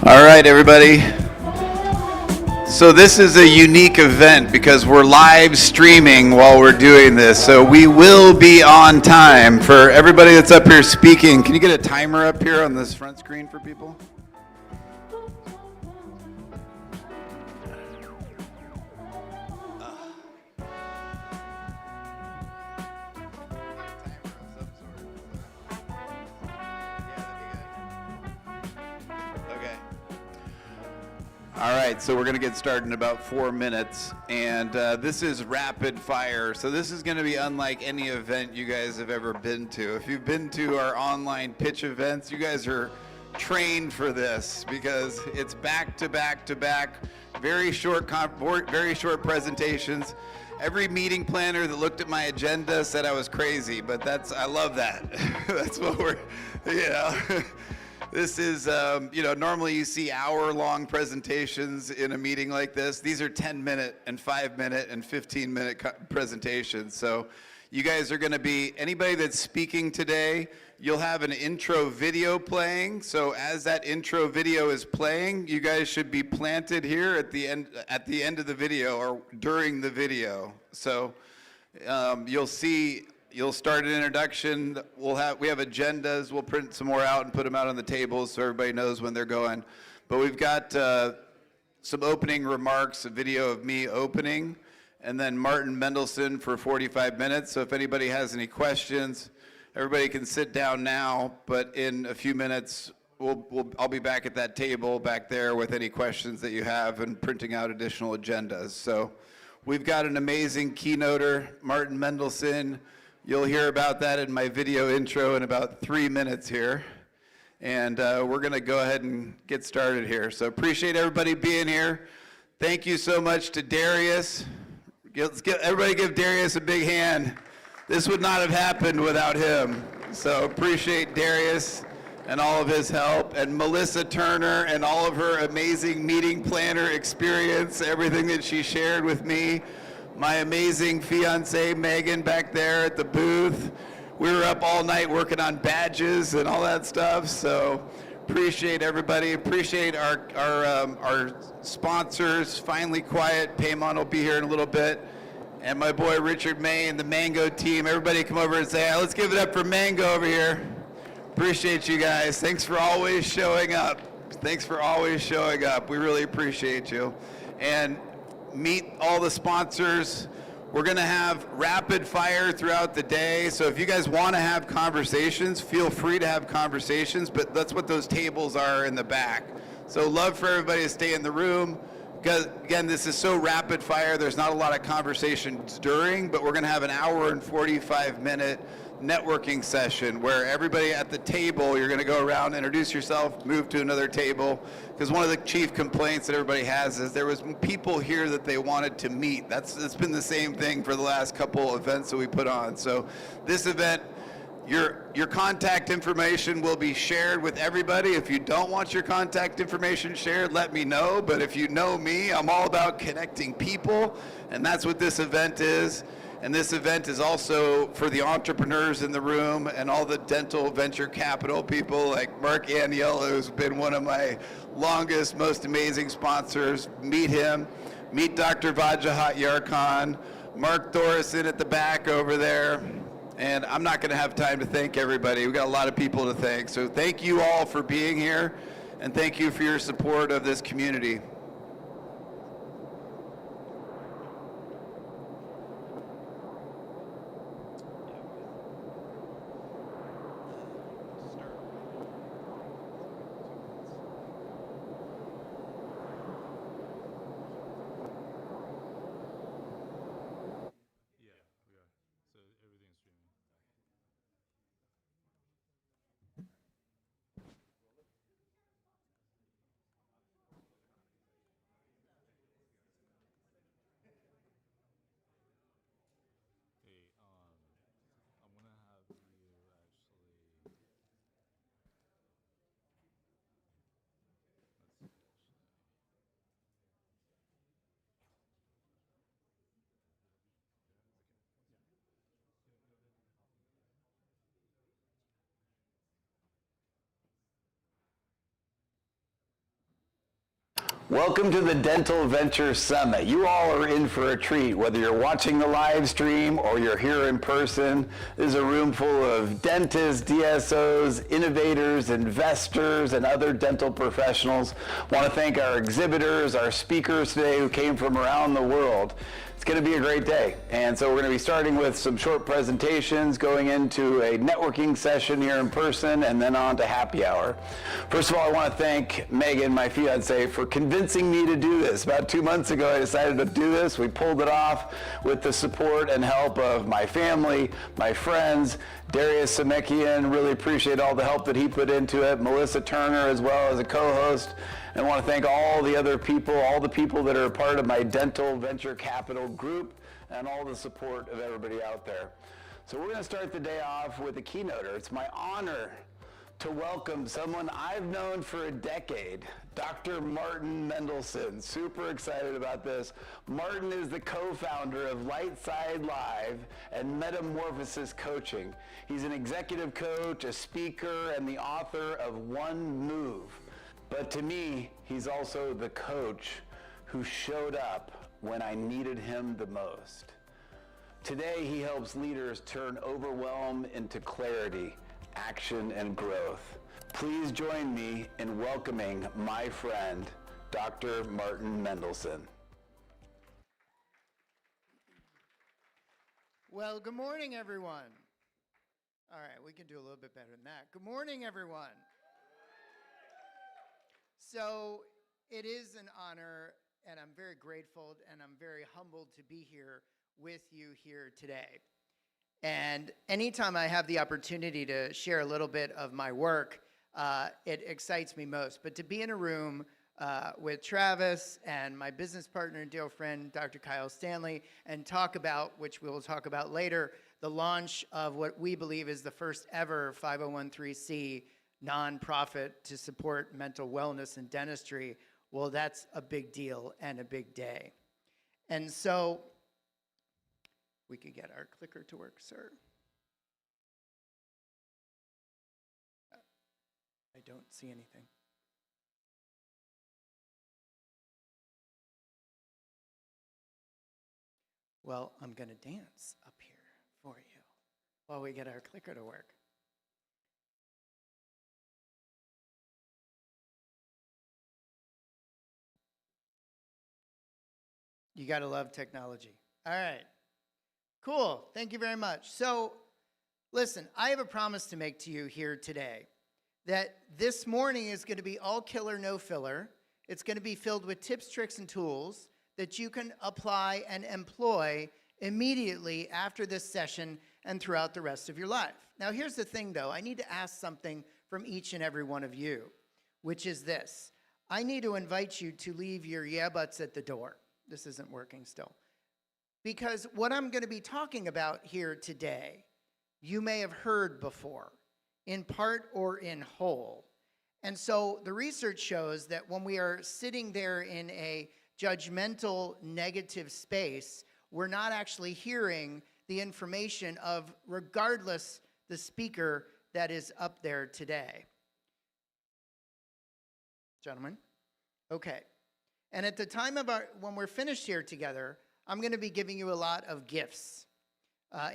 All right, everybody. So this is a unique event because we're live streaming while we're doing this. So we will be on time. For everybody that's up here speaking, can you get a timer up here on this front screen for people? All right, so we're going to get started in about 4 minutes, and this is rapid fire. So this is going to be unlike any event you guys have ever been to. If you've been to our online pitch events, you guys are trained for this because it's back to back to back, very short presentations. Every meeting planner that looked at my agenda said I was crazy, but I love that. That's what we're, This is, normally you see hour-long presentations in a meeting like this. These are 10-minute and 5-minute and 15-minute presentations. So you guys are going to be, anybody that's speaking today, you'll have an intro video playing. So as that intro video is playing, you guys should be planted here at the end of the video or during the video. So You'll start an introduction. We have agendas. We'll print some more out and put them out on the tables so everybody knows when they're going. But we've got some opening remarks, a video of me opening, and then Martin Mendelsohn for 45 minutes. So if anybody has any questions, everybody can sit down now. But in a few minutes, I'll be back at that table back there with any questions that you have and printing out additional agendas. So we've got an amazing keynoter, Martin Mendelsohn. You'll hear about that in my video intro in about 3 minutes here. And we're going to go ahead and get started here. So appreciate everybody being here. Thank you so much to Darius. Everybody give Darius a big hand. This would not have happened without him. So appreciate Darius and all of his help. And Melissa Turner and all of her amazing meeting planner experience, everything that she shared with me. My amazing fiance, Megan, back there at the booth. We were up all night working on badges and all that stuff, so appreciate everybody. Appreciate our sponsors, Finally Quiet. Paymon will be here in a little bit. And my boy Richard May and the Mango team. Everybody come over and say, hey, let's give it up for Mango over here. Appreciate you guys. Thanks for always showing up. Thanks for always showing up. We really appreciate you. And meet all the sponsors. We're going to have rapid fire throughout the day. So if you guys want to have conversations, feel free to have conversations, but that's what those tables are in the back. So love for everybody to stay in the room. Because again, this is so rapid fire, there's not a lot of conversations during, but we're going to have an hour and 45-minute networking session where everybody at the table, you're going to go around, introduce yourself, move to another table. Because one of the chief complaints that everybody has is there was people here that they wanted to meet. It's been the same thing for the last couple events that we put on. So this event, your contact information will be shared with everybody. If you don't want your contact information shared, let me know. But if you know me, I'm all about connecting people, and that's what this event is. And this event is also for the entrepreneurs in the room and all the dental venture capital people like Mark Aniello, who's been one of my longest, most amazing sponsors. Meet him. Meet Dr. Vajahat Yarkhan. Mark Thorison at the back over there. And I'm not going to have time to thank everybody. We've got a lot of people to thank. So thank you all for being here, and thank you for your support of this community. Welcome to the Dental Venture Summit. You all are in for a treat, whether you're watching the live stream or you're here in person. This is a room full of dentists, DSOs, innovators, investors, and other dental professionals. I want to thank our exhibitors, our speakers today who came from around the world. It's going to be a great day. And so we're going to be starting with some short presentations, going into a networking session here in person, and then on to happy hour. First of all, I want to thank Megan, my fiance, for convincing me to do this. About 2 months ago, I decided to do this. We pulled it off with the support and help of my family, my friends, Darius Semekian. Really appreciate all the help that he put into it. Melissa Turner as well as a co-host. And I want to thank all the other people, all the people that are a part of my Dental Venture Capital group, and all the support of everybody out there. So we're going to start the day off with a keynoter. It's my honor to welcome someone I've known for a decade, Dr. Martin Mendelsohn. Super excited about this. Martin is the co-founder of Lightside Live and Metamorphosis Coaching. He's an executive coach, a speaker, and the author of One Move. But to me, he's also the coach who showed up when I needed him the most. Today, he helps leaders turn overwhelm into clarity, action, and growth. Please join me in welcoming my friend, Dr. Martin Mendelsohn. Well, good morning, everyone. All right, we can do a little bit better than that. Good morning, everyone. So it is an honor, and I'm very grateful, and I'm very humbled to be here with you here today. And anytime I have the opportunity to share a little bit of my work, it excites me most. But to be in a room with Travis and my business partner and dear friend, Dr. Kyle Stanley, and talk about, which we will talk about later, the launch of what we believe is the first ever 501(c) nonprofit to support mental wellness and dentistry, well, that's a big deal and a big day. And so, we could get our clicker to work, sir. I don't see anything. Well, I'm going to dance up here for you while we get our clicker to work. You got to love technology. All right. Cool. Thank you very much. So, listen, I have a promise to make to you here today that this morning is going to be all killer, no filler. It's going to be filled with tips, tricks, and tools that you can apply and employ immediately after this session and throughout the rest of your life. Now, here's the thing, though. I need to ask something from each and every one of you, which is this. I need to invite you to leave your yeah buts at the door. This isn't working still. Because what I'm going to be talking about here today, you may have heard before, in part or in whole. And so the research shows that when we are sitting there in a judgmental, negative space, we're not actually hearing the information of, regardless, the speaker that is up there today. Gentlemen? Okay. And at the time of when we're finished here together, I'm going to be giving you a lot of gifts,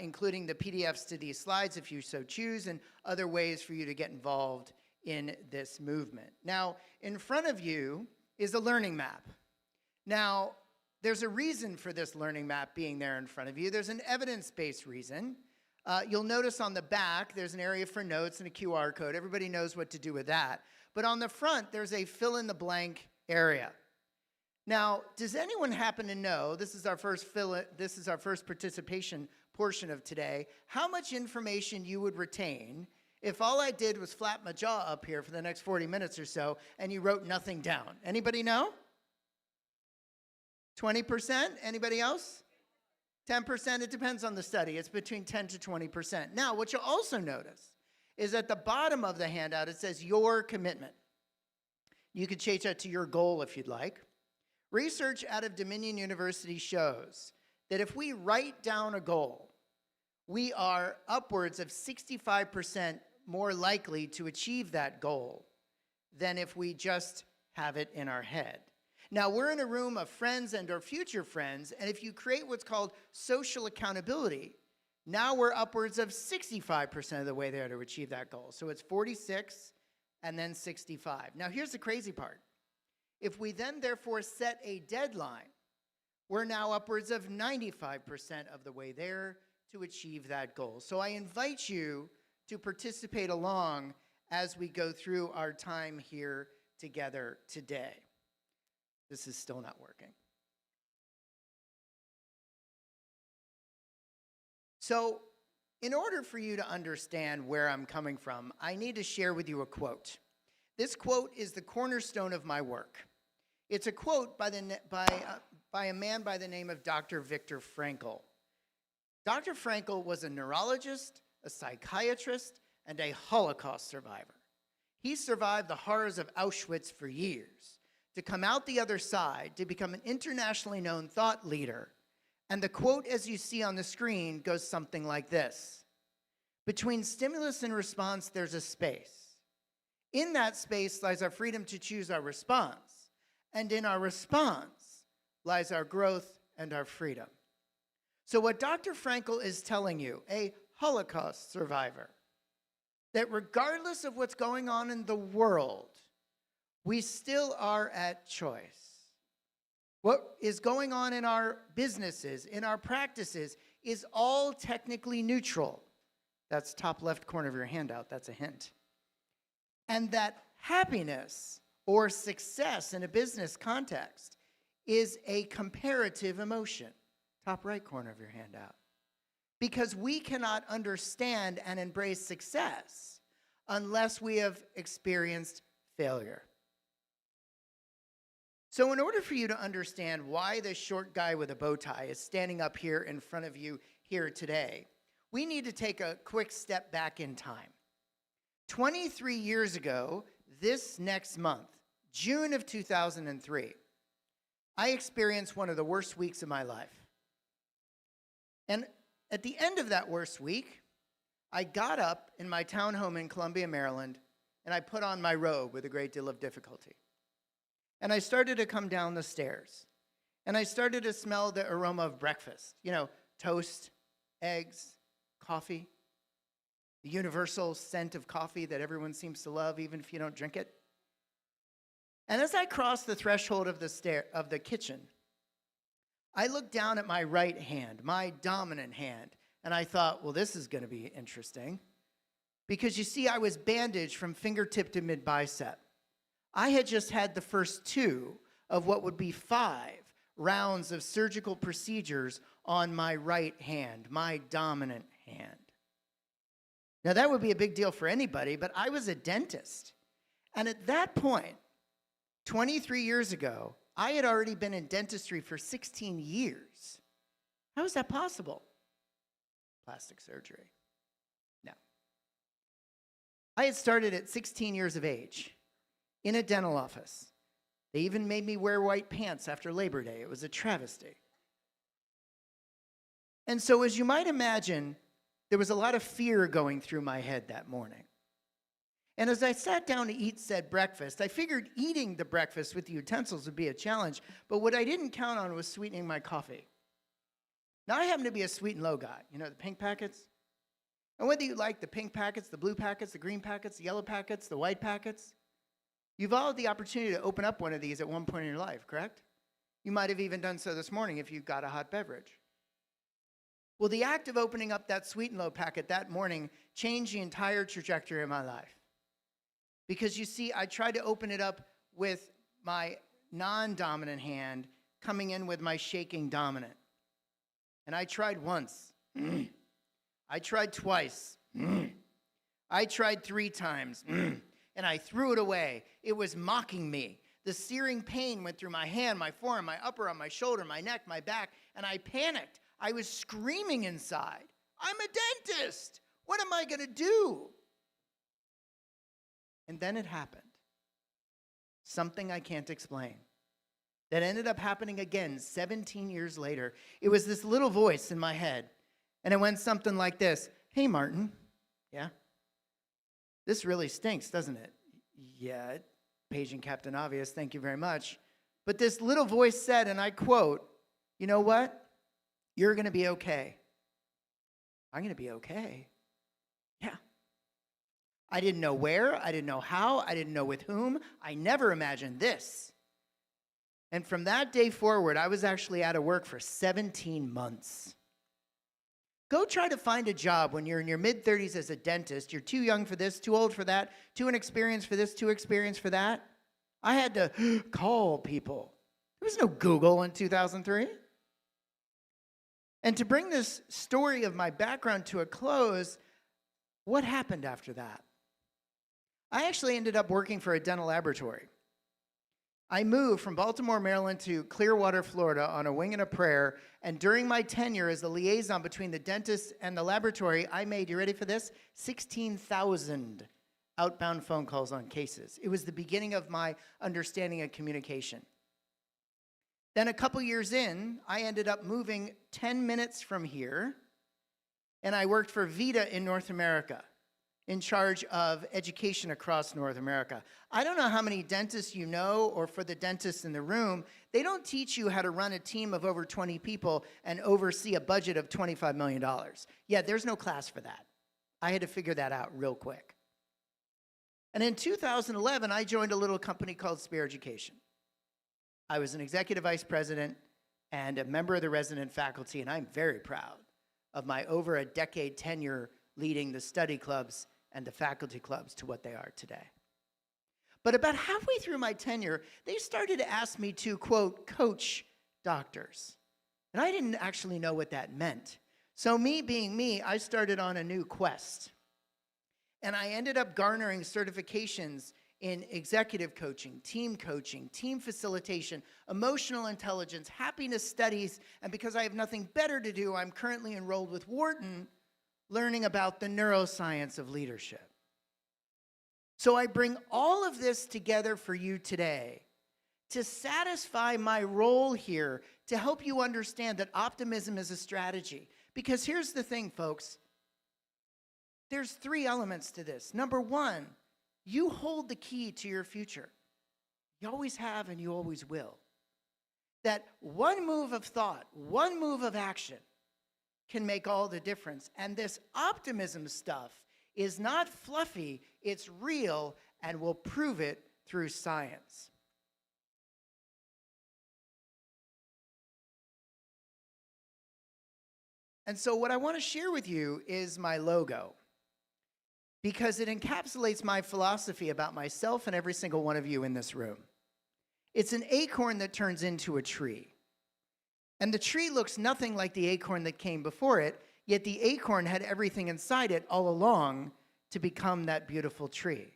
including the PDFs to these slides if you so choose, and other ways for you to get involved in this movement. Now, in front of you is a learning map. Now, there's a reason for this learning map being there in front of you. There's an evidence-based reason. You'll notice on the back, there's an area for notes and a QR code. Everybody knows what to do with that. But on the front, there's a fill-in-the-blank area. Now, does anyone happen to know, this is our first participation portion of today, how much information you would retain if all I did was flap my jaw up here for the next 40 minutes or so and you wrote nothing down? Anybody know? 20%? Anybody else? 10%? It depends on the study. It's between 10 to 20%. Now, what you'll also notice is at the bottom of the handout, it says your commitment. You could change that to your goal if you'd like. Research out of Dominion University shows that if we write down a goal, we are upwards of 65% more likely to achieve that goal than if we just have it in our head. Now, we're in a room of friends and or future friends, and if you create what's called social accountability, now we're upwards of 65% of the way there to achieve that goal. So it's 46 and then 65. Now, here's the crazy part. If we then therefore set a deadline, we're now upwards of 95% of the way there to achieve that goal. So I invite you to participate along as we go through our time here together today. This is still not working. So, in order for you to understand where I'm coming from, I need to share with you a quote. This quote is the cornerstone of my work. It's a quote by a man by the name of Dr. Viktor Frankl. Dr. Frankl was a neurologist, a psychiatrist, and a Holocaust survivor. He survived the horrors of Auschwitz for years to come out the other side, to become an internationally known thought leader. And the quote, as you see on the screen, goes something like this. Between stimulus and response, there's a space. In that space lies our freedom to choose our response. And in our response lies our growth and our freedom. So what Dr. Frankl is telling you, a Holocaust survivor, that regardless of what's going on in the world, we still are at choice. What is going on in our businesses, in our practices, is all technically neutral. That's top left corner of your handout. That's a hint. And that happiness or success in a business context is a comparative emotion. Top right corner of your handout. Because we cannot understand and embrace success unless we have experienced failure. So in order for you to understand why this short guy with a bow tie is standing up here in front of you here today, we need to take a quick step back in time. 23 years ago, this next month, June of 2003, I experienced one of the worst weeks of my life. And at the end of that worst week, I got up in my townhome in Columbia, Maryland, and I put on my robe with a great deal of difficulty. And I started to come down the stairs. And I started to smell the aroma of breakfast. You know, toast, eggs, coffee. The universal scent of coffee that everyone seems to love, even if you don't drink it. And as I crossed the threshold of the kitchen, I looked down at my right hand, my dominant hand, and I thought, well, this is going to be interesting. Because you see, I was bandaged from fingertip to mid-bicep. I had just had the first 2 of what would be 5 rounds of surgical procedures on my right hand, my dominant hand. Now, that would be a big deal for anybody, but I was a dentist. And at that point, 23 years ago, I had already been in dentistry for 16 years. How is that possible? Plastic surgery. No. I had started at 16 years of age. In a dental office. They even made me wear white pants after Labor Day. It was a travesty. And so, as you might imagine, there was a lot of fear going through my head that morning. And as I sat down to eat said breakfast, I figured eating the breakfast with the utensils would be a challenge, but what I didn't count on was sweetening my coffee. Now, I happen to be a sweet and low guy. You know, the pink packets? And whether you like the pink packets, the blue packets, the green packets, the yellow packets, the white packets, you've all had the opportunity to open up one of these at one point in your life, correct? You might have even done so this morning if you got a hot beverage. Well, the act of opening up that sweet and low packet that morning changed the entire trajectory of my life. Because you see, I tried to open it up with my non-dominant hand coming in with my shaking dominant. And I tried once. I tried twice. I tried 3 times. And I threw it away. It was mocking me. The searing pain went through my hand, my forearm, my upper arm, my shoulder, my neck, my back, and I panicked. I was screaming inside. I'm a dentist. What am I going to do? And then it happened. Something I can't explain. That ended up happening again 17 years later. It was this little voice in my head. And it went something like this. Hey, Martin. Yeah? This really stinks, doesn't it? Yeah, Paging Captain Obvious, thank you very much. But this little voice said, and I quote, "You know what? You're going to be okay." I'm going to be okay. Yeah. I didn't know where, I didn't know how, I didn't know with whom. I never imagined this. And from that day forward, I was actually out of work for 17 months. Go try to find a job when you're in your mid-30s as a dentist. You're too young for this, too old for that, too inexperienced for this, too experienced for that. I had to call people. There was no Google in 2003. And to bring this story of my background to a close, what happened after that? I actually ended up working for a dental laboratory. I moved from Baltimore, Maryland to Clearwater, Florida on a wing and a prayer, and during my tenure as the liaison between the dentist and the laboratory, I made, you ready for this, 16,000 outbound phone calls on cases. It was the beginning of my understanding of communication. Then a couple years in, I ended up moving 10 minutes from here, and I worked for Vita in North America, in charge of education across North America. I don't know how many dentists you know, or for the dentists in the room, they don't teach you how to run a team of over 20 people and oversee a budget of $25 million. Yeah, there's no class for that. I had to figure that out real quick. And in 2011, I joined a little company called Spear Education. I was an executive vice president and a member of the resident faculty, and I'm very proud of my over a decade tenure leading the study clubs and the faculty clubs to what they are today. But about halfway through my tenure, they started to ask me to, quote, coach doctors. And I didn't actually know what that meant. So me being me, I started on a new quest. And I ended up garnering certifications in executive coaching, team facilitation, emotional intelligence, happiness studies, and because I have nothing better to do, I'm currently enrolled with Wharton, learning about the neuroscience of leadership. So I bring all of this together for you today to satisfy my role here, to help you understand that optimism is a strategy. Because here's the thing, folks. There's 3 elements to this. Number 1, you hold the key to your future. You always have and you always will. That one move of thought, one move of action can make all the difference. And this optimism stuff is not fluffy, it's real, and we'll prove it through science. And so what I want to share with you is my logo, because it encapsulates my philosophy about myself and every single one of you in this room. It's an acorn that turns into a tree. And the tree looks nothing like the acorn that came before it, yet the acorn had everything inside it all along to become that beautiful tree.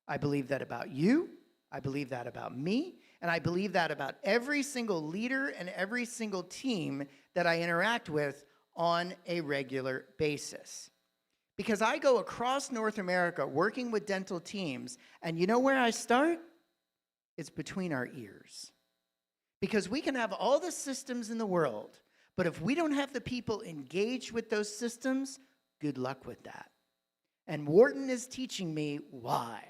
I believe that about you, I believe that about me, and I believe that about every single leader and every single team that I interact with on a regular basis. Because I go across North America working with dental teams, and you know where I start? It's between our ears. Because we can have all the systems in the world, but if we don't have the people engaged with those systems, good luck with that. And Wharton is teaching me why,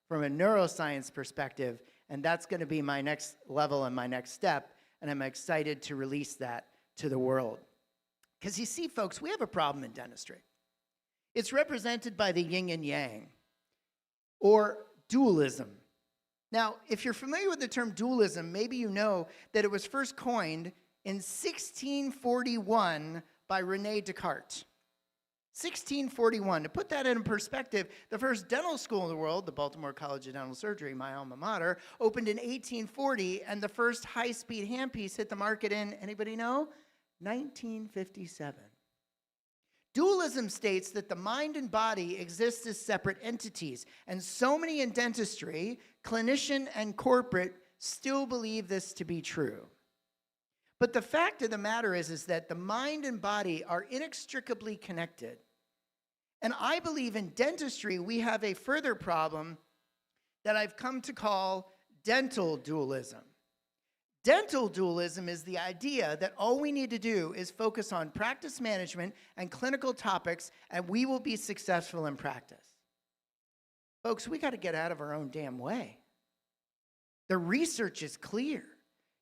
from a neuroscience perspective, and that's going to be my next level and my next step, and I'm excited to release that to the world. Because you see, folks, we have a problem in dentistry. It's represented by the yin and yang, or dualism. Now, if you're familiar with the term dualism, maybe you know that it was first coined in 1641 by René Descartes. 1641. To put that in perspective, the first dental school in the world, the Baltimore College of Dental Surgery, my alma mater, opened in 1840, and the first high-speed handpiece hit the market in, anybody know? 1957. Dualism states that the mind and body exist as separate entities, and so many in dentistry, clinician and corporate, still believe this to be true. But the fact of the matter is that the mind and body are inextricably connected. And I believe in dentistry, we have a further problem that I've come to call dental dualism. Dental dualism is the idea that all we need to do is focus on practice management and clinical topics, and we will be successful in practice. Folks, we got to get out of our own damn way. The research is clear.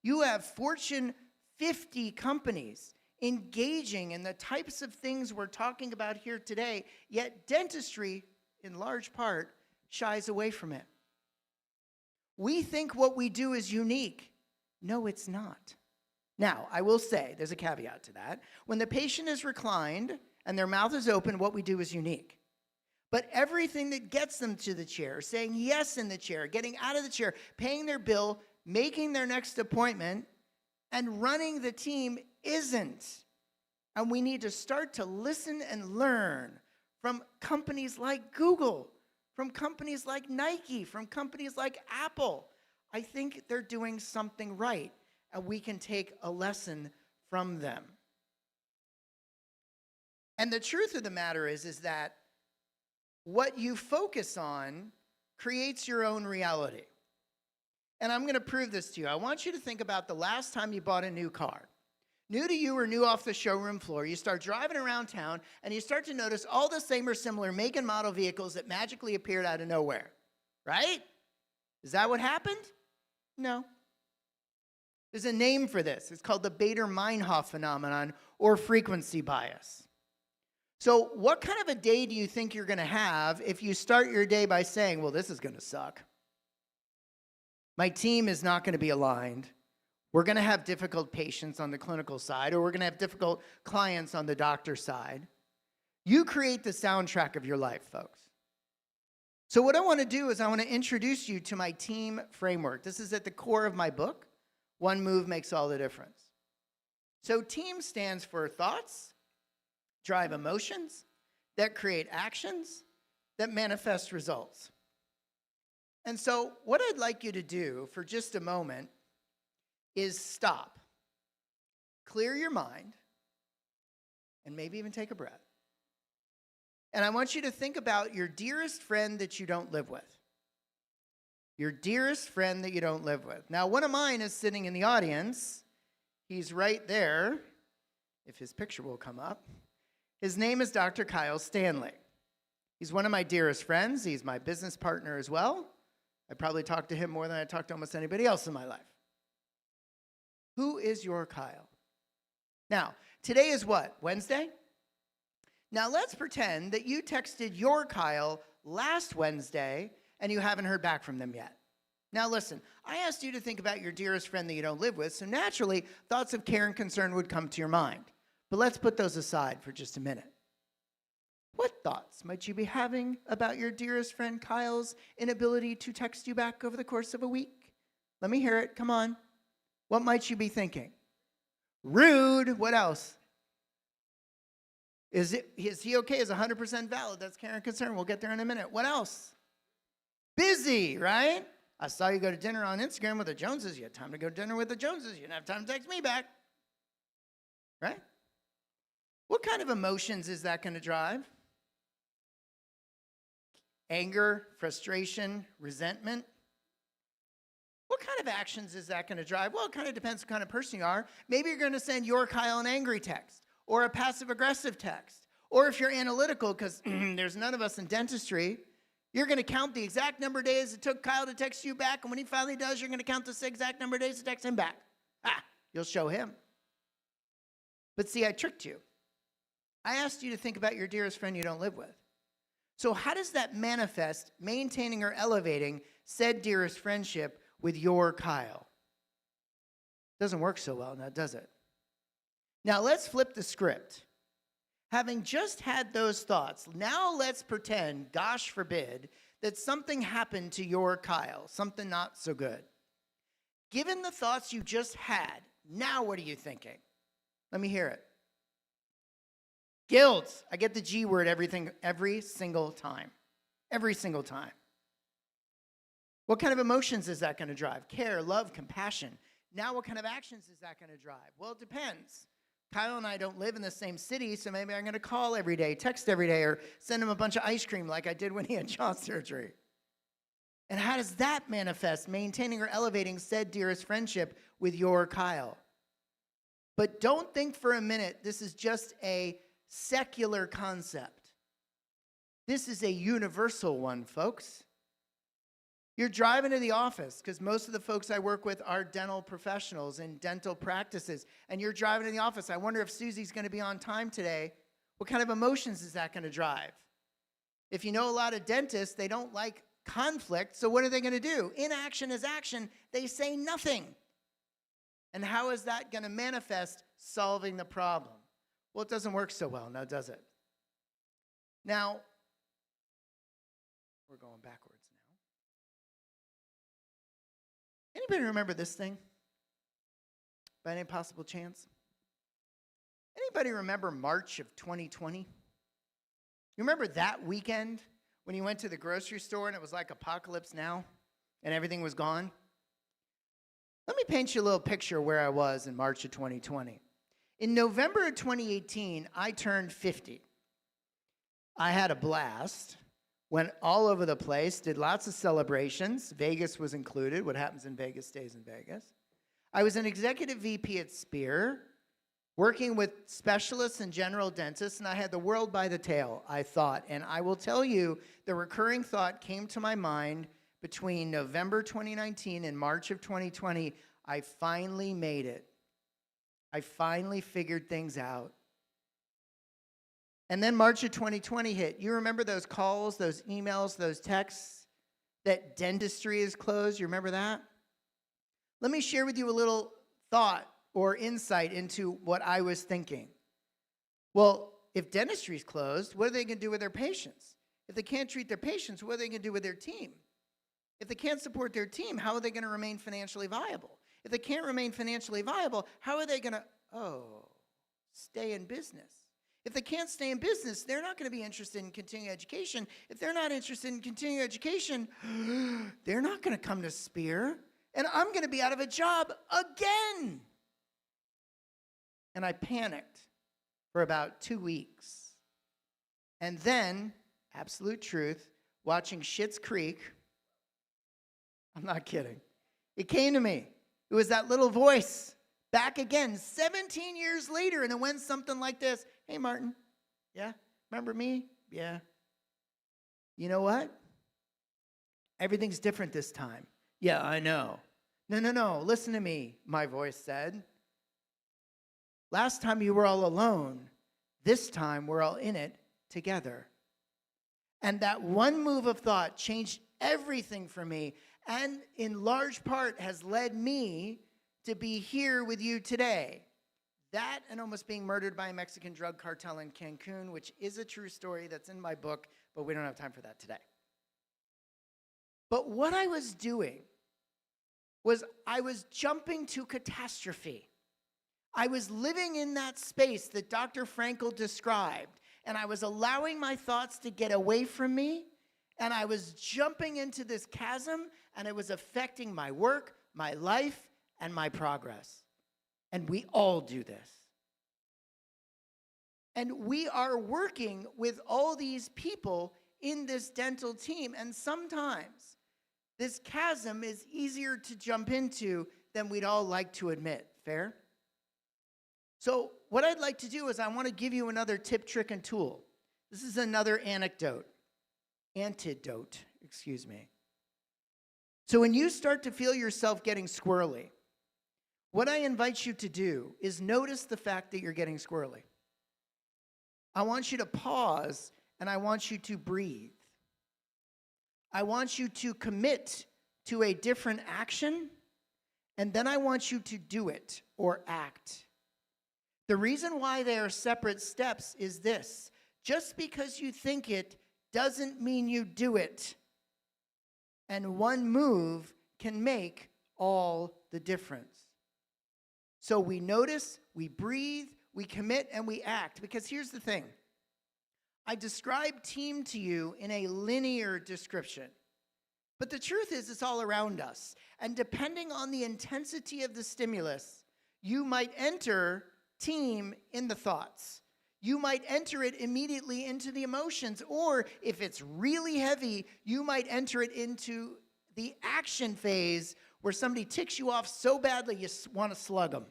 You have Fortune 50 companies engaging in the types of things we're talking about here today, yet dentistry, in large part, shies away from it. We think what we do is unique. No, it's not. Now, I will say, there's a caveat to that. When the patient is reclined and their mouth is open, what we do is unique. But everything that gets them to the chair, saying yes in the chair, getting out of the chair, paying their bill, making their next appointment, and running the team isn't. And we need to start to listen and learn from companies like Google, from companies like Nike, from companies like Apple. I think they're doing something right, and we can take a lesson from them. And the truth of the matter is that what you focus on creates your own reality. And I'm going to prove this to you. I want you to think about the last time you bought a new car. New to you or new off the showroom floor, you start driving around town and you start to notice all the same or similar make and model vehicles that magically appeared out of nowhere, right? Is that what happened? No. There's a name for this. It's called the Bader-Meinhof phenomenon or frequency bias. So what kind of a day do you think you're going to have if you start your day by saying, well, this is going to suck. My team is not going to be aligned. We're going to have difficult patients on the clinical side, or we're going to have difficult clients on the doctor side. You create the soundtrack of your life, folks. So what I want to do is I want to introduce you to my team framework. This is at the core of my book. One move makes all the difference. So team stands for thoughts, drive emotions, that create actions, that manifest results. And so what I'd like you to do for just a moment is stop, clear your mind, and maybe even take a breath. And I want you to think about your dearest friend that you don't live with. Your dearest friend that you don't live with. Now, one of mine is sitting in the audience. He's right there, if his picture will come up. His name is Dr. Kyle Stanley. He's one of my dearest friends. He's my business partner as well. I probably talk to him more than I talk to almost anybody else in my life. Who is your Kyle? Now, today is what? Wednesday? Now, let's pretend that you texted your Kyle last Wednesday and you haven't heard back from them yet. Now, listen, I asked you to think about your dearest friend that you don't live with, so naturally, thoughts of care and concern would come to your mind. But let's put those aside for just a minute. What thoughts might you be having about your dearest friend Kyle's inability to text you back over the course of a week? Let me hear it. Come on. What might you be thinking? Rude. What else? Is he okay? Is 100% valid? That's care and concern. We'll get there in a minute. What else? Busy, right? I saw you go to dinner on Instagram with the Joneses. You had time to go to dinner with the Joneses. You didn't have time to text me back. Right? What kind of emotions is that going to drive? Anger, frustration, resentment? What kind of actions is that going to drive? Well, it kind of depends what kind of person you are. Maybe you're going to send your Kyle an angry text or a passive-aggressive text. Or if you're analytical, because there's none of us in dentistry, you're going to count the exact number of days it took Kyle to text you back, and when he finally does, you're going to count the exact number of days to text him back. You'll show him. But see, I tricked you. I asked you to think about your dearest friend you don't live with. So how does that manifest maintaining or elevating said dearest friendship with your Kyle? Doesn't work so well now, does it? Now let's flip the script. Having just had those thoughts, now let's pretend, gosh forbid, that something happened to your Kyle, something not so good. Given the thoughts you just had, now what are you thinking? Let me hear it. Guilt. I get the G word every single time. Every single time. What kind of emotions is that going to drive? Care, love, compassion. Now what kind of actions is that going to drive? Well, it depends. Kyle and I don't live in the same city, so maybe I'm going to call every day, text every day, or send him a bunch of ice cream like I did when he had jaw surgery. And how does that manifest, maintaining or elevating said dearest friendship with your Kyle? But don't think for a minute this is just a secular concept. This is a universal one, folks. You're driving to the office because most of the folks I work with are dental professionals in dental practices. And you're driving to the office. I wonder if Susie's going to be on time today. What kind of emotions is that going to drive? If you know a lot of dentists, they don't like conflict. So what are they going to do? Inaction is action. They say nothing. And how is that going to manifest solving the problem? Well, it doesn't work so well now, does it? Now, we're going backwards now. Anybody remember this thing? By any possible chance? Anybody remember March of 2020? You remember that weekend when you went to the grocery store and it was like apocalypse now and everything was gone? Let me paint you a little picture of where I was in March of 2020. In November of 2018, I turned 50. I had a blast, went all over the place, did lots of celebrations. Vegas was included. What happens in Vegas stays in Vegas. I was an executive VP at Spear, working with specialists and general dentists, and I had the world by the tail, I thought. And I will tell you, the recurring thought came to my mind between November 2019 and March of 2020, I finally made it. I finally figured things out. And then March of 2020 hit. You remember those calls, those emails, those texts that dentistry is closed? You remember that? Let me share with you a little thought or insight into what I was thinking. Well, if dentistry is closed, what are they going to do with their patients? If they can't treat their patients, what are they going to do with their team? If they can't support their team, how are they going to remain financially viable? If they can't remain financially viable, how are they going to, stay in business? If they can't stay in business, they're not going to be interested in continuing education. If they're not interested in continuing education, they're not going to come to Spear, and I'm going to be out of a job again. And I panicked for about 2 weeks. And then, absolute truth, watching Schitt's Creek, I'm not kidding, it came to me. It was that little voice back again 17 years later, and it went something like this. Hey, Martin. Yeah? Remember me? Yeah. You know what? Everything's different this time. Yeah, I know. No. Listen to me, my voice said. Last time you were all alone. This time we're all in it together. And that one move of thought changed everything for me, and in large part has led me to be here with you today. That and almost being murdered by a Mexican drug cartel in Cancun, which is a true story that's in my book, but we don't have time for that today. But what I was doing was I was jumping to catastrophe. I was living in that space that Dr. Frankl described, and I was allowing my thoughts to get away from me, and I was jumping into this chasm, and it was affecting my work, my life, and my progress. And we all do this. And we are working with all these people in this dental team, and sometimes this chasm is easier to jump into than we'd all like to admit. Fair? So what I'd like to do is I want to give you another tip, trick, and tool. This is another antidote. So when you start to feel yourself getting squirrely, what I invite you to do is notice the fact that you're getting squirrely. I want you to pause, and I want you to breathe. I want you to commit to a different action, and then I want you to do it or act. The reason why they are separate steps is this. Just because you think it doesn't mean you do it. And one move can make all the difference. So we notice, we breathe, we commit, and we act. Because here's the thing. I describe team to you in a linear description. But the truth is, it's all around us. And depending on the intensity of the stimulus, you might enter team in the thoughts. You might enter it immediately into the emotions. Or if it's really heavy, you might enter it into the action phase where somebody ticks you off so badly you want to slug them.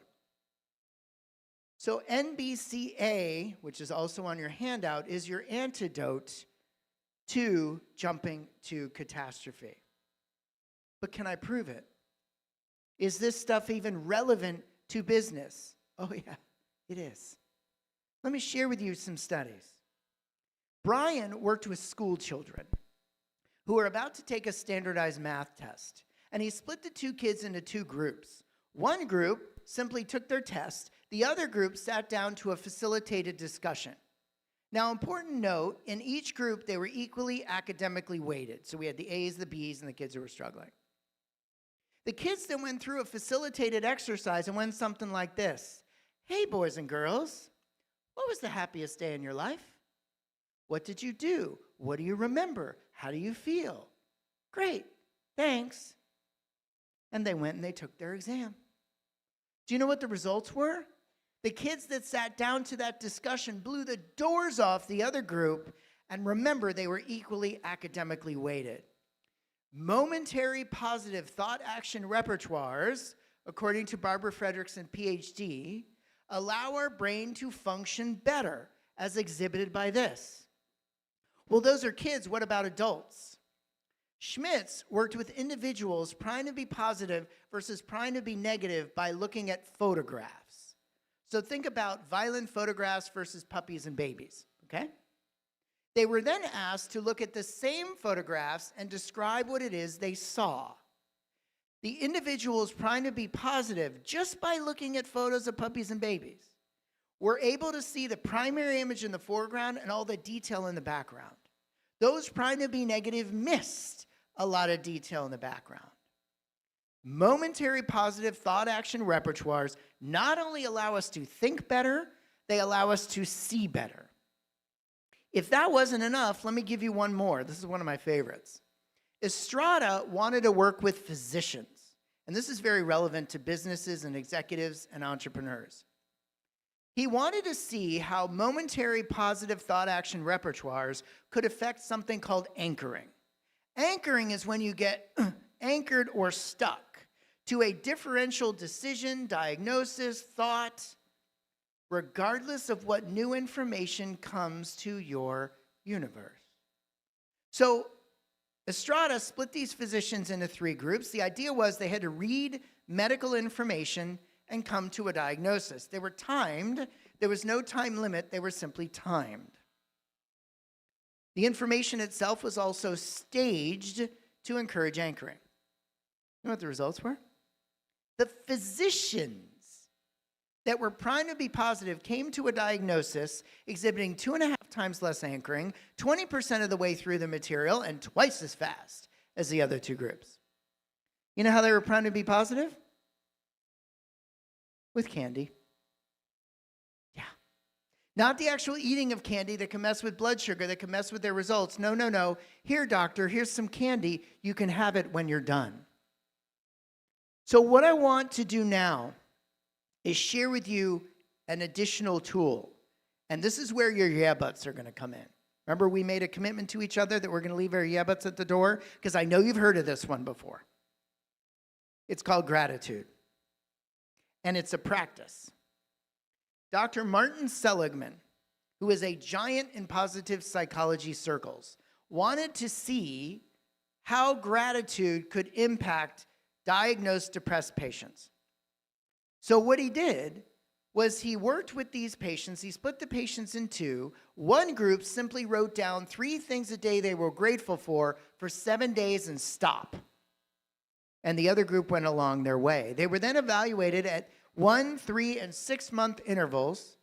So NBCA, which is also on your handout, is your antidote to jumping to catastrophe. But can I prove it? Is this stuff even relevant to business? Oh yeah, it is. Let me share with you some studies. Brian worked with school children who were about to take a standardized math test, and he split the two kids into two groups. One group simply took their test. The other group sat down to a facilitated discussion. Now, important note, in each group, they were equally academically weighted. So we had the A's, the B's, and the kids who were struggling. The kids then went through a facilitated exercise and went something like this. Hey, boys and girls, what was the happiest day in your life? What did you do? What do you remember? How do you feel? Great, thanks. And they went and they took their exam. Do you know what the results were? The kids that sat down to that discussion blew the doors off the other group, and remember, they were equally academically weighted. Momentary positive thought action repertoires, according to Barbara Fredrickson, PhD, allow our brain to function better, as exhibited by this. Well, those are kids. What about adults? Schmitz worked with individuals trying to be positive versus trying to be negative by looking at photographs. So think about violent photographs versus puppies and babies, okay? They were then asked to look at the same photographs and describe what it is they saw. The individuals trying to be positive just by looking at photos of puppies and babies were able to see the primary image in the foreground and all the detail in the background. Those trying to be negative missed a lot of detail in the background. Momentary positive thought action repertoires not only allow us to think better, they allow us to see better. If that wasn't enough, let me give you one more. This is one of my favorites. Estrada wanted to work with physicians, and this is very relevant to businesses and executives and entrepreneurs. He wanted to see how momentary positive thought action repertoires could affect something called anchoring. Anchoring is when you get anchored or stuck to a differential decision, diagnosis, thought, regardless of what new information comes to your universe. So Estrada split these physicians into three groups. The idea was they had to read medical information and come to a diagnosis. They were timed. There was no time limit. They were simply timed. The information itself was also staged to encourage anchoring. You know what the results were? The physicians that were primed to be positive came to a diagnosis exhibiting 2.5 times less anchoring, 20% of the way through the material, and twice as fast as the other two groups. You know how they were primed to be positive? With candy. Yeah. Not the actual eating of candy that can mess with blood sugar, that can mess with their results. No, no, no. Here, doctor, here's some candy. You can have it when you're done. So what I want to do now is share with you an additional tool. And this is where your yeah buts are going to come in. Remember, we made a commitment to each other that we're going to leave our yeah buts at the door? Because I know you've heard of this one before. It's called gratitude. And it's a practice. Dr. Martin Seligman, who is a giant in positive psychology circles, wanted to see how gratitude could impact diagnosed depressed patients. So what he did was he worked with these patients. He split the patients in two. One group simply wrote down 3 things a day they were grateful for 7 days and stop. And the other group went along their way. They were then evaluated at 1, 3, and 6 month intervals.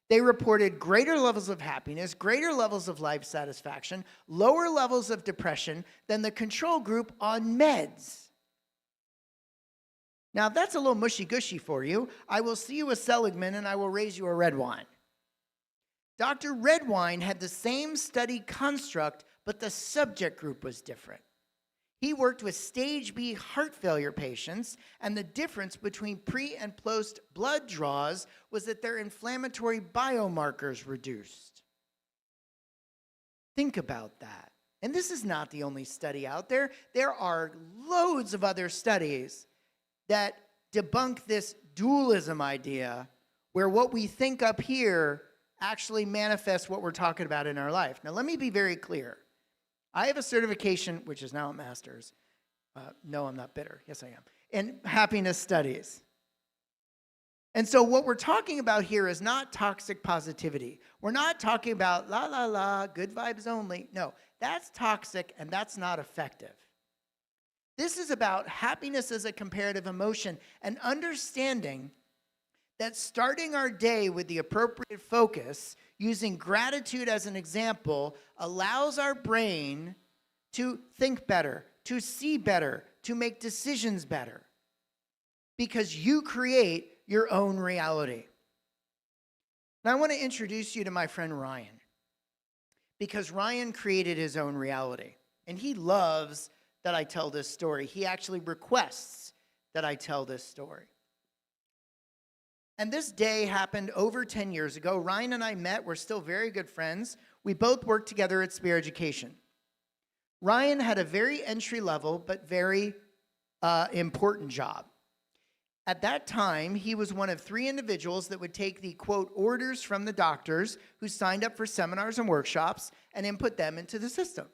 They reported greater levels of happiness, greater levels of life satisfaction, lower levels of depression than the control group on meds. Now, if that's a little mushy-gushy for you, I will see you a Seligman and I will raise you a red wine. Dr. Redwine had the same study construct, but the subject group was different. He worked with stage B heart failure patients, and the difference between pre and post blood draws was that their inflammatory biomarkers reduced. Think about that. And this is not the only study out there. There are loads of other studies that debunk this dualism idea where what we think up here actually manifests what we're talking about in our life. Now, let me be very clear. I have a certification, which is now a master's, No, I'm not bitter. Yes, I am. In happiness studies. And so what we're talking about here is not toxic positivity. We're not talking about la, la, la, good vibes only. No, that's toxic and that's not effective. This is about happiness as a comparative emotion and understanding that starting our day with the appropriate focus, using gratitude as an example, allows our brain to think better, to see better, to make decisions better. Because you create your own reality. Now I want to introduce you to my friend Ryan. Because Ryan created his own reality. And he loves that I tell this story. He actually requests that I tell this story. And this day happened over 10 years ago. Ryan and I met. We're still very good friends. We both worked together at Spear Education. Ryan had a very entry-level but very important job. At that time, he was one of 3 individuals that would take the, quote, orders from the doctors who signed up for seminars and workshops and input them into the system,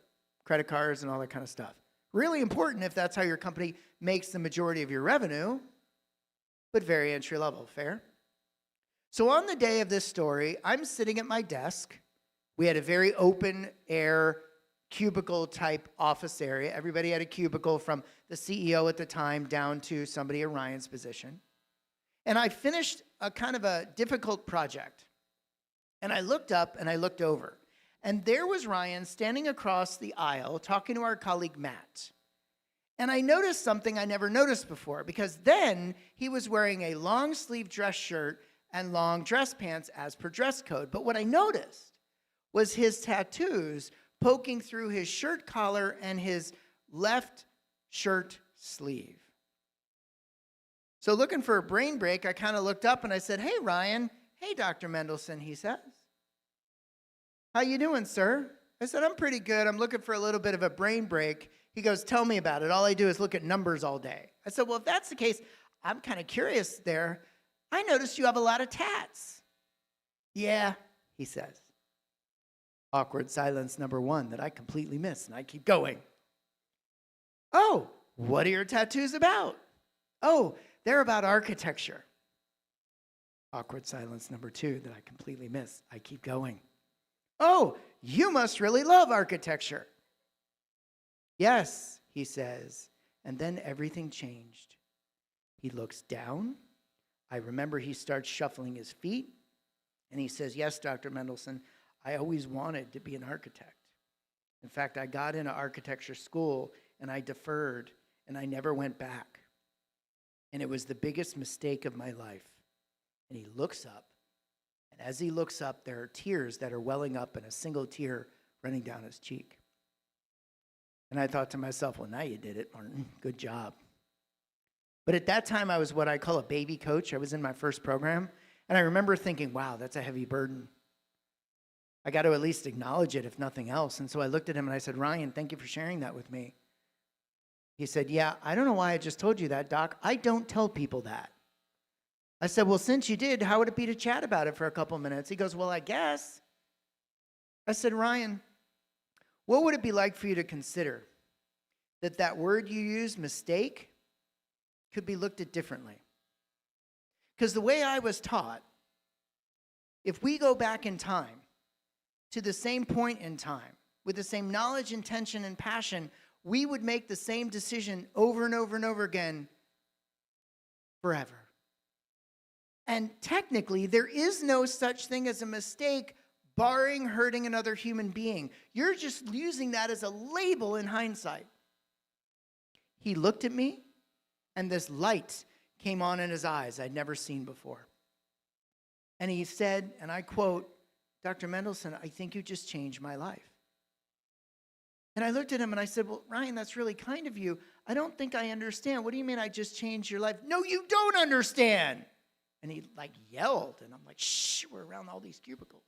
credit cards and all that kind of stuff. Really important if that's how your company makes the majority of your revenue, but very entry level, fair? So on the day of this story, I'm sitting at my desk. We had a very open air cubicle type office area. Everybody had a cubicle from the CEO at the time down to somebody in Ryan's position. And I finished a kind of a difficult project. And I looked up and I looked over. And there was Ryan standing across the aisle talking to our colleague Matt. And I noticed something I never noticed before, because then he was wearing a long sleeve dress shirt and long dress pants as per dress code. But what I noticed was his tattoos poking through his shirt collar and his left shirt sleeve. So looking for a brain break, I kind of looked up and I said, "Hey, Ryan." "Hey, Dr. Mendelson," he says. "How you doing, sir?" I said, "I'm pretty good. I'm looking for a little bit of a brain break." He goes, "Tell me about it. All I do is look at numbers all day." I said, "Well, if that's the case, I'm kind of curious there. I noticed you have a lot of tats." "Yeah," he says. Awkward silence number 1 that I completely miss, and I keep going. "Oh, what are your tattoos about?" "Oh, they're about architecture." Awkward silence number 2 that I completely miss. I keep going. "Oh, you must really love architecture." "Yes," he says, and then everything changed. He looks down. I remember he starts shuffling his feet, and he says, "Yes, Dr. Mendelson, I always wanted to be an architect. In fact, I got into architecture school, and I deferred, and I never went back. And it was the biggest mistake of my life." And he looks up, and as he looks up, there are tears that are welling up and a single tear running down his cheek. And I thought to myself, well, now you did it, Martin. Good job. But at that time, I was what I call a baby coach. I was in my first program. And I remember thinking, wow, that's a heavy burden. I got to at least acknowledge it, if nothing else. And so I looked at him and I said, "Ryan, thank you for sharing that with me." He said, "Yeah, I don't know why I just told you that, Doc. I don't tell people that." I said, "Well, since you did, how would it be to chat about it for a couple minutes?" He goes, "Well, I guess." I said, "Ryan, what would it be like for you to consider that word you use, mistake, could be looked at differently?" Because the way I was taught, if we go back in time to the same point in time, with the same knowledge, intention, and passion, we would make the same decision over and over and over again forever. And technically, there is no such thing as a mistake, barring hurting another human being. You're just using that as a label in hindsight. He looked at me, and this light came on in his eyes I'd never seen before. And he said, and I quote, "Dr. Mendelson, I think you just changed my life." And I looked at him and I said, "Well, Ryan, that's really kind of you. I don't think I understand. What do you mean I just changed your life?" "No, you don't understand." And he yelled, and I'm like, "Shh, we're around all these cubicles."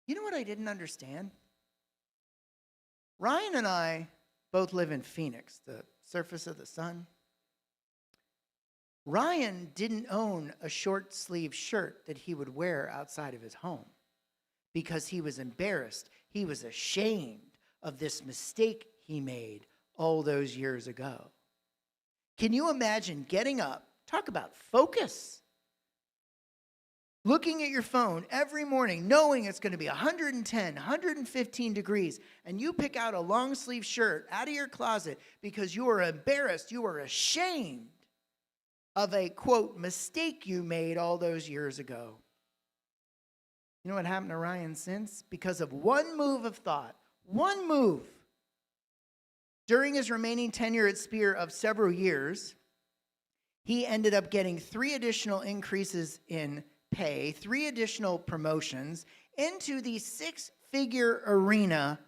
You know what I didn't understand? Ryan and I both live in Phoenix, the surface of the sun. Ryan didn't own a short sleeve shirt that he would wear outside of his home because he was embarrassed. He was ashamed of this mistake he made all those years ago. Can you imagine getting up, talk about focus, looking at your phone every morning, knowing it's going to be 110, 115 degrees, and you pick out a long sleeve shirt out of your closet because you are embarrassed, you are ashamed of a, quote, mistake you made all those years ago. You know what happened to Ryan since? Because of one move of thought, one move. During his remaining tenure at Spear of several years, he ended up getting 3 additional increases in pay, 3 additional promotions into the 6-figure arena,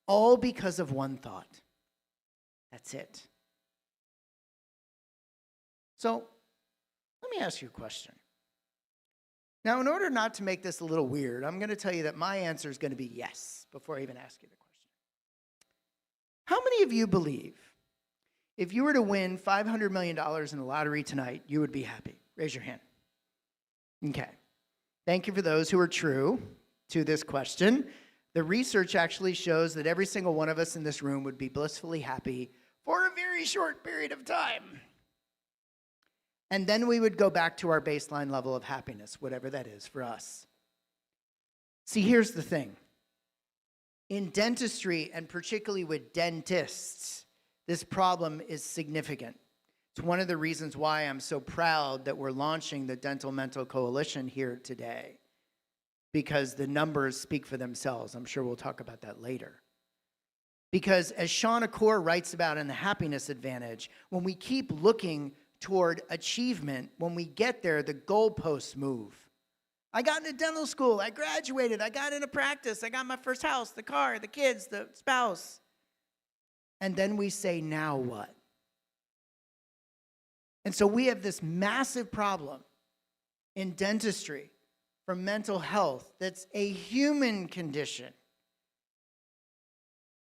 all because of one thought. That's it. So, let me ask you a question. Now, in order not to make this a little weird, I'm going to tell you that my answer is going to be yes before I even ask you the question. How many of you believe if you were to win $500 million in the lottery tonight, you would be happy? Raise your hand. Okay. Thank you for those who are true to this question. The research actually shows that every single one of us in this room would be blissfully happy for a very short period of time. And then we would go back to our baseline level of happiness, whatever that is for us. See, here's the thing. In dentistry, and particularly with dentists, this problem is significant. It's one of the reasons why I'm so proud that we're launching the Dental Mental Coalition here today, because the numbers speak for themselves. I'm sure we'll talk about that later. Because as Sean Accor writes about in The Happiness Advantage, when we keep looking toward achievement, when we get there, the goalposts move. I got into dental school, I graduated, I got into practice, I got my first house, the car, the kids, the spouse. And then we say, now what? And so we have this massive problem in dentistry for mental health that's a human condition.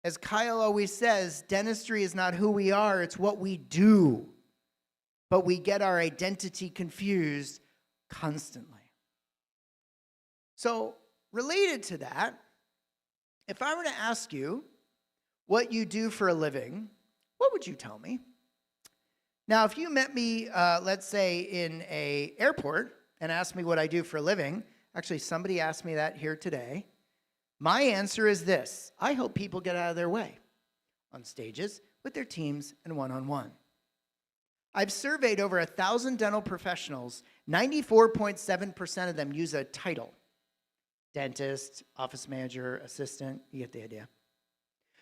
As Kyle always says, dentistry is not who we are, it's what we do. But we get our identity confused constantly. So, related to that, if I were to ask you what you do for a living, what would you tell me? Now, if you met me, let's say, in an airport and asked me what I do for a living, actually, somebody asked me that here today, my answer is this: I help people get out of their way on stages, with their teams, and one-on-one. I've surveyed over 1,000 dental professionals. 94.7% of them use a title. Dentist, office manager, assistant, you get the idea.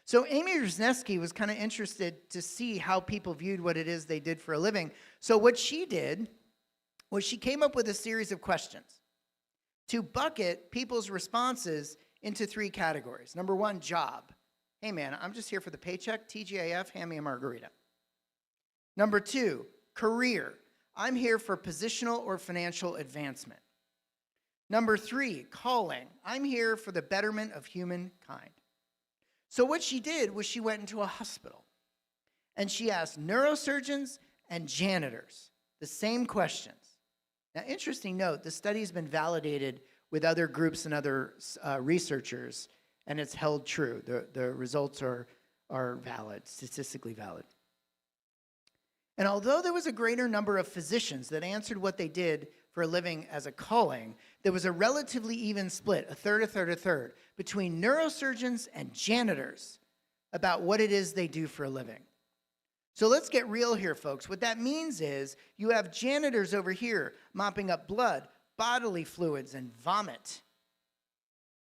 So Amy Wrzesniewski was kind of interested to see how people viewed what it is they did for a living. So what she did was she came up with a series of questions to bucket people's responses into 3 categories. Number 1, job. Hey man, I'm just here for the paycheck, TGIF, hand me a margarita. Number 2, career. I'm here for positional or financial advancement. Number 3, calling. I'm here for the betterment of humankind. So what she did was she went into a hospital and she asked neurosurgeons and janitors the same questions. Now, interesting note, the study has been validated with other groups and other researchers, and it's held true. The results are valid, statistically valid. And although there was a greater number of physicians that answered what they did for a living as a calling, there was a relatively even split, a third, between neurosurgeons and janitors about what it is they do for a living. So let's get real here, folks. What that means is you have janitors over here mopping up blood, bodily fluids, and vomit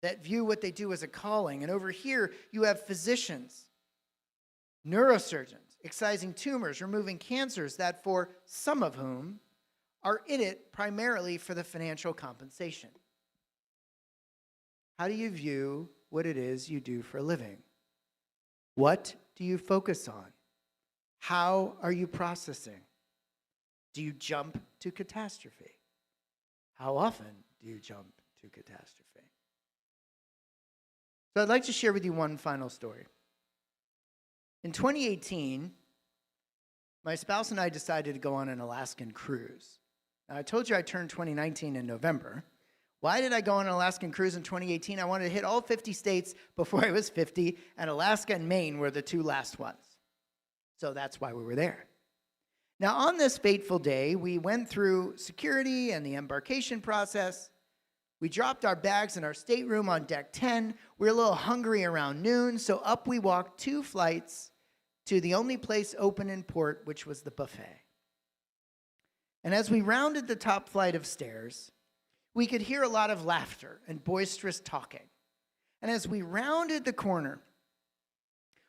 that view what they do as a calling. And over here, you have physicians, neurosurgeons, excising tumors, removing cancers that for some of whom are in it primarily for the financial compensation. How do you view what it is you do for a living? What do you focus on? How are you processing? Do you jump to catastrophe? How often do you jump to catastrophe? So I'd like to share with you one final story. In 2018, my spouse and I decided to go on an Alaskan cruise. Now, I told you I turned 2019 in November. Why did I go on an Alaskan cruise in 2018? I wanted to hit all 50 states before I was 50, and Alaska and Maine were the 2 last ones. So that's why we were there. Now, on this fateful day, we went through security and the embarkation process. We dropped our bags in our stateroom on deck 10. We were a little hungry around noon, so up we walked 2 flights to the only place open in port, which was the buffet. And as we rounded the top flight of stairs, we could hear a lot of laughter and boisterous talking. And as we rounded the corner,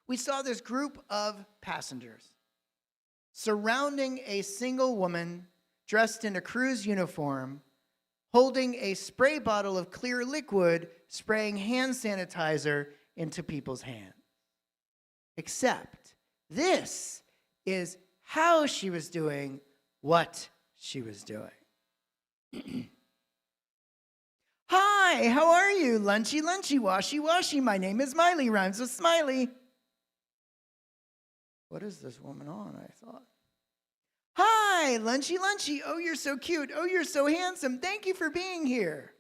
we saw this group of passengers surrounding a single woman dressed in a cruise uniform, holding a spray bottle of clear liquid, spraying hand sanitizer into people's hands. Except this is how she was doing what she was doing. Hi, how are you? Lunchy, lunchy, washy, washy. My name is Miley, rhymes with Smiley. What is this woman on, I thought? Hi, lunchy, lunchy. Oh, you're so cute. Oh, you're so handsome. Thank you for being here.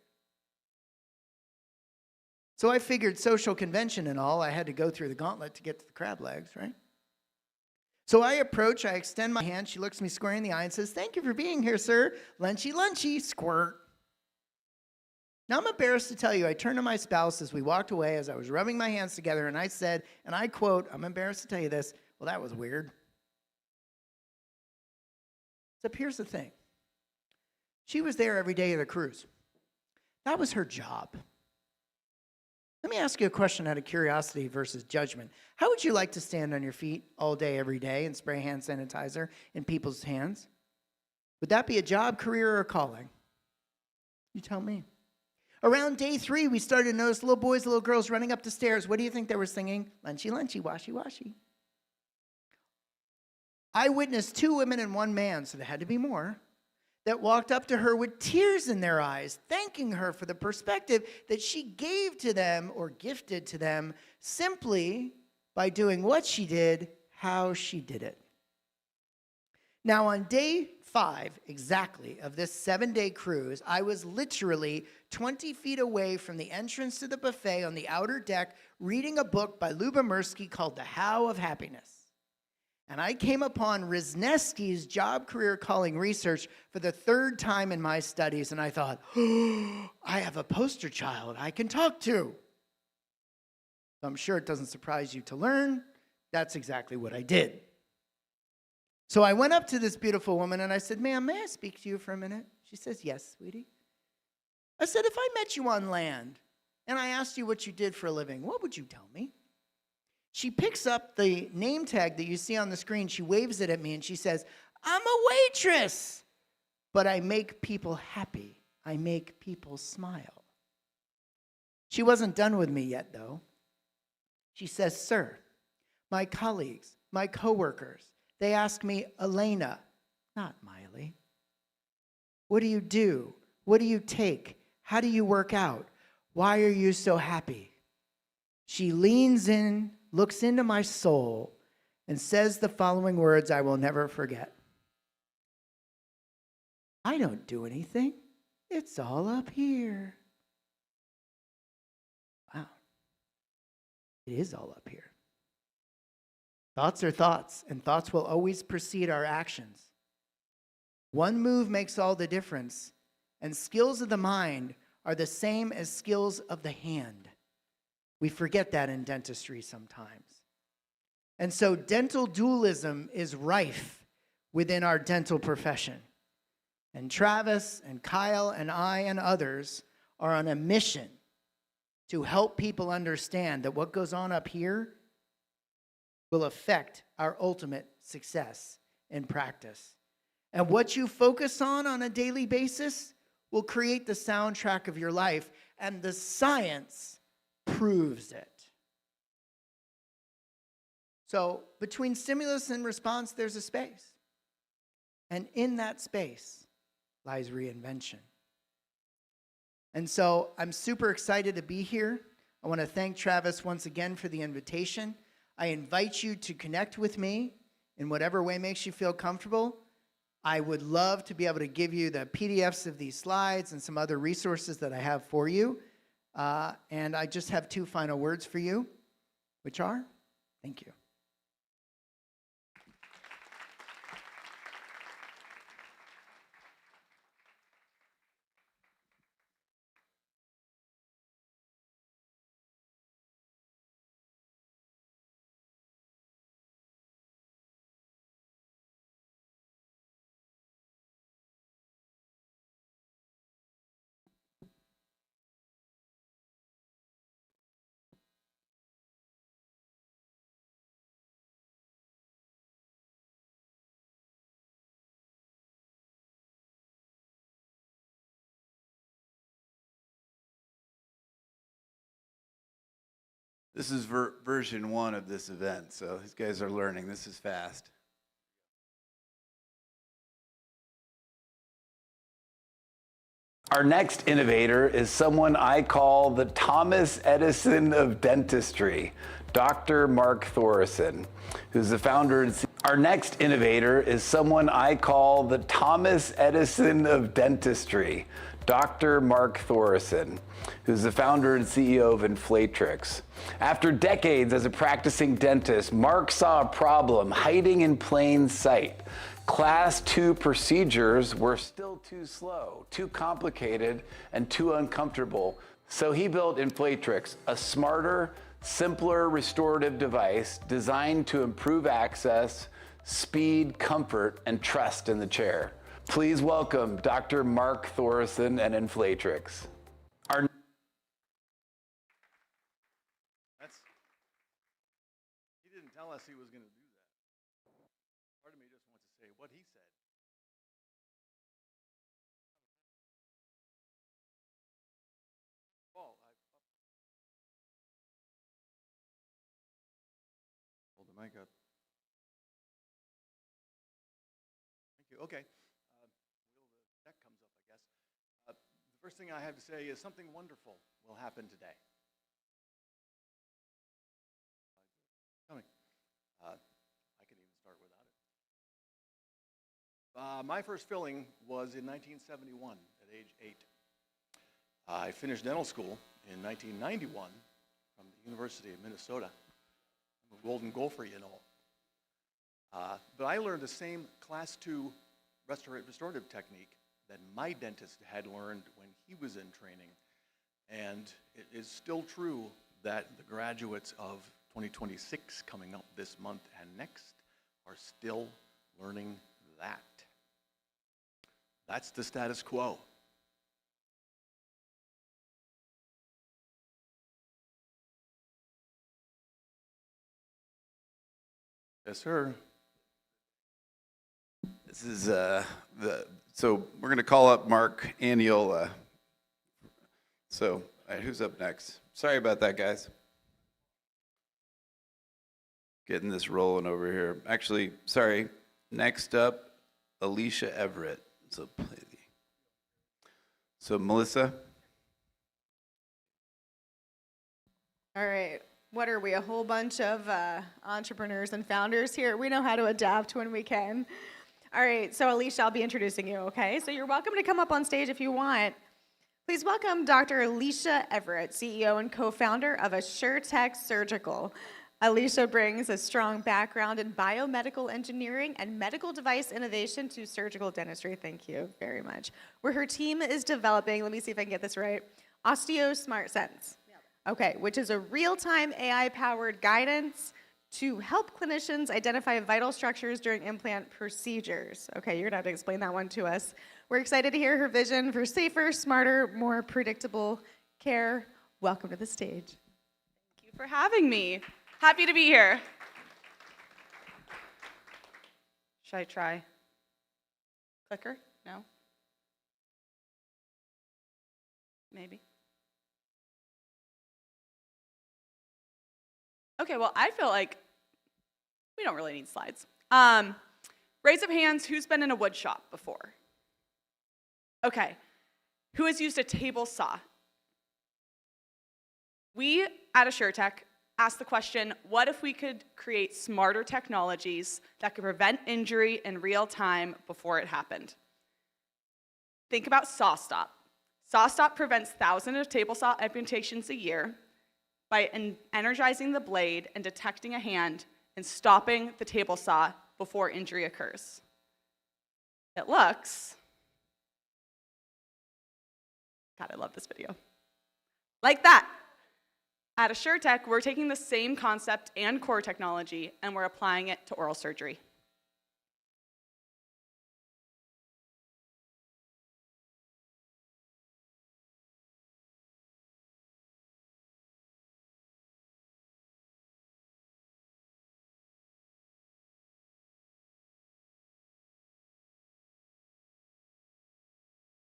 So I figured social convention and all, I had to go through the gauntlet to get to the crab legs, right? So I approach, I extend my hand. She looks me square in the eye and says, thank you for being here, sir. Lunchy, lunchy, squirt. Now I'm embarrassed to tell you, I turned to my spouse as we walked away, as I was rubbing my hands together, and I said, and I quote, I'm embarrassed to tell you this, well, that was weird. Except here's the thing. She was there every day of the cruise. That was her job. Let me ask you a question out of curiosity versus judgment. How would you like to stand on your feet all day, every day, and spray hand sanitizer in people's hands? Would that be a job, career, or a calling? You tell me. Around day 3, we started to notice little boys, little girls running up the stairs. What do you think they were singing? Lunchy, lunchy, washy, washy. I witnessed 2 women and 1 man, so there had to be more, that walked up to her with tears in their eyes, thanking her for the perspective that she gave to them or gifted to them simply by doing what she did, how she did it. Now, on day 5, exactly, of this 7-day cruise, I was literally 20 feet away from the entrance to the buffet on the outer deck, reading a book by Lubomirsky called The How of Happiness. And I came upon Wisniewski's job career calling research for the 3rd time in my studies, and I thought, oh, I have a poster child I can talk to. So I'm sure it doesn't surprise you to learn that's exactly what I did. So I went up to this beautiful woman and I said, ma'am, may I speak to you for a minute? She says, yes, sweetie. I said, if I met you on land and I asked you what you did for a living, what would you tell me? She picks up the name tag that you see on the screen. She waves it at me and she says, I'm a waitress, but I make people happy. I make people smile. She wasn't done with me yet, though. She says, sir, my colleagues, my coworkers, they ask me, Elena, not Miley. What do you do? What do you take? How do you work out? Why are you so happy? She leans in, looks into my soul, and says the following words I will never forget. I don't do anything. It's all up here. Wow. It is all up here. Thoughts are thoughts, and thoughts will always precede our actions. One move makes all the difference, and skills of the mind are the same as skills of the hand. We forget that in dentistry sometimes. And so dental dualism is rife within our dental profession. And Travis and Kyle and I and others are on a mission to help people understand that what goes on up here will affect our ultimate success in practice. And what you focus on a daily basis will create the soundtrack of your life, and the science proves it. So between stimulus and response, there's a space. And in that space lies reinvention. And so I'm super excited to be here. I want to thank Travis once again for the invitation. I invite you to connect with me in whatever way makes you feel comfortable. I would love to be able to give you the PDFs of these slides and some other resources that I have for you. And I just have 2 final words for you, which are, thank you. This is version 1 of this event, so these guys are learning. This is fast. Our next innovator is someone I call the Thomas Edison of dentistry, Dr. Mark Thoresen, who's the founder and Our next innovator is someone I call the Thomas Edison of dentistry, Dr. Mark Thoresen, who's the founder and CEO of Inflatrix. After decades as a practicing dentist, Mark saw a problem hiding in plain sight. Class 2 procedures were still too slow, too complicated, and too uncomfortable. So he built Inflatrix, a smarter, simpler restorative device designed to improve access, speed, comfort, and trust in the chair. Please welcome Dr. Mark Thoresen and Inflatrix. He didn't tell us he was going to do that. Part of me just wants to say what he said. Hold the mic up. Thank you. Okay. The deck comes up, I guess. The first thing I have to say is something wonderful will happen today. Coming. I can even start without it. My first filling was in 1971 at age 8. I finished dental school in 1991 from the University of Minnesota. I'm a Golden Gopher, you know. But I learned the same Class 2 restorative technique that my dentist had learned when he was in training. And it is still true that the graduates of 2026 coming up this month and next are still learning that. That's the status quo. Yes, sir. This is so we're going to call up Mark Aniola. So, all right, who's up next? Sorry about that, guys. Getting this rolling over here. Actually, sorry. Next up, Alicia Everett. So Melissa. All right. What are we, a whole bunch of entrepreneurs and founders here? We know how to adapt when we can. All right, so Alicia, I'll be introducing you, okay? So you're welcome to come up on stage if you want. Please welcome Dr. Alicia Everett, CEO and co-founder of AssureTech Surgical. Alicia brings a strong background in biomedical engineering and medical device innovation to surgical dentistry, thank you very much, where her team is developing, let me see if I can get this right, Osteo Smart Sense. Okay, which is a real-time AI-powered guidance to help clinicians identify vital structures during implant procedures. Okay, you're gonna have to explain that one to us. We're excited to hear her vision for safer, smarter, more predictable care. Welcome to the stage. Thank you for having me. Happy to be here. Should I try? Clicker? No? Maybe. Okay, well, I feel like we don't really need slides. Raise of hands, who's been in a wood shop before? Okay, who has used a table saw? We at AssureTech asked the question, what if we could create smarter technologies that could prevent injury in real time before it happened? Think about SawStop. SawStop prevents thousands of table saw amputations a year by energizing the blade and detecting a hand and stopping the table saw before injury occurs. It looks, God, I love this video, like that. At AssureTech, we're taking the same concept and core technology and we're applying it to oral surgery.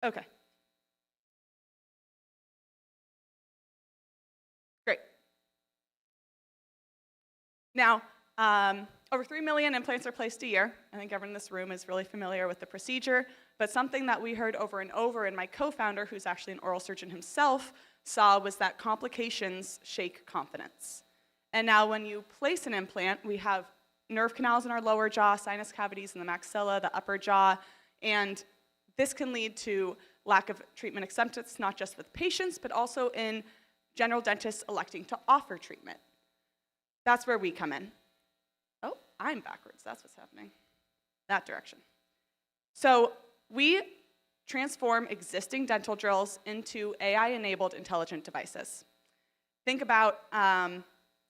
Okay. Great. Now, over 3 million implants are placed a year. I think everyone in this room is really familiar with the procedure, but something that we heard over and over, and my co-founder, who's actually an oral surgeon himself, saw was that complications shake confidence. And now when you place an implant, we have nerve canals in our lower jaw, sinus cavities in the maxilla, the upper jaw, and this can lead to lack of treatment acceptance, not just with patients, but also in general dentists electing to offer treatment. That's where we come in. Oh, I'm backwards, that's what's happening. That direction. So we transform existing dental drills into AI-enabled intelligent devices. Think about,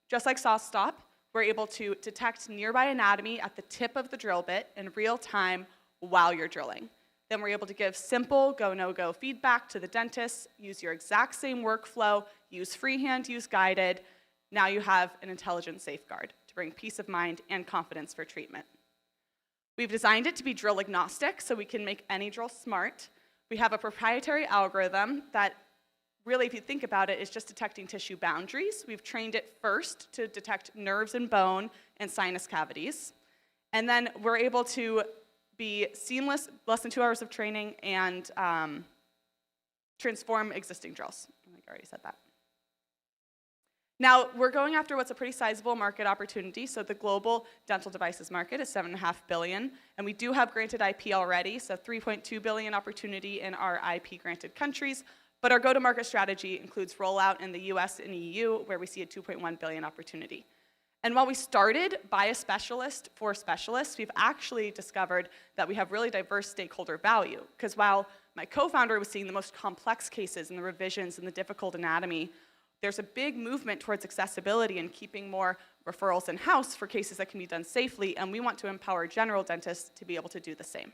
just like SawStop, we're able to detect nearby anatomy at the tip of the drill bit in real time while you're drilling. Then we're able to give simple go, no-go feedback to the dentist, use your exact same workflow, use freehand, use guided. Now you have an intelligent safeguard to bring peace of mind and confidence for treatment. We've designed it to be drill agnostic, so we can make any drill smart. We have a proprietary algorithm that really, if you think about it, is just detecting tissue boundaries. We've trained it first to detect nerves and bone and sinus cavities. And then we're able to be seamless, less than 2 hours of training, and transform existing drills. I think I already said that. Now, we're going after what's a pretty sizable market opportunity. So the global dental devices market is $7.5 billion, and we do have granted IP already, so $3.2 billion opportunity in our IP granted countries. But our go-to-market strategy includes rollout in the US and EU, where we see a $2.1 billion opportunity. And while we started by a specialist for specialists, we've actually discovered that we have really diverse stakeholder value. Because while my co-founder was seeing the most complex cases and the revisions and the difficult anatomy, there's a big movement towards accessibility and keeping more referrals in-house for cases that can be done safely, and we want to empower general dentists to be able to do the same.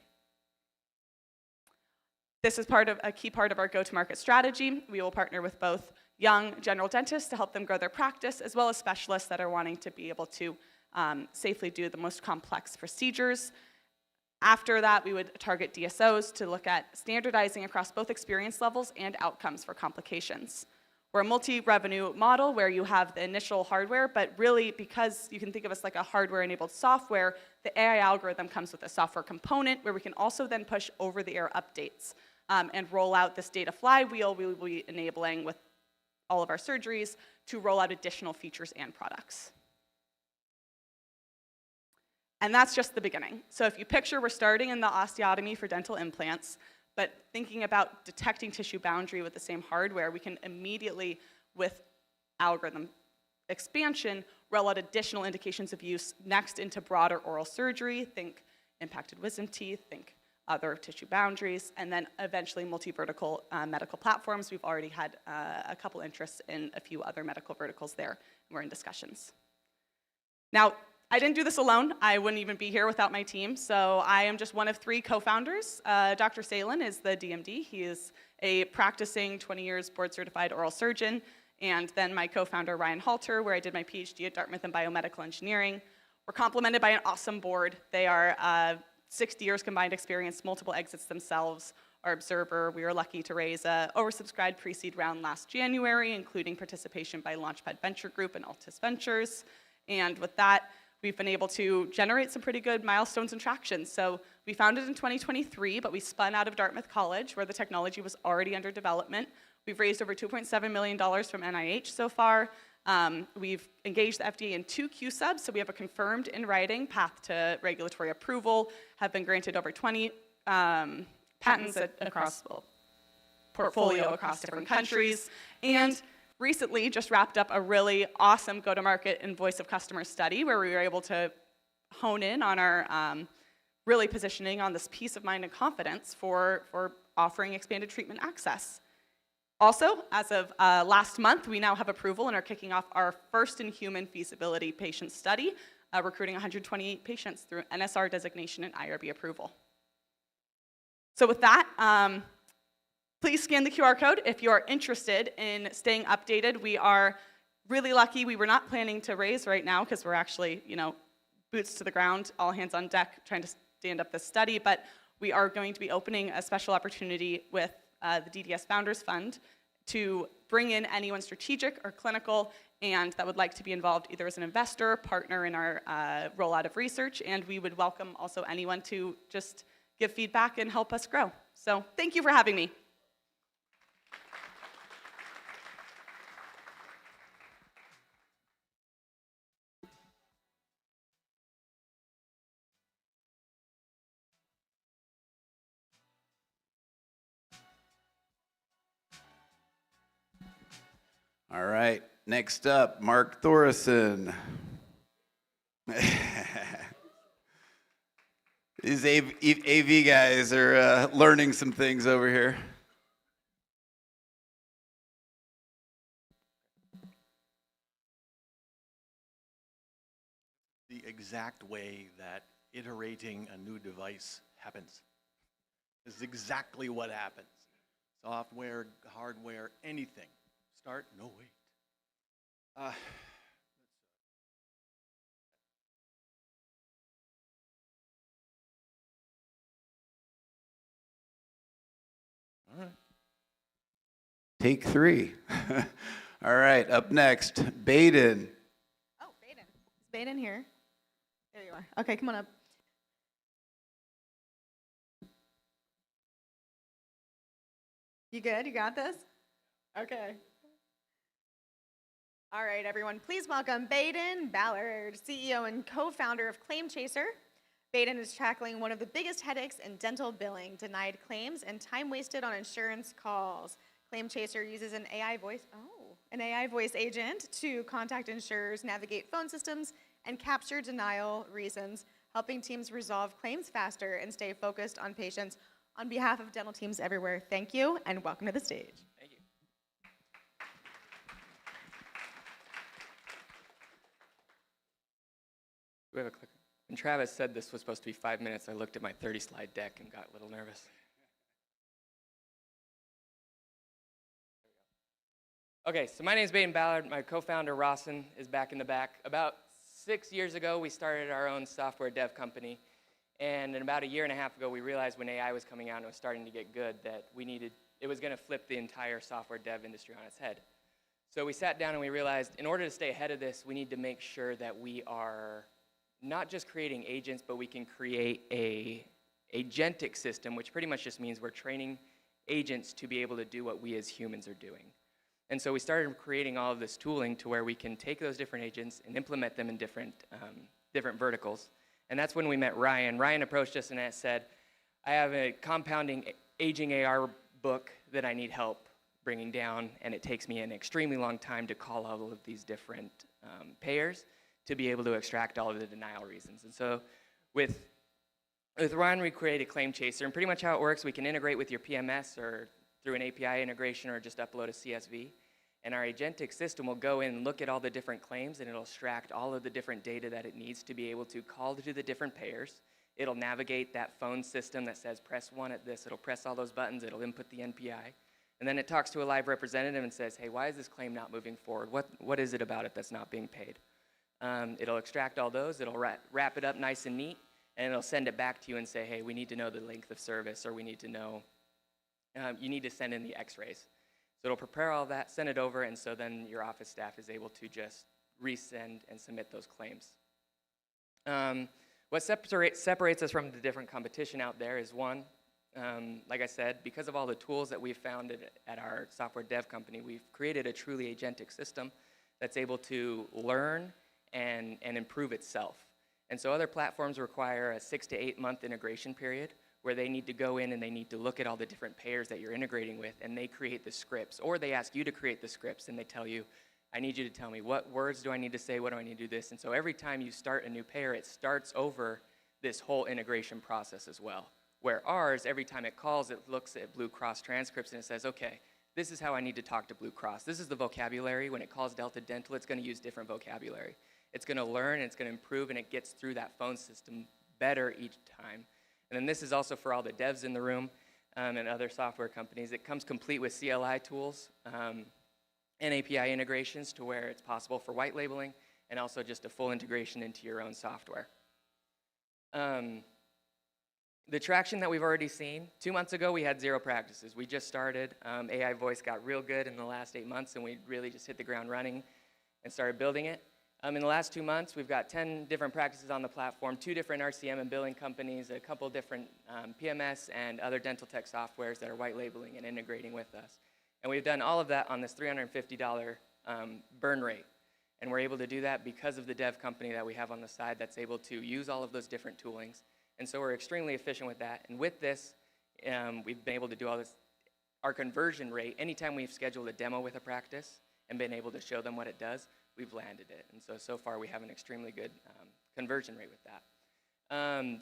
This is a key part of our go-to-market strategy. We will partner with both young general dentists to help them grow their practice, as well as specialists that are wanting to be able to safely do the most complex procedures. After that, we would target DSOs to look at standardizing across both experience levels and outcomes for complications. We're a multi-revenue model where you have the initial hardware, but really, because you can think of us like a hardware-enabled software, the AI algorithm comes with a software component where we can also then push over-the-air updates and roll out this data flywheel we will be enabling with all of our surgeries to roll out additional features and products. And that's just the beginning. So if you picture, we're starting in the osteotomy for dental implants, but thinking about detecting tissue boundary with the same hardware, we can immediately, with algorithm expansion, roll out additional indications of use next into broader oral surgery, think impacted wisdom teeth, think other tissue boundaries, and then eventually multi-vertical medical platforms. We've already had a couple interests in a few other medical verticals there, and we're in discussions. Now, I didn't do this alone. I wouldn't even be here without my team. So I am just one of 3 co-founders. Dr. Salen is the DMD. He is a practicing 20 years board-certified oral surgeon. And then my co-founder, Ryan Halter, where I did my PhD at Dartmouth in biomedical engineering. We're complemented by an awesome board. They are 60 years combined experience, multiple exits themselves. Our observer, we were lucky to raise an oversubscribed pre-seed round last January, including participation by Launchpad Venture Group and Altus Ventures. And with that, we've been able to generate some pretty good milestones and traction. So we founded in 2023, but we spun out of Dartmouth College, where the technology was already under development. We've raised over $2.7 million from NIH so far. We've engaged the FDA in 2 Q-subs, so we have a confirmed in writing path to regulatory approval, have been granted over 20 patents across the portfolio across different countries, and recently just wrapped up a really awesome go-to-market and voice of customer study where we were able to hone in on our really positioning on this peace of mind and confidence for offering expanded treatment access. Also, as of last month, we now have approval and are kicking off our first in-human feasibility patient study, recruiting 128 patients through NSR designation and IRB approval. So with that, please scan the QR code if you are interested in staying updated. We are really lucky. We were not planning to raise right now because we're actually, boots to the ground, all hands on deck, trying to stand up this study. But we are going to be opening a special opportunity with the DDS Founders Fund to bring in anyone strategic or clinical and that would like to be involved either as an investor, partner in our rollout of research, and we would welcome also anyone to just give feedback and help us grow. So thank you for having me. All right, next up, Mark Thorison. These AV guys are learning some things over here. The exact way that iterating a new device happens. This is exactly what happens. Software, hardware, anything. Start, no, wait. All right. Take 3. All right, up next, Baden. Oh, Baden. Is Baden here? There you are. Okay, come on up. You good? You got this? Okay. All right, everyone, please welcome Baden Ballard, CEO and co-founder of Claim Chaser. Baden is tackling one of the biggest headaches in dental billing, denied claims and time wasted on insurance calls. Claim Chaser uses an AI voice agent to contact insurers, navigate phone systems, and capture denial reasons, helping teams resolve claims faster and stay focused on patients. On behalf of dental teams everywhere, thank you and welcome to the stage. Thank you. Do we have a clicker? When Travis said this was supposed to be 5 minutes, I looked at my 30-slide deck and got a little nervous. Okay, so my name is Baden Ballard. My co-founder, Rawson, is back in the back. About 6 years ago, we started our own software dev company. And about a year and a half ago, we realized when AI was coming out and it was starting to get good that it was going to flip the entire software dev industry on its head. So we sat down and we realized in order to stay ahead of this, we need to make sure that we are not just creating agents, but we can create a agentic system, which pretty much just means we're training agents to be able to do what we as humans are doing. And so we started creating all of this tooling to where we can take those different agents and implement them in different verticals. And that's when we met Ryan. Ryan approached us and said, I have a compounding aging AR book that I need help bringing down, and it takes me an extremely long time to call all of these different payers to be able to extract all of the denial reasons. And so with Ryan, we created Claim Chaser, and pretty much how it works, we can integrate with your PMS or through an API integration or just upload a CSV. And our agentic system will go in and look at all the different claims, and it'll extract all of the different data that it needs to be able to call to the different payers. It'll navigate that phone system that says press 1 at this. It'll press all those buttons. It'll input the NPI. And then it talks to a live representative and says, hey, why is this claim not moving forward? What is it about it that's not being paid? It'll extract all those. It'll wrap it up nice and neat, and it'll send it back to you and say, hey, we need to know the length of service, or we need to know, you need to send in the x-rays. So it'll prepare all that, send it over, and so then your office staff is able to just resend and submit those claims. What separates us from the different competition out there is one, like I said, because of all the tools that we've found at our software dev company, we've created a truly agentic system that's able to learn and improve itself. And so other platforms require a 6 to 8 month integration period where they need to go in and they need to look at all the different payers that you're integrating with, and they create the scripts, or they ask you to create the scripts, and they tell you, I need you to tell me what words do I need to say, what do I need to do this, and so every time you start a new payer, it starts over this whole integration process as well, where ours, every time it calls, it looks at Blue Cross transcripts and it says, okay, this is how I need to talk to Blue Cross. This is the vocabulary. When it calls Delta Dental, it's going to use different vocabulary. It's going to learn, and it's going to improve, and it gets through that phone system better each time. And then this is also for all the devs in the room and other software companies. It comes complete with CLI tools and API integrations to where it's possible for white labeling and also just a full integration into your own software. The traction that we've already seen, 2 months ago we had 0 practices. We just started. AI voice got real good in the last 8 months, and we really just hit the ground running. and started building it. In the last 2 months, we've got 10 different practices on the platform, 2 different RCM and billing companies, a couple different PMS and other dental tech softwares that are white labeling and integrating with us. And we've done all of that on this $350 burn rate. And we're able to do that because of the dev company that we have on the side that's able to use all of those different toolings. And so we're extremely efficient with that. And with this, we've been able to do all this. Our conversion rate, anytime we've scheduled a demo with a practice and been able to show them what it does, we've landed it. And so far we have an extremely good conversion rate with that.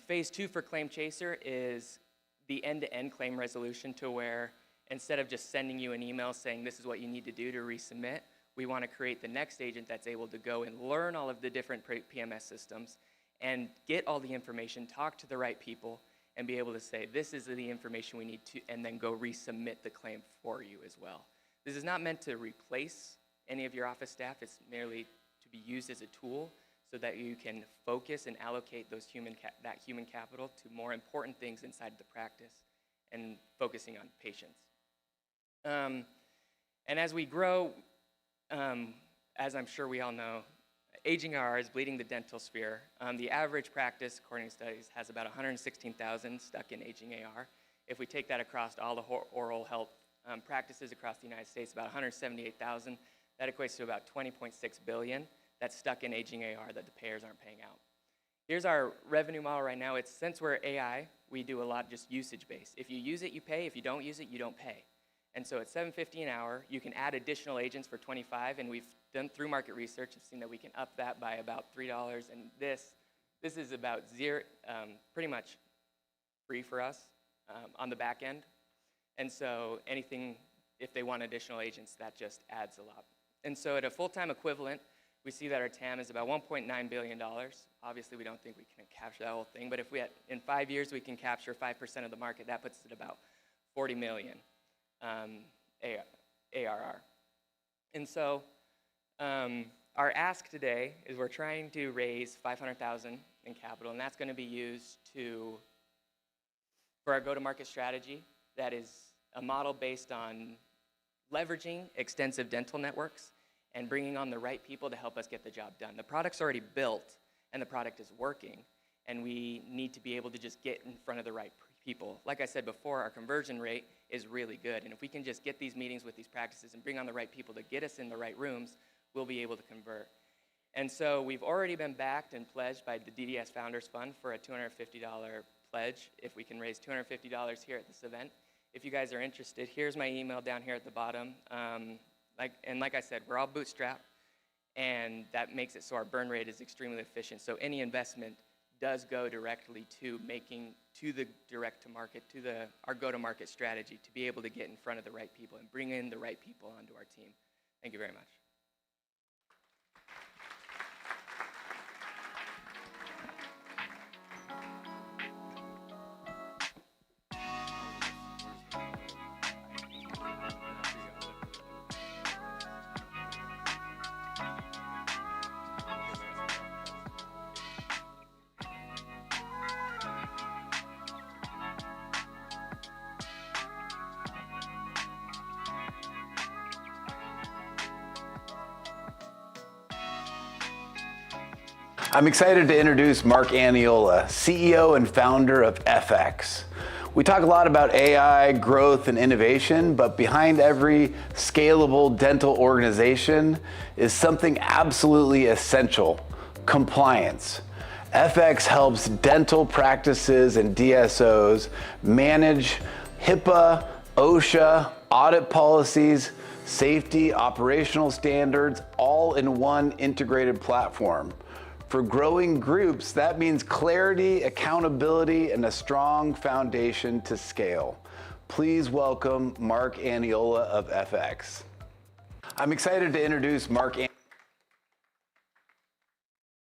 Phase 2 for Claim Chaser is the end-to-end claim resolution, to where instead of just sending you an email saying this is what you need to do to resubmit, we want to create the next agent that's able to go and learn all of the different PMS systems and get all the information, talk to the right people, and be able to say, this is the information we need to, and then go resubmit the claim for you as well. This is not meant to replace any of your office staff. It's merely to be used as a tool so that you can focus and allocate that human capital to more important things inside the practice and focusing on patients. And as we grow, as I'm sure we all know, aging AR is bleeding the dental sphere. The average practice, according to studies, has about 116,000 stuck in aging AR. If we take that across all the oral health practices across the United States, about 178,000. That equates to about 20.6 billion that's stuck in aging AR that the payers aren't paying out. Here's our revenue model right now. It's, since we're AI, we do a lot just usage-based. If you use it, you pay. If you don't use it, you don't pay. And so at $7.50 an hour, you can add additional agents for $25, and we've done through market research, have seen that we can up that by about $3. And this is about zero, pretty much free for us on the back end. And so anything, if they want additional agents, that just adds a lot. And so at a full-time equivalent, we see that our TAM is about $1.9 billion. Obviously, we don't think we can capture that whole thing, but if we in 5 years we can capture 5% of the market, that puts it at about 40 million ARR. And so our ask today is we're trying to raise 500,000 in capital, and that's going to be used for our go-to-market strategy. That is a model based on leveraging extensive dental networks and bringing on the right people to help us get the job done. The product's already built, and the product is working, and we need to be able to just get in front of the right people. Like I said before, our conversion rate is really good, and if we can just get these meetings with these practices and bring on the right people to get us in the right rooms, we'll be able to convert. And so we've already been backed and pledged by the DDS Founders Fund for a $250 pledge if we can raise $250 here at this event. If you guys are interested, here's my email down here at the bottom. Like I said, we're all bootstrapped, and that makes it so our burn rate is extremely efficient. So any investment does go directly to the direct-to-market, our go-to-market strategy to be able to get in front of the right people and bring in the right people onto our team. Thank you very much. I'm excited to introduce Mark Aniola, CEO and founder of FX. We talk a lot about AI, growth, and innovation, but behind every scalable dental organization is something absolutely essential: compliance. FX helps dental practices and DSOs manage HIPAA, OSHA, audit policies, safety, operational standards, all in one integrated platform. For growing groups, that means clarity, accountability, and a strong foundation to scale. Please welcome Mark Aniola of FX. I'm excited to introduce Mark.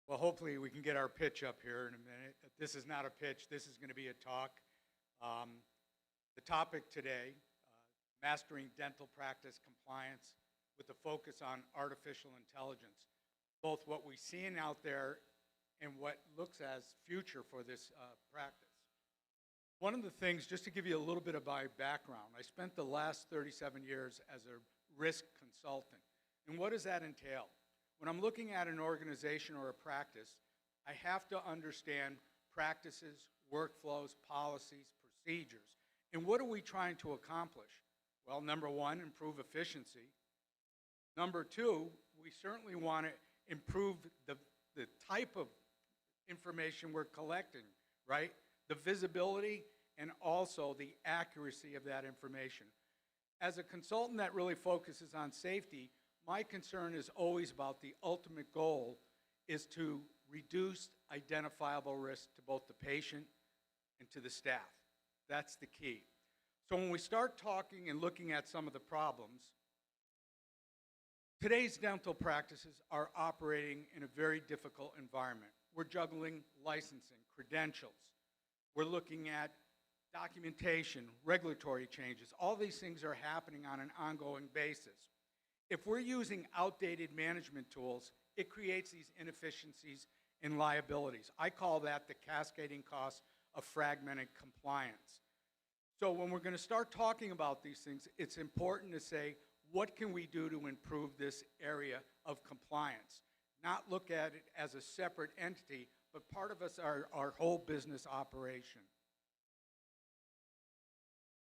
Well, hopefully we can get our pitch up here in a minute. This is not a pitch, this is going to be a talk. The topic today, mastering dental practice compliance with a focus on artificial intelligence. Both what we're seeing out there and what looks as future for this practice. One of the things, just to give you a little bit of my background, I spent the last 37 years as a risk consultant. And what does that entail? When I'm looking at an organization or a practice, I have to understand practices, workflows, policies, procedures. And what are we trying to accomplish? Well, number one, improve efficiency. Number two, we certainly want to improve the type of information we're collecting, right? The visibility and also the accuracy of that information. As a consultant that really focuses on safety, my concern is always about the ultimate goal is to reduce identifiable risk to both the patient and to the staff. That's the key. So when we start talking and looking at some of the problems, today's dental practices are operating in a very difficult environment. We're juggling licensing, credentials. We're looking at documentation, regulatory changes. All these things are happening on an ongoing basis. If we're using outdated management tools, it creates these inefficiencies and liabilities. I call that the cascading costs of fragmented compliance. So when we're going to start talking about these things, it's important to say, what can we do to improve this area of compliance? Not look at it as a separate entity, but part of us are our whole business operation.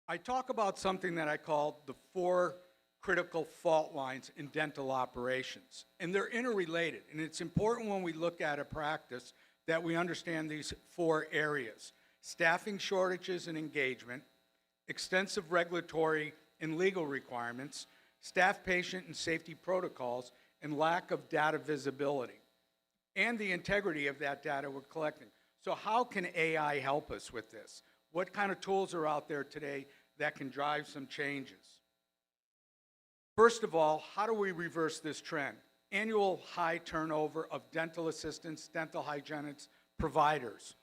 I talk about something that I call the 4 critical fault lines in dental operations. And they're interrelated. And it's important when we look at a practice that we understand these 4 areas: staffing shortages and engagement, extensive regulatory and legal requirements, staff, patient, and safety protocols, and lack of data visibility, and the integrity of that data we're collecting. So how can AI help us with this? What kind of tools are out there today that can drive some changes? First of all, how do we reverse this trend? Annual high turnover of dental assistants, dental hygienists, providers.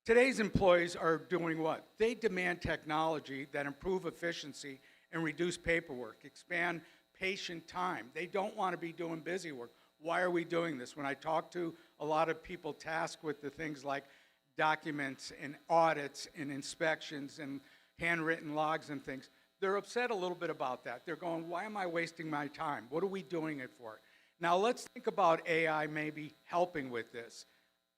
Today's employees are doing what? They demand technology that improve efficiency and reduce paperwork, expand patient time. They don't want to be doing busy work. Why are we doing this? When I talk to a lot of people tasked with the things like documents and audits and inspections and handwritten logs and things, they're upset a little bit about that. They're going, why am I wasting my time? What are we doing it for? Now let's think about AI maybe helping with this.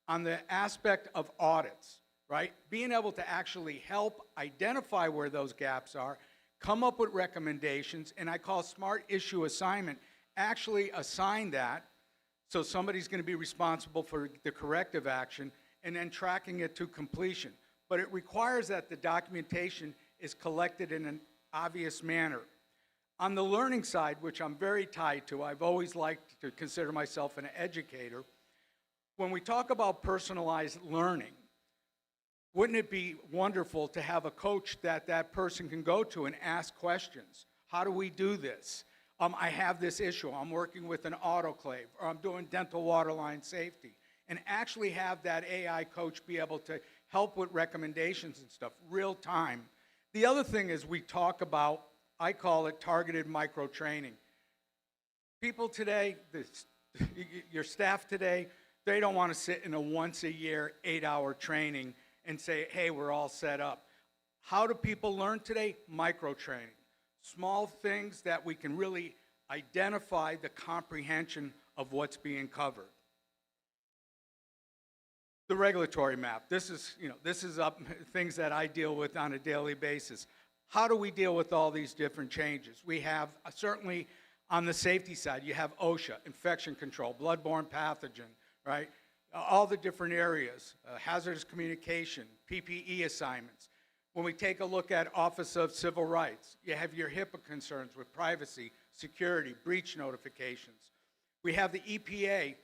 On the aspect of audits, right? Being able to actually help identify where those gaps are, come up with recommendations, and I call smart issue assignment, actually assign that so somebody's going to be responsible for the corrective action and then tracking it to completion. But it requires that the documentation is collected in an obvious manner. On the learning side, which I'm very tied to, I've always liked to consider myself an educator. When we talk about personalized learning, wouldn't it be wonderful to have a coach that person can go to and ask questions? How do we do this? I have this issue. I'm working with an autoclave, or I'm doing dental waterline safety, and actually have that AI coach be able to help with recommendations and stuff, real time. The other thing is we talk about, I call it targeted micro-training. People today, your staff today, they don't want to sit in a once-a-year, 8-hour training and say, hey, we're all set up. How do people learn today? Micro-training. Small things that we can really identify the comprehension of what's being covered. The regulatory map. This is things that I deal with on a daily basis. How do we deal with all these different changes? We have, certainly on the safety side, you have OSHA, infection control, bloodborne pathogen, right? All the different areas, hazardous communication, PPE assignments. When we take a look at Office of Civil Rights, you have your HIPAA concerns with privacy, security, breach notifications. We have the EPA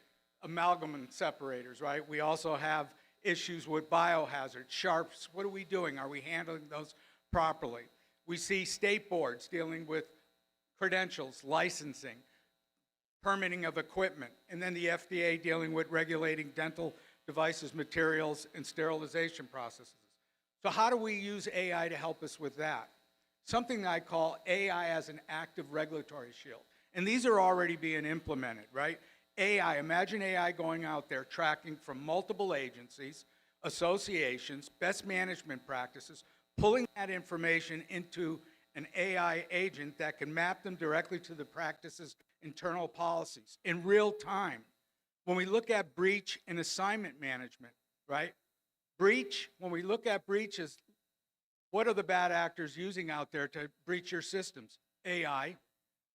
amalgam separators, right? We also have issues with biohazards, sharps. What are we doing? Are we handling those properly? We see state boards dealing with credentials, licensing, permitting of equipment, and then the FDA dealing with regulating dental devices, materials, and sterilization processes. So how do we use AI to help us with that? Something that I call AI as an active regulatory shield. And these are already being implemented, right? AI, imagine AI going out there tracking from multiple agencies, associations, best management practices, pulling that information into an AI agent that can map them directly to the practices internal policies in real time. When we look at breach and assignment management, right? Breach, when we look at breaches, what are the bad actors using out there to breach your systems? AI.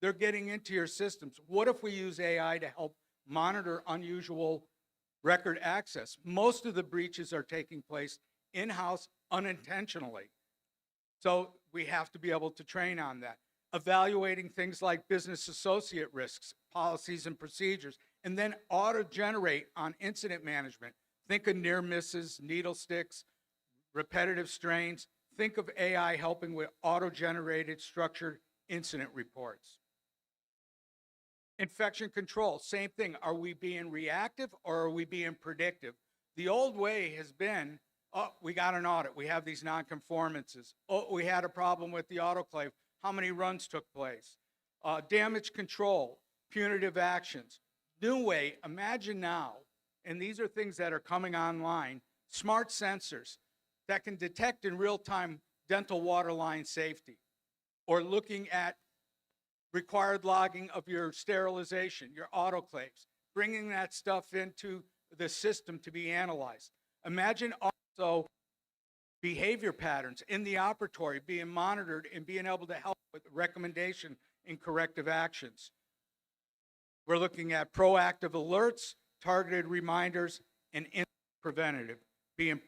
They're getting into your systems. What if we use AI to help monitor unusual record access? Most of the breaches are taking place in-house unintentionally. So we have to be able to train on that. Evaluating things like business associate risks, policies and procedures, and then auto-generate on incident management. Think of near misses, needle sticks, repetitive strains. Think of AI helping with auto-generated structured incident reports. Infection control, same thing. Are we being reactive or are we being predictive? The old way has been, oh, we got an audit. We have these nonconformances. Oh, we had a problem with the autoclave. How many runs took place? Damage control, punitive actions. New way, imagine now, and these are things that are coming online, smart sensors that can detect in real time dental waterline safety, or looking at required logging of your sterilization, your autoclaves, bringing that stuff into the system to be analyzed. Imagine also behavior patterns in the operatory being monitored and being able to help with recommendation and corrective actions. We're looking at proactive alerts, targeted reminders, and preventative, being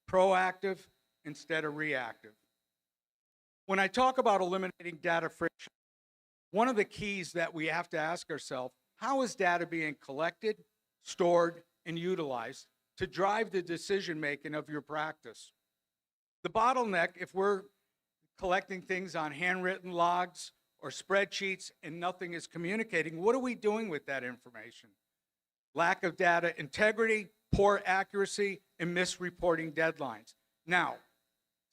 proactive instead of reactive. When I talk about eliminating data friction, one of the keys that we have to ask ourselves, how is data being collected, stored, and utilized to drive the decision-making of your practice? The bottleneck, if we're collecting things on handwritten logs or spreadsheets and nothing is communicating, what are we doing with that information? Lack of data integrity, poor accuracy, and misreporting deadlines. Now,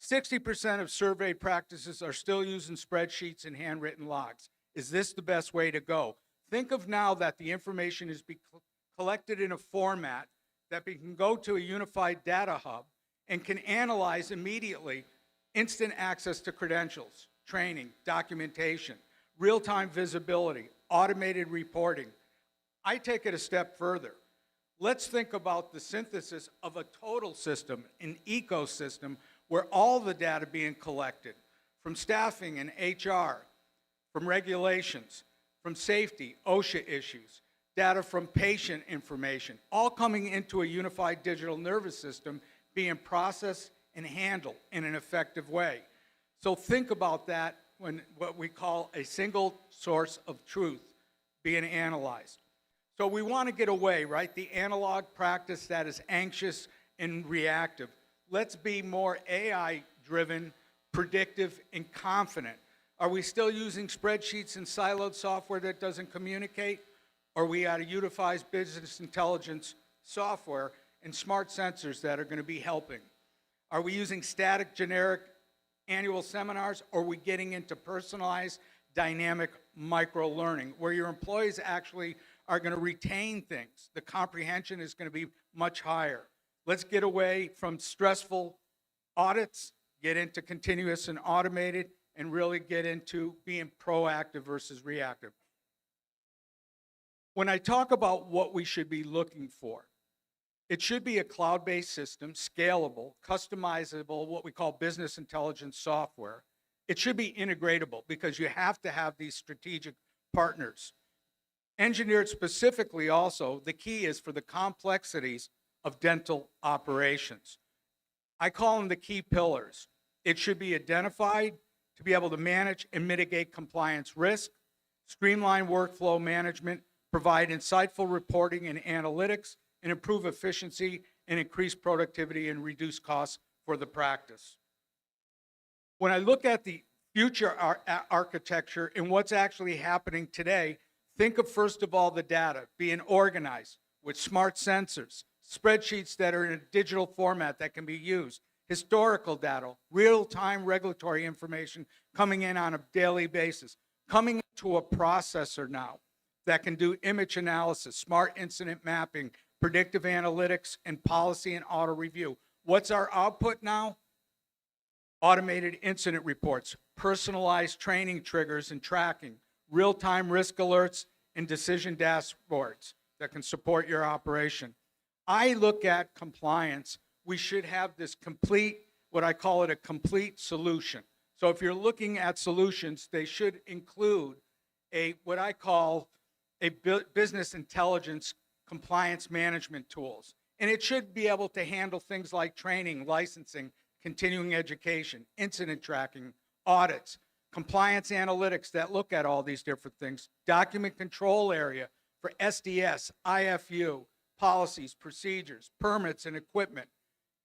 60% of surveyed practices are still using spreadsheets and handwritten logs. Is this the best way to go? Think of now that the information is collected in a format that we can go to a unified data hub and can analyze immediately instant access to credentials, training, documentation, real-time visibility, automated reporting. I take it a step further. Let's think about the synthesis of a total system, an ecosystem, where all the data being collected, from staffing and HR, from regulations, from safety, OSHA issues, data from patient information, all coming into a unified digital nervous system being processed and handled in an effective way. So think about that when what we call a single source of truth being analyzed. So we want to get away, right? The analog practice that is anxious and reactive. Let's be more AI-driven, predictive, and confident. Are we still using spreadsheets and siloed software that doesn't communicate? Or are we at a unified business intelligence software and smart sensors that are going to be helping? Are we using static, generic annual seminars, or are we getting into personalized, dynamic micro-learning, where your employees actually are going to retain things? The comprehension is going to be much higher. Let's get away from stressful audits, get into continuous and automated, and really get into being proactive versus reactive. When I talk about what we should be looking for, it should be a cloud-based system, scalable, customizable, what we call business intelligence software. It should be integratable because you have to have these strategic partners. Engineered specifically also, the key is for the complexities of dental operations. I call them the key pillars. It should be identified to be able to manage and mitigate compliance risk, streamline workflow management, provide insightful reporting and analytics, and improve efficiency and increase productivity and reduce costs for the practice. When I look at the future architecture and what's actually happening today, think of first of all the data being organized with smart sensors, spreadsheets that are in a digital format that can be used, historical data, real-time regulatory information coming in on a daily basis, coming into a processor now that can do image analysis, smart incident mapping, predictive analytics, and policy and auto review. What's our output now? Automated incident reports, personalized training triggers and tracking, real-time risk alerts, and decision dashboards that can support your operation. I look at compliance, we should have this complete, what I call it a complete solution. So if you're looking at solutions, they should include what I call a business intelligence compliance management tools. And it should be able to handle things like training, licensing, continuing education, incident tracking, audits, compliance analytics that look at all these different things, document control area for SDS, IFU, policies, procedures, permits and equipment,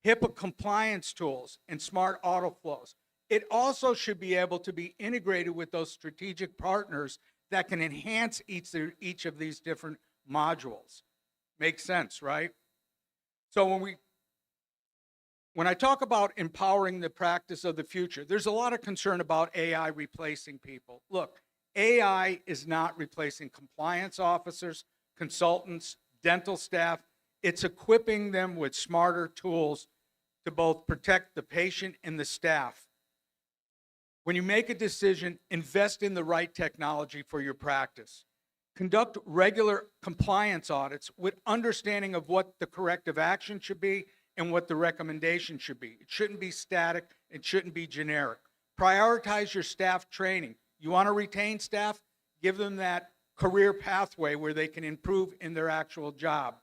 HIPAA compliance tools, and smart auto flows. It also should be able to be integrated with those strategic partners that can enhance each of these different modules. Makes sense, right? So when I talk about empowering the practice of the future, there's a lot of concern about AI replacing people. Look, AI is not replacing compliance officers, consultants, dental staff. It's equipping them with smarter tools to both protect the patient and the staff. When you make a decision, invest in the right technology for your practice. Conduct regular compliance audits with understanding of what the corrective action should be and what the recommendation should be. It shouldn't be static. It shouldn't be generic. Prioritize your staff training. You want to retain staff? Give them that career pathway where they can improve in their actual job.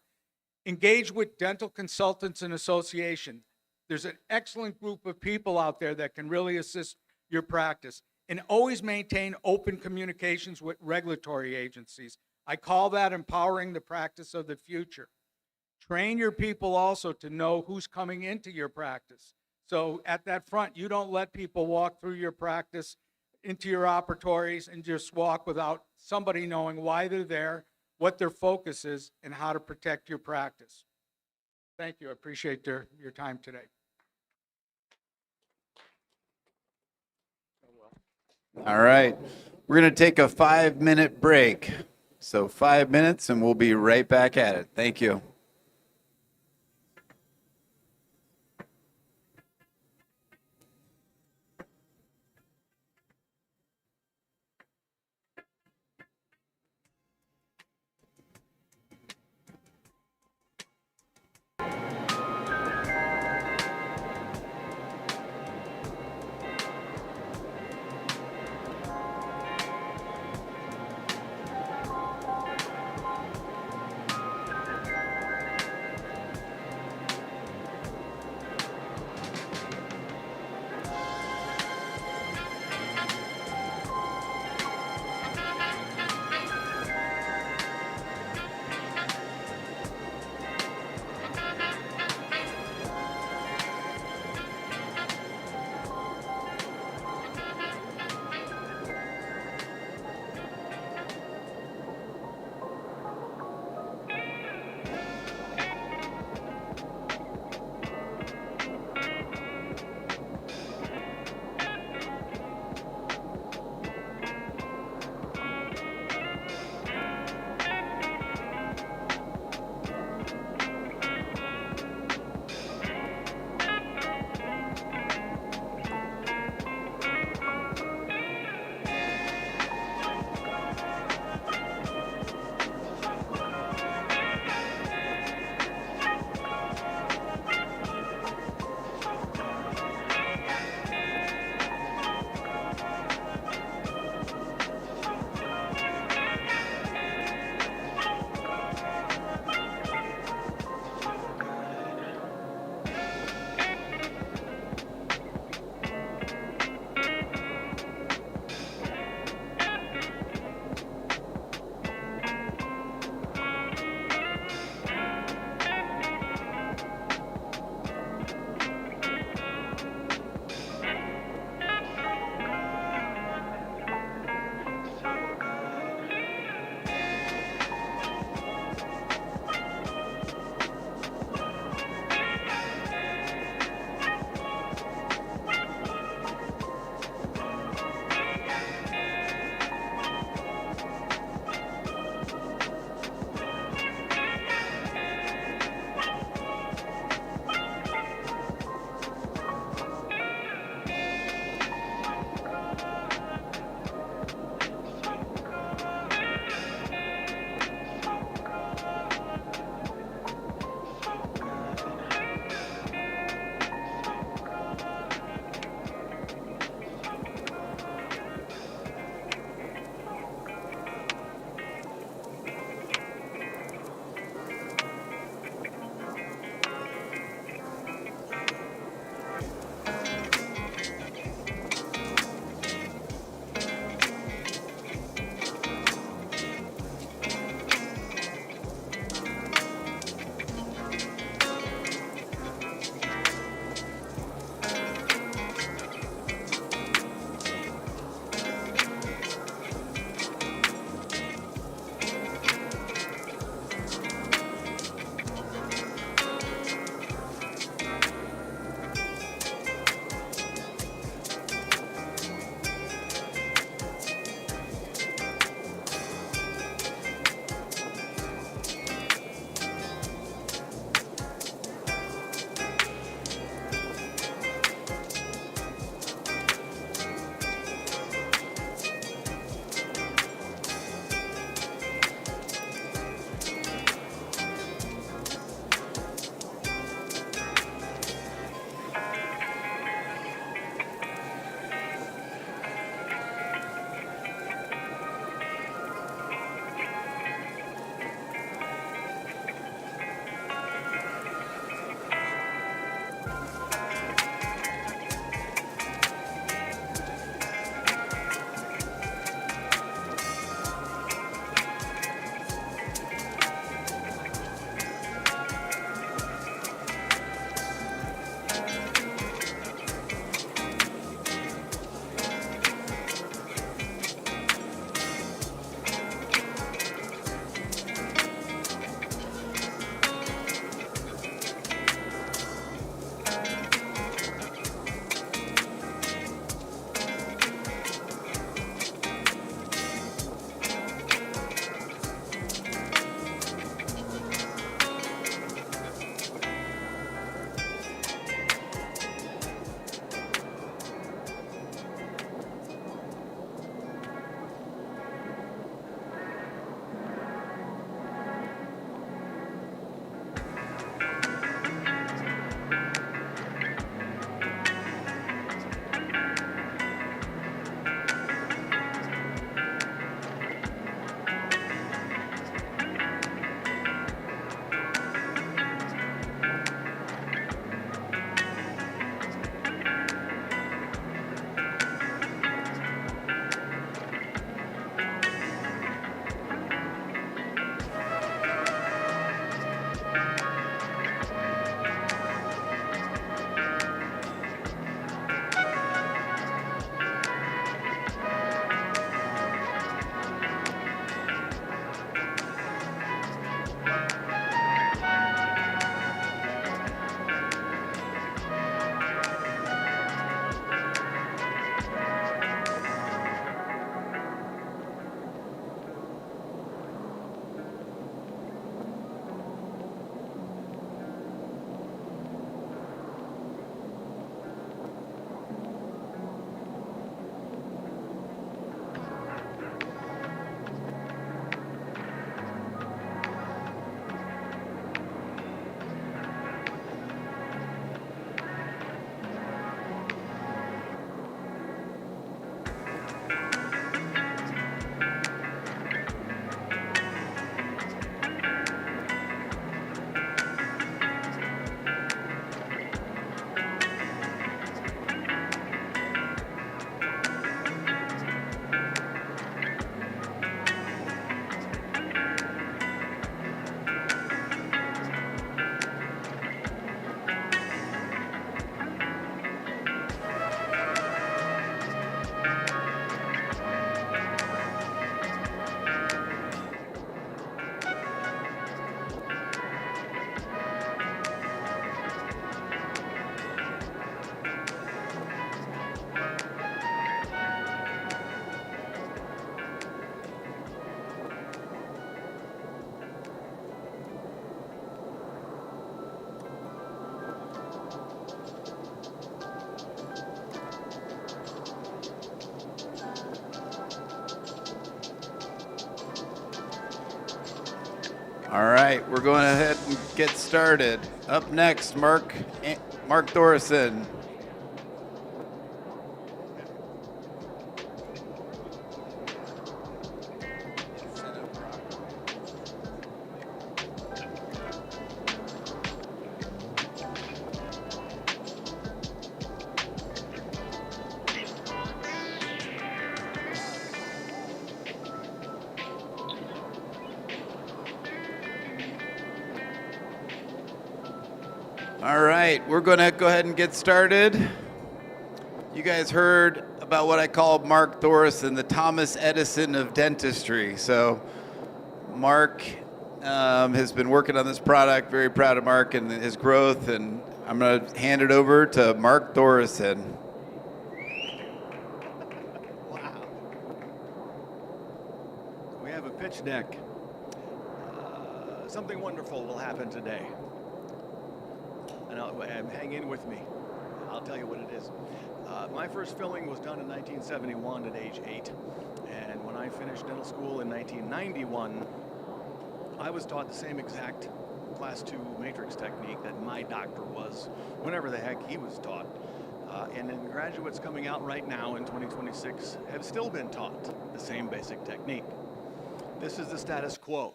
Engage with dental consultants and association. There's an excellent group of people out there that can really assist your practice. And always maintain open communications with regulatory agencies. I call that empowering the practice of the future. Train your people also to know who's coming into your practice. So at that front, you don't let people walk through your practice into your operatories and just walk without somebody knowing why they're there, what their focus is, and how to protect your practice. Thank you. I appreciate your time today. All right. We're going to take a 5-minute break. So 5 minutes and we'll be right back at it. Thank you. All right, we're going ahead and get started. Up next, Mark Thorson. All right, we're going to go ahead and get started. You guys heard about what I call Mark Thorson, the Thomas Edison of dentistry. So Mark has been working on this product. Very proud of Mark and his growth, and I'm going to hand it over to Mark Thorson. Wow. We have a pitch deck. Something wonderful will happen today. And hang in with me. I'll tell you what it is. My first filling was done in 1971 at age 8. And when I finished dental school in 1991, I was taught the same exact class 2 matrix technique that my doctor was, whenever the heck he was taught. And then graduates coming out right now in 2026 have still been taught the same basic technique. This is the status quo.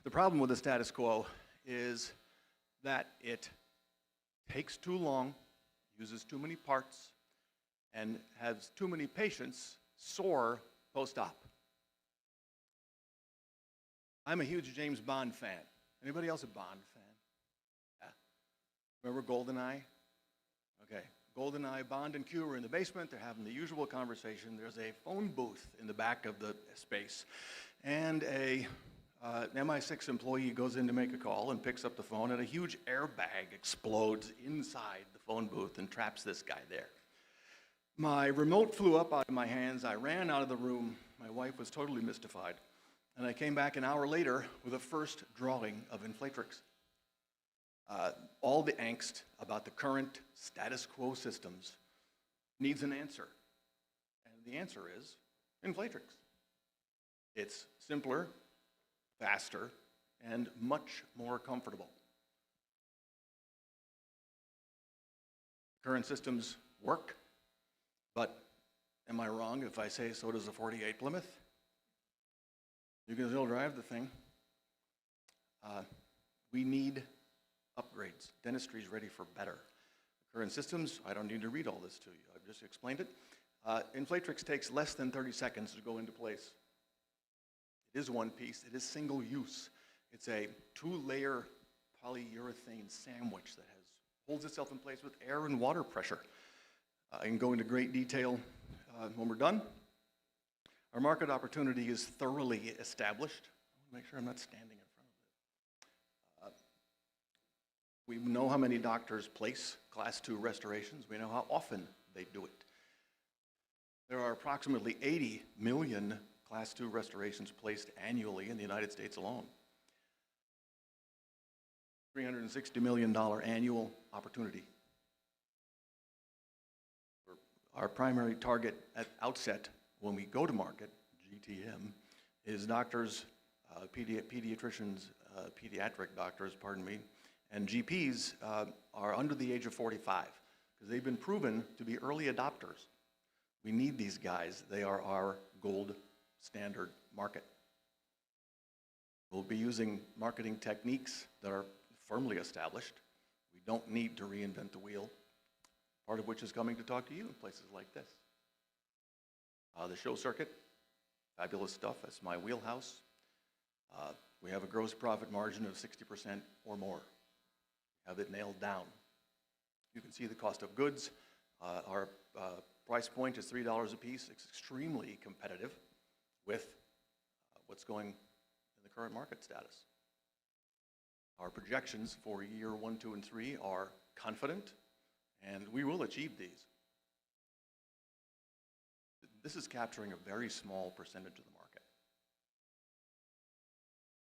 The problem with the status quo is that it takes too long, uses too many parts, and has too many patients sore post-op. I'm a huge James Bond fan. Anybody else a Bond fan? Yeah. Remember GoldenEye? Okay. GoldenEye, Bond, and Q are in the basement. They're having the usual conversation. There's a phone booth in the back of the space, and an MI6 employee goes in to make a call and picks up the phone, and a huge airbag explodes inside the phone booth and traps this guy there. My remote flew up out of my hands. I ran out of the room. My wife was totally mystified. And I came back an hour later with a first drawing of Inflatrix. All the angst about the current status quo systems needs an answer. And the answer is Inflatrix. It's simpler, faster, and much more comfortable. Current systems work, but am I wrong if I say so does a 48 Plymouth? You can still drive the thing. We need upgrades. Dentistry is ready for better. Current systems, I don't need to read all this to you. I've just explained it. Inflatrix takes less than 30 seconds to go into place. It is one piece. It is single use. It's a 2-layer polyurethane sandwich that holds itself in place with air and water pressure. I can go into great detail when we're done. Our market opportunity is thoroughly established. I want to make sure I'm not standing in front of it. We know how many doctors place class 2 restorations. We know how often they do it. There are approximately 80 million class 2 restorations placed annually in the United States alone. $360 million annual opportunity. Our primary target at outset when we go to market, GTM, is doctors, pediatricians, pediatric doctors, pardon me, and GPs are under the age of 45 because they've been proven to be early adopters. We need these guys. They are our gold standard market. We'll be using marketing techniques that are firmly established. We don't need to reinvent the wheel, part of which is coming to talk to you in places like this. The show circuit, fabulous stuff. That's my wheelhouse. We have a gross profit margin of 60% or more. Have it nailed down. You can see the cost of goods. Our price point is $3 a piece. It's extremely competitive with what's going in the current market status. Our projections for year 1, 2, and 3 are confident, and we will achieve these. This is capturing a very small percentage of the market.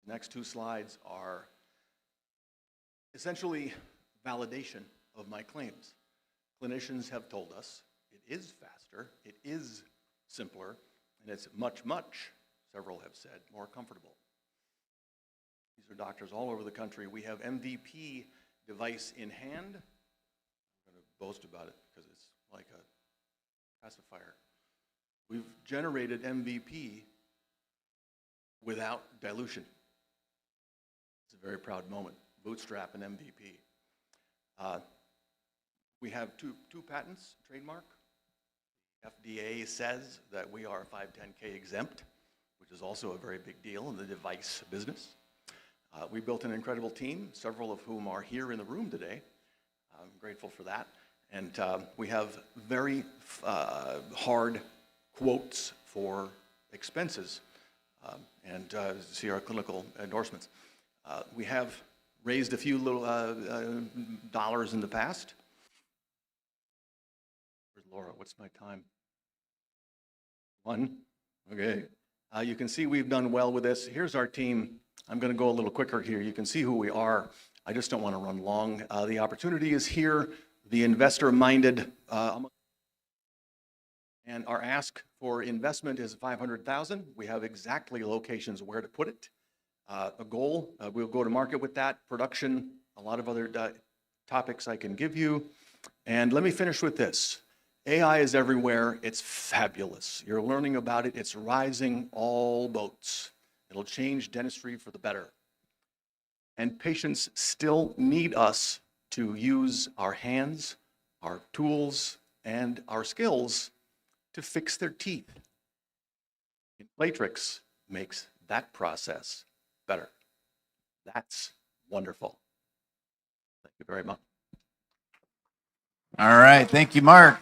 The next 2 slides are essentially validation of my claims. Clinicians have told us it is faster, it is simpler, and it's much, several have said, more comfortable. These are doctors all over the country. We have MVP device in hand. I'm going to boast about it because it's like a pacifier. We've generated MVP without dilution. It's a very proud moment. Bootstrap and MVP. We have two patents, trademark. FDA says that we are 510K exempt, which is also a very big deal in the device business. We built an incredible team, several of whom are here in the room today. I'm grateful for that. And we have very hard quotes for expenses and see our clinical endorsements. We have raised a few little dollars in the past. Where's Laura? What's my time? 1? Okay. You can see we've done well with this. Here's our team. I'm going to go a little quicker here. You can see who we are. I just don't want to run long. The opportunity is here. The investor-minded and our ask for investment is $500,000. We have exactly locations where to put it. A goal, we'll go to market with that. Production, a lot of other topics I can give you. And let me finish with this. AI is everywhere. It's fabulous. You're learning about it. It's rising all boats. It'll change dentistry for the better. And patients still need us to use our hands, our tools, and our skills to fix their teeth. Inflatrix makes that process better. That's wonderful. Thank you very much. All right. Thank you, Mark.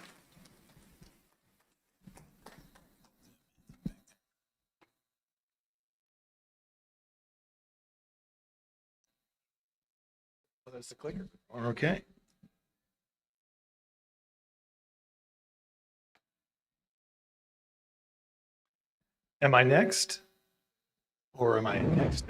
Oh, that's the clicker. Okay. Am I next? Or am I next?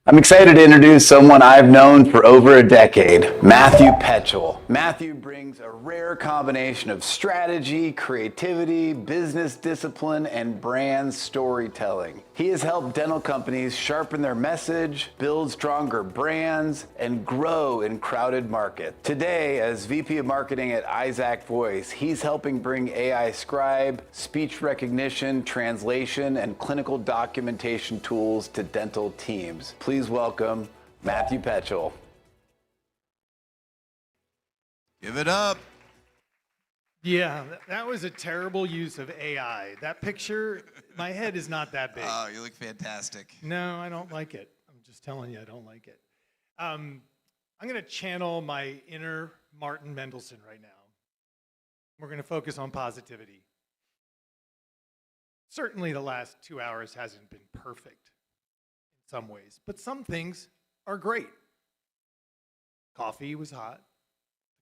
I'm excited to introduce someone I've known for over a decade, Matthew Petchel. Matthew brings a rare combination of strategy, creativity, business discipline, and brand storytelling. He has helped dental companies sharpen their message, build stronger brands, and grow in crowded markets. Today, as VP of Marketing at Isaac Voice, he's helping bring AI scribe, speech recognition, translation, and clinical documentation tools to dental teams. Please welcome Matthew Petchel. Give it up. Yeah, that was a terrible use of AI. That picture, my head is not that big. Oh, you look fantastic. No, I don't like it. I'm just telling you, I don't like it. I'm going to channel my inner Martin Mendelsohn right now. We're going to focus on positivity. Certainly the last 2 hours hasn't been perfect in some ways, but some things are great. Coffee was hot.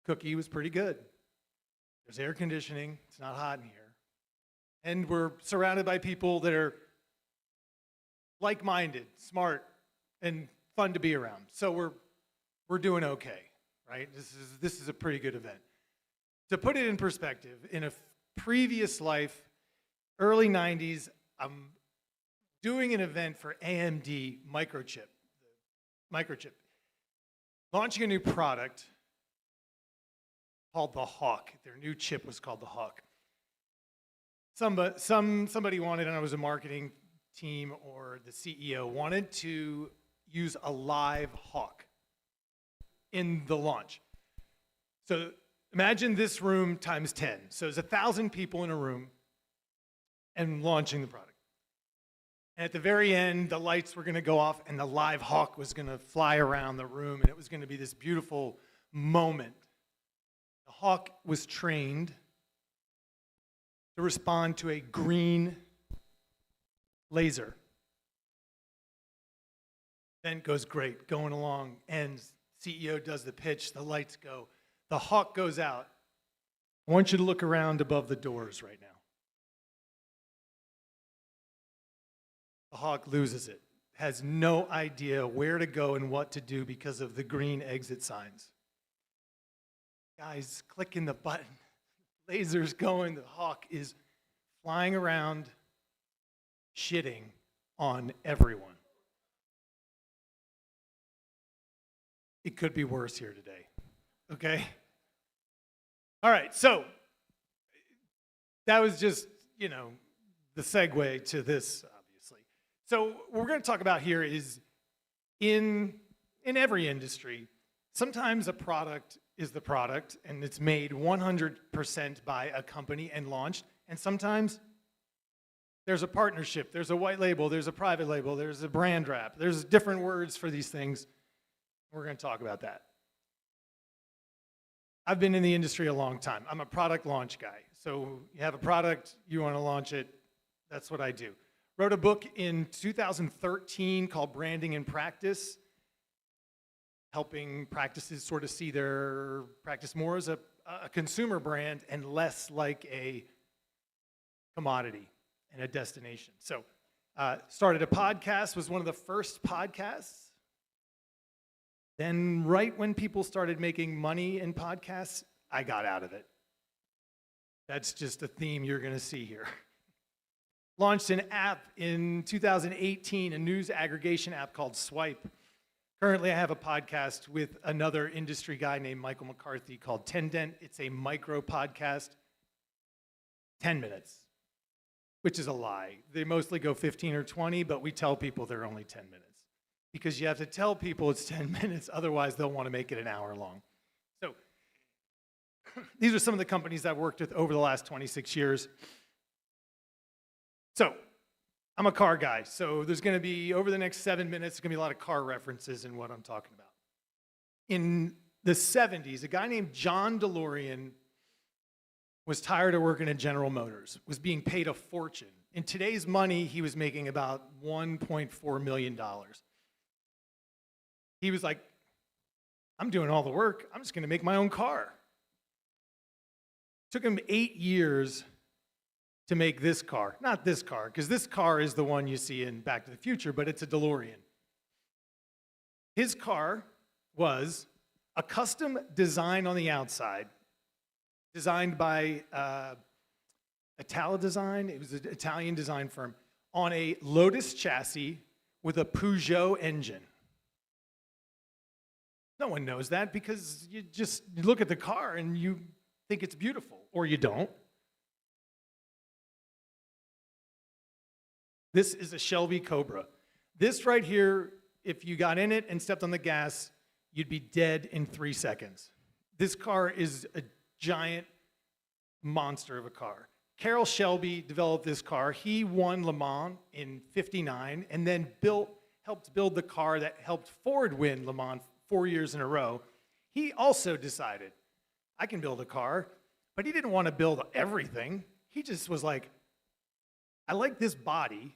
Cookie was pretty good. There's air conditioning. It's not hot in here. And we're surrounded by people that are like-minded, smart, and fun to be around. So we're doing okay, right? This is a pretty good event. To put it in perspective, in a previous life, early 90s, I'm doing an event for AMD Microchip, launching a new product called the Hawk. Their new chip was called the Hawk. Somebody wanted, and I was a marketing team or the CEO, wanted to use a live Hawk in the launch. So imagine this room times 10. So there's 1,000 people in a room and launching the product. And at the very end, the lights were going to go off and the live Hawk was going to fly around the room and it was going to be this beautiful moment. The Hawk was trained to respond to a green laser. Event goes great, going along, ends, CEO does the pitch, the lights go, the Hawk goes out. I want you to look around above the doors right now. The Hawk loses it, has no idea where to go and what to do because of the green exit signs. Guys, clicking the button, laser's going, the Hawk is flying around, shitting on everyone. it could be worse here today. Okay? All right, so that was just, the segue to this, obviously. So what we're going to talk about here is in every industry, sometimes a product is the product and it's made 100% by a company and launched, and sometimes there's a partnership, there's a white label, there's a private label, there's a brand wrap, there's different words for these things. We're going to talk about that. I've been in the industry a long time. I'm a product launch guy. So you have a product, you want to launch it, that's what I do. Wrote a book in 2013 called Branding in Practice, helping practices sort of see their practice more as a consumer brand and less like a commodity and a destination. So started a podcast, was one of the first podcasts. Then right when people started making money in podcasts, I got out of it. That's just a theme you're going to see here. Launched an app in 2018, a news aggregation app called Swipe. Currently, I have a podcast with another industry guy named Michael McCarthy called Tendent. It's a micro podcast, 10 minutes, which is a lie. They mostly go 15 or 20, but we tell people they're only 10 minutes. Because you have to tell people it's 10 minutes, otherwise they'll want to make it an hour long. So these are some of the companies I've worked with over the last 26 years. So I'm a car guy, so there's going to be, over the next 7 minutes, there's going to be a lot of car references in what I'm talking about. In the 70s, a guy named John DeLorean was tired of working at General Motors, was being paid a fortune. In today's money, he was making about $1.4 million. He was like, I'm doing all the work. I'm just going to make my own car. Took him 8 years to make this car. Not this car, because this car is the one you see in Back to the Future, but it's a DeLorean. His car was a custom design on the outside, designed by Italo Design. It was an Italian design firm, on a Lotus chassis with a Peugeot engine. No one knows that because you look at the car and you think it's beautiful, or you don't. This is a Shelby Cobra. This right here, if you got in it and stepped on the gas, you'd be dead in 3 seconds. This car is a giant monster of a car. Carroll Shelby developed this car. He won Le Mans in '59 and then helped build the car that helped Ford win Le Mans 4 years in a row. He also decided, I can build a car, but he didn't want to build everything. He just was like, I like this body,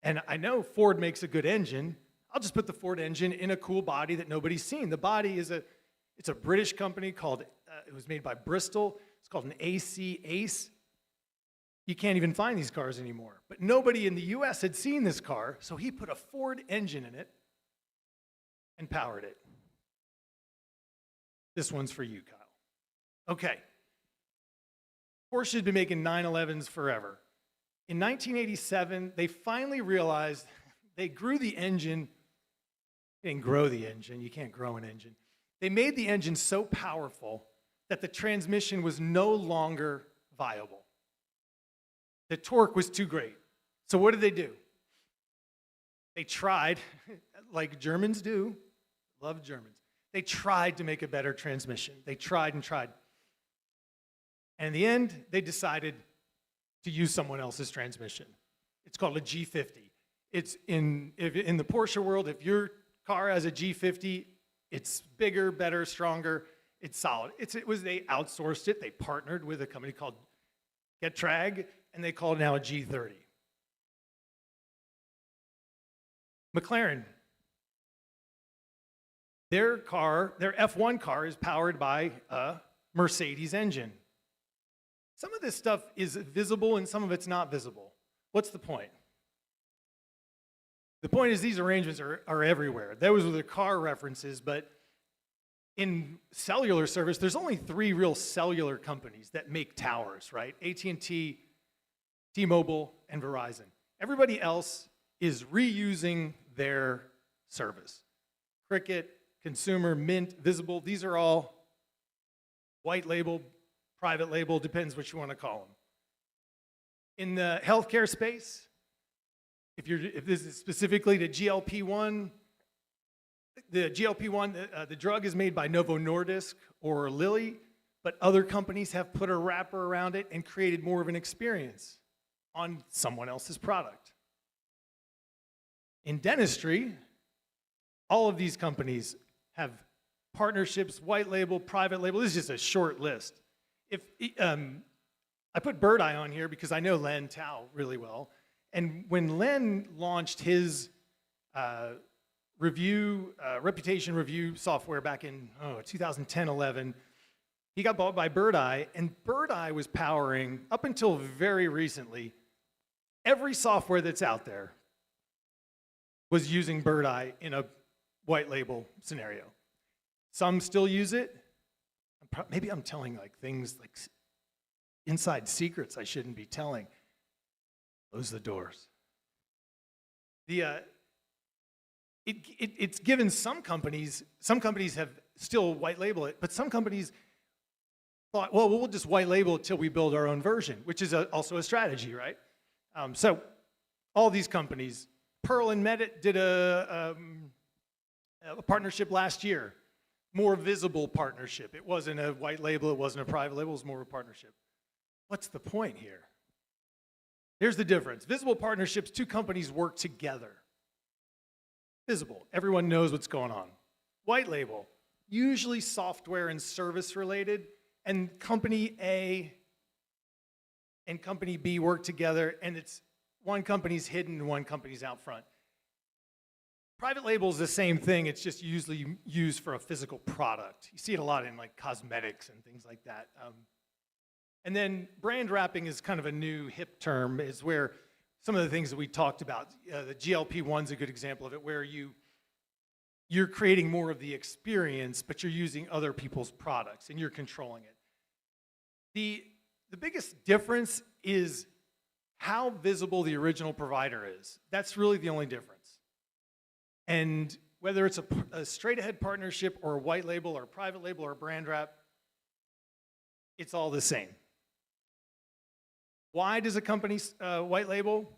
and I know Ford makes a good engine. I'll just put the Ford engine in a cool body that nobody's seen. The body is it's a British company called, it was made by Bristol. It's called an AC Ace. You can't even find these cars anymore. But nobody in the US had seen this car, so he put a Ford engine in it and powered it. This one's for you, Kyle. Okay. Porsche had been making 911s forever. In 1987, they finally realized they grew the engine. They didn't grow the engine. You can't grow an engine. They made the engine so powerful that the transmission was no longer viable. The torque was too great. So what did they do? They tried, like Germans do, love Germans. They tried to make a better transmission. They tried and tried. And in the end, they decided to use someone else's transmission. It's called a G50. It's in the Porsche world, if your car has a G50, it's bigger, better, stronger, it's solid. They outsourced it. They partnered with a company called Getrag, and they call it now a G30. McLaren, their F1 car is powered by a Mercedes engine. Some of this stuff is visible and some of it's not visible. What's the point? The point is these arrangements are everywhere. Those were the car references, but in cellular service, there's only 3 real cellular companies that make towers, right? AT&T, T-Mobile, and Verizon. Everybody else is reusing their service. Cricket, Consumer, Mint, Visible. These are all white label, private label, depends what you want to call them. In the healthcare space, if this is specifically to GLP-1, the GLP-1, the drug is made by Novo Nordisk or Lilly, but other companies have put a wrapper around it and created more of an experience on someone else's product. In dentistry, all of these companies have partnerships, white label, private label. This is just a short list. If I put Bird Eye on here because I know Len Tao really well. And when Len launched his reputation review software back in 2010-11, he got bought by Bird Eye, and Bird Eye was powering, up until very recently, every software that's out there was using Bird Eye in a white label scenario. Some still use it. Maybe I'm telling like things like inside secrets I shouldn't be telling. Close the doors. It's given some companies have still white label it, but some companies thought, well, we'll just white label it till we build our own version, which is also a strategy, right? So all these companies, Pearl and Medit did a partnership last year, more visible partnership. It wasn't a white label, it wasn't a private label, it was more of a partnership. What's the point here? Here's the difference. Visible partnerships, two companies work together. Visible, everyone knows what's going on. White label, usually software and service related, and company A and company B work together, and it's one company's hidden and one company's out front. Private label is the same thing, it's just usually used for a physical product. You see it a lot in like cosmetics and things like that. And then brand wrapping is kind of a new hip term, is where some of the things that we talked about, the GLP-1 is a good example of it, where you're creating more of the experience, but you're using other people's products and you're controlling it. The biggest difference is how visible the original provider is. That's really the only difference. And whether it's a straight ahead partnership or a white label or a private label or a brand wrap, it's all the same. Why does a company white label?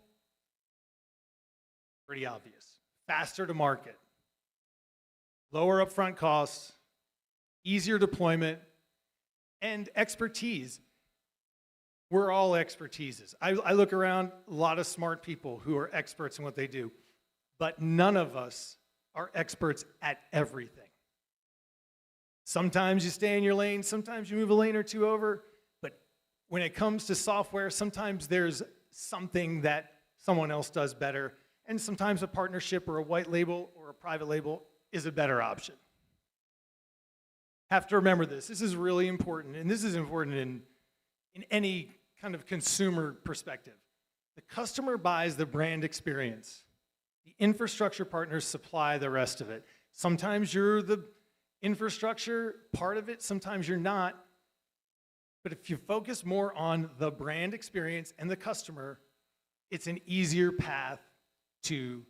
Pretty obvious. Faster to market, lower upfront costs, easier deployment, and expertise. We're all expertises. I look around, a lot of smart people who are experts in what they do, but none of us are experts at everything. Sometimes you stay in your lane, sometimes you move a lane or two over, but when it comes to software, sometimes there's something that someone else does better, and sometimes a partnership or a white label or a private label is a better option. Have to remember this. This is really important, and this is important in any kind of consumer perspective. The customer buys the brand experience. The infrastructure partners supply the rest of it. Sometimes you're the infrastructure part of it, sometimes you're not. But if you focus more on the brand experience and the customer, it's an easier path to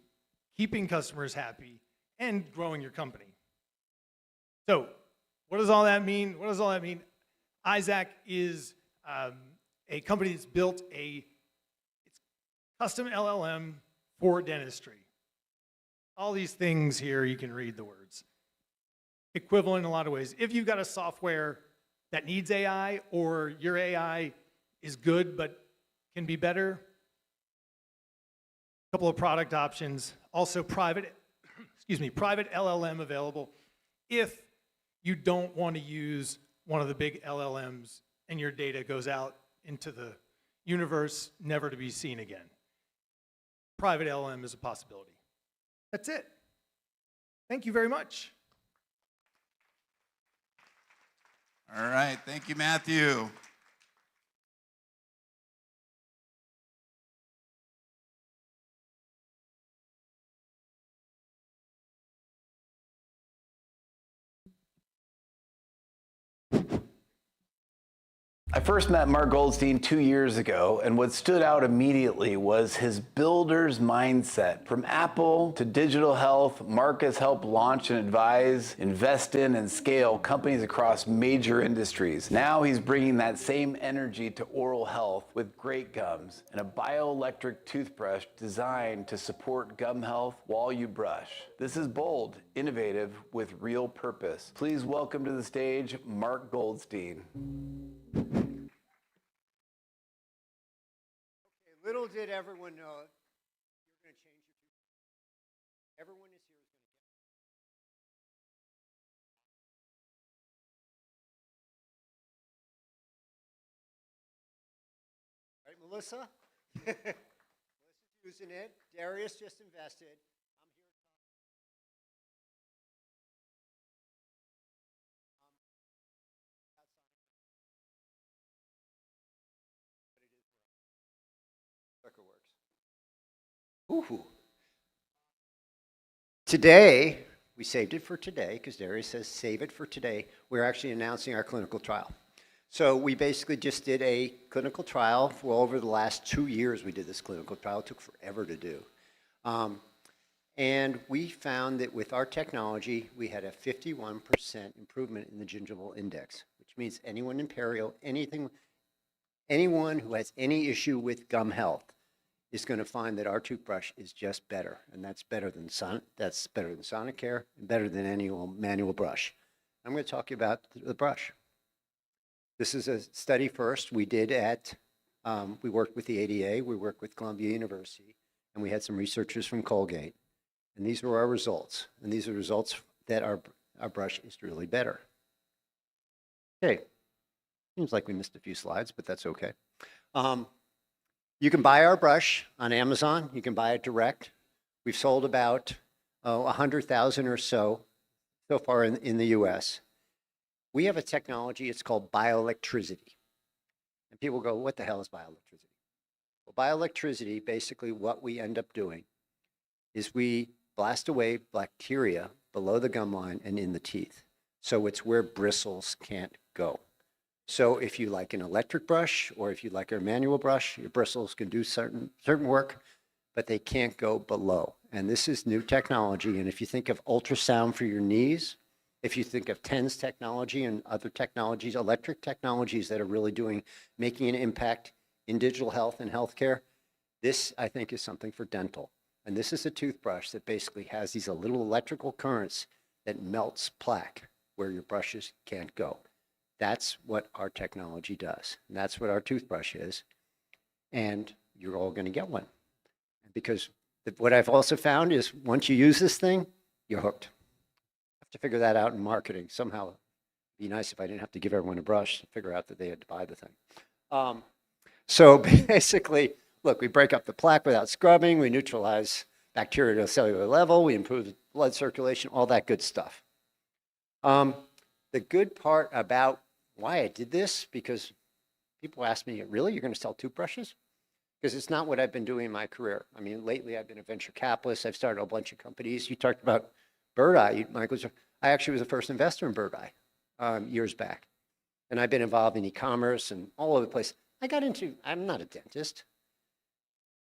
keeping customers happy and growing your company. So, what does all that mean? What does all that mean? Isaac is a company that's built it's custom LLM for dentistry. All these things here, you can read the words. Equivalent in a lot of ways. If you've got a software that needs AI, or your AI is good but can be better, a couple of product options. Also private LLM available if you don't want to use one of the big LLMs and your data goes out into the universe, never to be seen again. Private LLM is a possibility. That's it. Thank you very much. All right, thank you, Matthew. I first met Mark Goldstein 2 years ago, and what stood out immediately was his builder's mindset. From Apple to digital health, Mark has helped launch and advise, invest in, and scale companies across major industries. Now he's bringing that same energy to oral health with Great Gums, and a bioelectric toothbrush designed to support gum health while you brush. This is bold, innovative, with real purpose. Please welcome to the stage, Mark Goldstein. Little did everyone know you're going to change your toothbrush. Everyone is here is going to get. Right, Melissa? Melissa's using it. Darius just invested. I'm here to talk. Ooh. Today, we saved it for today, because Darius says save it for today. We're actually announcing our clinical trial. So we basically just did a clinical trial for over the last 2 years. We did this clinical trial. It took forever to do. And we found that with our technology, we had a 51% improvement in the gingival index, which means anyone in perio, anyone who has any issue with gum health is going to find that our toothbrush is just better, and that's better than Sonicare, and better than any manual brush. I'm going to talk to you about the brush. This is a study first we did at, we worked with the ADA, we worked with Columbia University, and we had some researchers from Colgate, and these were our results. And these are results that our brush is really better. Okay, seems like we missed a few slides, but that's okay. You can buy our brush on Amazon. You can buy it direct. We've sold about 100,000 or so far in the US. We have a technology, it's called bioelectricity. And people go, what the hell is bioelectricity? Well, bioelectricity, basically what we end up doing is we blast away bacteria below the gum line and in the teeth. So it's where bristles can't go. So if you like an electric brush or if you like a manual brush, your bristles can do certain work, but they can't go below. And this is new technology. And if you think of ultrasound for your knees, if you think of TENS technology and other technologies, electric technologies that are really making an impact in digital health and healthcare, this I think is something for dental. And this is a toothbrush that basically has these little electrical currents that melts plaque where your brushes can't go. That's what our technology does. And that's what our toothbrush is. And you're all going to get one. Because what I've also found is once you use this thing, you're hooked. I have to figure that out in marketing. Somehow it'd be nice if I didn't have to give everyone a brush to figure out that they had to buy the thing. So basically, look, we break up the plaque without scrubbing. We neutralize bacteria to a cellular level. We improve blood circulation, all that good stuff. The good part about why I did this, because people ask me, really, you're going to sell toothbrushes? Because it's not what I've been doing in my career. I mean, lately I've been a venture capitalist. I've started a bunch of companies. You talked about Bird Eye. Michael, I actually was the first investor in Bird Eye years back. And I've been involved in e-commerce and all over the place. I'm not a dentist.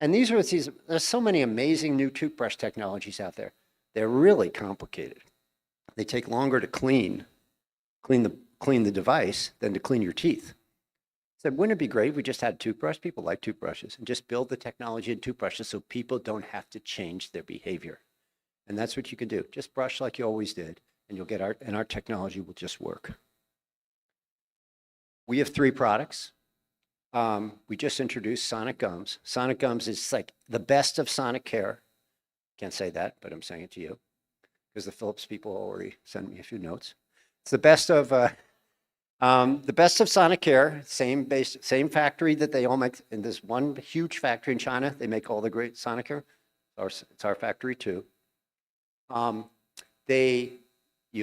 And there's so many amazing new toothbrush technologies out there. They're really complicated. They take longer to clean the device than to clean your teeth. I said, wouldn't it be great if we just had a toothbrush? People like toothbrushes, and just build the technology in toothbrushes so people don't have to change their behavior. And that's what you can do. Just brush like you always did, and you'll get our technology will just work. We have 3 products. We just introduced Sonic Gums. Sonic Gums is like the best of Sonicare. Can't say that, but I'm saying it to you because the Philips people already sent me a few notes. It's the best of Sonicare. Same factory that they all make. In this one huge factory in China, they make all the great Sonicare. It's our factory too. You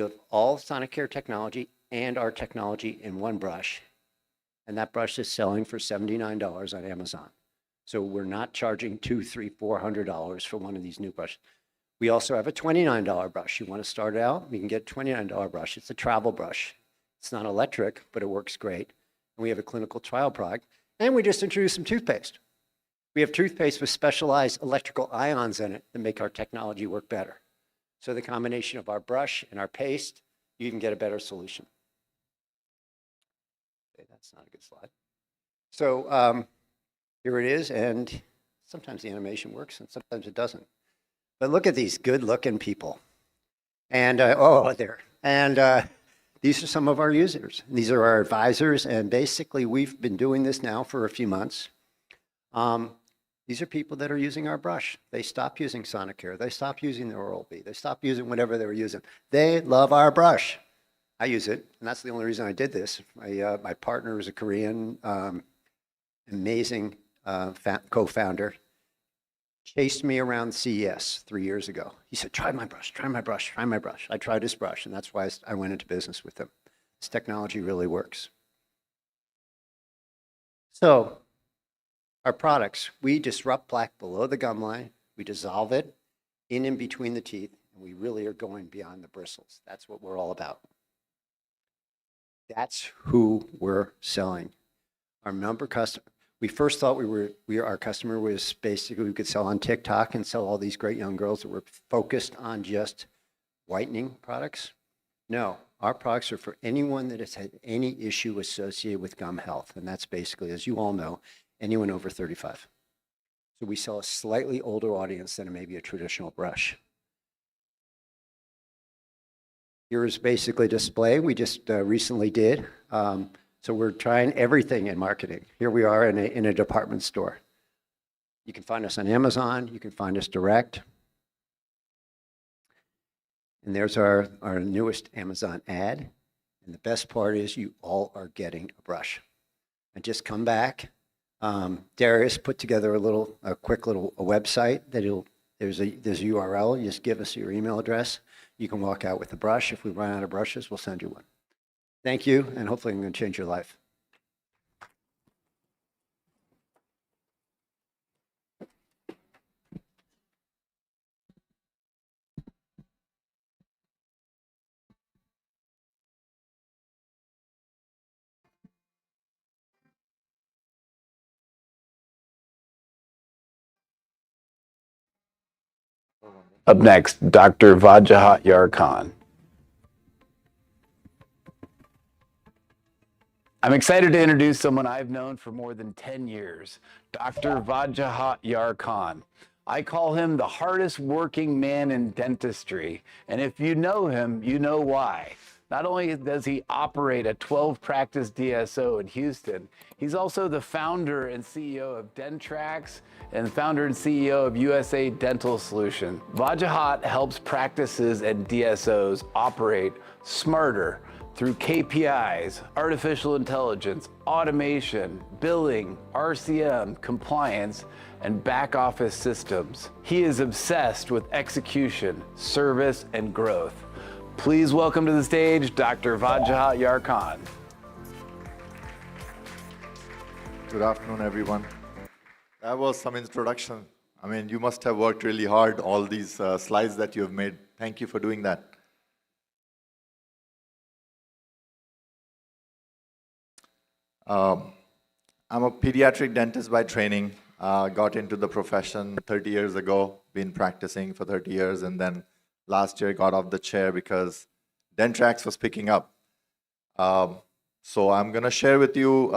have all Sonicare technology and our technology in one brush. And that brush is selling for $79 on Amazon. So we're not charging $200, $300, $400 for one of these new brushes. We also have a $29 brush. You want to start out, you can get a $29 brush. It's a travel brush. It's not electric, but it works great. and we have a clinical trial product, and we just introduced some toothpaste. We have toothpaste with specialized electrical ions in it that make our technology work better. So the combination of our brush and our paste, you can get a better solution. Okay, that's not a good slide. So here it is, and sometimes the animation works and sometimes it doesn't. But look at these good-looking people. And, there. And these are some of our users. These are our advisors, and basically we've been doing this now for a few months. These are people that are using our brush. They stopped using Sonicare. They stopped using their Oral-B. They stopped using whatever they were using. They love our brush. I use it, and that's the only reason I did this. My partner is a Korean, amazing co-founder. Chased me around CES 3 years ago. He said, try my brush, try my brush, try my brush. I tried his brush, and that's why I went into business with him. This technology really works. So our products, we disrupt plaque below the gum line, we dissolve it in and between the teeth, and we really are going beyond the bristles. That's what we're all about. That's who we're selling. Our number customer. We first thought our customer was basically we could sell on TikTok and sell all these great young girls that were focused on just whitening products. No, our products are for anyone that has had any issue associated with gum health. And that's basically, as you all know, anyone over 35. So we sell a slightly older audience than maybe a traditional brush. Here is basically a display we just recently did. So we're trying everything in marketing. Here we are in a department store. You can find us on Amazon. You can find us direct. And there's our newest Amazon ad. And the best part is you all are getting a brush. And just come back. Darius put together a quick little website that there's a URL. You just give us your email address. You can walk out with a brush. If we run out of brushes, we'll send you one. Thank you, and hopefully I'm going to change your life. Up next, Dr. Vajahat Yarkhan. I'm excited to introduce someone I've known for more than 10 years, Dr. Vajahat Yarkhan. I call him the hardest working man in dentistry, and if you know him, you know why. Not only does he operate a 12-practice DSO in Houston, he's also the founder and CEO of Dentrax and founder and CEO of USA Dental Solution. Vajahat helps practices and DSOs operate smarter through KPIs, artificial intelligence, automation, billing, RCM, compliance, and back office systems. He is obsessed with execution, service, and growth. Please welcome to the stage, Dr. Vajahat Yarkhan. Good afternoon, everyone. That was some introduction. I mean, you must have worked really hard, all these slides that you have made. Thank you for doing that. I'm a pediatric dentist by training. Got into the profession 30 years ago, been practicing for 30 years, and then last year got off the chair because Dentrax was picking up. So I'm going to share with you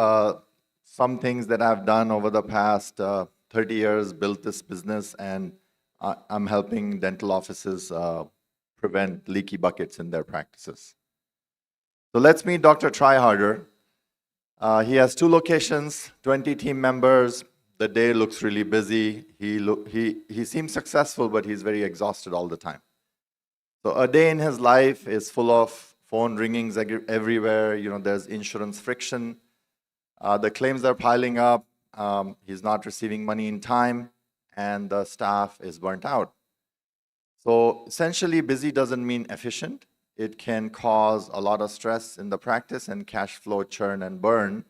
some things that I've done over the past 30 years, built this business, and I'm helping dental offices prevent leaky buckets in their practices. So let's meet Dr. Tryharder. He has 2 locations, 20 team members. The day looks really busy. He seems successful, but he's very exhausted all the time. So a day in his life is full of phone ringings everywhere. You know, there's insurance friction. The claims are piling up. He's not receiving money in time, and the staff is burnt out. So essentially, busy doesn't mean efficient. It can cause a lot of stress in the practice and cash flow churn and burn.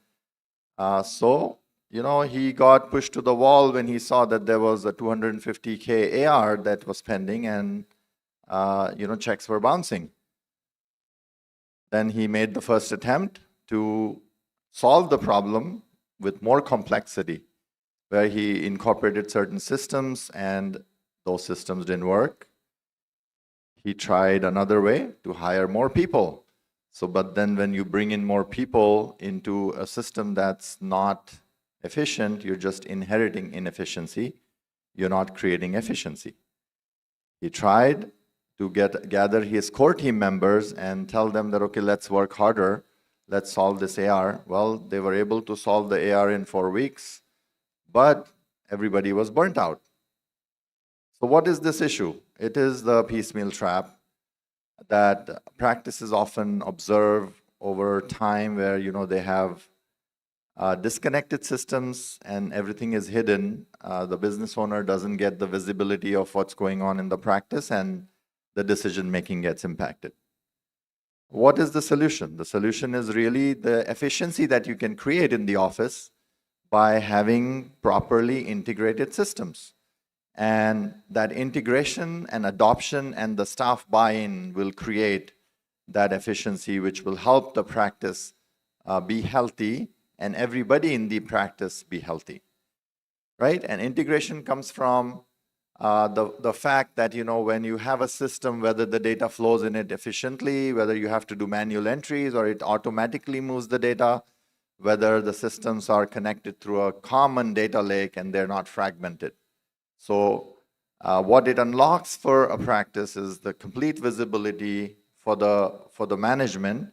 So, you know, he got pushed to the wall when he saw that there was a $250K AR that was pending and, you know, checks were bouncing. Then he made the first attempt to solve the problem with more complexity, where he incorporated certain systems and those systems didn't work. He tried another way to hire more people. So, but then when you bring in more people into a system that's not efficient, you're just inheriting inefficiency. You're not creating efficiency. He tried to gather his core team members and tell them that, okay, let's work harder. Let's solve this AR. Well, they were able to solve the AR in 4 weeks, but everybody was burnt out. So what is this issue? It is the piecemeal trap that practices often observe over time, where they have disconnected systems and everything is hidden. The business owner doesn't get the visibility of what's going on in the practice, and the decision making gets impacted. What is the solution? The solution is really the efficiency that you can create in the office by having properly integrated systems. And that integration and adoption and the staff buy-in will create that efficiency, which will help the practice be healthy and everybody in the practice be healthy, right? And integration comes from the fact that, when you have a system, whether the data flows in it efficiently, whether you have to do manual entries or it automatically moves the data, whether the systems are connected through a common data lake and they're not fragmented. So what it unlocks for a practice is the complete visibility for the management,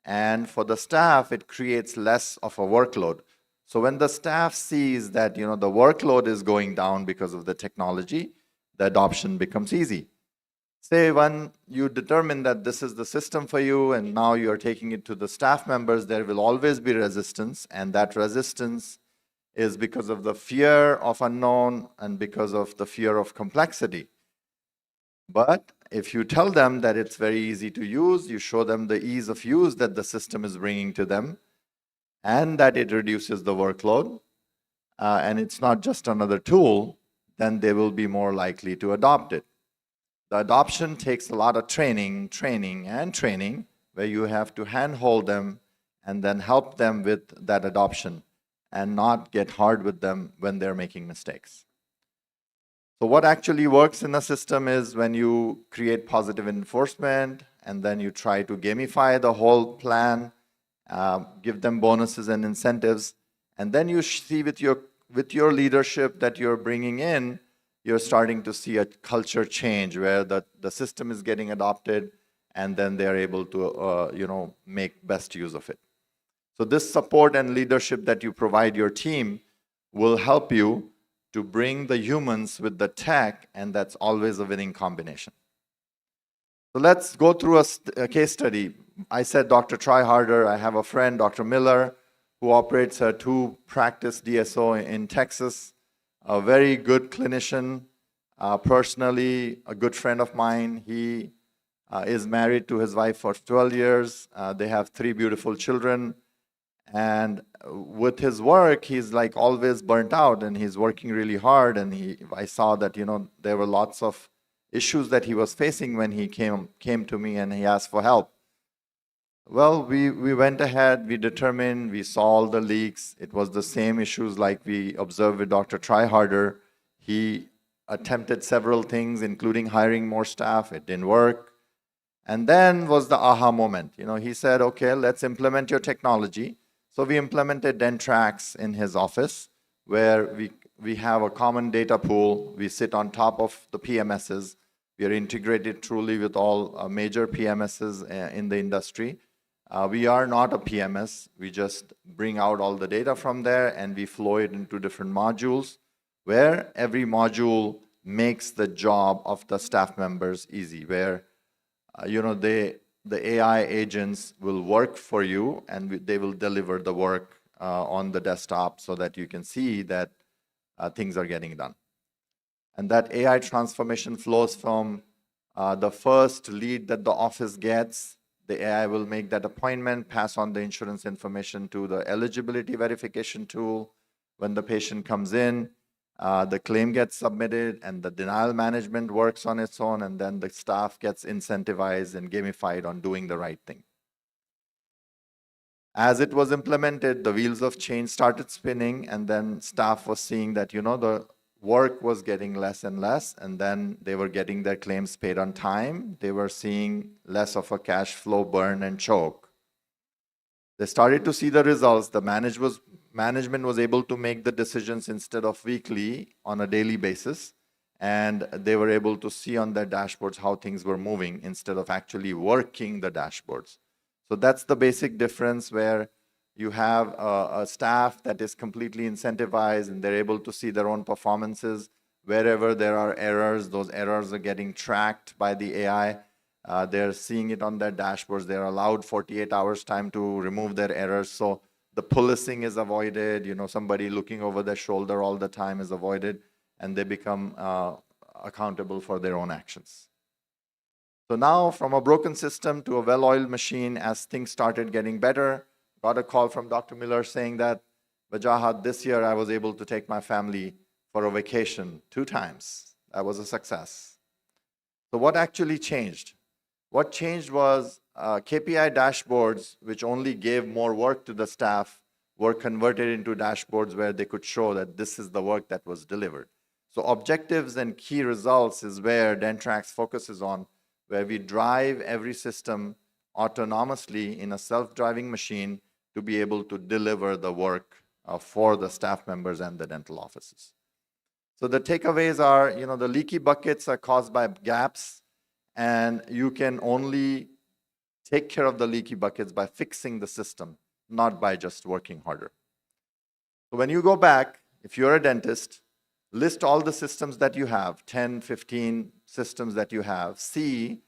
and for the staff, it creates less of a workload. So when the staff sees that the workload is going down because of the technology, the adoption becomes easy. Say when you determine that this is the system for you and now you are taking it to the staff members, there will always be resistance, and that resistance is because of the fear of unknown and because of the fear of complexity. But if you tell them that it's very easy to use, you show them the ease of use that the system is bringing to them, and that it reduces the workload, and it's not just another tool, then they will be more likely to adopt it. The adoption takes a lot of training, where you have to handhold them and then help them with that adoption and not get hard with them when they're making mistakes. So what actually works in a system is when you create positive enforcement and then you try to gamify the whole plan, give them bonuses and incentives, and then you see with your leadership that you're bringing in, you're starting to see a culture change where the system is getting adopted, and then they're able to make best use of it. So this support and leadership that you provide your team will help you to bring the humans with the tech, and that's always a winning combination. So let's go through a case study. I said Dr. Try Harder. I have a friend, Dr. Miller, who operates a 2-practice DSO in Texas, a very good clinician, personally a good friend of mine. He is married to his wife for 12 years. They have 3 beautiful children. And with his work, he's like always burnt out, and he's working really hard. And I saw that, there were lots of issues that he was facing when he came to me and he asked for help. Well, we went ahead, we determined, we saw all the leaks. It was the same issues like we observed with Dr. Try Harder. He attempted several things, including hiring more staff. It didn't work. And then was the aha moment. He said, okay, let's implement your technology. So we implemented Dentrax in his office, where we have a common data pool. We sit on top of the PMSs. We are integrated truly with all major PMSs in the industry. We are not a PMS. We just bring out all the data from there and we flow it into different modules, where every module makes the job of the staff members easy, where the AI agents will work for you and they will deliver the work on the desktop so that you can see that things are getting done. And that AI transformation flows from the first lead that the office gets. The AI will make that appointment, pass on the insurance information to the eligibility verification tool. When the patient comes in, the claim gets submitted and the denial management works on its own, and then the staff gets incentivized and gamified on doing the right thing. As it was implemented, the wheels of change started spinning, and then staff was seeing that, the work was getting less and less, and then they were getting their claims paid on time. They were seeing less of a cash flow burn and choke. They started to see the results. The management was able to make the decisions instead of weekly on a daily basis, and they were able to see on their dashboards how things were moving instead of actually working the dashboards. So that's the basic difference, where you have a staff that is completely incentivized and they're able to see their own performances. Wherever there are errors, those errors are getting tracked by the AI. They're seeing it on their dashboards. They're allowed 48 hours time to remove their errors. So the policing is avoided. Somebody looking over their shoulder all the time is avoided, and they become accountable for their own actions. So now, from a broken system to a well-oiled machine, as things started getting better, got a call from Dr. Miller saying that, Vajahat, this year I was able to take my family for a vacation 2 times. That was a success. So what actually changed? What changed was KPI dashboards, which only gave more work to the staff, were converted into dashboards where they could show that this is the work that was delivered. So objectives and key results is where Dentrax focuses on, where we drive every system autonomously in a self-driving machine to be able to deliver the work for the staff members and the dental offices. So the takeaways are, the leaky buckets are caused by gaps, and you can only take care of the leaky buckets by fixing the system, not by just working harder. So when you go back, if you're a dentist, list all the systems that you have, 10, 15 systems that you have. See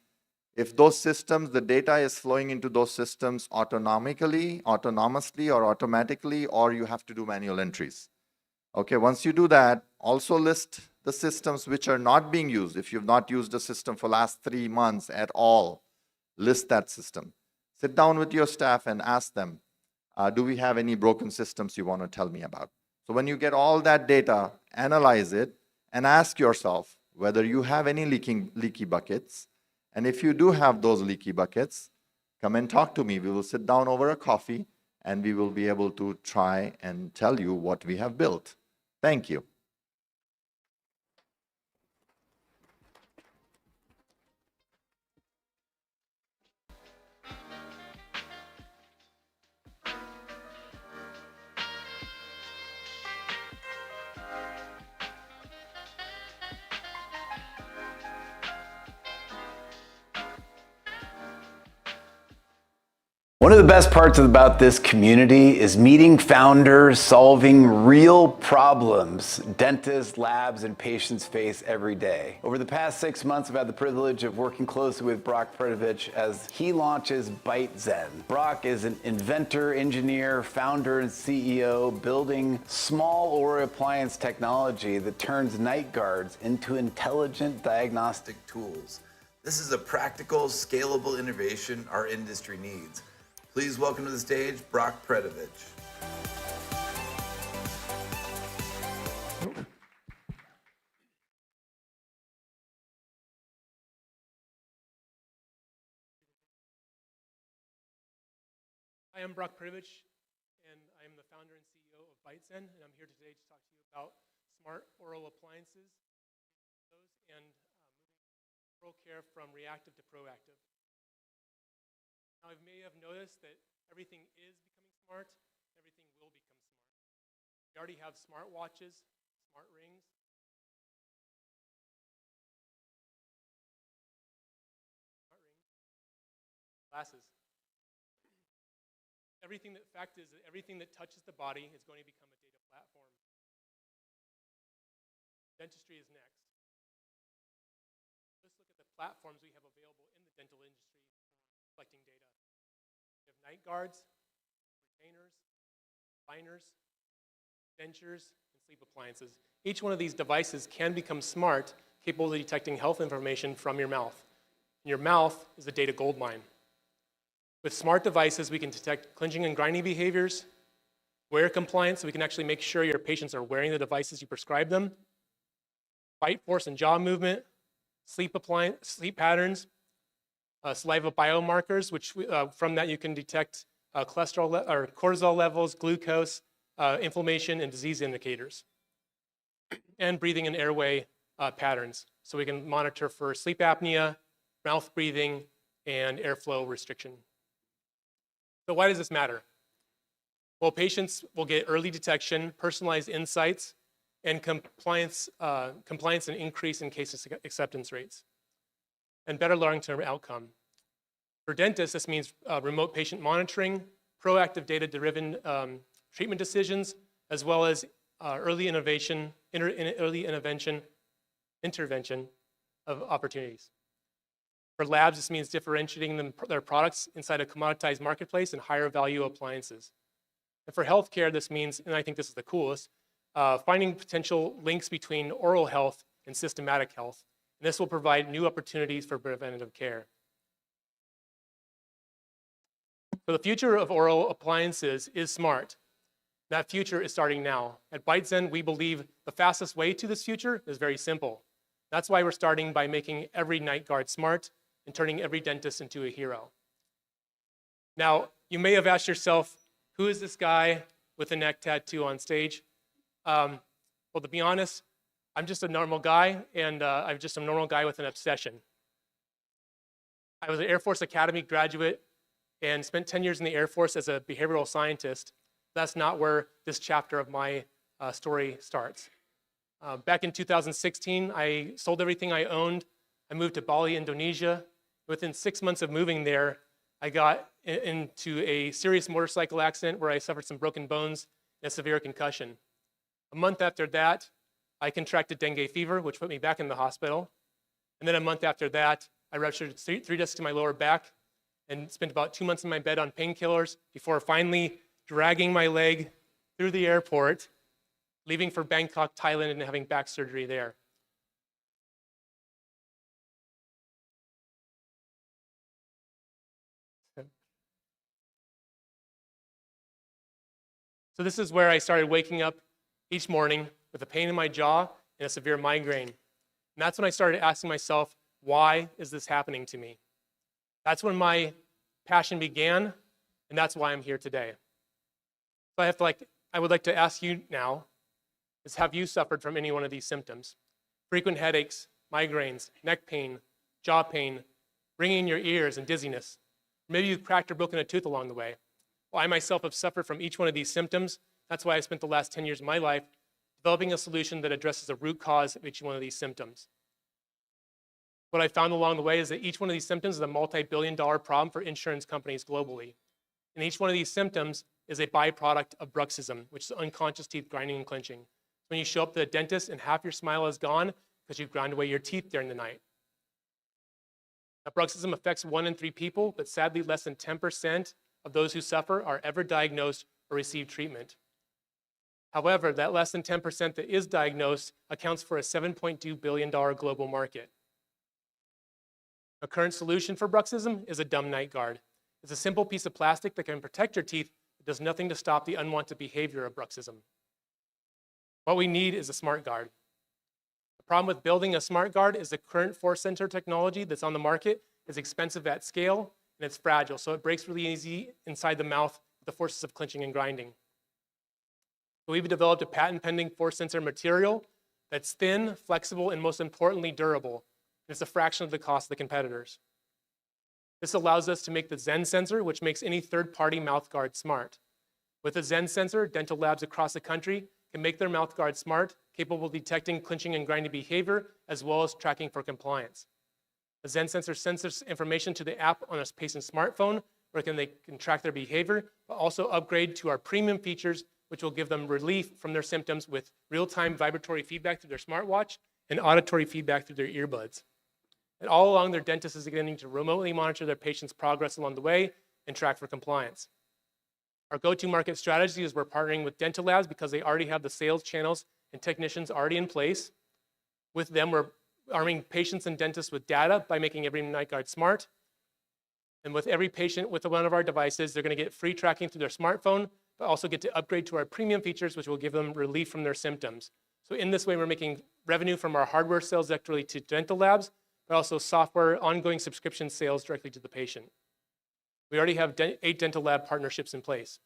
if those systems, the data is flowing into those systems autonomously, or automatically, or you have to do manual entries. Okay, once you do that, also list the systems which are not being used. If you've not used a system for the last 3 months at all, list that system. Sit down with your staff and ask them, do we have any broken systems you want to tell me about? So when you get all that data, analyze it and ask yourself whether you have any leaky buckets. And if you do have those leaky buckets, come and talk to me. We will sit down over a coffee and we will be able to try and tell you what we have built. Thank you. One of the best parts about this community is meeting founders solving real problems dentists, labs, and patients face every day. Over the past 6 months, I've had the privilege of working closely with Brock Predovich as he launches BiteZen. Brock is an inventor, engineer, founder, and CEO building small oral appliance technology that turns night guards into intelligent diagnostic tools. This is a practical, scalable innovation our industry needs. Please welcome to the stage, Brock Predovich. I am Brock Predovich, and I am the founder and CEO of BiteZen, and I'm here today to talk to you about smart oral appliances and moving oral care from reactive to proactive. Now, you may have noticed that everything is becoming smart, everything will become smart. We already have smart watches, smart rings, glasses. The fact is that everything that touches the body is going to become a data platform. Dentistry is next. Let's look at the platforms we have available in the dental industry for collecting data. We have night guards, retainers, liners, dentures, and sleep appliances. Each one of these devices can become smart, capable of detecting health information from your mouth. And your mouth is a data goldmine. With smart devices, we can detect clenching and grinding behaviors, wear compliance, so we can actually make sure your patients are wearing the devices you prescribe them, bite force and jaw movement, sleep patterns, saliva biomarkers, which from that you can detect or cortisol levels, glucose, inflammation, and disease indicators, and breathing and airway patterns. So we can monitor for sleep apnea, mouth breathing, and airflow restriction. So why does this matter? Well, patients will get early detection, personalized insights, and compliance and increase in case acceptance rates, and better long-term outcome. For dentists, this means remote patient monitoring, proactive data-driven treatment decisions, as well as early intervention of opportunities. For labs, this means differentiating their products inside a commoditized marketplace and higher value appliances. And for healthcare, this means, and I think this is the coolest, finding potential links between oral health and systematic health. And this will provide new opportunities for preventative care. So the future of oral appliances is smart. That future is starting now. At ByteZen, we believe the fastest way to this future is very simple. That's why we're starting by making every night guard smart and turning every dentist into a hero. Now, you may have asked yourself, who is this guy with a neck tattoo on stage? Well, to be honest, I'm just a normal guy, and I'm just a normal guy with an obsession. I was an Air Force Academy graduate and spent 10 years in the Air Force as a behavioral scientist. That's not where this chapter of my story starts. Back in 2016, I sold everything I owned. I moved to Bali, Indonesia. Within 6 months of moving there, I got into a serious motorcycle accident where I suffered some broken bones and a severe concussion. A month after that, I contracted dengue fever, which put me back in the hospital. And then a month after that, I ruptured 3 discs in my lower back and spent about 2 months in my bed on painkillers before finally dragging my leg through the airport, leaving for Bangkok, Thailand, and having back surgery there. So this is where I started waking up each morning with a pain in my jaw and a severe migraine. And that's when I started asking myself, why is this happening to me? That's when my passion began, and that's why I'm here today. So I would like to ask you now, is have you suffered from any one of these symptoms? Frequent headaches, migraines, neck pain, jaw pain, ringing in your ears, and dizziness. Maybe you've cracked or broken a tooth along the way. Well, I myself have suffered from each one of these symptoms. That's why I spent the last 10 years of my life developing a solution that addresses the root cause of each one of these symptoms. What I found along the way is that each one of these symptoms is a multi-billion-dollar problem for insurance companies globally. And each one of these symptoms is a byproduct of bruxism, which is unconscious teeth grinding and clenching. When you show up to the dentist and half your smile is gone because you've ground away your teeth during the night. Now, bruxism affects 1 in 3 people, but sadly less than 10% of those who suffer are ever diagnosed or receive treatment. However, that less than 10% that is diagnosed accounts for a $7.2 billion global market. A current solution for bruxism is a dumb night guard. It's a simple piece of plastic that can protect your teeth, but does nothing to stop the unwanted behavior of bruxism. What we need is a smart guard. The problem with building a smart guard is the current force sensor technology that's on the market is expensive at scale, and it's fragile, so it breaks really easy inside the mouth with the forces of clenching and grinding. So we've developed a patent-pending force sensor material that's thin, flexible, and most importantly, durable. It's a fraction of the cost of the competitors. This allows us to make the Zen sensor, which makes any third-party mouth guard smart. With the Zen sensor, dental labs across the country can make their mouth guard smart, capable of detecting clenching and grinding behavior, as well as tracking for compliance. The Zen sensor sends this information to the app on a patient's smartphone, where they can track their behavior, but also upgrade to our premium features, which will give them relief from their symptoms with real-time vibratory feedback through their smartwatch and auditory feedback through their earbuds. And all along, their dentist is beginning to remotely monitor their patient's progress along the way and track for compliance. Our go-to-market strategy is we're partnering with dental labs because they already have the sales channels and technicians already in place. With them, we're arming patients and dentists with data by making every night guard smart. And with every patient with one of our devices, they're going to get free tracking through their smartphone, but also get to upgrade to our premium features, which will give them relief from their symptoms. So in this way, we're making revenue from our hardware sales directly to dental labs, but also software ongoing subscription sales directly to the patient. We already have 8 dental lab partnerships in place.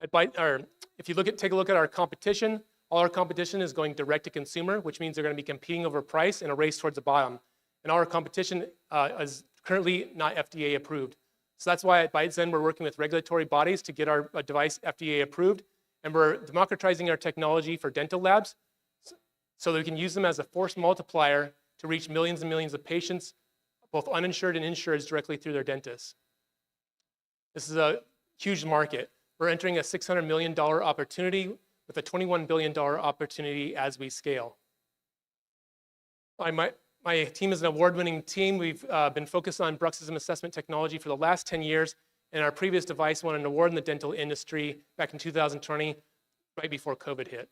If you take a look at our competition, all our competition is going direct to consumer, which means they're going to be competing over price in a race towards the bottom. And our competition is currently not FDA approved. So that's why at ByteZen we're working with regulatory bodies to get our device FDA approved, and we're democratizing our technology for dental labs so that we can use them as a force multiplier to reach millions and millions of patients, both uninsured and insured, directly through their dentists. This is a huge market. We're entering a $600 million opportunity with a $21 billion opportunity as we scale. My team is an award-winning team. We've been focused on bruxism assessment technology for the last 10 years, and our previous device won an award in the dental industry back in 2020, right before COVID hit.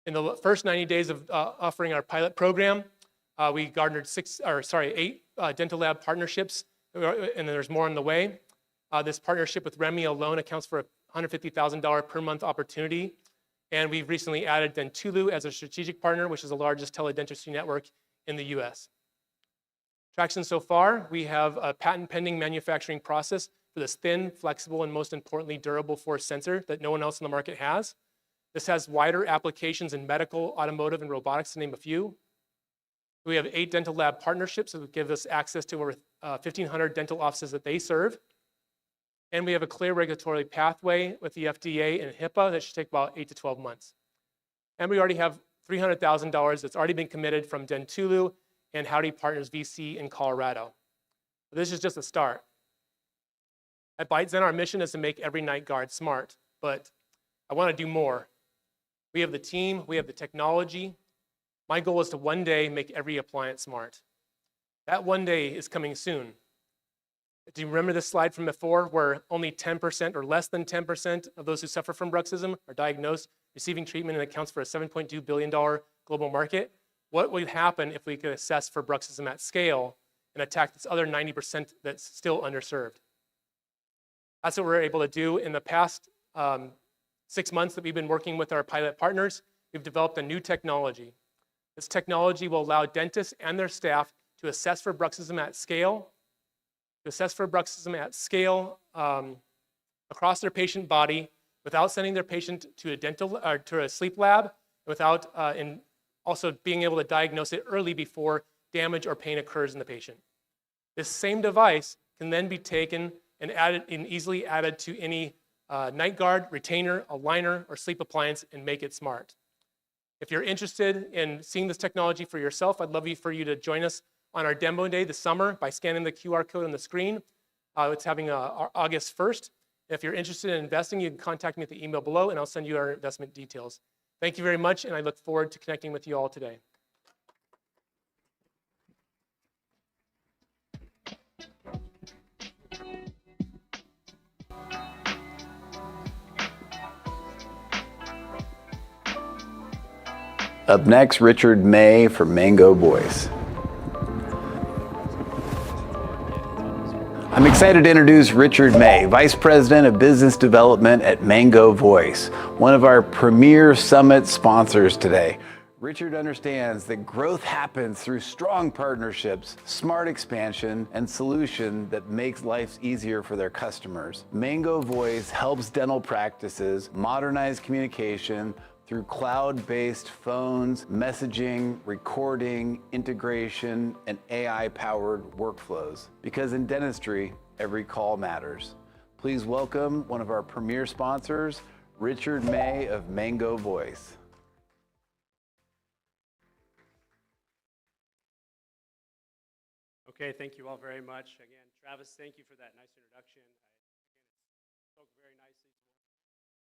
In the first 90 days of offering our pilot program, we garnered 8 dental lab partnerships, and there's more on the way. This partnership with Remy alone accounts for a $150,000 per month opportunity. And we've recently added Dentulu as a strategic partner, which is the largest teledentistry network in the US. Traction so far, we have a patent pending manufacturing process for this thin, flexible, and most importantly, durable force sensor that no one else in the market has. This has wider applications in medical, automotive, and robotics, to name a few. We have 8 dental lab partnerships that give us access to over 1,500 dental offices that they serve. And we have a clear regulatory pathway with the FDA and HIPAA that should take about 8 to 12 months. And we already have $300,000 that's already been committed from Dentulu and Howdy Partners VC in Colorado. This is just a start. At ByteZen, our mission is to make every night guard smart, but I want to do more. We have the team, we have the technology. My goal is to one day make every appliance smart. That one day is coming soon. Do you remember this slide from before where only 10% or less than 10% of those who suffer from bruxism are diagnosed, receiving treatment, and accounts for a $7.2 billion global market? What would happen if we could assess for bruxism at scale and attack this other 90% that's still underserved? That's what we're able to do. In the past 6 months that we've been working with our pilot partners, we've developed a new technology. This technology will allow dentists and their staff to assess for bruxism at scale, across their patient body without sending their patient to a dental or to a sleep lab, without and also being able to diagnose it early before damage or pain occurs in the patient. This same device can then be taken and easily added to any night guard, retainer, aligner, or sleep appliance and make it smart. If you're interested in seeing this technology for yourself, I'd love for you to join us on our demo day this summer by scanning the QR code on the screen. It's having August 1st. If you're interested in investing, you can contact me at the email below, and I'll send you our investment details. Thank you very much, and I look forward to connecting with you all today. Up next, Richard May from Mango Voice. I'm excited to introduce Richard May, Vice President of Business Development at Mango Voice, one of our premier summit sponsors today. Richard understands that growth happens through strong partnerships, smart expansion, and solution that makes life easier for their customers. Mango Voice helps dental practices modernize communication through cloud-based phones, messaging, recording, integration, and AI-powered workflows. Because in dentistry, every call matters. Please welcome one of our premier sponsors, Richard May of Mango Voice. Okay, thank you all very much. Again, Travis, thank you for that nice introduction. It spoke very nicely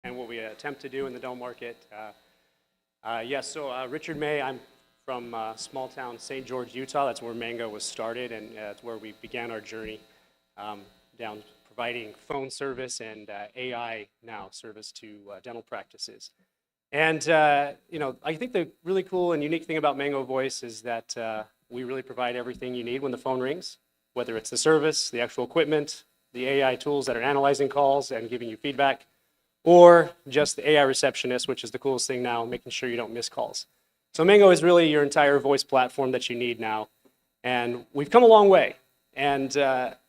and what we attempt to do in the dental market. Richard May, I'm from small town St. George, Utah. That's where Mango was started, and that's where we began our journey down providing phone service and AI now service to dental practices. And I think the really cool and unique thing about Mango Voice is that we really provide everything you need when the phone rings, whether it's the service, the actual equipment, the AI tools that are analyzing calls and giving you feedback, or just the AI receptionist, which is the coolest thing now, making sure you don't miss calls. So Mango is really your entire voice platform that you need now. And we've come a long way. And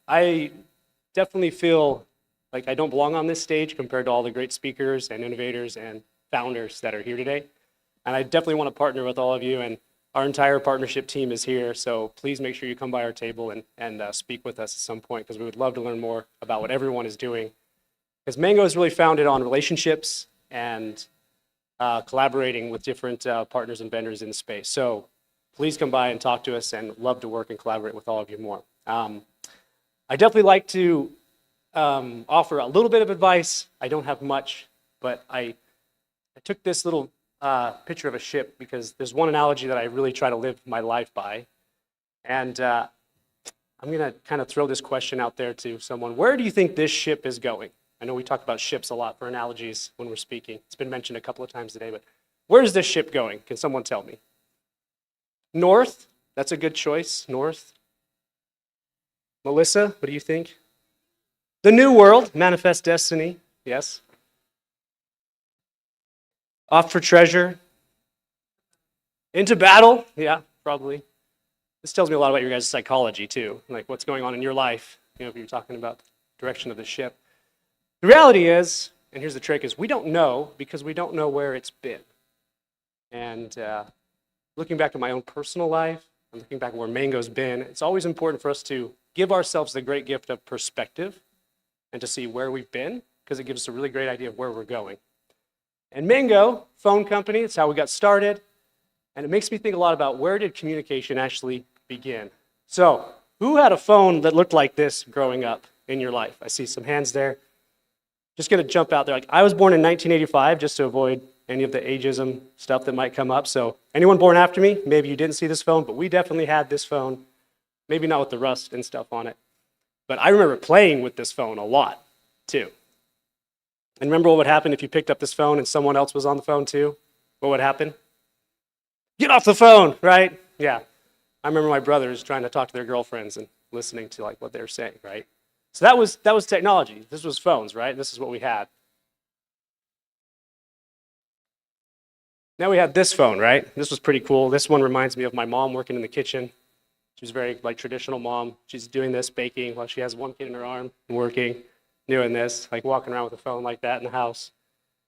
I definitely feel like I don't belong on this stage compared to all the great speakers and innovators and founders that are here today. And I definitely want to partner with all of you, and our entire partnership team is here, so please make sure you come by our table and speak with us at some point, because we would love to learn more about what everyone is doing. Because Mango is really founded on relationships and collaborating with different partners and vendors in the space. So please come by and talk to us, and love to work and collaborate with all of you more. I definitely like to offer a little bit of advice. I don't have much, but I took this little picture of a ship because there's one analogy that I really try to live my life by. And I'm going to kind of throw this question out there to someone. Where do you think this ship is going? I know we talk about ships a lot for analogies when we're speaking. It's been mentioned a couple of times today, but where is this ship going? Can someone tell me? North? That's a good choice. North. Melissa, what do you think? The New World, Manifest Destiny. Yes. Off for treasure. Into battle. Yeah, probably. This tells me a lot about your guys' psychology too, like what's going on in your life, if you're talking about the direction of the ship. The reality is, and here's the trick, is we don't know because we don't know where it's been. And looking back at my own personal life, and looking back at where Mango's been, it's always important for us to give ourselves the great gift of perspective and to see where we've been, because it gives us a really great idea of where we're going. And Mango, phone company, it's how we got started. And it makes me think a lot about where did communication actually begin? So, who had a phone that looked like this growing up in your life? I see some hands there. Just gonna jump out there. Like, I was born in 1985, just to avoid any of the ageism stuff that might come up. So, anyone born after me, maybe you didn't see this phone, but we definitely had this phone. Maybe not with the rust and stuff on it. But I remember playing with this phone a lot, too. And remember what would happen if you picked up this phone and someone else was on the phone too? What would happen? Get off the phone, right? Yeah. I remember my brothers trying to talk to their girlfriends and listening to like what they were saying, right? So that was technology. This was phones, right? This is what we had. Now we have this phone, right? This was pretty cool. This one reminds me of my mom working in the kitchen. She was very like traditional mom. She's doing this, baking while she has one kid in her arm and working. Doing this, like walking around with a phone like that in the house.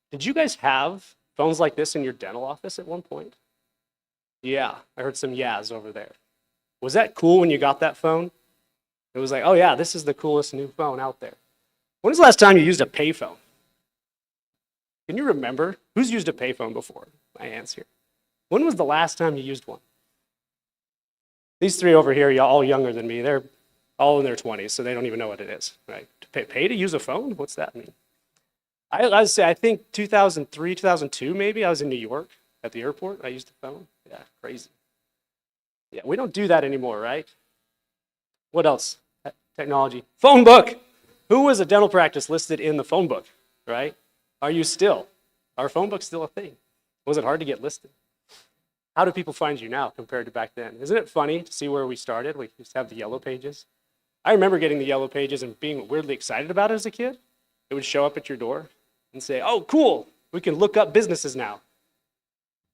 Did you guys have phones like this in your dental office at one point? Yeah, I heard some yeahs over there. Was that cool when you got that phone? It was like, oh yeah, this is the coolest new phone out there. When was the last time you used a payphone? Can you remember? Who's used a payphone before? My hands here. When was the last time you used one? These three over here, y'all all younger than me. They're all in their 20s, so they don't even know what it is, right? To pay to use a phone? What's that mean? I would say, I think 2003, 2002 maybe, I was in New York at the airport. I used a phone. Yeah, crazy. Yeah, we don't do that anymore, right? What else? Technology. Phone book. Who was a dental practice listed in the phone book, right? Are you still? Are phone books still a thing? Was it hard to get listed? How do people find you now compared to back then? Isn't it funny to see where we started? We used to have the yellow pages. I remember getting the yellow pages and being weirdly excited about it as a kid. It would show up at your door and say, oh, cool, we can look up businesses now.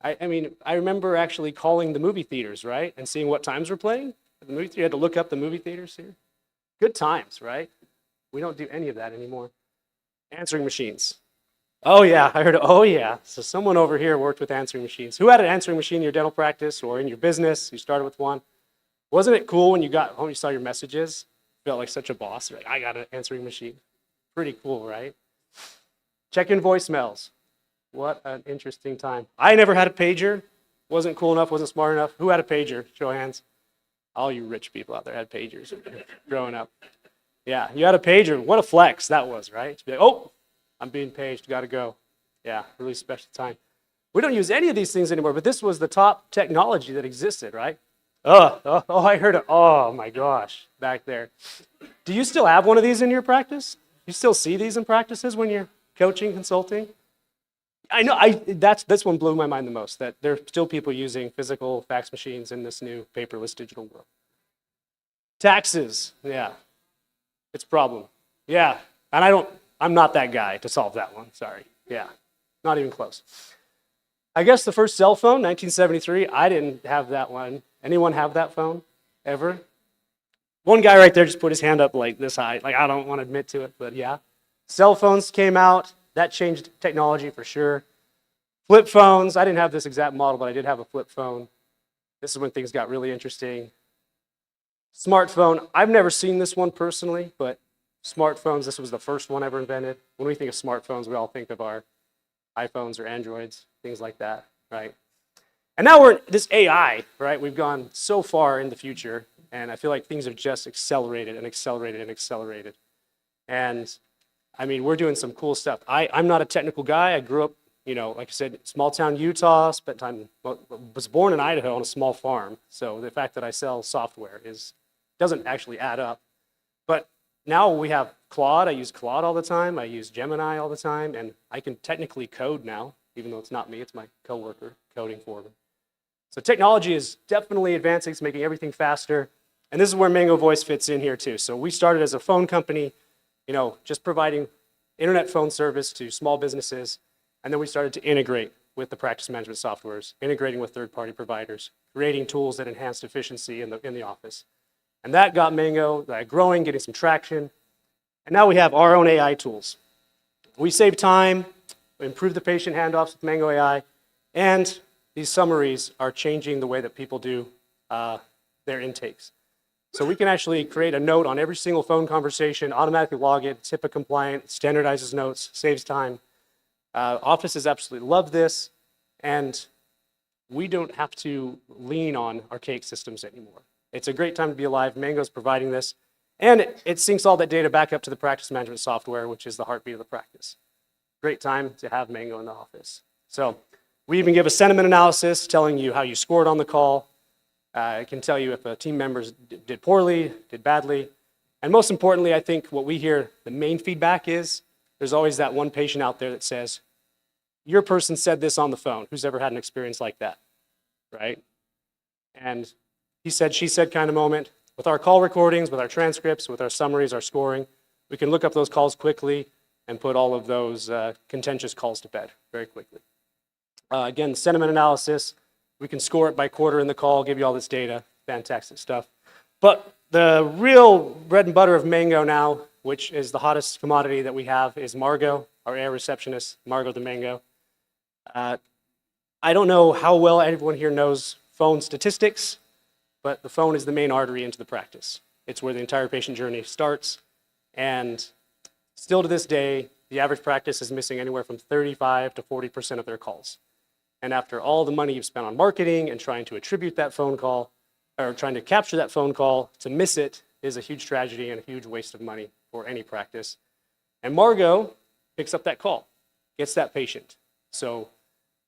I mean, I remember actually calling the movie theaters, right? And seeing what times were playing. At the movie theater, you had to look up the movie theaters here. Good times, right? We don't do any of that anymore. Answering machines. Oh yeah, I heard, oh yeah. So someone over here worked with answering machines. Who had an answering machine in your dental practice or in your business? You started with one. Wasn't it cool when you got home, you saw your messages? Felt like such a boss, right? I got an answering machine. Pretty cool, right? Check-in voicemails. What an interesting time. I never had a pager. Wasn't cool enough, wasn't smart enough. Who had a pager? Show of hands. All you rich people out there had pagers growing up. Yeah, you had a pager. What a flex that was, right? To be like, oh, I'm being paged, gotta go. Yeah, really special time. We don't use any of these things anymore, but this was the top technology that existed, right? Oh, I heard it. Oh my gosh, back there. Do you still have one of these in your practice? You still see these in practices when you're coaching, consulting? I know, this one blew my mind the most, that there are still people using physical fax machines in this new paperless digital world. Taxes, yeah, it's a problem. Yeah, and I'm not that guy to solve that one, sorry. Yeah, not even close. I guess the first cell phone, 1973, I didn't have that one. Anyone have that phone, ever? One guy right there just put his hand up like this high. Like, I don't want to admit to it, but yeah. Cell phones came out. That changed technology for sure. Flip phones. I didn't have this exact model, but I did have a flip phone. This is when things got really interesting. Smartphone. I've never seen this one personally, but smartphones, this was the first one ever invented. When we think of smartphones, we all think of our iPhones or Androids, things like that, right? And now we're in this AI, right? We've gone so far in the future, and I feel like things have just accelerated and accelerated and accelerated. And I mean, we're doing some cool stuff. I'm not a technical guy. I grew up, you know, like I said, small town Utah, spent time, was born in Idaho on a small farm. So the fact that I sell software doesn't actually add up. But now we have Claude. I use Claude all the time. I use Gemini all the time. And I can technically code now, even though it's not me, it's my coworker coding for me. So technology is definitely advancing. It's making everything faster. And this is where Mango Voice fits in here too. So we started as a phone company, you know, just providing internet phone service to small businesses. And then we started to integrate with the practice management softwares, integrating with third-party providers, creating tools that enhanced efficiency in the office. And that got Mango growing, getting some traction. And now we have our own AI tools. We save time, we improve the patient handoffs with Mango AI, and these summaries are changing the way that people do their intakes. So we can actually create a note on every single phone conversation, automatically log it, it's HIPAA compliant, standardizes notes, saves time. Offices absolutely love this, and we don't have to lean on archaic systems anymore. It's a great time to be alive. Mango's providing this, and it syncs all that data back up to the practice management software, which is the heartbeat of the practice. Great time to have Mango in the office. So we even give a sentiment analysis telling you how you scored on the call. It can tell you if a team member did poorly, did badly. And most importantly, I think what we hear, the main feedback is, there's always that one patient out there that says, your person said this on the phone. Who's ever had an experience like that, right? And he said, she said kind of moment. With our call recordings, with our transcripts, with our summaries, our scoring, we can look up those calls quickly and put all of those contentious calls to bed very quickly. Again, sentiment analysis, we can score it by quarter in the call, give you all this data, fantastic stuff. But the real bread and butter of Mango now, which is the hottest commodity that we have, is Margot, our AI receptionist, Margot the Mango. I don't know how well everyone here knows phone statistics, but the phone is the main artery into the practice. It's where the entire patient journey starts, and still to this day, the average practice is missing anywhere from 35 to 40% of their calls. And after all the money you've spent on marketing and trying to attribute that phone call, or trying to capture that phone call, to miss it is a huge tragedy and a huge waste of money for any practice. And Margot picks up that call, gets that patient. So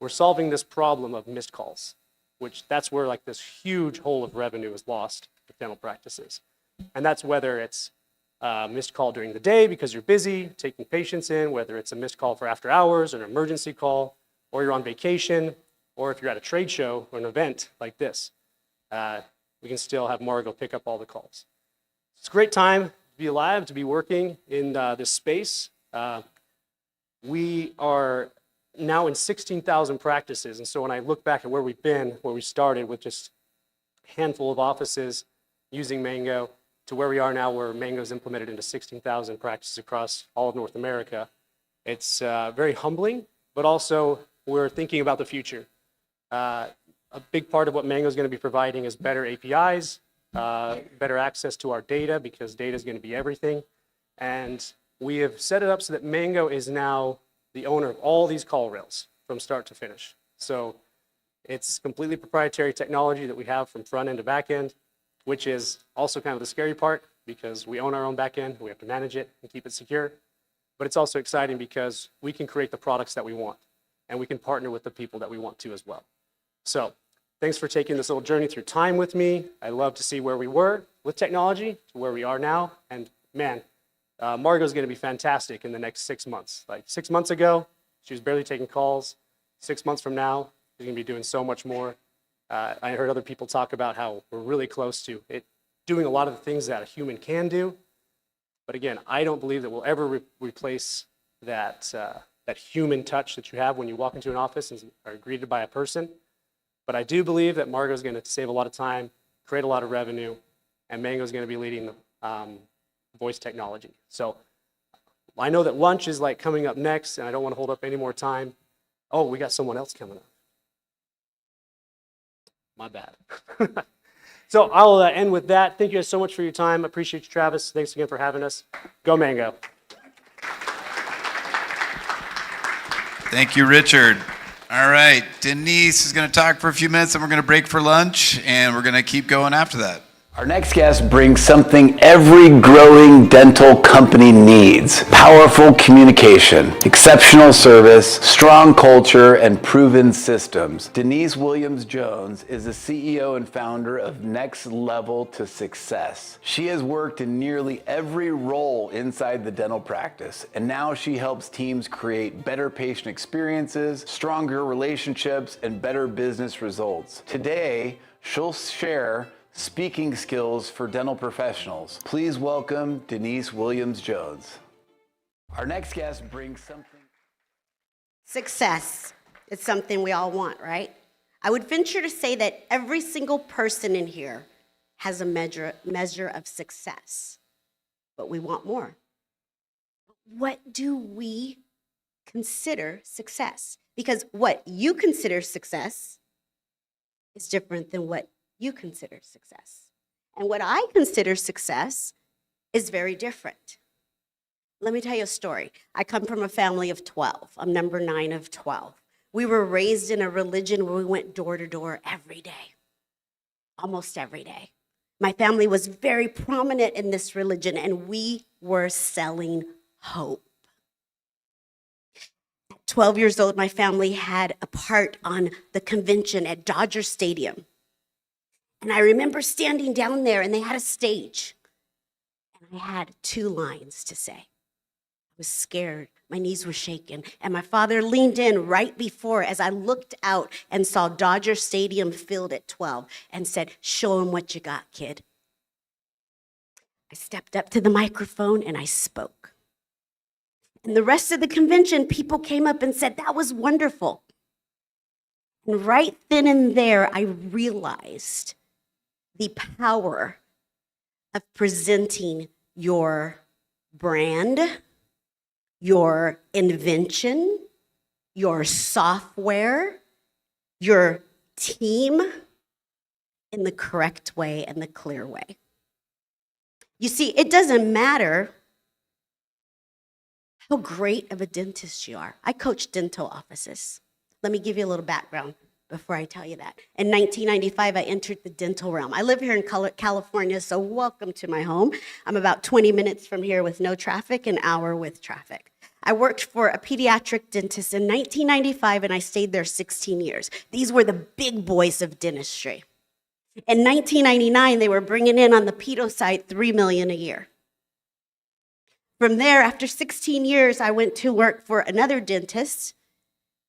we're solving this problem of missed calls, which that's where like this huge hole of revenue is lost with dental practices. And that's whether it's a missed call during the day because you're busy taking patients in, whether it's a missed call for after hours or an emergency call, or you're on vacation, or if you're at a trade show or an event like this. We can still have Margot pick up all the calls. It's a great time to be alive, to be working in this space. We are now in 16,000 practices, and so when I look back at where we've been, where we started with just a handful of offices using Mango, to where we are now where Mango's implemented into 16,000 practices across all of North America, it's very humbling, but also we're thinking about the future. A big part of what Mango is going to be providing is better APIs, better access to our data, because data is going to be everything. And we have set it up so that Mango is now the owner of all these call rails from start to finish. So it's completely proprietary technology that we have from front end to back end, which is also kind of the scary part because we own our own back end, we have to manage it and keep it secure. But it's also exciting because we can create the products that we want, and we can partner with the people that we want to as well. So thanks for taking this little journey through time with me. I love to see where we were with technology to where we are now. And man, Margot's going to be fantastic in the next 6 months. Like 6 months ago, she was barely taking calls. 6 months from now, she's going to be doing so much more. I heard other people talk about how we're really close to it doing a lot of the things that a human can do. But again, I don't believe that we'll ever replace that, that human touch that you have when you walk into an office and are greeted by a person. But I do believe that Margot is going to save a lot of time, create a lot of revenue, and Mango's going to be leading voice technology. So I know that lunch is like coming up next, and I don't want to hold up any more time. Oh, we got someone else coming up. My bad. So I'll end with that. Thank you guys so much for your time. I appreciate you, Travis. Thanks again for having us. Go Mango. Thank you, Richard. All right, Denise is going to talk for a few minutes, and we're going to break for lunch, and we're going to keep going after that. Our next guest brings something every growing dental company needs: powerful communication, exceptional service, strong culture, and proven systems. Denise Williams-Jones is the CEO and founder of Next Level to Success. She has worked in nearly every role inside the dental practice, and now she helps teams create better patient experiences, stronger relationships, and better business results. Today, she'll share speaking skills for dental professionals. Please welcome Denise Williams-Jones. Our next guest brings something. Success. It's something we all want, right? I would venture to say that every single person in here has a measure of success, but we want more. What do we consider success? Because what you consider success is different than what you consider success. And what I consider success is very different. Let me tell you a story. I come from a family of 12. I'm number 9 of 12. We were raised in a religion where we went door to door every day, almost every day. My family was very prominent in this religion, and we were selling hope. At 12 years old, my family had a part on the convention at Dodger Stadium. And I remember standing down there, and they had a stage. And I had 2 lines to say. I was scared. My knees were shaking. And my father leaned in right before as I looked out and saw Dodger Stadium filled at 12 and said, "Show him what you got, kid." I stepped up to the microphone and I spoke. And the rest of the convention, people came up and said, "That was wonderful." And right then and there, I realized the power of presenting your brand, your invention, your software, your team in the correct way and the clear way. You see, it doesn't matter how great of a dentist you are. I coach dental offices. Let me give you a little background before I tell you that. In 1995, I entered the dental realm. I live here in California, so welcome to my home. I'm about 20 minutes from here with no traffic, an hour with traffic. I worked for a pediatric dentist in 1995, and I stayed there 16 years. These were the big boys of dentistry. In 1999, they were bringing in on the pedo side $3 million a year. From there, after 16 years, I went to work for another dentist,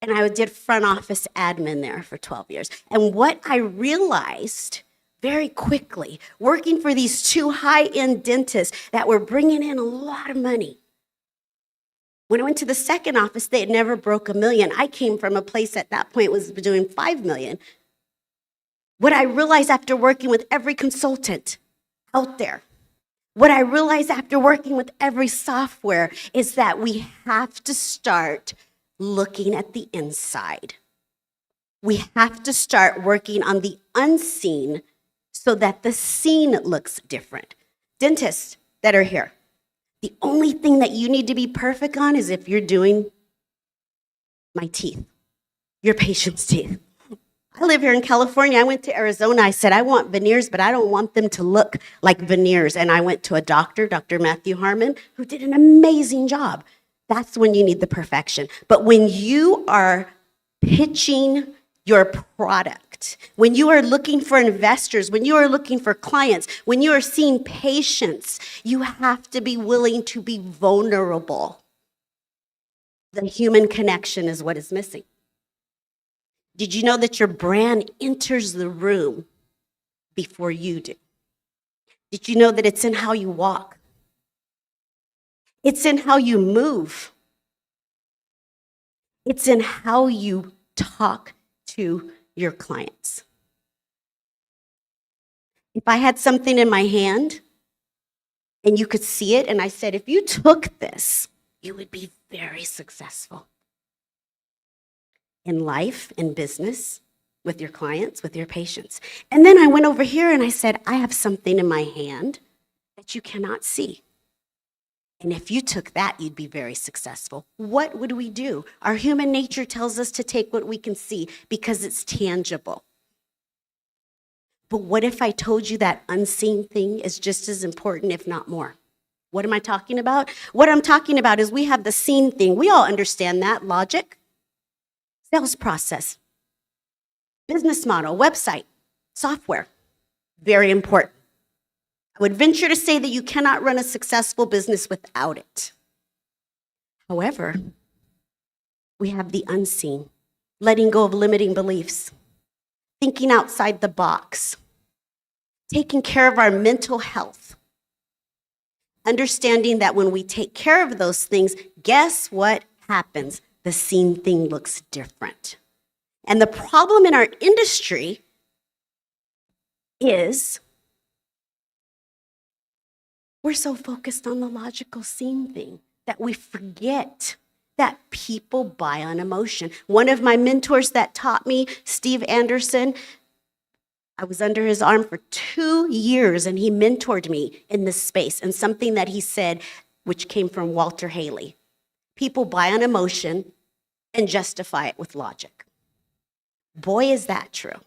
and I did front office admin there for 12 years. And what I realized very quickly, working for these 2 high-end dentists that were bringing in a lot of money, when I went to the second office, they had never broke $1 million. I came from a place at that point was doing $5 million. What I realized after working with every consultant out there, what I realized after working with every software is that we have to start looking at the inside. We have to start working on the unseen so that the seen looks different. Dentists that are here, the only thing that you need to be perfect on is if you're doing my teeth, your patient's teeth. I live here in California. I went to Arizona. I said, I want veneers, but I don't want them to look like veneers. And I went to a doctor, Dr. Matthew Harmon, who did an amazing job. That's when you need the perfection. But when you are pitching your product, when you are looking for investors, when you are looking for clients, when you are seeing patients, you have to be willing to be vulnerable. The human connection is what is missing. Did you know that your brand enters the room before you do? Did you know that it's in how you walk? It's in how you move. It's in how you talk to your clients. If I had something in my hand and you could see it, and I said, if you took this, you would be very successful in life, in business, with your clients, with your patients. And then I went over here and I said, I have something in my hand that you cannot see. And if you took that, you'd be very successful. What would we do? Our human nature tells us to take what we can see because it's tangible. But what if I told you that unseen thing is just as important, if not more? What am I talking about? What I'm talking about is we have the seen thing. We all understand that logic, sales process, business model, website, software. Very important. I would venture to say that you cannot run a successful business without it. However, we have the unseen, letting go of limiting beliefs, thinking outside the box, taking care of our mental health, understanding that when we take care of those things, guess what happens? The seen thing looks different. And the problem in our industry is we're so focused on the logical seen thing that we forget that people buy on emotion. One of my mentors that taught me, Steve Anderson, I was under his arm for 2 years and he mentored me in this space. And something that he said, which came from Walter Haley, people buy on emotion and justify it with logic. Boy, is that true.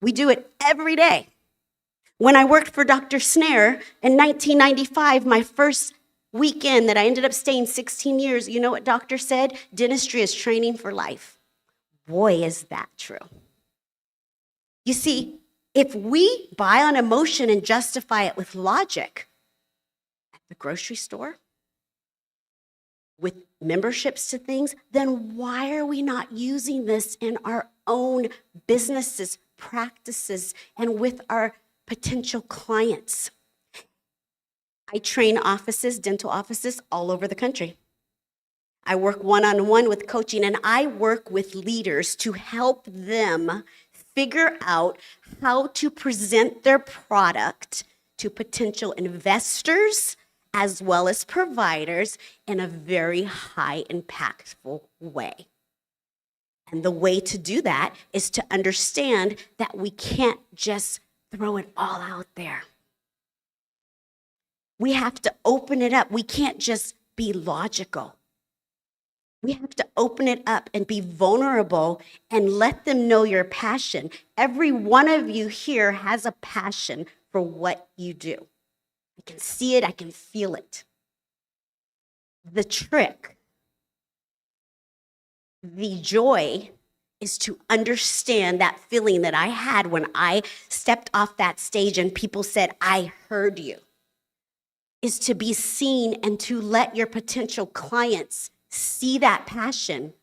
We do it every day. When I worked for Dr. Snare in 1995, my first weekend that I ended up staying 16 years, you know what doctor said? Dentistry is training for life. Boy, is that true. You see, if we buy on emotion and justify it with logic at the grocery store, with memberships to things, then why are we not using this in our own businesses, practices, and with our potential clients? I train offices, dental offices all over the country. I work one-on-one with coaching, and I work with leaders to help them figure out how to present their product to potential investors as well as providers in a very high impactful way. And the way to do that is to understand that we can't just throw it all out there. We have to open it up. We can't just be logical. We have to open it up and be vulnerable and let them know your passion. Every one of you here has a passion for what you do. I can see it, I can feel it. The trick, the joy, is to understand that feeling that I had when I stepped off that stage and people said, I heard you, is to be seen and to let your potential clients see that passion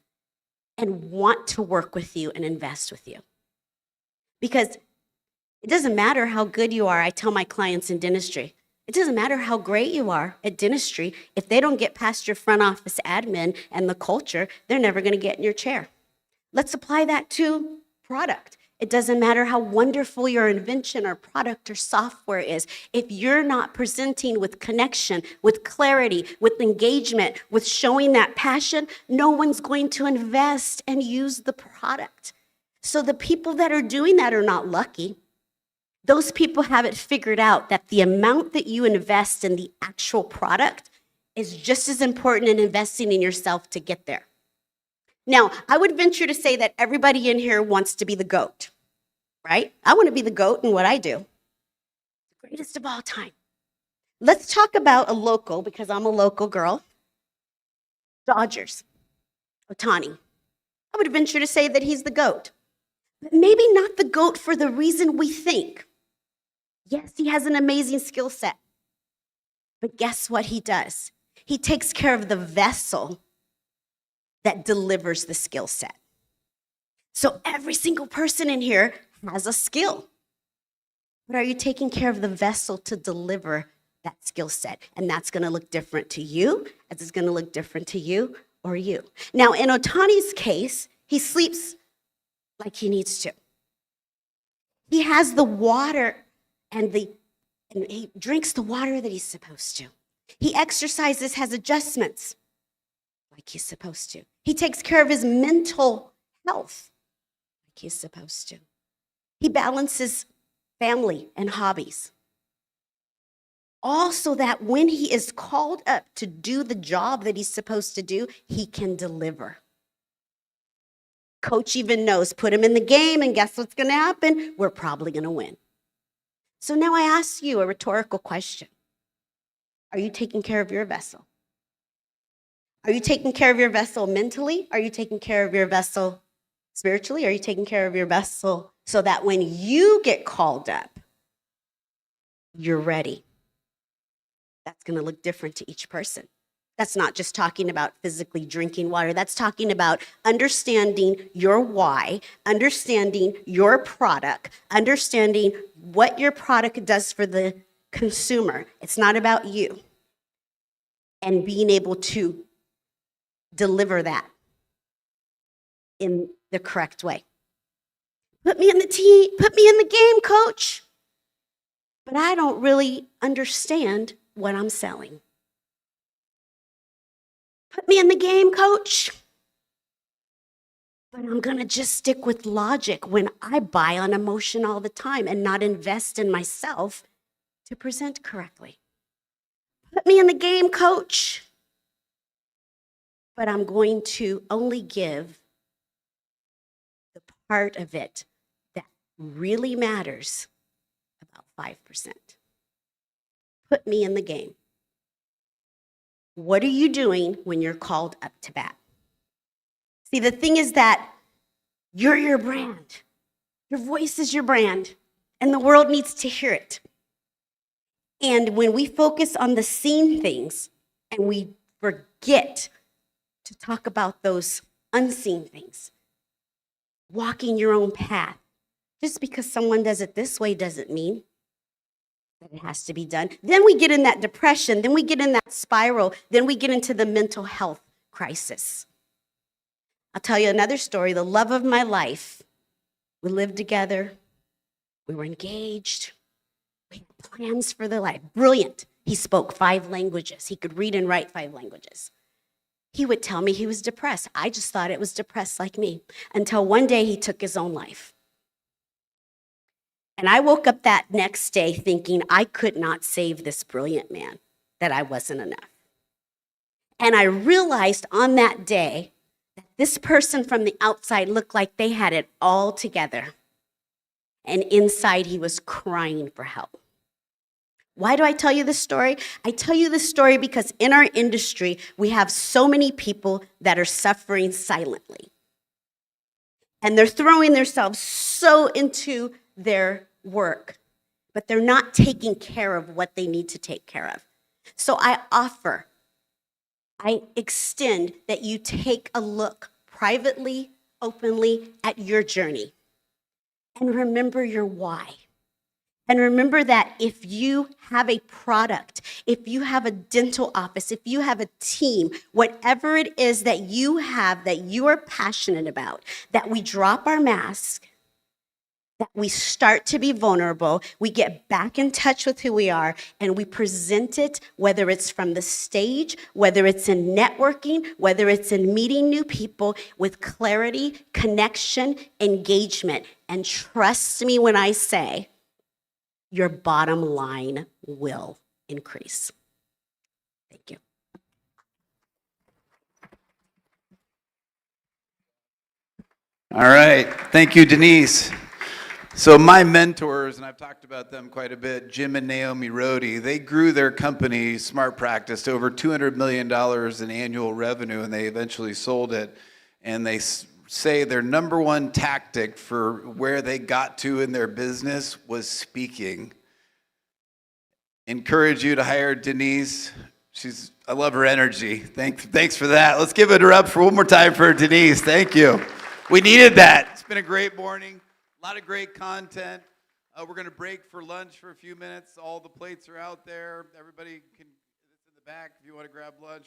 and want to work with you and invest with you. Because it doesn't matter how good you are, I tell my clients in dentistry, it doesn't matter how great you are at dentistry, if they don't get past your front office admin and the culture, they're never gonna get in your chair. Let's apply that to product. It doesn't matter how wonderful your invention or product or software is. If you're not presenting with connection, with clarity, with engagement, with showing that passion, no one's going to invest and use the product. So the people that are doing that are not lucky. Those people have it figured out that the amount that you invest in the actual product is just as important in investing in yourself to get there. Now, I would venture to say that everybody in here wants to be the GOAT, right? I want to be the GOAT in what I do. The greatest of all time. Let's talk about a local, because I'm a local girl. Dodgers, Ohtani. I would venture to say that he's the GOAT. But maybe not the GOAT for the reason we think. Yes, he has an amazing skill set. But guess what he does? He takes care of the vessel that delivers the skill set. So every single person in here has a skill. But are you taking care of the vessel to deliver that skill set? And that's gonna look different to you, as it's gonna look different to you or you. Now, in Ohtani's case, he sleeps like he needs to. He has the water and he drinks the water that he's supposed to. He exercises, has adjustments like he's supposed to. He takes care of his mental health like he's supposed to. He balances family and hobbies. All so that when he is called up to do the job that he's supposed to do, he can deliver. Coach even knows, put him in the game, and guess what's going to happen? We're probably going to win. So now I ask you a rhetorical question. Are you taking care of your vessel? Are you taking care of your vessel mentally? Are you taking care of your vessel spiritually? Are you taking care of your vessel so that when you get called up, you're ready? That's going to look different to each person. That's not just talking about physically drinking water. That's talking about understanding your why, understanding your product, understanding what your product does for the consumer. It's not about you. And being able to deliver that in the correct way. Put me in the team, put me in the game, coach. But I don't really understand what I'm selling. Put me in the game, coach. But I'm going to just stick with logic when I buy on emotion all the time and not invest in myself to present correctly. Put me in the game, coach. But I'm going to only give the part of it that really matters, about 5%. Put me in the game. What are you doing when you're called up to bat? See, the thing is that you're your brand. Your voice is your brand, and the world needs to hear it. And when we focus on the seen things and we forget to talk about those unseen things, walking your own path, just because someone does it this way doesn't mean that it has to be done. Then we get in that depression, then we get in that spiral, then we get into the mental health crisis. I'll tell you another story, the love of my life. We lived together, we were engaged, we had plans for the life. Brilliant. He spoke 5 languages. He could read and write 5 languages. He would tell me he was depressed. I just thought it was depressed like me, until one day he took his own life. And I woke up that next day thinking I could not save this brilliant man, that I wasn't enough. And I realized on that day that this person from the outside looked like they had it all together. And inside he was crying for help. Why do I tell you this story? I tell you this story because in our industry, we have so many people that are suffering silently. And they're throwing themselves so into their work, but they're not taking care of what they need to take care of. So I extend that you take a look privately, openly at your journey. And remember your why. And remember that if you have a product, if you have a dental office, if you have a team, whatever it is that you have that you are passionate about, that we drop our mask, that we start to be vulnerable, we get back in touch with who we are, and we present it, whether it's from the stage, whether it's in networking, whether it's in meeting new people, with clarity, connection, engagement. And trust me when I say, your bottom line will increase. Thank you. All right. Thank you, Denise. So my mentors, and I've talked about them quite a bit, Jim and Naomi Rohde, they grew their company, Smart Practice, to over $200 million in annual revenue, and they eventually sold it. And they say their number one tactic for where they got to in their business was speaking. Encourage you to hire Denise. I love her energy. Thanks for that. Let's give it her up for one more time for Denise. Thank you. We needed that. It's been a great morning. A lot of great content. We're going to break for lunch for a few minutes. All the plates are out there. Everybody can, it's in the back. If you want to grab lunch,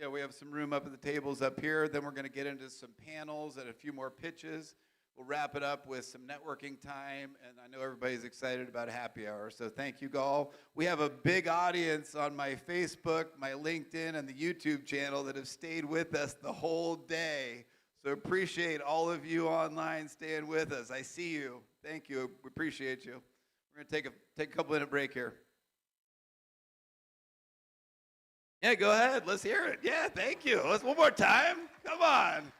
we have some room up at the tables up here. Then we're going to get into some panels and a few more pitches. we'll wrap it up with some networking time, and I know everybody's excited about a happy hour, so thank you all. We have a big audience on my Facebook, my LinkedIn, and the YouTube channel that have stayed with us the whole day. So appreciate all of you online staying with us. I see you. Thank you. We appreciate you. We're going to take a couple minute break here. Yeah, go ahead. Let's hear it. Yeah, thank you. Let's one more time. Come on.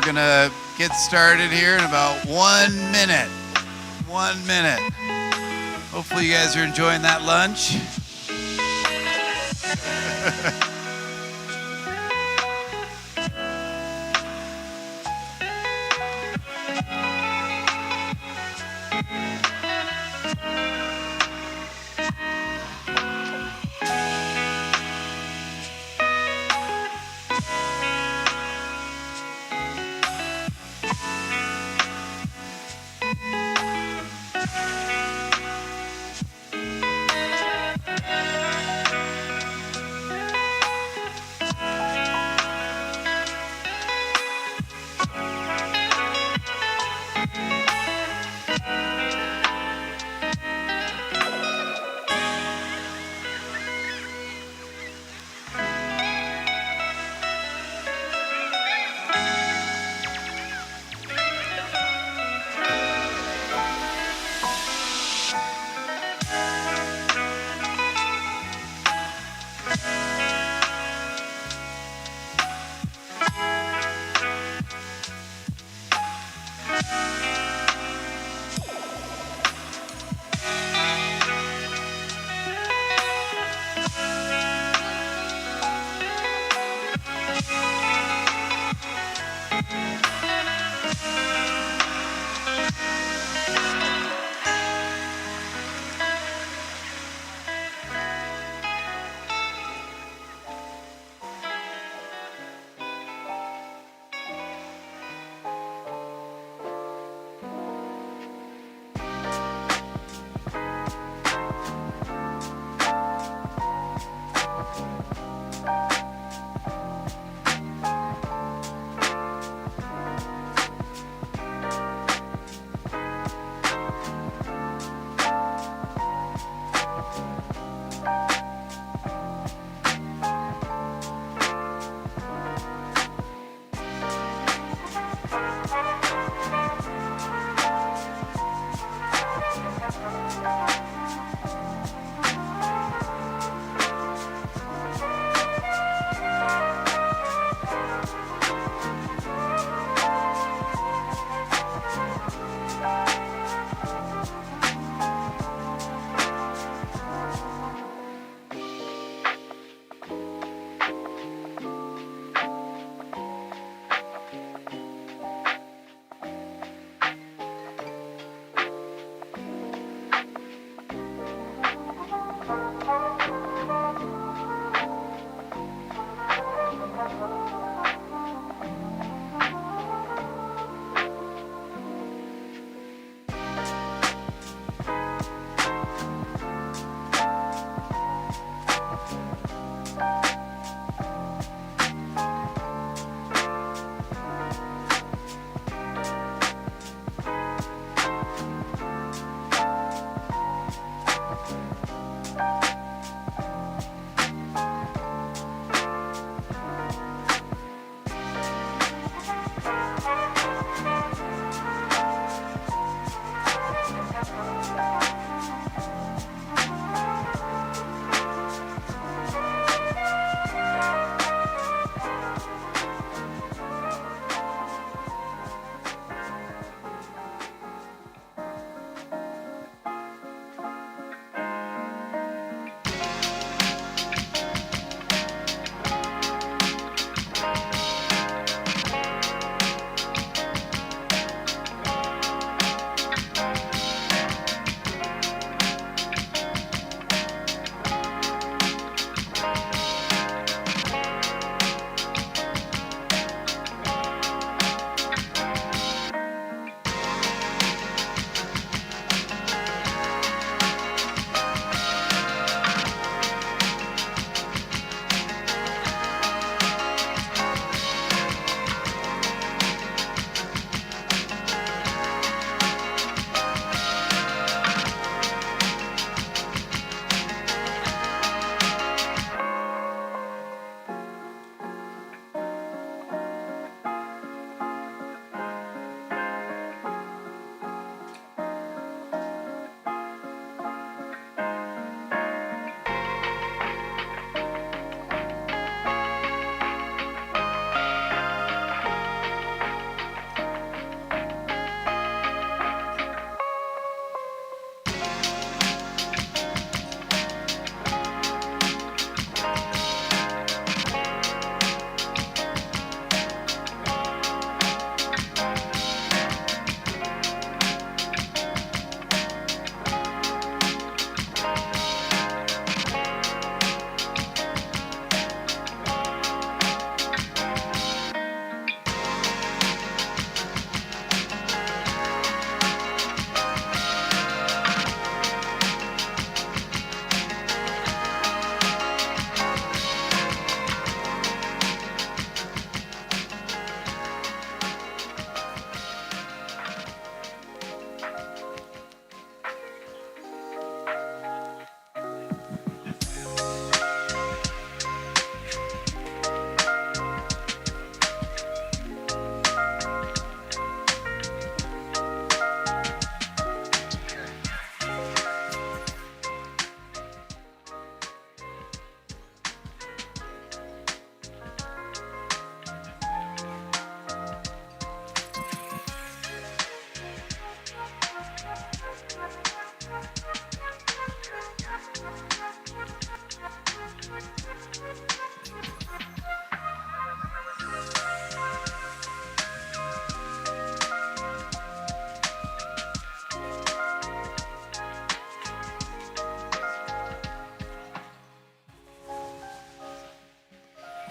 gonna get started here in about 1 minute. 1 minute. Hopefully you guys are enjoying that lunch.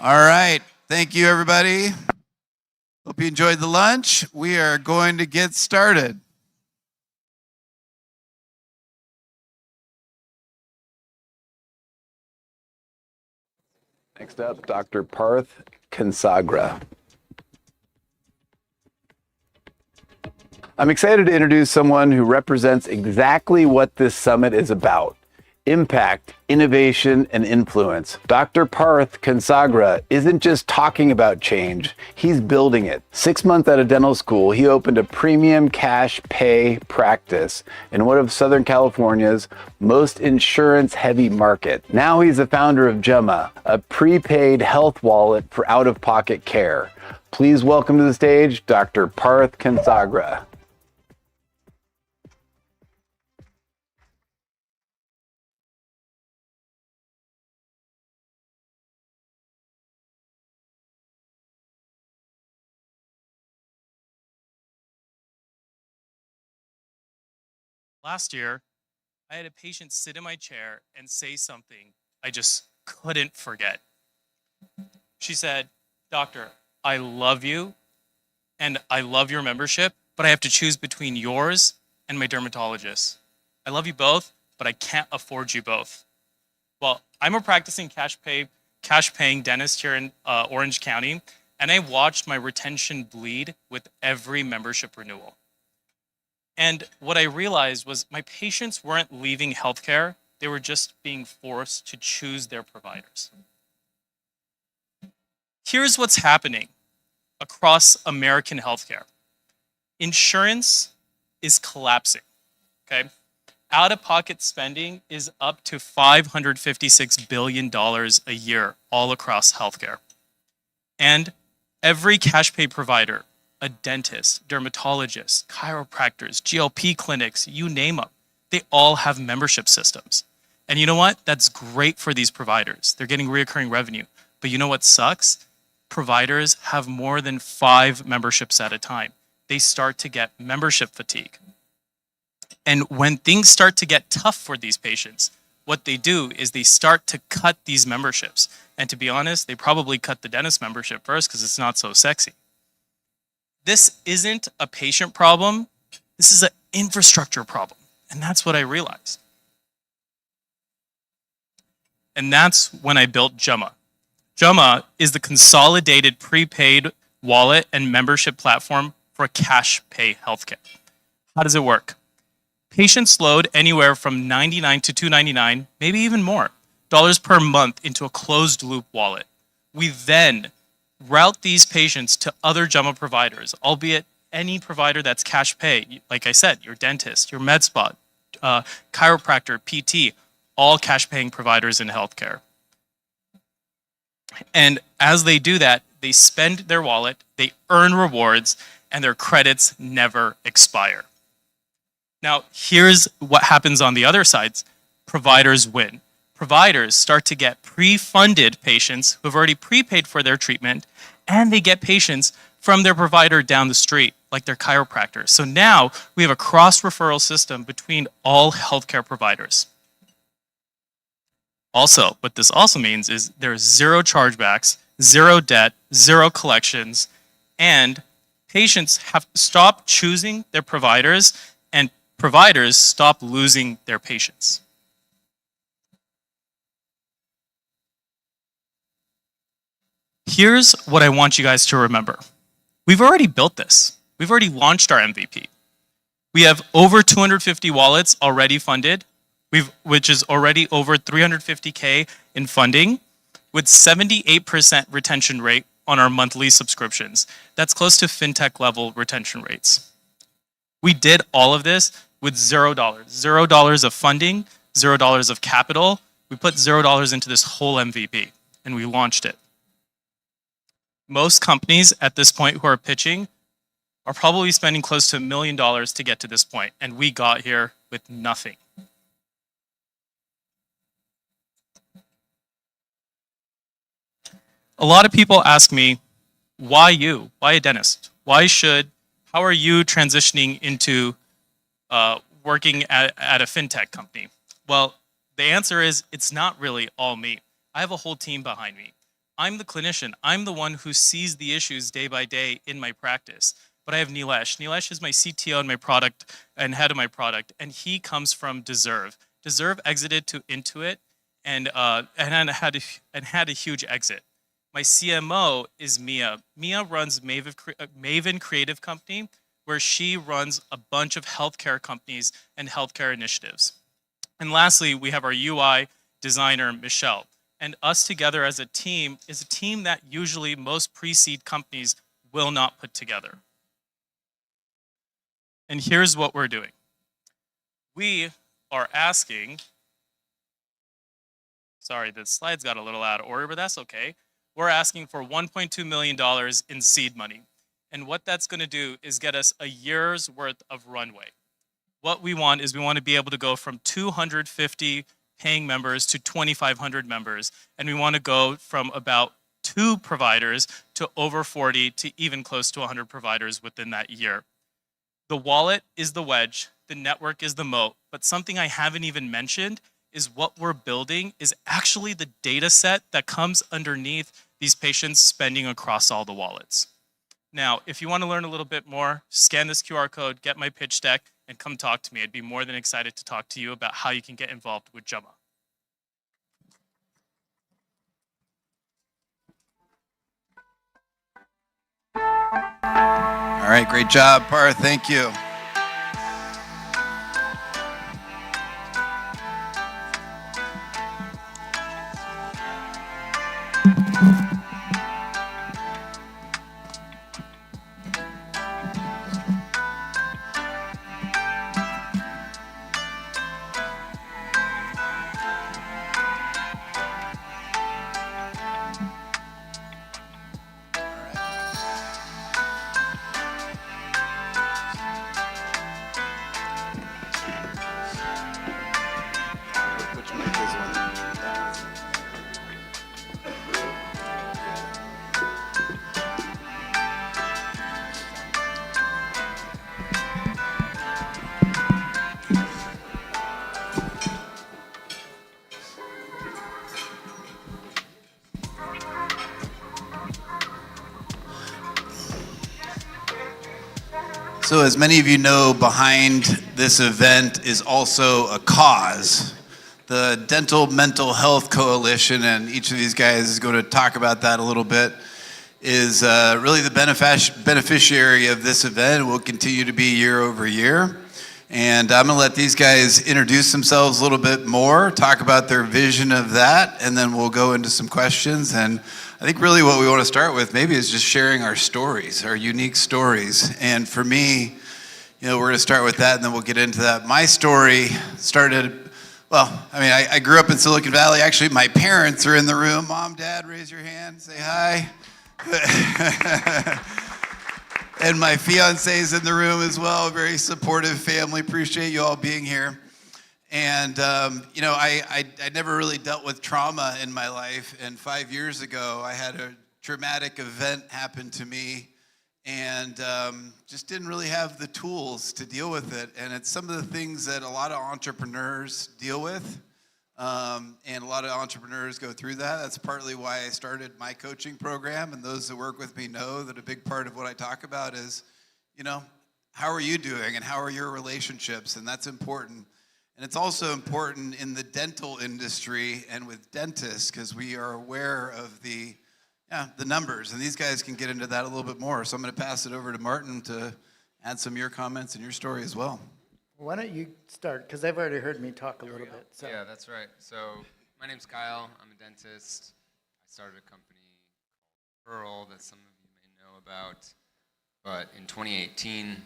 All right. Thank you, everybody. Hope you enjoyed the lunch. We are going to get started. Next up, Dr. Parth Kansagra. I'm excited to introduce someone who represents exactly what this summit is about: impact, innovation, and influence. Dr. Parth Kansagra isn't just talking about change, he's building it. 6 months out of dental school, he opened a premium cash pay practice in one of Southern California's most insurance-heavy market. Now he's the founder of Gemma, a prepaid health wallet for out-of-pocket care. Please welcome to the stage, Dr. Parth Kansagra. Last year, I had a patient sit in my chair and say something I just couldn't forget. She said, "Doctor, I love you and I love your membership, but I have to choose between yours and my dermatologist. I love you both, but I can't afford you both." Well, I'm a practicing cash paying dentist here in Orange County, and I watched my retention bleed with every membership renewal. And what I realized was my patients weren't leaving healthcare, they were just being forced to choose their providers. Here's what's happening across American healthcare. Insurance is collapsing, okay? Out-of-pocket spending is up to $556 billion a year all across healthcare. And every cash pay provider, a dentist, dermatologist, chiropractors, GLP clinics, you name them, they all have membership systems. And you know what? That's great for these providers. They're getting recurring revenue. But you know what sucks? Providers have more than 5 memberships at a time. They start to get membership fatigue. And when things start to get tough for these patients, what they do is they start to cut these memberships. And to be honest, they probably cut the dentist membership first because it's not so sexy. This isn't a patient problem. This is an infrastructure problem. And that's what I realized. And that's when I built Gemma. Gemma is the consolidated prepaid wallet and membership platform for cash pay healthcare. How does it work? Patients load anywhere from $99 to $299, maybe even more, dollars per month into a closed loop wallet. We then route these patients to other Gemma providers, albeit any provider that's cash pay. Like I said, your dentist, your med spa, chiropractor, PT, all cash paying providers in healthcare. And as they do that, they spend their wallet, they earn rewards, and their credits never expire. Now, here's what happens on the other sides. Providers win. Providers start to get pre-funded patients who've already prepaid for their treatment, and they get patients from their provider down the street, like their chiropractor. So now we have a cross-referral system between all healthcare providers. Also, what this also means is there's 0 chargebacks, 0 debt, 0 collections, and patients have stopped choosing their providers, and providers stop losing their patients. Here's what I want you guys to remember. We've already built this. We've already launched our MVP. We have over 250 wallets already funded, which is already over $350K in funding, with 78% retention rate on our monthly subscriptions. That's close to fintech level retention rates. We did all of this with $0. $0 of funding, $0 of capital. We put $0 into this whole MVP, and we launched it. Most companies at this point who are pitching are probably spending close to $1 million to get to this point, and we got here with nothing. A lot of people ask me, why you? Why a dentist? How are you transitioning into working at a fintech company? Well, the answer is it's not really all me. I have a whole team behind me. I'm the clinician. I'm the one who sees the issues day by day in my practice. But I have Nilesh. Nilesh is my CTO and my product and head of my product, and he comes from Deserve. Deserve exited to Intuit and had a huge exit. My CMO is Mia. Mia runs Maven Creative Company, where she runs a bunch of healthcare companies and healthcare initiatives. And lastly, we have our UI designer, Michelle. And us together as a team is a team that usually most pre-seed companies will not put together. And here's what we're doing. We are asking, sorry, the slides got a little out of order, but that's okay. We're asking for $1.2 million in seed money. And what that's going to do is get us a year's worth of runway. What we want is we want to be able to go from 250 paying members to 2,500 members. And we want to go from about 2 providers to over 40 to even close to 100 providers within that year. The wallet is the wedge, the network is the moat, but something I haven't even mentioned is what we're building is actually the data set that comes underneath these patients spending across all the wallets. Now, if you want to learn a little bit more, scan this QR code, get my pitch deck, and come talk to me. I'd be more than excited to talk to you about how you can get involved with Jumma. All right, great job, Parth. Thank you. So as many of you know, behind this event is also a cause. The Dental Mental Health Coalition, and each of these guys is going to talk about that a little bit, is really the beneficiary of this event. It will continue to be year over year. And I'm going to let these guys introduce themselves a little bit more, talk about their vision of that, and then we'll go into some questions. And I think really what we want to start with maybe is just sharing our stories, our unique stories. And for me, we're going to start with that and then we'll get into that. My story started, I grew up in Silicon Valley. Actually, my parents are in the room. Mom, Dad, raise your hand, say hi. And my fiance is in the room as well. Very supportive family. Appreciate you all being here. And, I never really dealt with trauma in my life. And 5 years ago, I had a traumatic event happen to me and just didn't really have the tools to deal with it. And it's some of the things that a lot of entrepreneurs deal with. And a lot of entrepreneurs go through that. That's partly why I started my coaching program. And those that work with me know that a big part of what I talk about is, how are you doing and how are your relationships? And that's important. And it's also important in the dental industry and with dentists because we are aware of the numbers. And these guys can get into that a little bit more. So I'm going to pass it over to Martin to add some of your comments and your story as well. Why don't you start? Because they've already heard me talk a little bit. So. Yeah, that's right. So my name's Kyle. I'm a dentist. I started a company called Pearl that some of you may know about. But in 2018,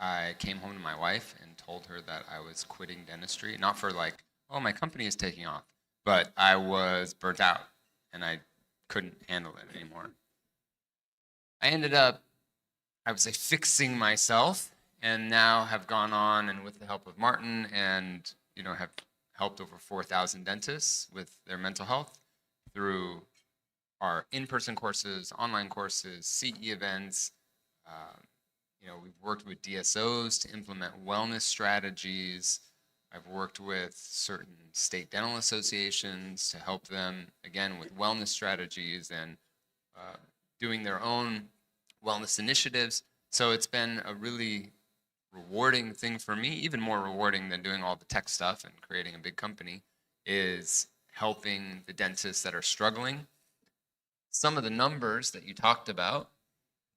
I came home to my wife and told her that I was quitting dentistry. Not for my company is taking off. But I was burnt out and I couldn't handle it anymore. I ended up, I would say, fixing myself. And now have gone on and with the help of Martin and, have helped over 4,000 dentists with their mental health through our in-person courses, online courses, CE events. We've worked with DSOs to implement wellness strategies. I've worked with certain state dental associations to help them, again, with wellness strategies and doing their own wellness initiatives. So it's been a really rewarding thing for me, even more rewarding than doing all the tech stuff and creating a big company, is helping the dentists that are struggling. Some of the numbers that you talked about,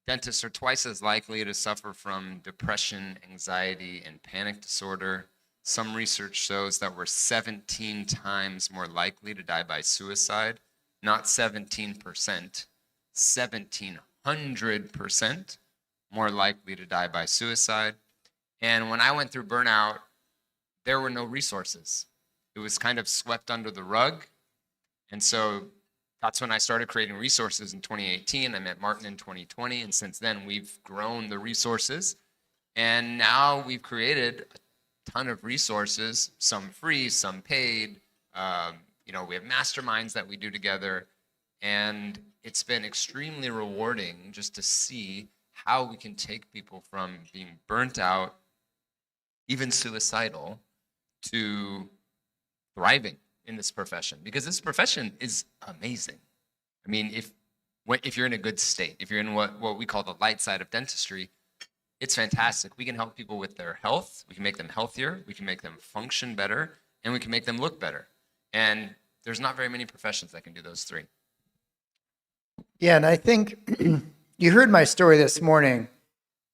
dentists are twice as likely to suffer from depression, anxiety, and panic disorder. Some research shows that we're 17 times more likely to die by suicide, not 17%, 1,700% more likely to die by suicide. And when I went through burnout, there were no resources. It was kind of swept under the rug. And so that's when I started creating resources in 2018. I met Martin in 2020, and since then we've grown the resources. And now we've created a ton of resources, some free, some paid. We have masterminds that we do together. And it's been extremely rewarding just to see how we can take people from being burnt out, even suicidal, to thriving in this profession, because this profession is amazing. I mean, if you're in a good state, if you're in what we call the light side of dentistry, it's fantastic. We can help people with their health. We can make them healthier. We can make them function better, and we can make them look better. And there's not very many professions that can do those three. Yeah, and I think you heard my story this morning,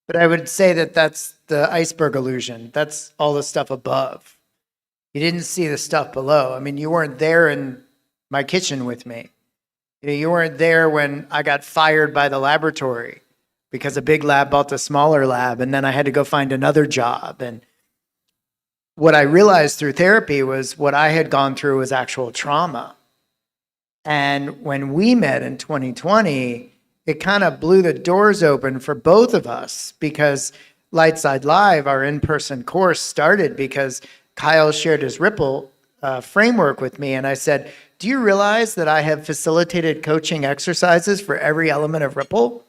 but I would say that that's the iceberg illusion. That's all the stuff above. You didn't see the stuff below. I mean, you weren't there in my kitchen with me. You weren't there when I got fired by the laboratory because a big lab bought a smaller lab, and then I had to go find another job. And what I realized through therapy was what I had gone through was actual trauma. And when we met in 2020, it kind of blew the doors open for both of us, because Lightside Live, our in-person course, started because Kyle shared his Ripple framework with me. And I said, do you realize that I have facilitated coaching exercises for every element of Ripple?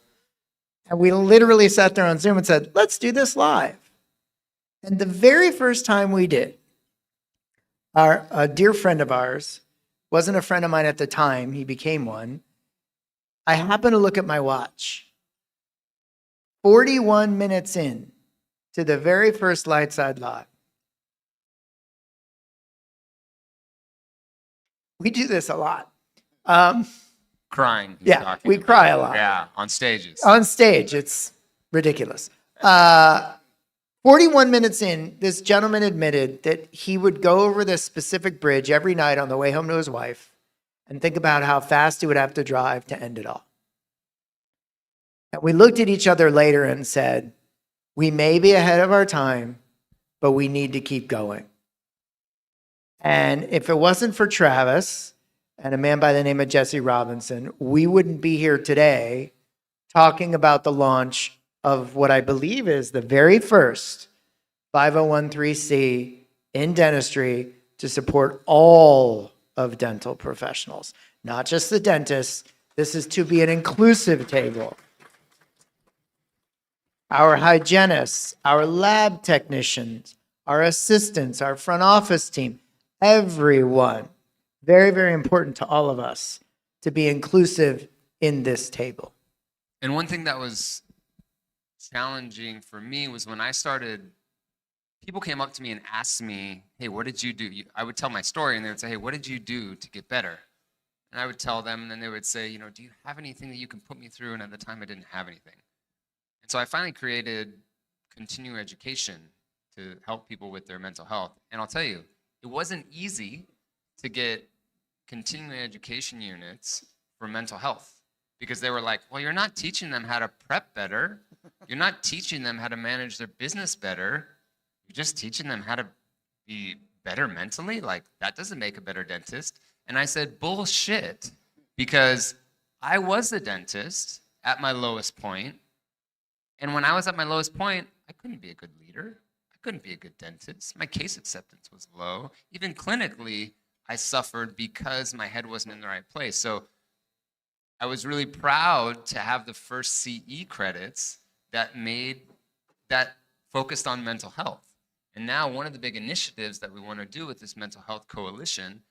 And we literally sat there on Zoom and said, let's do this live. And the very first time we did, a dear friend of ours, wasn't a friend of mine at the time, he became one. I happened to look at my watch. 41 minutes in to the very first Lightside Live. We do this a lot. Crying. Yeah, we cry a lot. Yeah, on stages. On stage, it's ridiculous. 41 minutes in, this gentleman admitted that he would go over this specific bridge every night on the way home to his wife and think about how fast he would have to drive to end it all. And we looked at each other later and said, we may be ahead of our time, but we need to keep going. And if it wasn't for Travis and a man by the name of Jesse Robinson, we wouldn't be here today talking about the launch of what I believe is the very first 501(c) in dentistry to support all of dental professionals, not just the dentists. This is to be an inclusive table. Our hygienists, our lab technicians, our assistants, our front office team, everyone, very, very important to all of us to be inclusive in this table. And one thing that was challenging for me was when I started, people came up to me and asked me, hey, what did you do? I would tell my story and they would say, hey, what did you do to get better? And I would tell them, and then they would say, do you have anything that you can put me through? And at the time I didn't have anything. And so I finally created continuing education to help people with their mental health. And I'll tell you, it wasn't easy to get continuing education units for mental health, because they were like, well, you're not teaching them how to prep better. You're not teaching them how to manage their business better. You're just teaching them how to be better mentally. Like, that doesn't make a better dentist. And I said, bullshit, because I was a dentist at my lowest point. And when I was at my lowest point, I couldn't be a good leader. I couldn't be a good dentist. My case acceptance was low. Even clinically, I suffered because my head wasn't in the right place. So I was really proud to have the first CE credits that focused on mental health. And now one of the big initiatives that we want to do with this mental health coalition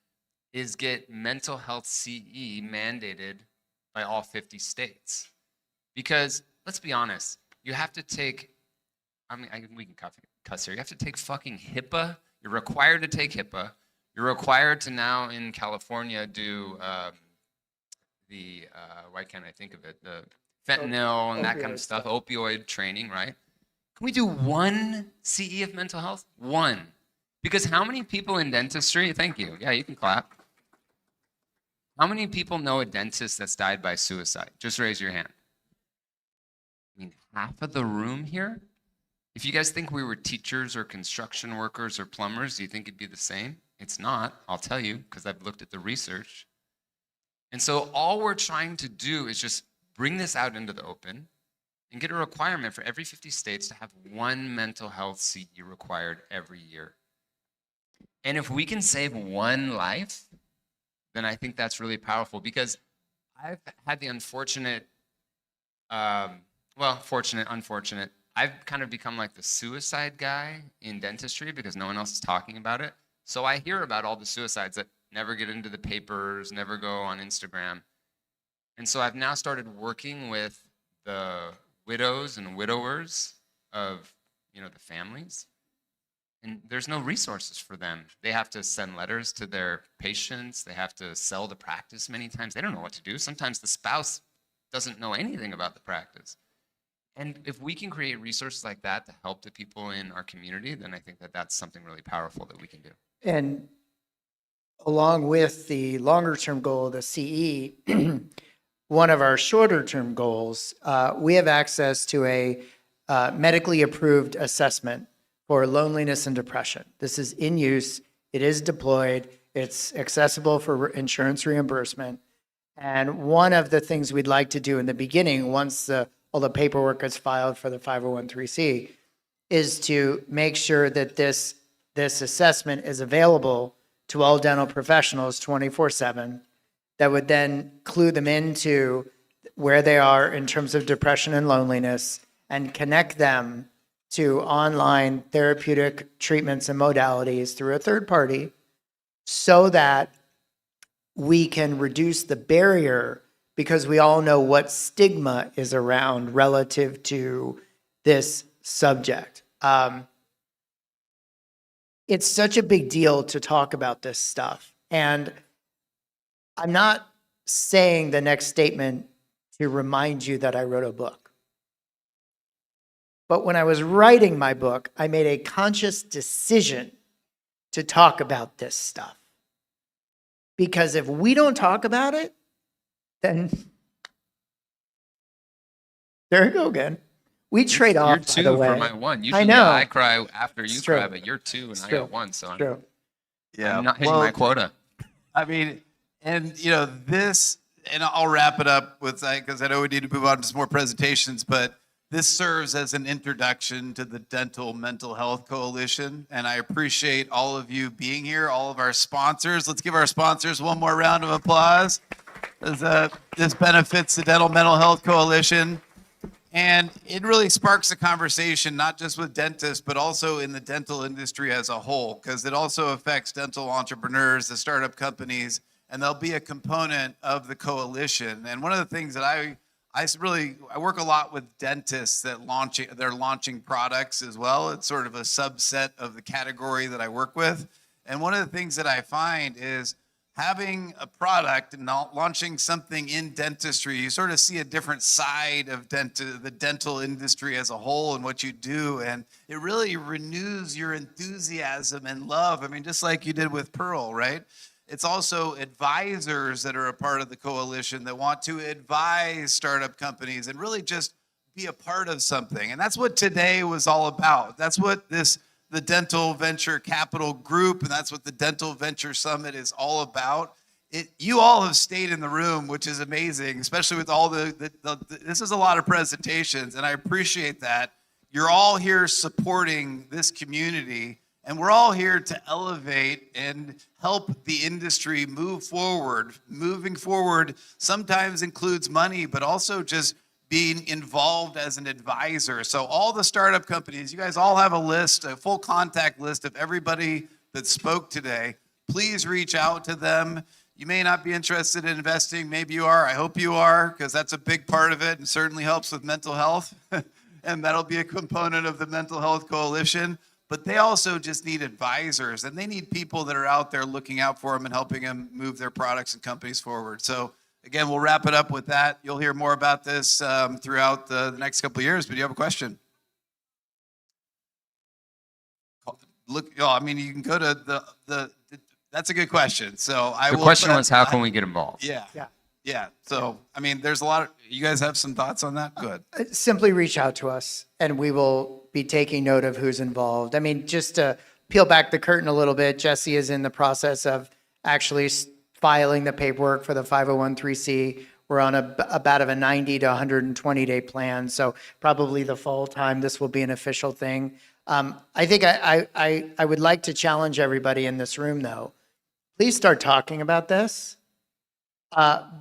is get mental health CE mandated by all 50 states. Because let's be honest, you have to take, we can cuss here. You have to take fucking HIPAA. You're required to take HIPAA. You're required to now in California do why can't I think of it? The fentanyl and that kind of stuff, opioid training, right? Can we do one CE of mental health? One. Because how many people in dentistry, thank you, yeah, you can clap. How many people know a dentist that's died by suicide? Just raise your hand. I mean, half of the room here? If you guys think we were teachers or construction workers or plumbers, do you think it'd be the same? It's not, I'll tell you, because I've looked at the research. And so all we're trying to do is just bring this out into the open and get a requirement for every 50 states to have one mental health CE required every year. And if we can save one life, then I think that's really powerful, because I've had the unfortunate, unfortunate, I've kind of become like the suicide guy in dentistry because no one else is talking about it. So I hear about all the suicides that never get into the papers, never go on Instagram. And so I've now started working with the widows and widowers of, the families. And there's no resources for them. They have to send letters to their patients. They have to sell the practice many times. They don't know what to do. Sometimes the spouse doesn't know anything about the practice. And if we can create resources like that to help the people in our community, then I think that that's something really powerful that we can do. And along with the longer term goal of the CE, one of our shorter term goals, we have access to a medically approved assessment for loneliness and depression. This is in use, it is deployed, it's accessible for insurance reimbursement. And one of the things we'd like to do in the beginning, once all the paperwork is filed for the 501(c), is to make sure that this assessment is available to all dental professionals 24/7, that would then clue them into where they are in terms of depression and loneliness and connect them to online therapeutic treatments and modalities through a third party, so that we can reduce the barrier, because we all know what stigma is around relative to this subject. It's such a big deal to talk about this stuff. And I'm not saying the next statement to remind you that I wrote a book. But when I was writing my book, I made a conscious decision to talk about this stuff. Because if we don't talk about it, then there you go again. We trade off, You're two by the way. for my one. Usually I know. I cry after you It's true. cry, but you're two and It's I true. got one, so It's true. I'm not hitting my quota. I mean, and this, and I'll wrap it up with, because I know we need to move on to some more presentations, but this serves as an introduction to the Dental Mental Health Coalition, and I appreciate all of you being here, all of our sponsors. Let's give our sponsors one more round of applause, as this benefits the Dental Mental Health Coalition. And it really sparks a conversation, not just with dentists, but also in the dental industry as a whole, because it also affects dental entrepreneurs, the startup companies, and they'll be a component of the coalition. And one of the things that I work a lot with dentists that they're launching products as well. It's sort of a subset of the category that I work with. And one of the things that I find is having a product and launching something in dentistry, you sort of see a different side of the dental industry as a whole and what you do. And it really renews your enthusiasm and love. I mean, just like you did with Pearl, right? It's also advisors that are a part of the coalition that want to advise startup companies and really just be a part of something. And that's what today was all about. That's what the Dental Venture Capital Group, and that's what the Dental Venture Summit is all about. You all have stayed in the room, which is amazing, especially with all this is a lot of presentations, and I appreciate that. You're all here supporting this community, and we're all here to elevate and help the industry move forward. Moving forward sometimes includes money, but also just being involved as an advisor. So all the startup companies, you guys all have a list, a full contact list of everybody that spoke today. Please reach out to them. You may not be interested in investing. Maybe you are. I hope you are, because that's a big part of it and certainly helps with mental health. And that'll be a component of the Mental Health Coalition. But they also just need advisors, and they need people that are out there looking out for them and helping them move their products and companies forward. So again, we'll wrap it up with that. You'll hear more about this throughout the next couple of years, but do you have a question? Look, I mean, you can go to that's a good question. So The question was, how can we get involved? Yeah. So, I mean, there's a lot of, you guys have some thoughts on that? Good. Simply reach out to us and we will be taking note of who's involved. I mean, just to peel back the curtain a little bit, Jesse is in the process of actually filing the paperwork for the 501(c). We're on about a 90 to 120 day plan. So probably the fall time, this will be an official thing. I think I would like to challenge everybody in this room though, please start talking about this.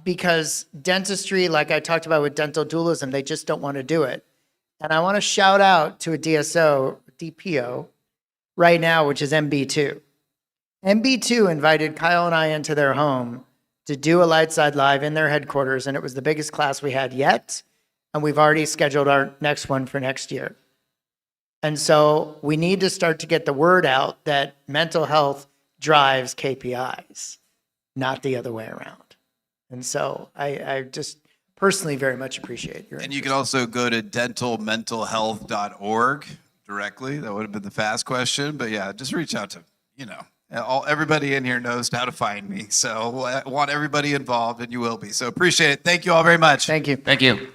Because dentistry, like I talked about with dental dualism, they just don't want to do it. And I want to shout out to a DPO right now, which is MB2. MB2 invited Kyle and I into their home to do a Lightside Live in their headquarters, and it was the biggest class we had yet, and we've already scheduled our next one for next year. And so we need to start to get the word out that mental health drives KPIs, not the other way around. And so I just personally very much appreciate your interest. And you can also go to dentalmentalhealth.org directly. That would have been the fast question. But yeah, just reach out to, everybody in here knows how to find me. So I want everybody involved, and you will be. So appreciate it. Thank you all very much. Thank you. Thank you.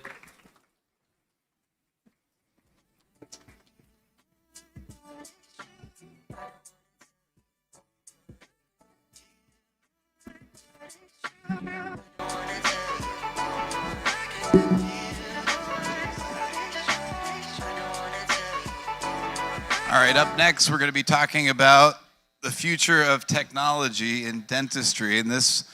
All right, up next, we're going to be talking about the future of technology in dentistry, and this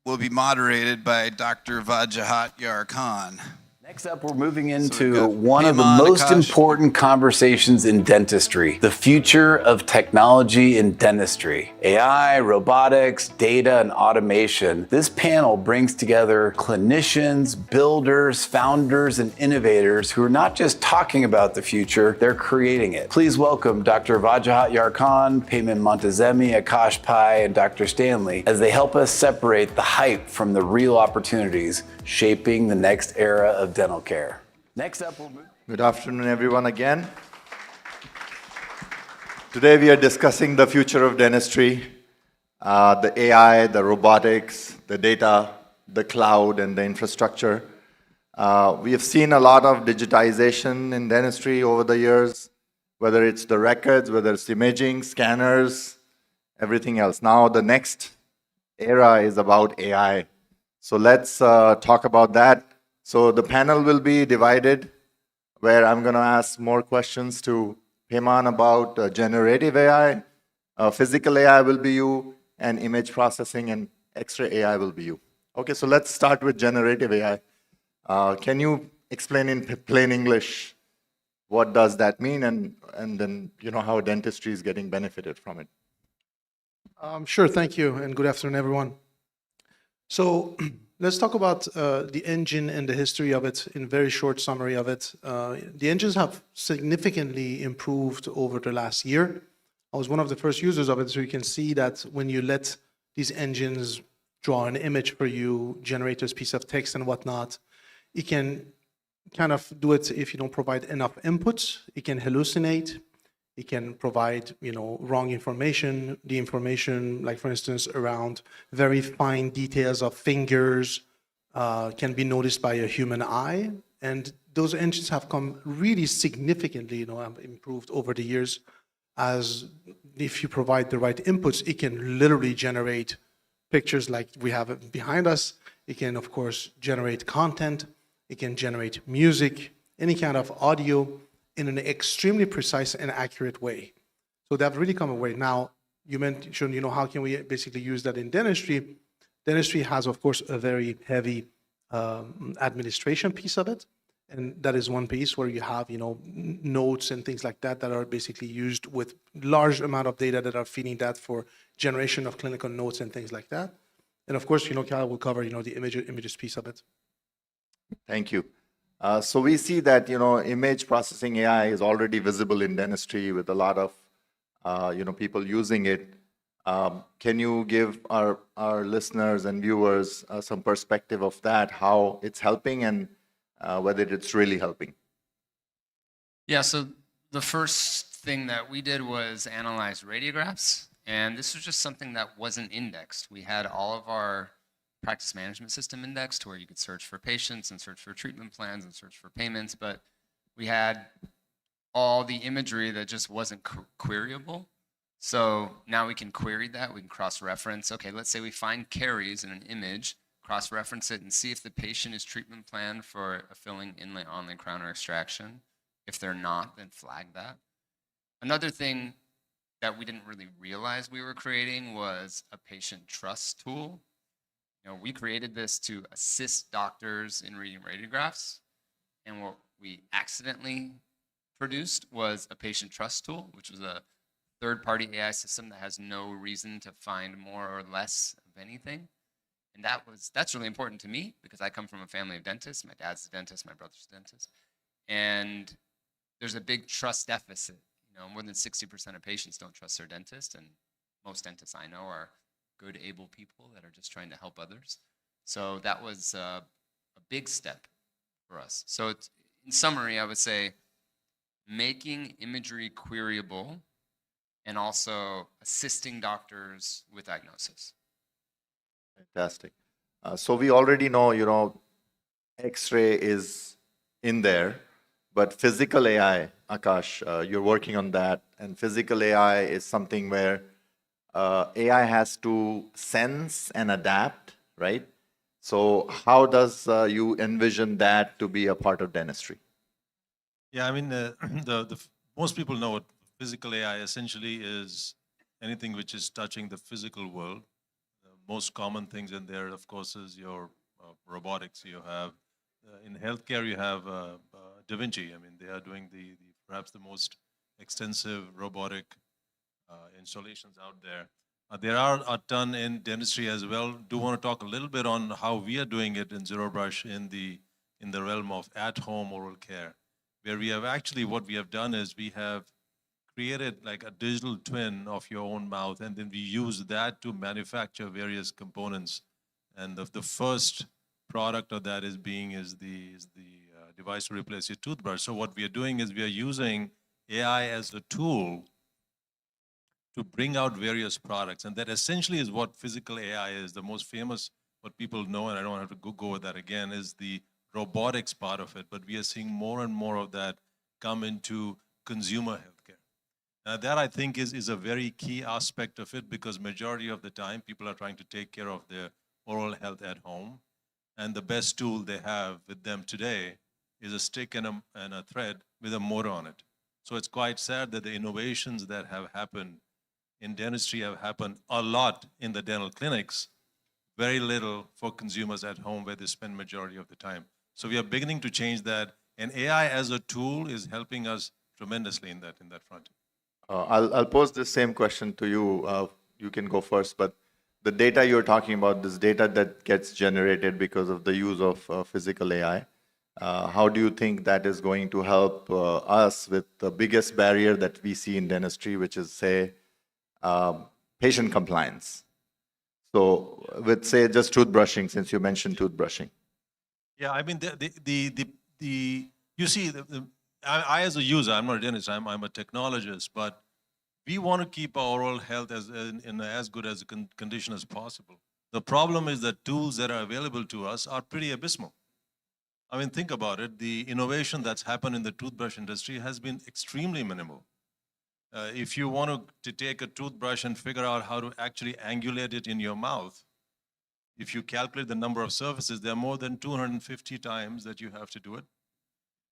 will be moderated by Dr. Vajahat Yar Khan. Next up, we're moving into one of the most important conversations in dentistry, the future of technology in dentistry. AI, robotics, data, and automation. This panel brings together clinicians, builders, founders, and innovators who are not just talking about the future, they're creating it. Please welcome Dr. Vajahat Yar Khan, Payman Montazemi, Akash Pai, and Dr. Stanley as they help us separate the hype from the real opportunities shaping the next era of dental care. Next up, we'll move. Good afternoon, everyone, again. Today we are discussing the future of dentistry, the AI, the robotics, the data, the cloud, and the infrastructure. We have seen a lot of digitization in dentistry over the years, whether it's the records, whether it's imaging, scanners, everything else. Now the next era is about AI. So let's talk about that. So the panel will be divided, where I'm going to ask more questions to Payman about generative AI, physical AI will be you, and image processing and X-ray AI will be you. Okay, so let's start with generative AI. Can you explain in plain English what does that mean, and then how dentistry is getting benefited from it? Sure, thank you, and good afternoon, everyone. So let's talk about the engine and the history of it in a very short summary of it. The engines have significantly improved over the last year. I was one of the first users of it, so you can see that when you let these engines draw an image for you, generate a piece of text and whatnot, it can kind of do it if you don't provide enough inputs. It can hallucinate. It can provide, wrong information. The information, like for instance, around very fine details of fingers can be noticed by a human eye. And those engines have come really significantly, improved over the years. As if you provide the right inputs, it can literally generate pictures like we have behind us. It can, of course, generate content. It can generate music, any kind of audio, in an extremely precise and accurate way. So they've really come away. Now, you mentioned, how can we basically use that in dentistry? Dentistry has, of course, a very heavy administration piece of it. And that is one piece where you have, notes and things like that that are basically used with large amount of data that are feeding that for generation of clinical notes and things like that. And of course, Kyle will cover, the images piece of it. Thank you. So we see that, image processing AI is already visible in dentistry with a lot of, people using it. Can you give our listeners and viewers some perspective of that, how it's helping and whether it's really helping? Yeah, so the first thing that we did was analyze radiographs, and this was just something that wasn't indexed. We had all of our practice management system indexed where you could search for patients and search for treatment plans and search for payments, but we had all the imagery that just wasn't queryable. So now we can query that, we can cross-reference. Okay, let's say we find caries in an image, cross-reference it and see if the patient is treatment planned for a filling, inlay, onlay, crown, or extraction. If they're not, then flag that. Another thing that we didn't really realize we were creating was a patient trust tool. We created this to assist doctors in reading radiographs, and what we accidentally produced was a patient trust tool, which was a third-party AI system that has no reason to find more or less of anything. And that's really important to me because I come from a family of dentists. My dad's a dentist, my brother's a dentist. And there's a big trust deficit. More than 60% of patients don't trust their dentist, and most dentists I know are good, able people that are just trying to help others. So that was a big step for us. So in summary, I would say making imagery queryable and also assisting doctors with diagnosis. Fantastic. So we already know, X-ray is in there, but physical AI, Akash, you're working on that, and physical AI is something where AI has to sense and adapt, right? So how does you envision that to be a part of dentistry? Yeah, I mean, most people know what physical AI essentially is anything which is touching the physical world. The most common things in there, of course, is your robotics. You have, in healthcare, you have Da Vinci. I mean, they are doing perhaps the most extensive robotic installations out there. There are a ton in dentistry as well. Do want to talk a little bit on how we are doing it in Zero Brush in the realm of at-home oral care, where we have actually, what we have done is we have created like a digital twin of your own mouth, and then we use that to manufacture various components. And the first product of that is the device to replace your toothbrush. So what we are doing is we are using AI as a tool to bring out various products. And that essentially is what physical AI is. The most famous, what people know, and I don't have to go with that again, is the robotics part of it. But we are seeing more and more of that come into consumer healthcare. That I think is a very key aspect of it, because majority of the time people are trying to take care of their oral health at home. And the best tool they have with them today is a stick and a thread with a motor on it. So it's quite sad that the innovations that have happened in dentistry have happened a lot in the dental clinics, very little for consumers at home where they spend majority of the time. So we are beginning to change that, and AI as a tool is helping us tremendously in that front. I'll pose the same question to you. You can go first, but the data you're talking about, this data that gets generated because of the use of physical AI, how do you think that is going to help us with the biggest barrier that we see in dentistry, which is, say, patient compliance? So with, say, just toothbrushing, since you mentioned toothbrushing. Yeah, I mean, you see, I as a user, I'm not a dentist, I'm a technologist, but we want to keep our oral health in as good as a condition as possible. The problem is that tools that are available to us are pretty abysmal. I mean, think about it. The innovation that's happened in the toothbrush industry has been extremely minimal. If you want to take a toothbrush and figure out how to actually angulate it in your mouth, if you calculate the number of surfaces, there are more than 250 times that you have to do it.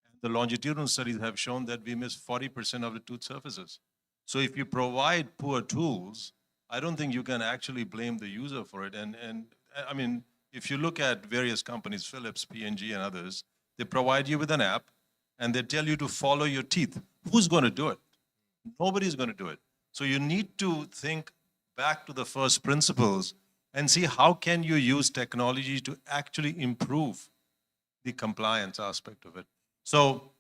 And the longitudinal studies have shown that we miss 40% of the tooth surfaces. So if you provide poor tools, I don't think you can actually blame the user for it. And I mean, if you look at various companies, Philips, P&G, and others, They provide you with an app, and they tell you to follow your teeth. Who's going to do it? Nobody's going to do it. So you need to think back to the first principles and see how can you use technology to actually improve the compliance aspect of it. So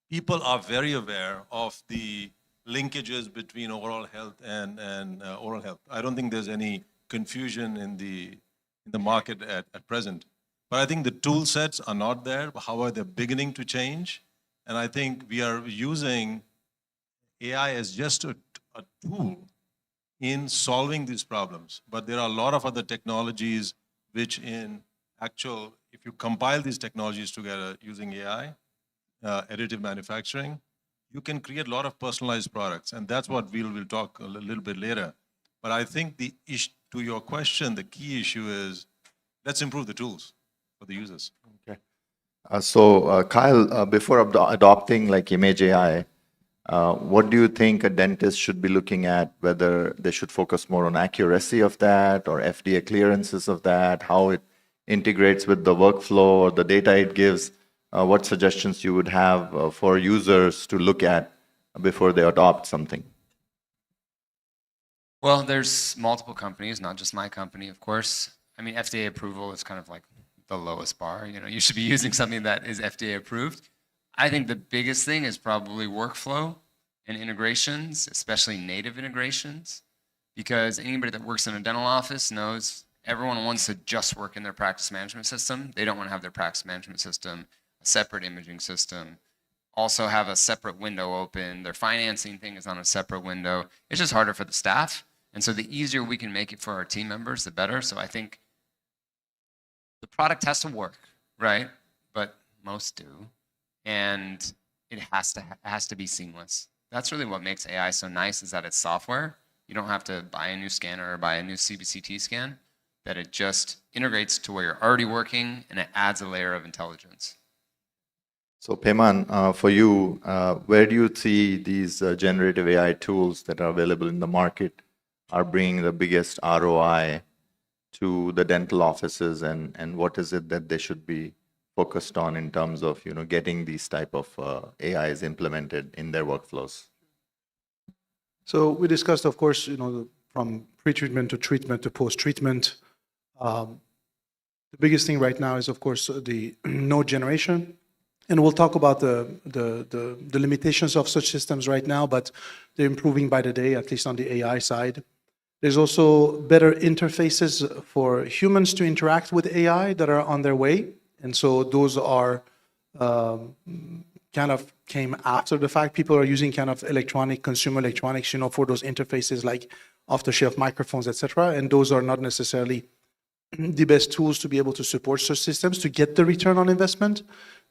people are very aware of the linkages between overall health and oral health. I don't think there's any confusion in the market at present. But I think the tool sets are not there. However, they're beginning to change. And I think we are using AI as just a tool in solving these problems. But there are a lot of other technologies which in actual, if you compile these technologies together using AI, additive manufacturing, you can create a lot of personalized products. And that's what we'll talk a little bit later. But I think to your question, the key issue is let's improve the tools for the users. Okay. Kyle, before adopting like image AI, what do you think a dentist should be looking at, whether they should focus more on accuracy of that or FDA clearances of that, how it integrates with the workflow or the data it gives? What suggestions you would have for users to look at before they adopt something? Well, there's multiple companies, not just my company, of course. I mean, FDA approval is kind of like the lowest bar. You know, you should be using something that is FDA approved. I think the biggest thing is probably workflow and integrations, especially native integrations, because anybody that works in a dental office knows everyone wants to just work in their practice management system. They don't want to have their practice management system, a separate imaging system, also have a separate window open. Their financing thing is on a separate window. It's just harder for the staff. And so the easier we can make it for our team members, the better. So I think the product has to work, right? But most do. And it has to be seamless. That's really what makes AI so nice, is that it's software. You don't have to buy a new scanner or buy a new CBCT scan, that it just integrates to where you're already working and it adds a layer of intelligence. So Payman, for you, where do you see these generative AI tools that are available in the market are bringing the biggest ROI to the dental offices, and what is it that they should be focused on in terms of getting these type of AIs implemented in their workflows? So we discussed, of course, from pre-treatment to treatment to post-treatment. The biggest thing right now is, of course, the node generation. And we'll talk about the limitations of such systems right now, but they're improving by the day, at least on the AI side. There's also better interfaces for humans to interact with AI that are on their way. And so those are kind of came after the fact. People are using kind of consumer electronics, for those interfaces like off-the-shelf microphones, etc. And those are not necessarily the best tools to be able to support such systems to get the return on investment.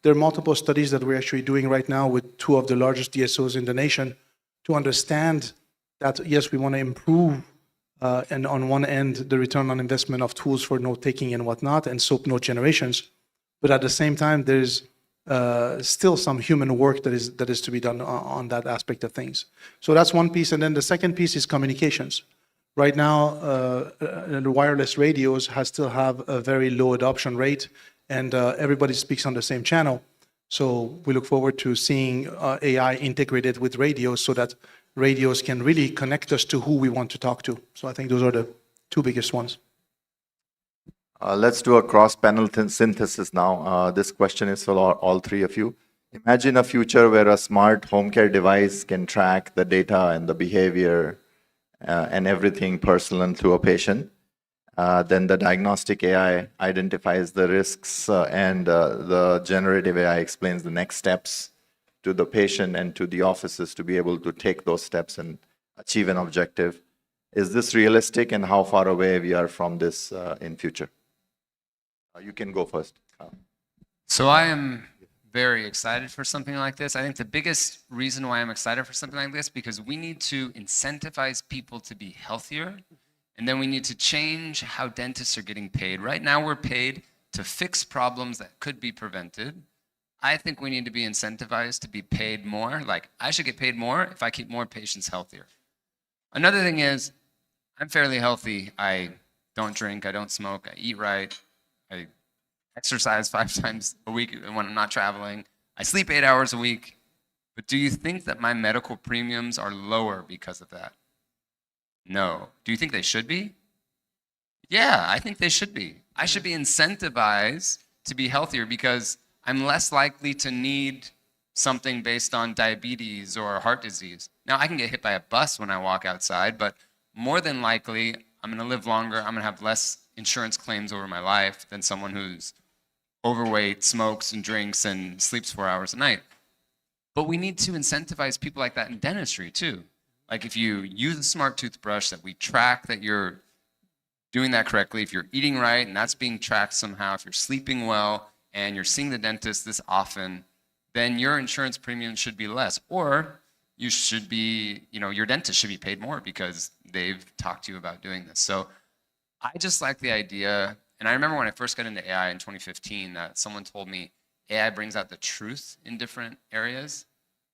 There are multiple studies that we're actually doing right now with 2 of the largest DSOs in the nation to understand that, yes, we want to improve, and on one end, the return on investment of tools for note-taking and whatnot, and SOAP note generations. But at the same time, there's still some human work that is to be done on that aspect of things. So that's one piece. And then the second piece is communications. Right now, the wireless radios still have a very low adoption rate, and everybody speaks on the same channel. So we look forward to seeing AI integrated with radios so that radios can really connect us to who we want to talk to. So I think those are the 2 biggest ones. Let's do a cross-panel synthesis now. This question is for all 3 of you. Imagine a future where a smart home care device can track the data and the behavior and everything personal to a patient. Then the diagnostic AI identifies the risks and the generative AI explains the next steps to the patient and to the offices to be able to take those steps and achieve an objective. Is this realistic, and how far away we are from this in future? You can go first. So I am very excited for something like this. I think the biggest reason why I'm excited for something like this, because we need to incentivize people to be healthier, and then we need to change how dentists are getting paid. Right now we're paid to fix problems that could be prevented. I think we need to be incentivized to be paid more. Like, I should get paid more if I keep more patients healthier. Another thing is, I'm fairly healthy. I don't drink, I don't smoke, I eat right, I exercise 5 times a week when I'm not traveling. I sleep 8 hours a week. But do you think that my medical premiums are lower because of that? No. Do you think they should be? Yeah, I think they should be. I should be incentivized to be healthier because I'm less likely to need something based on diabetes or heart disease. Now, I can get hit by a bus when I walk outside, but more than likely, I'm going to live longer. I'm going to have less insurance claims over my life than someone who's overweight, smokes and drinks, and sleeps 4 hours a night. But we need to incentivize people like that in dentistry too. Like if you use a smart toothbrush, that we track that you're doing that correctly, if you're eating right and that's being tracked somehow, if you're sleeping well and you're seeing the dentist this often, then your insurance premium should be less. Or you should be, your dentist should be paid more because they've talked to you about doing this. So I just like the idea, and I remember when I first got into AI in 2015 that someone told me AI brings out the truth in different areas,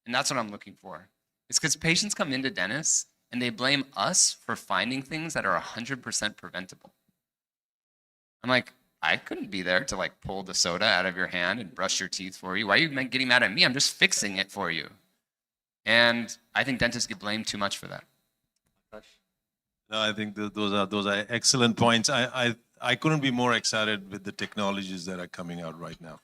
and that's what I'm looking for. It's because patients come into dentists and they blame us for finding things that are 100% preventable. I'm like, I couldn't be there to pull the soda out of your hand and brush your teeth for you. Why are you getting mad at me? I'm just fixing it for you. And I think dentists get blamed too much for that. No, I think those are excellent points. I couldn't be more excited with the technologies that are coming out right now.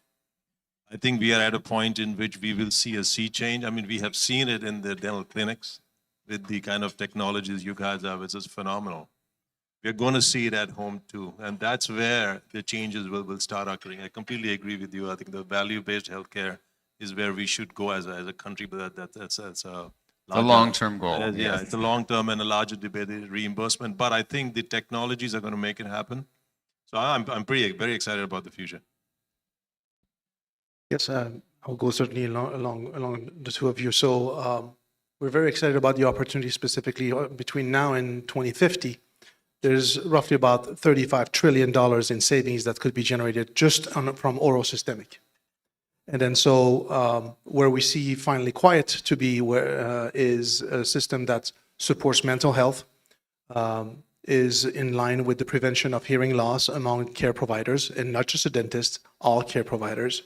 I think we are at a point in which we will see a sea change. I mean, we have seen it in the dental clinics with the kind of technologies you guys have. It's just phenomenal. We're going to see it at home too. And that's where the changes will start occurring. I completely agree with you. I think the value-based healthcare is where we should go as a country, but that's a long-term goal. Yeah, Yes. it's a long-term and a larger debate, reimbursement. But I think the technologies are going to make it happen. So I'm very excited about the future. Yes, I'll go certainly along the two of you. So we're very excited about the opportunity specifically between now and 2050. There's roughly about $35 trillion in savings that could be generated just from oral systemic. And then so where we see finally quiet to be is a system that supports mental health, is in line with the prevention of hearing loss among care providers, and not just a dentist, all care providers.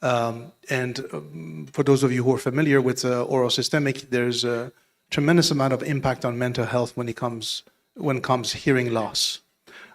For those of you who are familiar with oral systemic, there's a tremendous amount of impact on mental health when it comes hearing loss.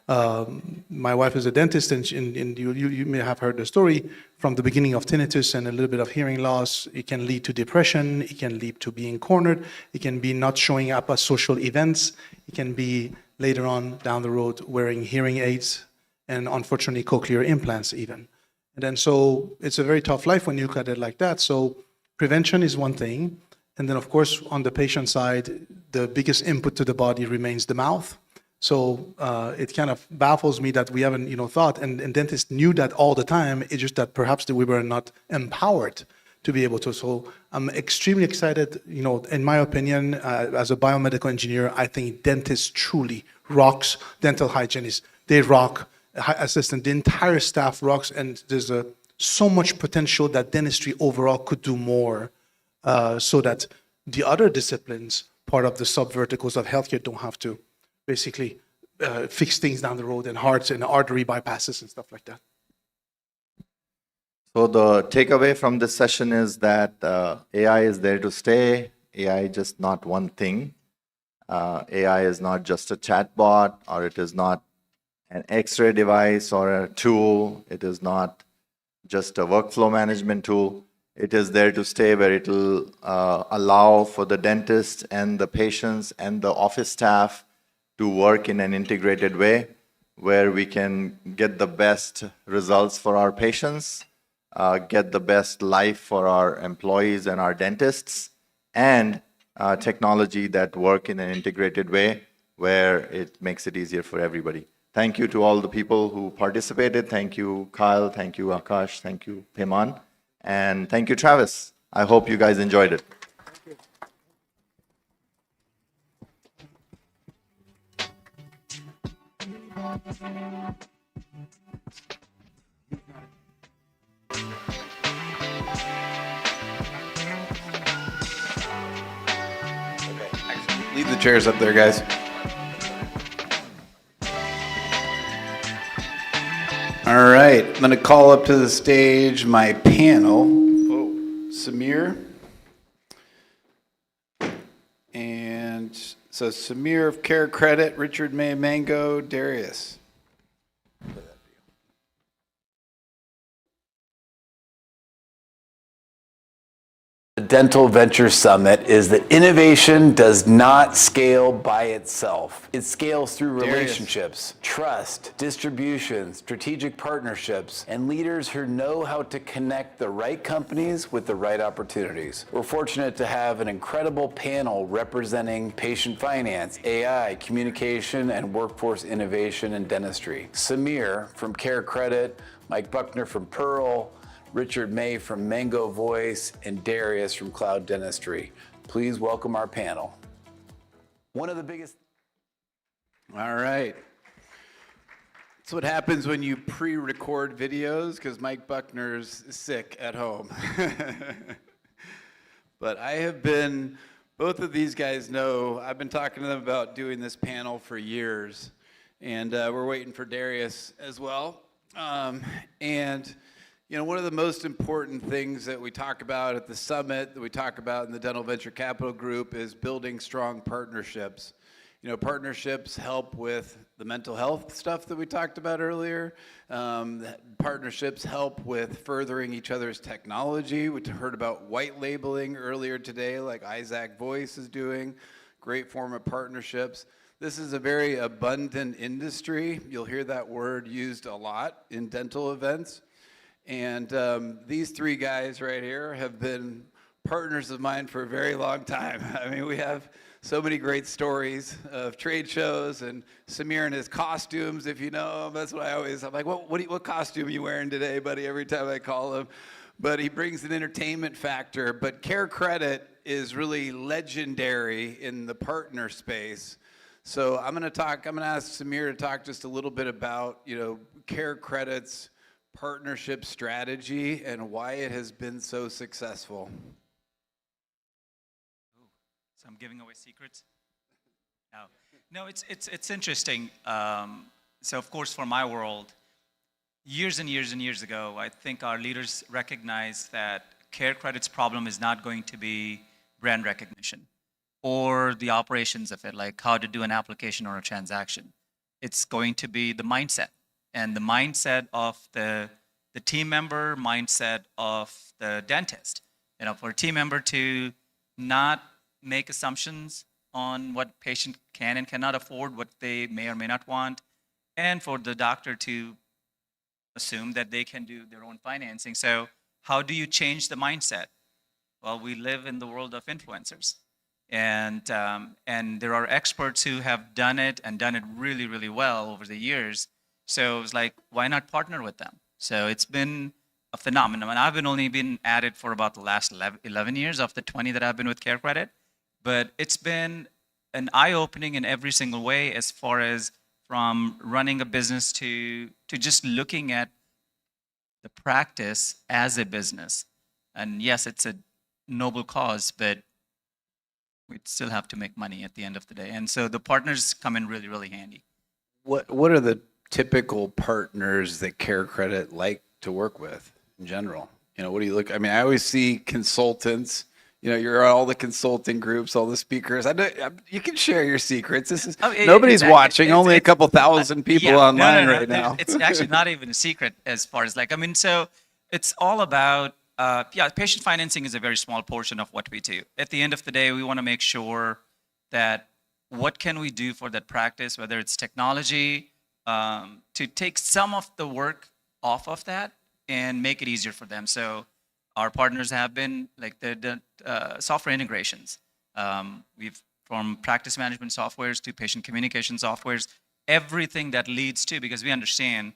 My wife is a dentist, and you may have heard the story from the beginning of tinnitus and a little bit of hearing loss. It can lead to depression. It can lead to being cornered. It can be not showing up at social events. It can be later on down the road wearing hearing aids and unfortunately cochlear implants even. And then so it's a very tough life when you look at it like that. So prevention is one thing. And then of course, on the patient side, the biggest input to the body remains the mouth. So it kind of baffles me that we haven't, thought, and dentists knew that all the time. It's just that perhaps we were not empowered to be able to. So I'm extremely excited. In my opinion, as a biomedical engineer, I think dentists truly rocks. Dental hygienists, they rock. Assistant, the entire staff rocks, and there's so much potential that dentistry overall could do more, so that the other disciplines, part of the sub-verticals of healthcare, don't have to basically fix things down the road and hearts and artery bypasses and stuff like that. So the takeaway from this session is that AI is there to stay. AI is just not one thing. AI is not just a chatbot, or it is not an X-ray device or a tool. It is not just a workflow management tool. It is there to stay, where it will allow for the dentist and the patients and the office staff to work in an integrated way, where we can get the best results for our patients, get the best life for our employees and our dentists, and technology that work in an integrated way where it makes it easier for everybody. Thank you to all the people who participated. Thank you, Kyle. Thank you, Akash. Thank you, Payman. And thank you, Travis. I hope you guys enjoyed it. Leave the chairs up there, guys. All right, I'm going to call up to the stage my panel. Oh, Samir. And so Samir of Care Credit, Richard May Mango, Darius. The Dental Venture Summit is that innovation does not scale by itself. It scales through relationships, trust, distribution, strategic partnerships, and leaders who know how to connect the right companies with the right opportunities. We're fortunate to have an incredible panel representing patient finance, AI, communication, and workforce innovation in dentistry. Samir from Care Credit, Mike Buckner from Pearl, Richard May from Mango Voice, and Darius from Cloud Dentistry. Please welcome our panel. One of the biggest... All right. That's what happens when you pre-record videos, because Mike Buckner's sick at home. But I have been, both of these guys know, I've been talking to them about doing this panel for years. And we're waiting for Darius as well. You know, one of the most important things that we talk about at the summit, that we talk about in the Dental Venture Capital Group, is building strong partnerships. You know, partnerships help with the mental health stuff that we talked about earlier. Partnerships help with furthering each other's technology. We heard about white labeling earlier today, like Isaac Voice is doing. Great form of partnerships. This is a very abundant industry. You'll hear that word used a lot in dental events. And these three guys right here have been partners of mine for a very long time. I mean, we have so many great stories of trade shows, and Samir and his costumes, if you know him. That's what I'm like, what costume are you wearing today, buddy, every time I call him. But he brings an entertainment factor. But Care Credit is really legendary in the partner space. So I'm going to ask Samir to talk just a little bit about, you know, Care Credit's partnership strategy and why it has been so successful. So I'm giving away secrets? No, it's interesting. So of course, for my world, years and years and years ago, I think our leaders recognized that Care Credit's problem is not going to be brand recognition or the operations of it, like how to do an application or a transaction. It's going to be the mindset. And the mindset of the team member, mindset of the dentist. You know, for a team member to not make assumptions on what patient can and cannot afford, what they may or may not want, and for the doctor to assume that they can do their own financing. So how do you change the mindset? Well, we live in the world of influencers. And there are experts who have done it and done it really, really well over the years. So it was like, why not partner with them? So it's been a phenomenon. And I've only been at it for about the last 11 years of the 20 that I've been with Care Credit. But it's been an eye-opening in every single way, as far as from running a business to just looking at the practice as a business. And yes, it's a noble cause, but we still have to make money at the end of the day. And so the partners come in really, really handy. What are the typical partners that Care Credit like to work with in general? You know, what do you look? I mean, I always see consultants. You know, you're all the consulting groups, all the speakers. I know you can share your secrets. This is nobody's watching. Only a couple thousand people online right now. It's actually not even a secret as far as like, I mean, so it's all about, patient financing is a very small portion of what we do. At the end of the day, we want to make sure that what can we do for that practice, whether it's technology, to take some of the work off of that and make it easier for them. So our partners have been like the software integrations. We've from practice management softwares to patient communication softwares, everything that leads to, because we understand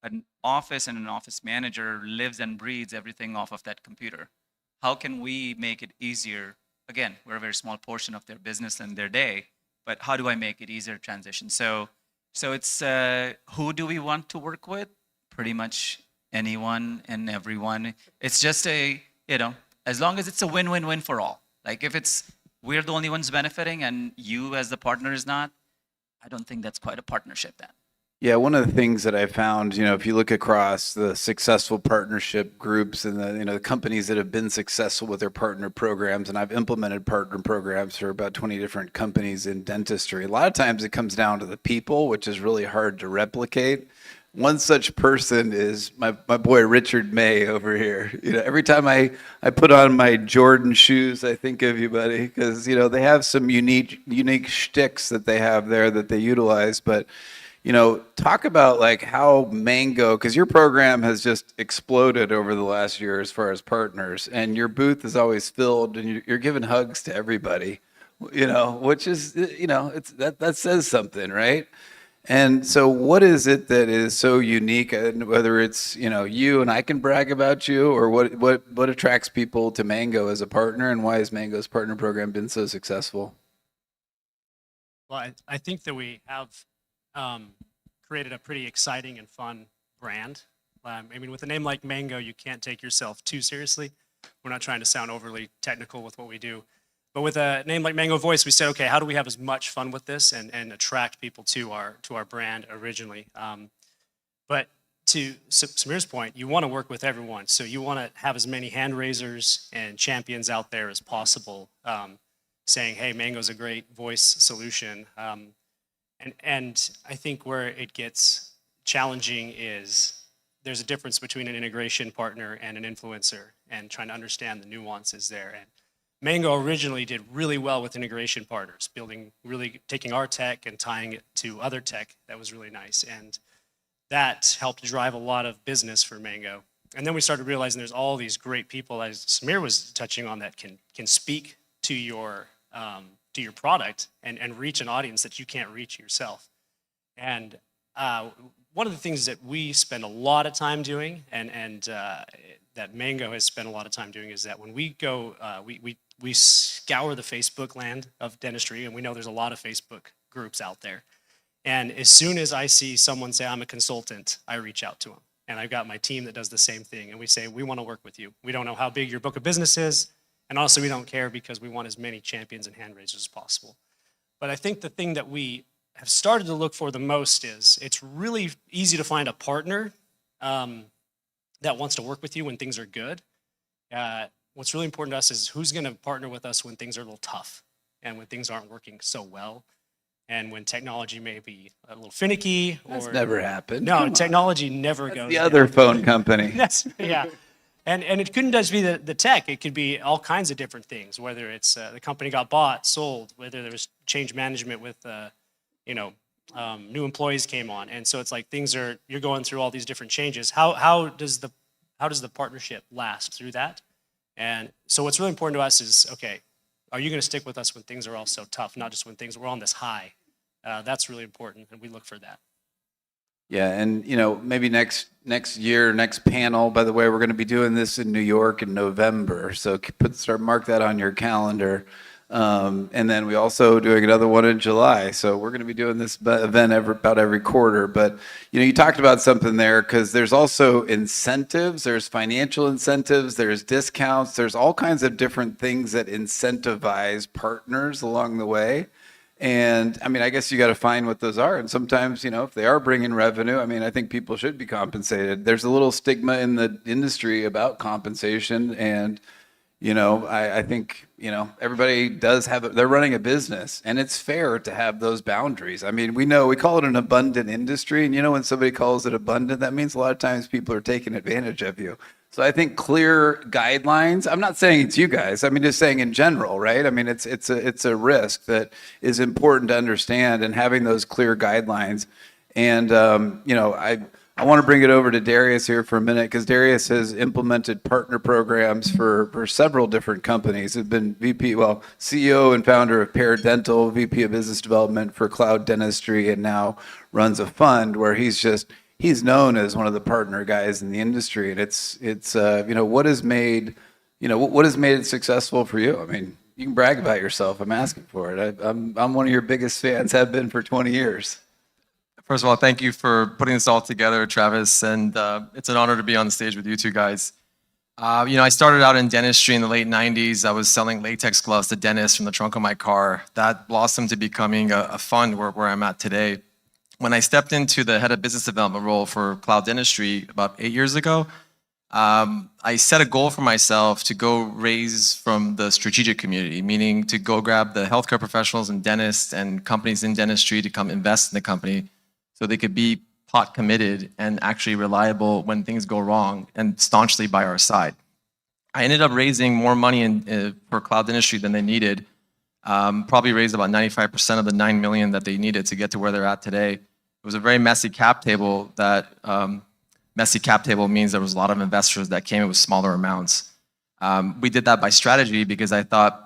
an office and an office manager lives and breathes everything off of that computer. How can we make it easier? Again, we're a very small portion of their business and their day, but how do I make it easier to transition? So it's who do we want to work with? Pretty much anyone and everyone. It's just as long as it's a win-win-win for all. Like if it's we're the only ones benefiting and you as the partner is not, I don't think that's quite a partnership then. Yeah, one of the things that I found, if you look across the successful partnership groups and the companies that have been successful with their partner programs, and I've implemented partner programs for about 20 different companies in dentistry. A lot of times it comes down to the people, which is really hard to replicate. One such person is my boy Richard May over here. Every time I put on my Jordan shoes, I think of you, buddy, because they have some unique shticks that they have there that they utilize, but talk about like how Mango, because your program has just exploded over the last year as far as partners, and your booth is always filled, and you're giving hugs to everybody, which is, that says something, right? And so what is it that is so unique, and whether it's, you and I can brag about you, or what attracts people to Mango as a partner, and why has Mango's partner program been so successful? Well, I think that we have created a pretty exciting and fun brand. With a name like Mango, you can't take yourself too seriously. We're not trying to sound overly technical with what we do. But with a name like Mango Voice, we said, okay, how do we have as much fun with this and attract people to our brand originally? But to Samir's point, you want to work with everyone. So you want to have as many hand raisers and champions out there as possible saying, hey, Mango's a great voice solution. And I think where it gets challenging is there's a difference between an integration partner and an influencer, and trying to understand the nuances there. And Mango originally did really well with integration partners, taking our tech and tying it to other tech. That was really nice. And that helped drive a lot of business for Mango. And then we started realizing there's all these great people, as Samir was touching on, that can speak to your product and reach an audience that you can't reach yourself. And one of the things that we spend a lot of time doing, and that Mango has spent a lot of time doing, is that when we go, we scour the Facebook land of dentistry, and we know there's a lot of Facebook groups out there. And as soon as I see someone say, I'm a consultant, I reach out to them. And I've got my team that does the same thing. And we say, we want to work with you. We don't know how big your book of business is. And honestly, we don't care, because we want as many champions and hand raisers as possible. But I think the thing that we have started to look for the most is it's really easy to find a partner that wants to work with you when things are good. What's really important to us is who's going to partner with us when things are a little tough and when things aren't working so well, and when technology may be a little finicky. That's never happened. No, technology never goes The other phone company. Yeah. And it couldn't just be the tech. It could be all kinds of different things, whether it's the company got bought, sold, whether there was change management with, new employees came on. And so it's like you're going through all these different changes. How does the partnership last through that? And so what's really important to us is, okay, are you going to stick with us when things are all so tough, not just when we're on this high? That's really important, and we look for that. Yeah, and maybe next year, next panel. By the way, we're going to be doing this in New York in November, so mark that on your calendar. And then we also doing another one in July. So we're going to be doing this event about every quarter. But you talked about something there, because there's also incentives. There's financial incentives. There's discounts. There's all kinds of different things that incentivize partners along the way. And I guess you got to find what those are. And sometimes, if they are bringing revenue, I think people should be compensated. There's a little stigma in the industry about compensation. And, I think, everybody does they're running a business, and it's fair to have those boundaries. We call it an abundant industry. And when somebody calls it abundant, that means a lot of times people are taking advantage of you. So I think clear guidelines, I'm not saying it's you guys, just saying in general, right? It's a risk that is important to understand, and having those clear guidelines. And, I want to bring it over to Darius here for a minute, because Darius has implemented partner programs for several different companies. He's been CEO and founder of Pear Dental, VP of Business Development for Cloud Dentistry, and now runs a fund where he's known as one of the partner guys in the industry. And it's what has made it successful for you? You can brag about yourself. I'm asking for it. I'm one of your biggest fans, have been for 20 years. First of all, thank you for putting this all together, Travis, and it's an honor to be on the stage with you two guys. I started out in dentistry in the late 90s. I was selling latex gloves to dentists from the trunk of my car. That blossomed to becoming a fund where I'm at today. when I stepped into the head of business development role for cloud dentistry about 8 years ago, I set a goal for myself to go raise from the strategic community, meaning to go grab the healthcare professionals and dentists and companies in dentistry to come invest in the company so they could be pot committed and actually reliable when things go wrong and staunchly by our side. I ended up raising more money for cloud dentistry than they needed. Probably raised about 95% of the $9 million that they needed to get to where they're at today. It was a very messy cap table that messy cap table means there was a lot of investors that came in with smaller amounts. We did that by strategy because I thought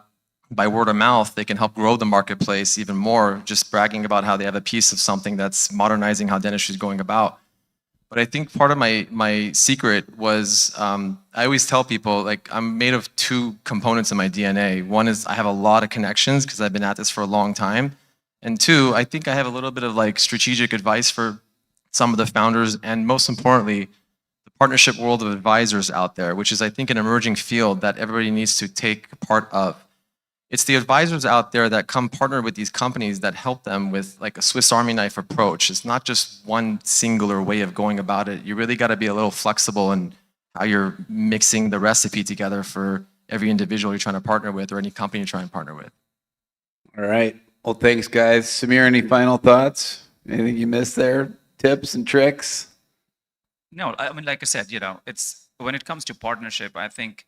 by word of mouth, they can help grow the marketplace even more, just bragging about how they have a piece of something that's modernizing how dentistry is going about. But I think part of my secret was, I always tell people, like, I'm made of two components of my DNA. One is I have a lot of connections because I've been at this for a long time. And two, I think I have a little bit of like strategic advice for some of the founders, and most importantly, the partnership world of advisors out there, which is, I think, an emerging field that everybody needs to take part of. It's the advisors out there that come partner with these companies that help them with like a Swiss Army knife approach. It's not just one singular way of going about it. You really got to be a little flexible in how you're mixing the recipe together for every individual you're trying to partner with or any company you're trying to partner with. All right. Well, thanks, guys. Samir, any final thoughts? Anything you missed there? Tips and tricks? No, I mean, like I said, it's when it comes to partnership, I think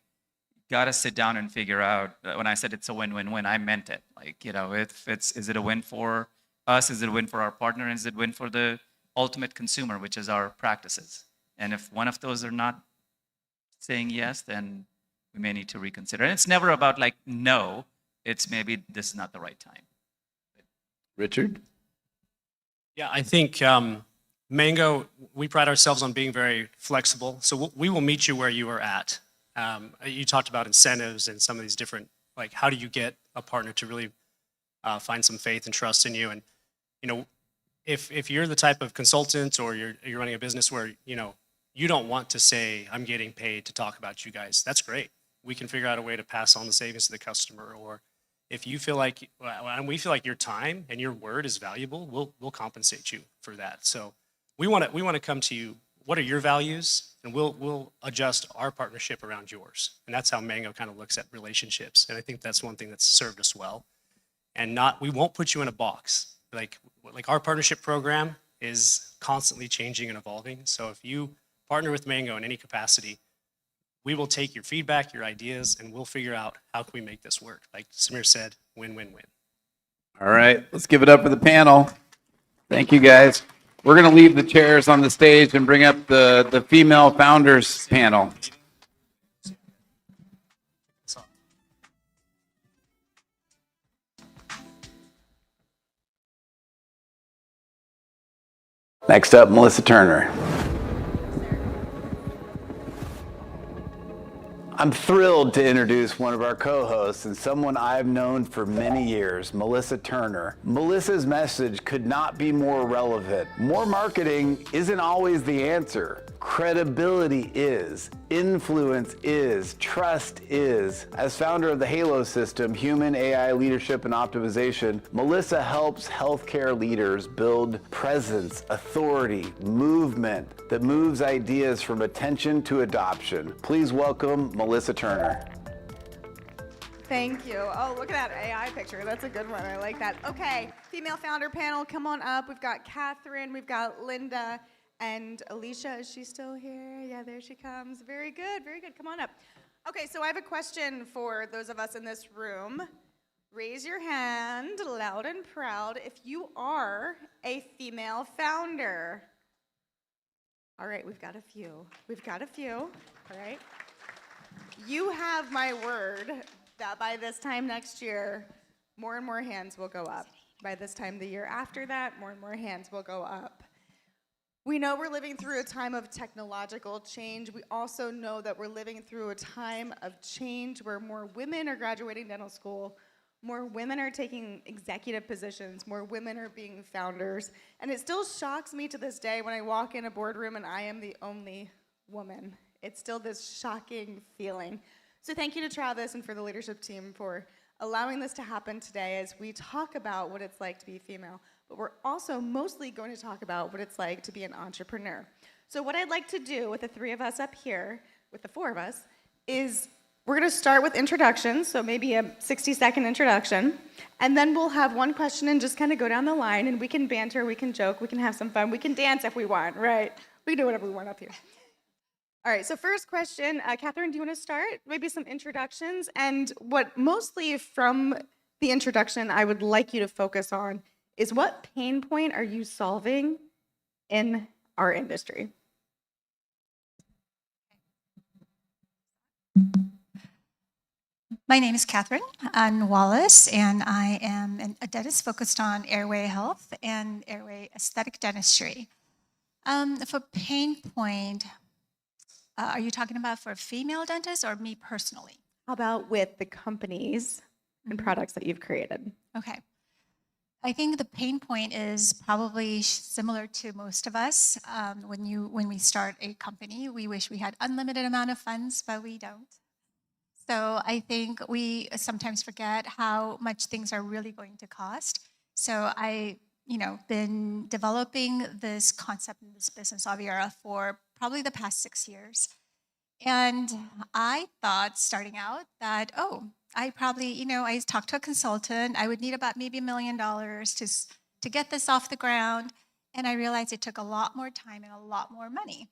got to sit down and figure out, when I said it's a win-win-win, I meant it. Like, is it a win for us? Is it a win for our partner? Is it a win for the ultimate consumer, which is our practices? And if one of those are not saying yes, then we may need to reconsider. And it's never about like, no, it's maybe this is not the right time. Richard? Yeah, I think Mango, we pride ourselves on being very flexible. So we will meet you where you are at. You talked about incentives and some of these different, like, how do you get a partner to really find some faith and trust in you? And, if you're the type of consultant or you're running a business where, you don't want to say, I'm getting paid to talk about you guys, that's great. We can figure out a way to pass on the savings to the customer. Or if you feel like, and we feel like your time and your word is valuable, we'll compensate you for that. So we want to come to you. What are your values? And we'll adjust our partnership around yours. And that's how Mango kind of looks at relationships. And I think that's one thing that's served us well. And we won't put you in a box. Like our partnership program is constantly changing and evolving. So if you partner with Mango in any capacity, we will take your feedback, your ideas, and we'll figure out how can we make this work. Like Samir said, win-win-win. All right. Let's give it up for the panel. Thank you, guys. We're going to leave the chairs on the stage and bring up the female founders panel. Next up, Melissa Turner. I'm thrilled to introduce one of our co-hosts and someone I've known for many years, Melissa Turner. Melissa's message could not be more relevant. More marketing isn't always the answer. Credibility is, influence is, trust is. As founder of the Halo system, Human AI Leadership and Optimization, Melissa helps healthcare leaders build presence, authority, movement that moves ideas from attention to adoption. Please welcome Melissa Turner. Thank you. Oh, look at that AI picture. That's a good one. I like that. Okay, female founder panel, come on up. We've got Catherine, we've got Linda, and Alicia. Is she still here? Yeah, there she comes. Very good, very good. Come on up. Okay, so I have a question for those of us in this room. Raise your hand, loud and proud, if you are a female founder. All right, we've got a few. We've got a few, all right? You have my word that by this time next year, more and more hands will go up. By this time the year after that, more and more hands will go up. We know we're living through a time of technological change. We also know that we're living through a time of change where more women are graduating dental school, more women are taking executive positions, more women are being founders. And it still shocks me to this day when I walk in a boardroom and I am the only woman. It's still this shocking feeling. So thank you to Travis and for the leadership team for allowing this to happen today as we talk about what it's like to be female, but we're also mostly going to talk about what it's like to be an entrepreneur. So what I'd like to do with the three of us up here, with the four of us, is we're going to start with introductions, so maybe a 60-second introduction, and then we'll have one question and just kind of go down the line, and we can banter, we can joke, we can have some fun, we can dance if we want, right? We can do whatever we want up here. All right, so first question, Catherine, do you want to start? Maybe some introductions, and what mostly from the introduction I would like you to focus on is what pain point are you solving in our industry? My name is Catherine Ann Wallace, and I am a dentist focused on airway health and airway aesthetic dentistry. For pain point, are you talking about for female dentists or me personally? How about with the companies and products that you've created? Okay. I think the pain point is probably similar to most of us. When we start a company, we wish we had unlimited amount of funds, but we don't. So I think we sometimes forget how much things are really going to cost. So I, been developing this concept in this business, Aviara, for probably the past 6 years. And I thought starting out that, I probably, I talked to a consultant, I would need about maybe $1 million to get this off the ground. And I realized it took a lot more time and a lot more money.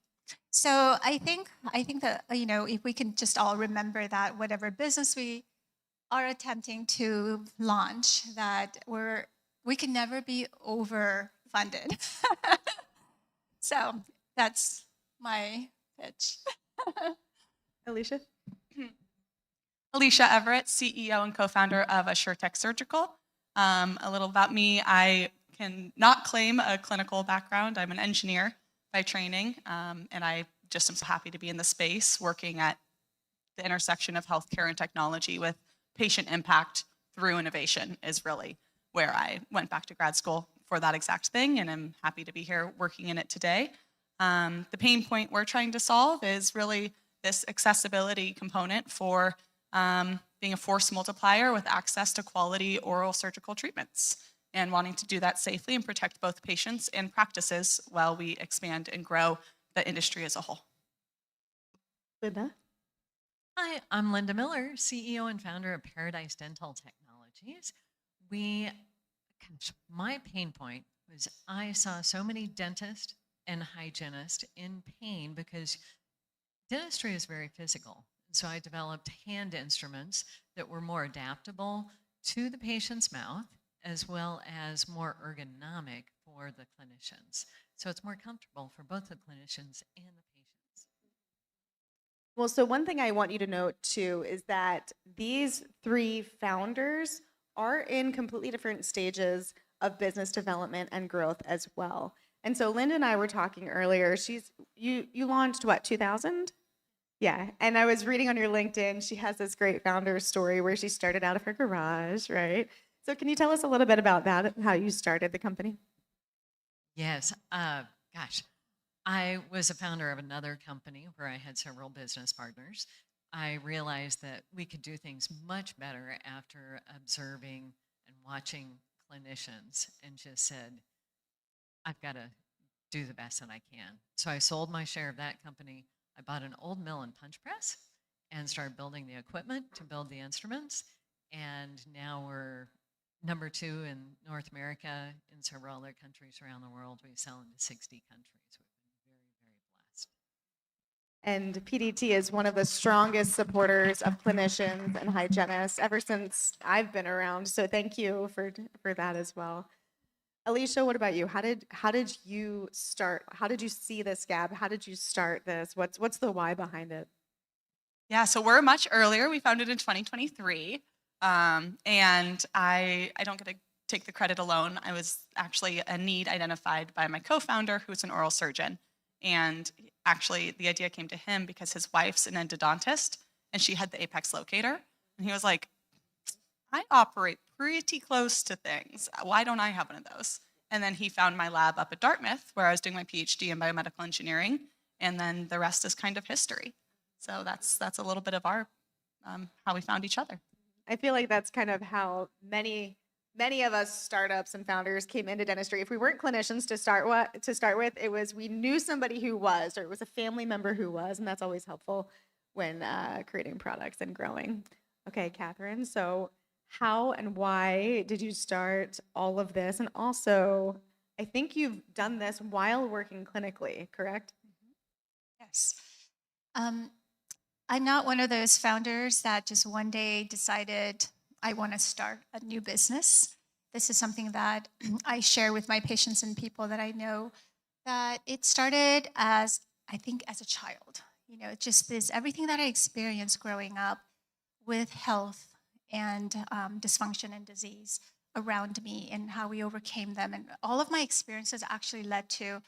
So I think that, if we can just all remember that whatever business we are attempting to launch, that we can never be overfunded. So that's my pitch. Alicia? Alicia Everett, CEO and co-founder of AssureTech Surgical. A little about me, I can not claim a clinical background. I'm an engineer by training, and I just am so happy to be in the space working at the intersection of healthcare and technology with patient impact through innovation is really where I went back to grad school for that exact thing, and I'm happy to be here working in it today. The pain point we're trying to solve is really this accessibility component for being a force multiplier with access to quality oral surgical treatments, and wanting to do that safely and protect both patients and practices while we expand and grow the industry as a whole. Linda? Hi, I'm Linda Miller, CEO and founder of Paradise Dental Technologies. My pain point was I saw so many dentists and hygienists in pain because dentistry is very physical. So I developed hand instruments that were more adaptable to the patient's mouth, as well as more ergonomic for the clinicians. So it's more comfortable for both the clinicians and the patients. Well, so one thing I want you to note too is that these three founders are in completely different stages of business development and growth as well. And so Linda and I were talking earlier. You launched what, 2000? Yeah, and I was reading on your LinkedIn, she has this great founder story where she started out of her garage, right? So can you tell us a little bit about that, how you started the company? Yes, I was a founder of another company where I had several business partners. I realized that we could do things much better after observing and watching clinicians, and just said, I've got to do the best that I can. So I sold my share of that company. I bought an old mill and punch press and started building the equipment to build the instruments. And now we're number 2 in North America, in several other countries around the world. We sell into 60 countries. We've been very, very blessed. And PDT is one of the strongest supporters of clinicians and hygienists ever since I've been around. So thank you for that as well. Alicia, what about you? How did you start? How did you see this gap? How did you start this? What's the why behind it? Yeah, so we're much earlier. We founded in 2023. And I don't get to take the credit alone. I was actually a need identified by my co-founder, who's an oral surgeon. And actually, the idea came to him because his wife's an endodontist, and she had the apex locator. And he was like, I operate pretty close to things. Why don't I have one of those? And then he found my lab up at Dartmouth, where I was doing my PhD in biomedical engineering. And then the rest is kind of history. So that's a little bit of our how we found each other. I feel like that's kind of how many of us startups and founders came into dentistry. If we weren't clinicians to start with, it was we knew somebody who was, or it was a family member who was, and that's always helpful when creating products and growing. Okay, Catherine. So how and why did you start all of this? And also, I think you've done this while working clinically, correct? Yes. I'm not one of those founders that just one day decided I want to start a new business. This is something that I share with my patients and people that I know, that it started as, I think, as a child. You know, just this, everything that I experienced growing up with health and dysfunction and disease around me and how we overcame them. And all of my experiences actually led to,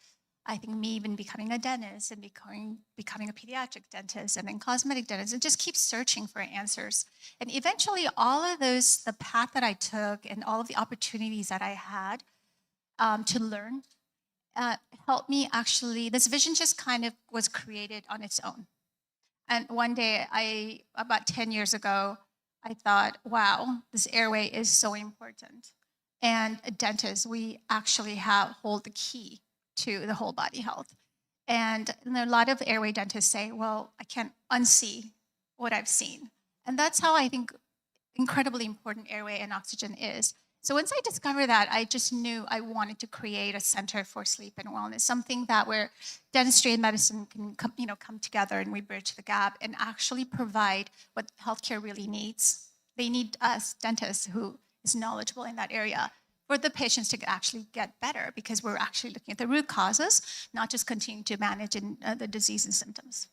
I think, me even becoming a dentist and becoming a pediatric dentist and then cosmetic dentist, and just keep searching for answers. And eventually all of those, the path that I took and all of the opportunities that I had to learn helped me actually, this vision just kind of was created on its own. And one day, about 10 years ago, I thought, wow, this airway is so important. And dentists, we actually hold the key to the whole body health. And a lot of airway dentists say, well, I can't unsee what I've seen. And that's how I think incredibly important airway and oxygen is. So once I discovered that, I just knew I wanted to create a center for sleep and wellness, something that where dentistry and medicine can come together and we bridge the gap and actually provide what healthcare really needs. They need us, dentists, who is knowledgeable in that area, for the patients to actually get better, because we're actually looking at the root causes, not just continue to manage the disease and symptoms.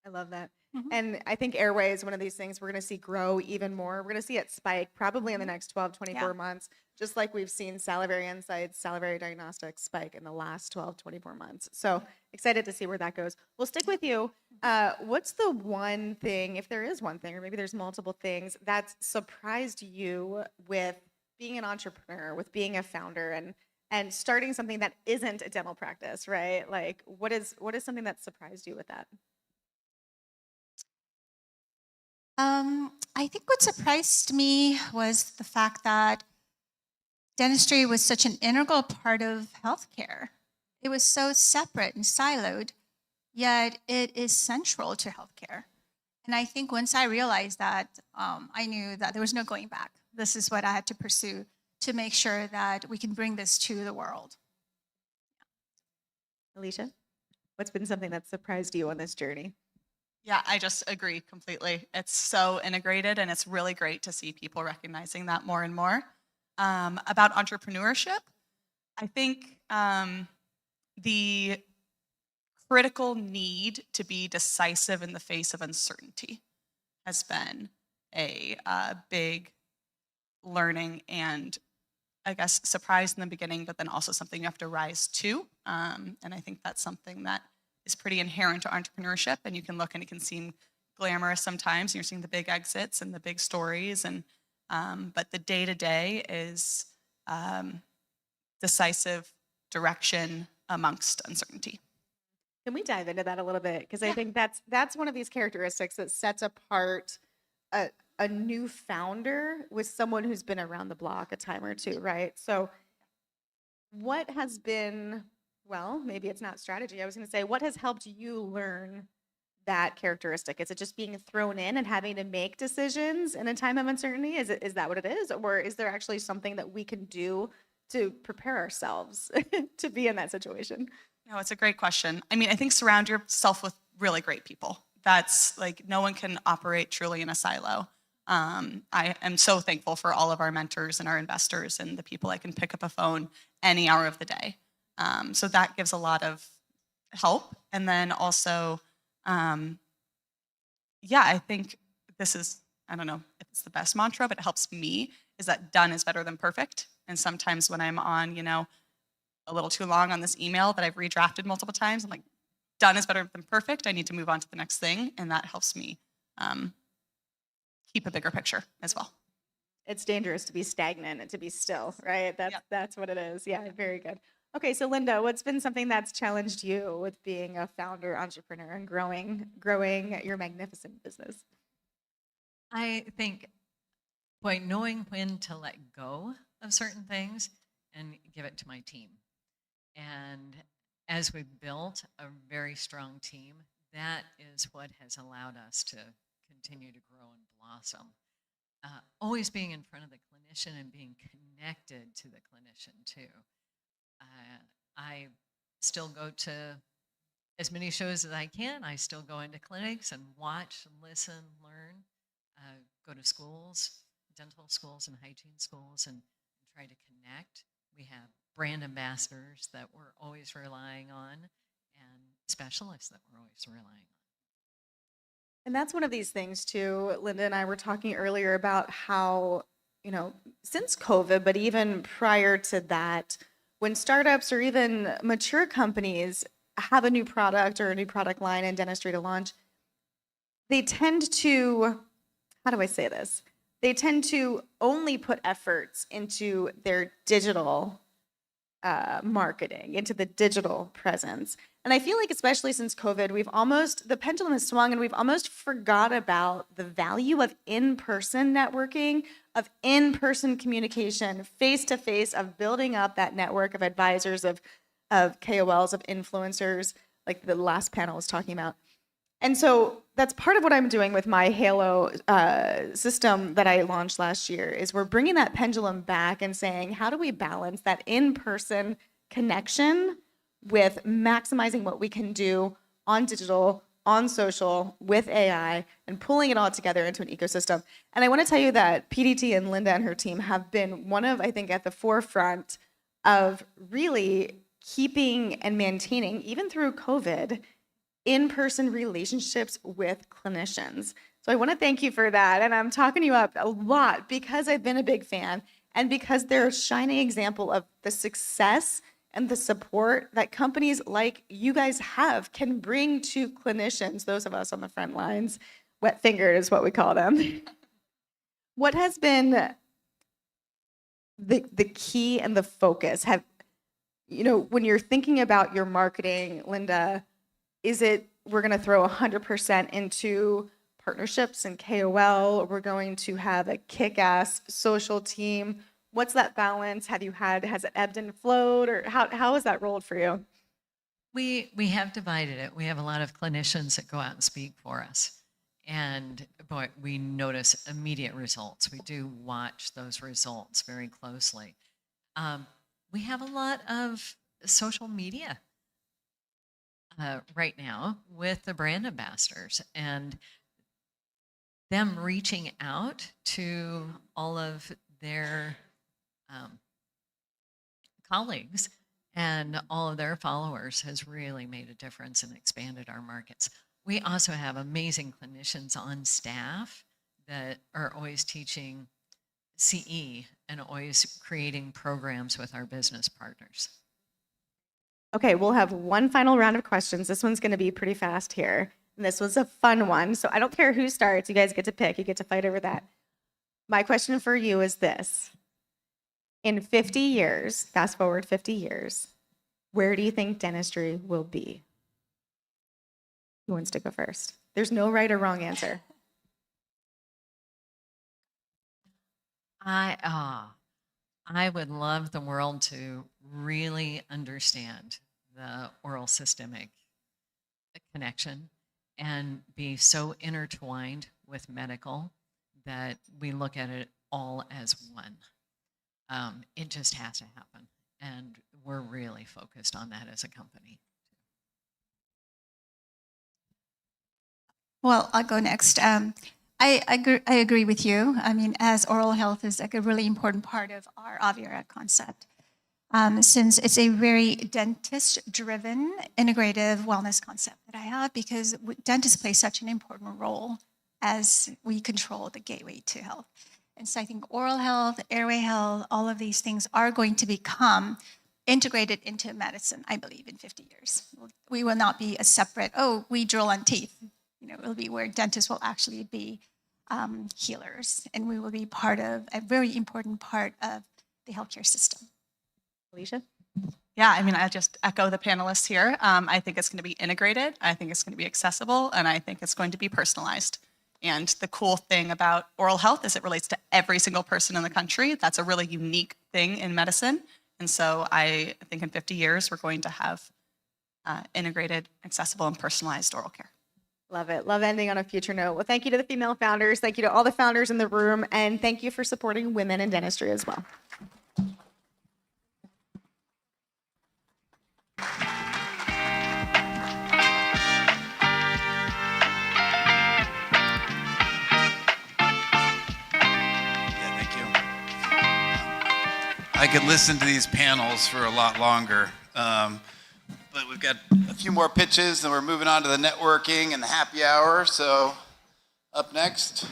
I love that. And I think airway is one of these things we're going to see grow even more. We're going to see it spike probably in the next 12, 24 months, just like we've seen salivary insights, salivary diagnostics spike in the last 12, 24 months. So excited to see where that goes. We'll stick with you. What's the one thing, if there is one thing, or maybe there's multiple things, that's surprised you with being an entrepreneur, with being a founder, and starting something that isn't a dental practice, right? Like, what is something that surprised you with that? I think what surprised me was the fact that dentistry was such an integral part of healthcare. It was so separate and siloed, yet it is central to healthcare. And I think once I realized that, I knew that there was no going back. This is what I had to pursue to make sure that we can bring this to the world. Alicia, what's been something that surprised you on this journey? Yeah, I just agree completely. It's so integrated, and it's really great to see people recognizing that more and more. About entrepreneurship, I think the critical need to be decisive in the face of uncertainty has been a big learning and, I guess, surprise in the beginning, but then also something you have to rise to. And I think that's something that is pretty inherent to entrepreneurship, and you can look and it can seem glamorous sometimes. You're seeing the big exits and the big stories, and but the day-to-day is decisive direction amongst uncertainty. Can we dive into that a little bit? Because I think that's one of these characteristics that sets apart a new founder with someone who's been around the block a time or two, right? So what has been, well, maybe it's not strategy. I was going to say, what has helped you learn that characteristic? Is it just being thrown in and having to make decisions in a time of uncertainty? Is that what it is? Or is there actually something that we can do to prepare ourselves to be in that situation? No, it's a great question. I mean, I think surround yourself with really great people. That's like, no one can operate truly in a silo. I am so thankful for all of our mentors and our investors and the people I can pick up a phone any hour of the day. So that gives a lot of help. And then also, I think this is, I don't know if it's the best mantra, but it helps me, is that done is better than perfect. And sometimes when I'm on, a little too long on this email that I've redrafted multiple times, I'm like, done is better than perfect. I need to move on to the next thing. And that helps me keep a bigger picture as well. It's dangerous to be stagnant and to be still, right? That's what it is. Yeah, very good. Okay, so Linda, what's been something that's challenged you with being a founder, entrepreneur, and growing your magnificent business? I think Boy, knowing when to let go of certain things and give it to my team. And as we've built a very strong team, that is what has allowed us to continue to grow and blossom. Always being in front of the clinician and being connected to the clinician too. I still go to as many shows as I can. I still go into clinics and watch, listen, learn, go to schools, dental schools and hygiene schools, and try to connect. We have brand ambassadors that we're always relying on and specialists that we're always relying on. And that's one of these things too. Linda and I were talking earlier about how, since COVID, but even prior to that, when startups or even mature companies have a new product or a new product line in dentistry to launch, they tend to, how do I say this? They tend to only put efforts into their digital marketing, into the digital presence. And I feel like, especially since COVID, the pendulum has swung and we've almost forgot about the value of in-person networking, of in-person communication, face-to-face, of building up that network of advisors, of KOLs, of influencers, like the last panel was talking about. And so that's part of what I'm doing with my Halo system that I launched last year, is we're bringing that pendulum back and saying, how do we balance that in-person connection with maximizing what we can do on digital, on social, with AI, and pulling it all together into an ecosystem. And I want to tell you that PDT and Linda and her team have been one of, I think, at the forefront of really keeping and maintaining, even through COVID, in-person relationships with clinicians. So I want to thank you for that. And I'm talking you up a lot because I've been a big fan and because they're a shining example of the success and the support that companies like you guys can bring to clinicians, those of us on the front lines. Wet-fingered is what we call them. What has been the key and the focus? When you're thinking about your marketing, Linda, is it we're going to throw 100% into partnerships and KOL, or we're going to have a kick-ass social team? What's that balance? Has it ebbed and flowed, or how has that rolled for you? We have divided it. We have a lot of clinicians that go out and speak for us. And boy, we notice immediate results. We do watch those results very closely. We have a lot of social media right now with the brand ambassadors and them reaching out to all of their colleagues and all of their followers has really made a difference and expanded our markets. We also have amazing clinicians on staff that are always teaching CE and always creating programs with our business partners. Okay, we'll have one final round of questions. This one's going to be pretty fast here. And this was a fun one. So I don't care who starts. You guys get to pick. You get to fight over that. My question for you is this. In 50 years, fast forward 50 years, where do you think dentistry will be? Who wants to go first? There's no right or wrong answer. I would love the world to really understand the oral systemic connection and be so intertwined with medical that we look at it all as one. It just has to happen. And we're really focused on that as a company. Well, I'll go next. I agree with you. I mean, as oral health is like a really important part of our Aviara concept, since it's a very dentist-driven, integrative wellness concept that I have, because dentists play such an important role as we control the gateway to health. And so I think oral health, airway health, all of these things are going to become integrated into medicine, I believe, in 50 years. We will not be a separate, we drill on teeth. It'll be where dentists will actually be healers, and we will be a very important part of the healthcare system. Alicia? Yeah, I mean, I just echo the panelists here. I think it's going to be integrated. I think it's going to be accessible, and I think it's going to be personalized. And the cool thing about oral health is it relates to every single person in the country. That's a really unique thing in medicine. And so I think in 50 years, we're going to have integrated, accessible, and personalized oral care. Love it. Love ending on a future note. Well, thank you to the female founders. Thank you to all the founders in the room. And thank you for supporting women in dentistry as well. I could listen to these panels for a lot longer, but we've got a few more pitches and we're moving on to the networking and the happy hour. So up next.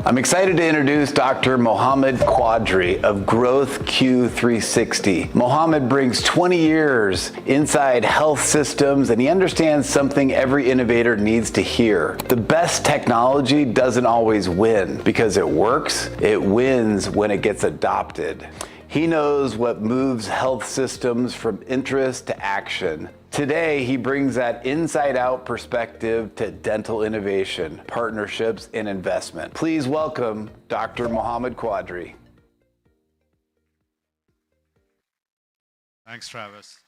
I'm excited to introduce Dr. Mohammed Quadri of Growth Q360. Mohammed brings 20 years inside health systems, and he understands something every innovator needs to hear. The best technology doesn't always win because it works. It wins when it gets adopted. He knows what moves health systems from interest to action. Today, he brings that inside-out perspective to dental innovation, partnerships, and investment. Please welcome Dr. Mohammed Quadri. Thanks, Travis.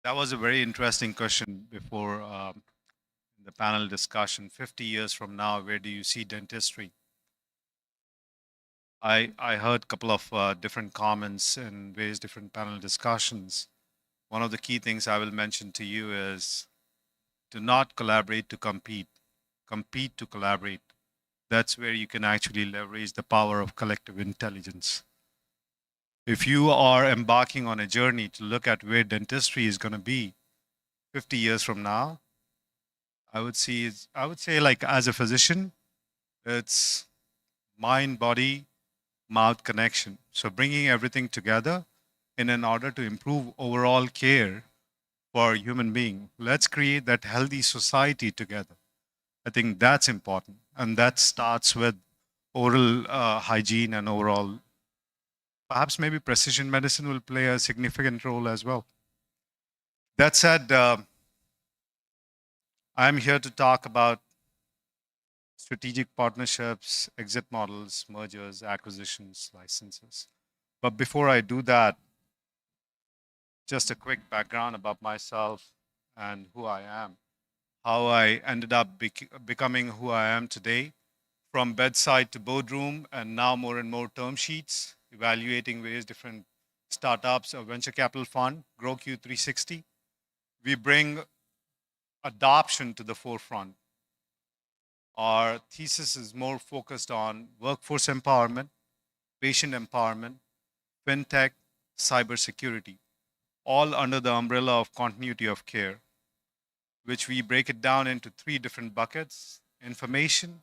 That was a very interesting question before the panel discussion. 50 years from now, where do you see dentistry? I heard a couple of different comments in various different panel discussions. One of the key things I will mention to you is to not collaborate to compete, compete to collaborate. That's where you can actually leverage the power of collective intelligence. If you are embarking on a journey to look at where dentistry is going to be 50 years from now, I would say like as a physician, it's mind, body, mouth connection. So bringing everything together in an order to improve overall care for human being. Let's create that healthy society together. I think that's important. And that starts with oral hygiene and overall. Perhaps maybe precision medicine will play a significant role as well. That said, I'm here to talk about strategic partnerships, exit models, mergers, acquisitions, licenses. But before I do that, just a quick background about myself and who I am, how I ended up becoming who I am today, from bedside to boardroom, and now more and more term sheets, evaluating various different startups, a venture capital fund, Grow Q360. We bring adoption to the forefront. Our thesis is more focused on workforce empowerment, patient empowerment, fintech, cybersecurity, all under the umbrella of continuity of care, which we break it down into 3 different buckets: information,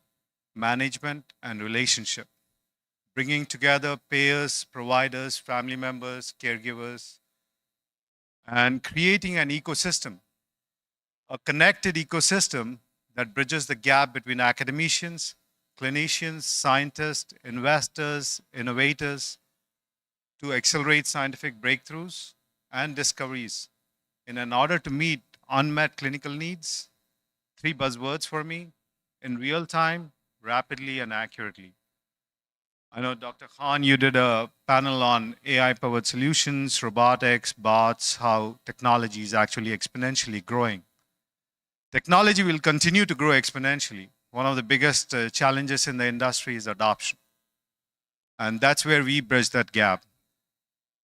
management, and relationship, bringing together payers, providers, family members, caregivers, and creating an ecosystem, a connected ecosystem that bridges the gap between academicians, clinicians, scientists, investors, innovators, to accelerate scientific breakthroughs and discoveries in an order to meet unmet clinical needs. 3 buzzwords for me: in real time, rapidly, and accurately. I know, Dr. Khan, you did a panel on AI-powered solutions, robotics, bots, how technology is actually exponentially growing. Technology will continue to grow exponentially. One of the biggest challenges in the industry is adoption. And that's where we bridge that gap.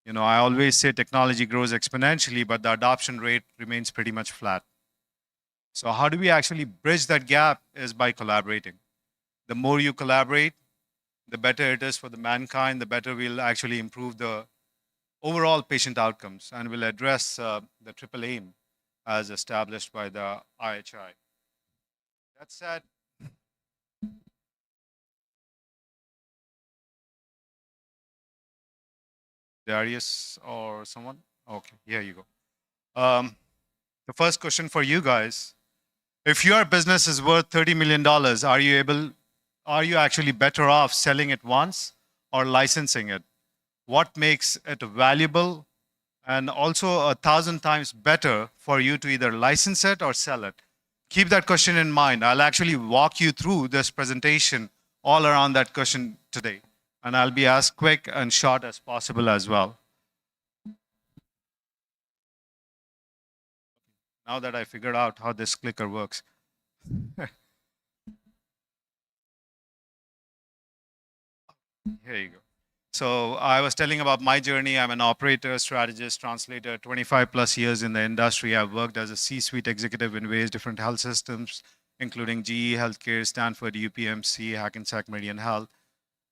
You know, I always say technology grows exponentially, but the adoption rate remains pretty much flat. So how do we actually bridge that gap is by collaborating. The more you collaborate, the better it is for the mankind, the better we'll actually improve the overall patient outcomes and will address the triple aim as established by the IHI. That said, Darius or someone? Okay, here you go. The first question for you guys: if your business is worth $30 million, are you actually better off selling it once or licensing it? What makes it valuable and also 1,000 times better for you to either license it or sell it? keep that question in mind. I'll actually walk you through this presentation all around that question today. And I'll be as quick and short as possible as well. Now that I figured out how this clicker works. Here you go. So I was telling about my journey. I'm an operator, strategist, translator, 25 plus years in the industry. I've worked as a C-suite executive in various different health systems, including GE Healthcare, Stanford, UPMC, Hackensack Meridian Health,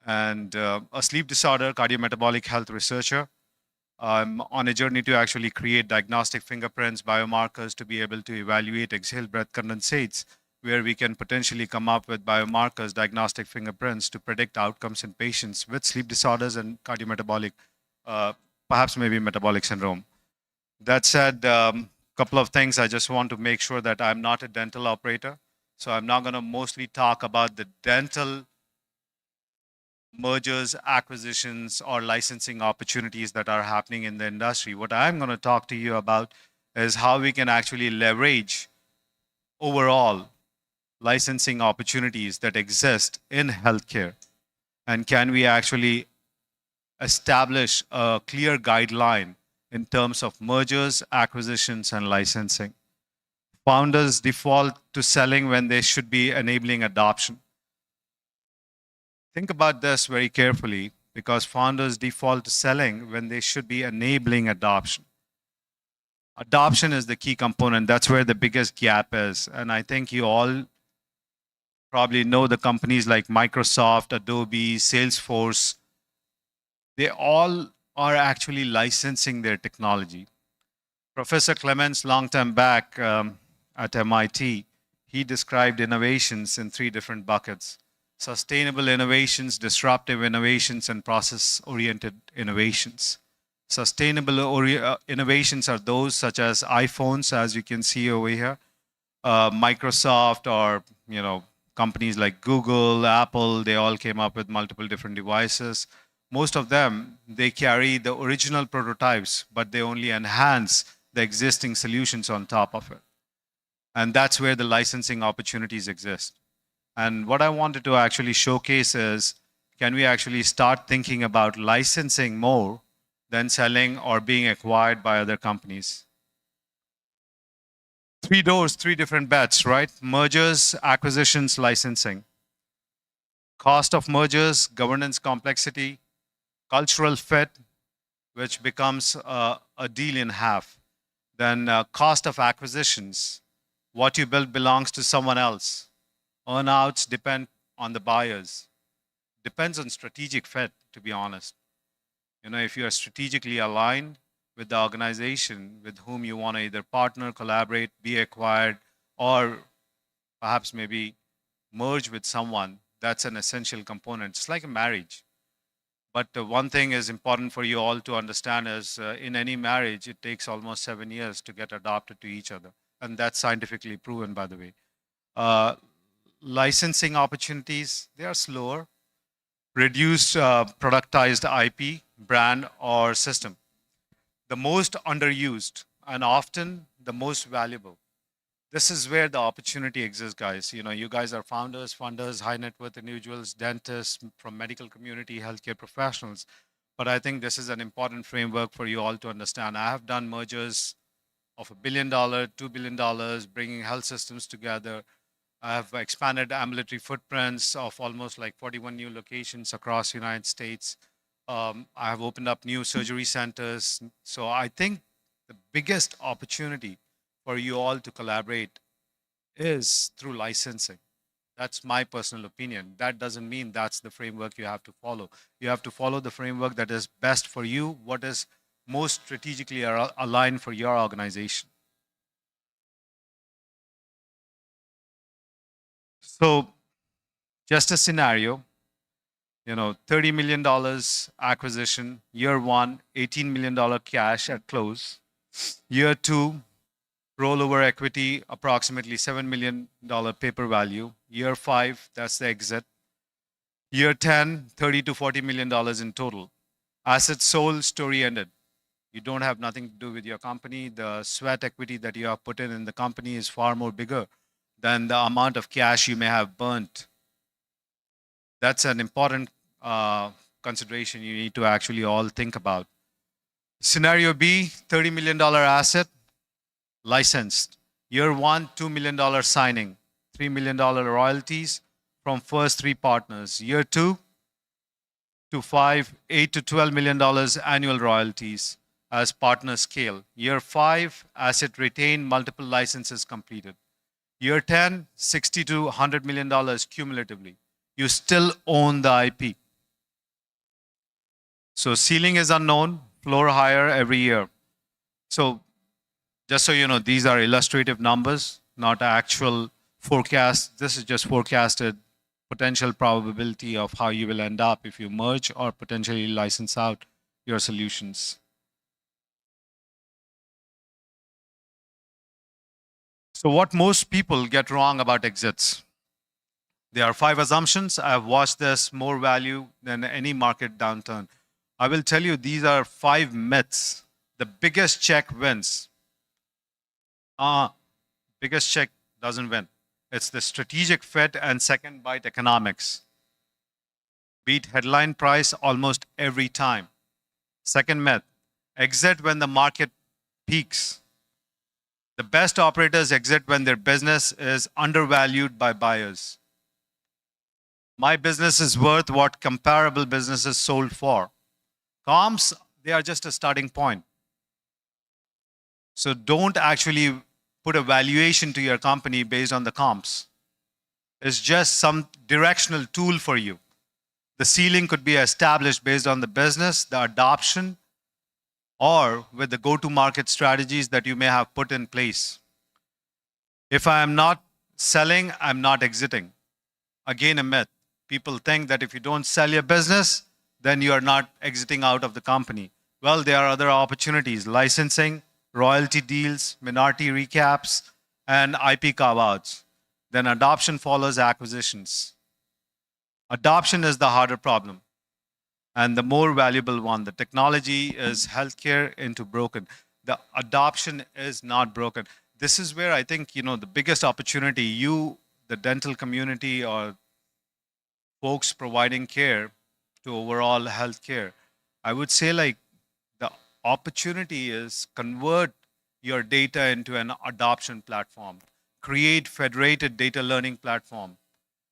and a sleep disorder, cardiometabolic health researcher. I'm on a journey to actually create diagnostic fingerprints, biomarkers to be able to evaluate exhaled breath condensates, where we can potentially come up with biomarkers, diagnostic fingerprints to predict outcomes in patients with sleep disorders and cardiometabolic, perhaps maybe metabolic syndrome. That said, couple of things I just want to make sure that I'm not a dental operator. So I'm not going to mostly talk about the dental mergers, acquisitions, or licensing opportunities that are happening in the industry. What I'm going to talk to you about is how we can actually leverage overall licensing opportunities that exist in healthcare. And can we actually establish a clear guideline in terms of mergers, acquisitions, and licensing? Founders default to selling when they should be enabling adoption. Think about this very carefully, because founders default to selling when they should be enabling adoption. Adoption is the key component. That's where the biggest gap is. And I think you all probably know the companies like Microsoft, Adobe, Salesforce. They all are actually licensing their technology. Professor Clements, long time back at MIT, he described innovations in 3 different buckets: sustainable innovations, disruptive innovations, and process-oriented innovations. Sustainable innovations are those such as iPhones, as you can see over here, Microsoft, or companies like Google, Apple. They all came up with multiple different devices. Most of them, they carry the original prototypes, but they only enhance the existing solutions on top of it. And that's where the licensing opportunities exist. And what I wanted to actually showcase is, can we actually start thinking about licensing more than selling or being acquired by other companies? 3 doors, 3 different bets, right? Mergers, acquisitions, licensing. Cost of mergers, governance complexity, cultural fit, which becomes a deal in half. Then cost of acquisitions, what you build belongs to someone else. Earnouts depend on the buyers. Depends on strategic fit, to be honest. If you are strategically aligned with the organization with whom you want to either partner, collaborate, be acquired, or perhaps maybe merge with someone, that's an essential component. It's like a marriage. But one thing is important for you all to understand is in any marriage, it takes almost 7 years to get adopted to each other. And that's scientifically proven, by the way. Licensing opportunities, they are slower. Reduced productized IP, brand, or system. The most underused and often the most valuable. This is where the opportunity exists, guys. You guys are founders, funders, high net worth individuals, dentists, from medical community, healthcare professionals. But I think this is an important framework for you all to understand. I have done mergers of $1 billion, $2 billion, bringing health systems together. I have expanded ambulatory footprints of almost like 41 new locations across the United States. I have opened up new surgery centers. So I think the biggest opportunity for you all to collaborate is through licensing. That's my personal opinion. That doesn't mean that's the framework you have to follow. You have to follow the framework that is best for you, what is most strategically aligned for your organization. So just a scenario, $30 million acquisition, year 1, $18 million cash at close. Year 2, rollover equity, approximately $7 million paper value. Year 5, that's the exit. Year 10, $30 to $40 million in total. Assets sold, story ended. You don't have nothing to do with your company. The sweat equity that you have put in the company is far more bigger than the amount of cash you may have burnt. That's an important consideration you need to actually all think about. Scenario B, $30 million asset, licensed. Year one, $2 million signing, $3 million royalties from first 3 partners. Year 2 to 5, $8 to $12 million annual royalties as partners scale. Year 5, asset retained, multiple licenses completed. Year 10, $60 to $100 million cumulatively. You still own the IP. So ceiling is unknown, floor higher every year. So just so you know, these are illustrative numbers, not actual forecast. This is just forecasted potential probability of how you will end up if you merge or potentially license out your solutions. So what most people get wrong about exits? There are 5 assumptions. I have watched this more value than any market downturn. I will tell you, these are 5 myths. The biggest check wins. Biggest check doesn't win. It's the strategic fit and second bite economics. Beat headline price almost every time. Second myth, exit when the market peaks. The best operators exit when their business is undervalued by buyers. My business is worth what comparable businesses sold for. Comps, they are just a starting point. So don't actually put a valuation to your company based on the comps. It's just some directional tool for you. The ceiling could be established based on the business, the adoption, or with the go-to-market strategies that you may have put in place. If I am not selling, I'm not exiting. Again, a myth. People think that if you don't sell your business, then you are not exiting out of the company. Well, there are other opportunities, licensing, royalty deals, minority recaps, and IP carve-outs. Then adoption follows acquisitions. Adoption is the harder problem and the more valuable one. The technology is healthcare into broken. The adoption is not broken. This is where I think, the biggest opportunity, you, the dental community or folks providing care to overall healthcare, I would say the opportunity is convert your data into an adoption platform. Create federated data learning platform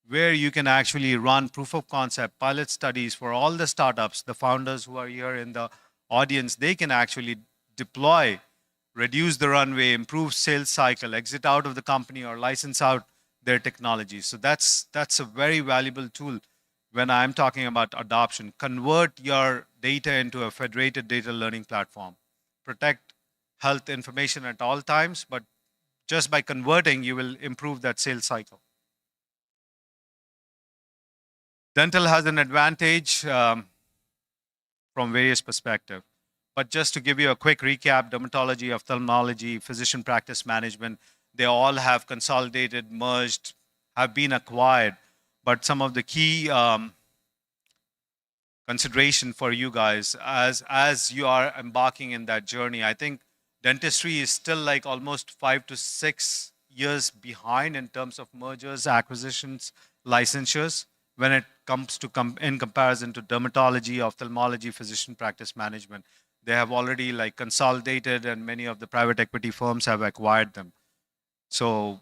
where you can actually run proof of concept, pilot studies for all the startups, the founders who are here in the audience. They can actually deploy, reduce the runway, improve sales cycle, exit out of the company or license out their technology. So that's a very valuable tool when I'm talking about adoption. Convert your data into a federated data learning platform. Protect health information at all times, but just by converting, you will improve that sales cycle. Dental has an advantage from various perspectives. But just to give you a quick recap, dermatology, ophthalmology, physician practice management, they all have consolidated, merged, have been acquired. But some of the key consideration for you guys as you are embarking in that journey, I think dentistry is still almost 5 to 6 years behind in terms of mergers, acquisitions, licensures when it comes to in comparison to dermatology, ophthalmology, physician practice management. They have already consolidated and many of the private equity firms have acquired them. So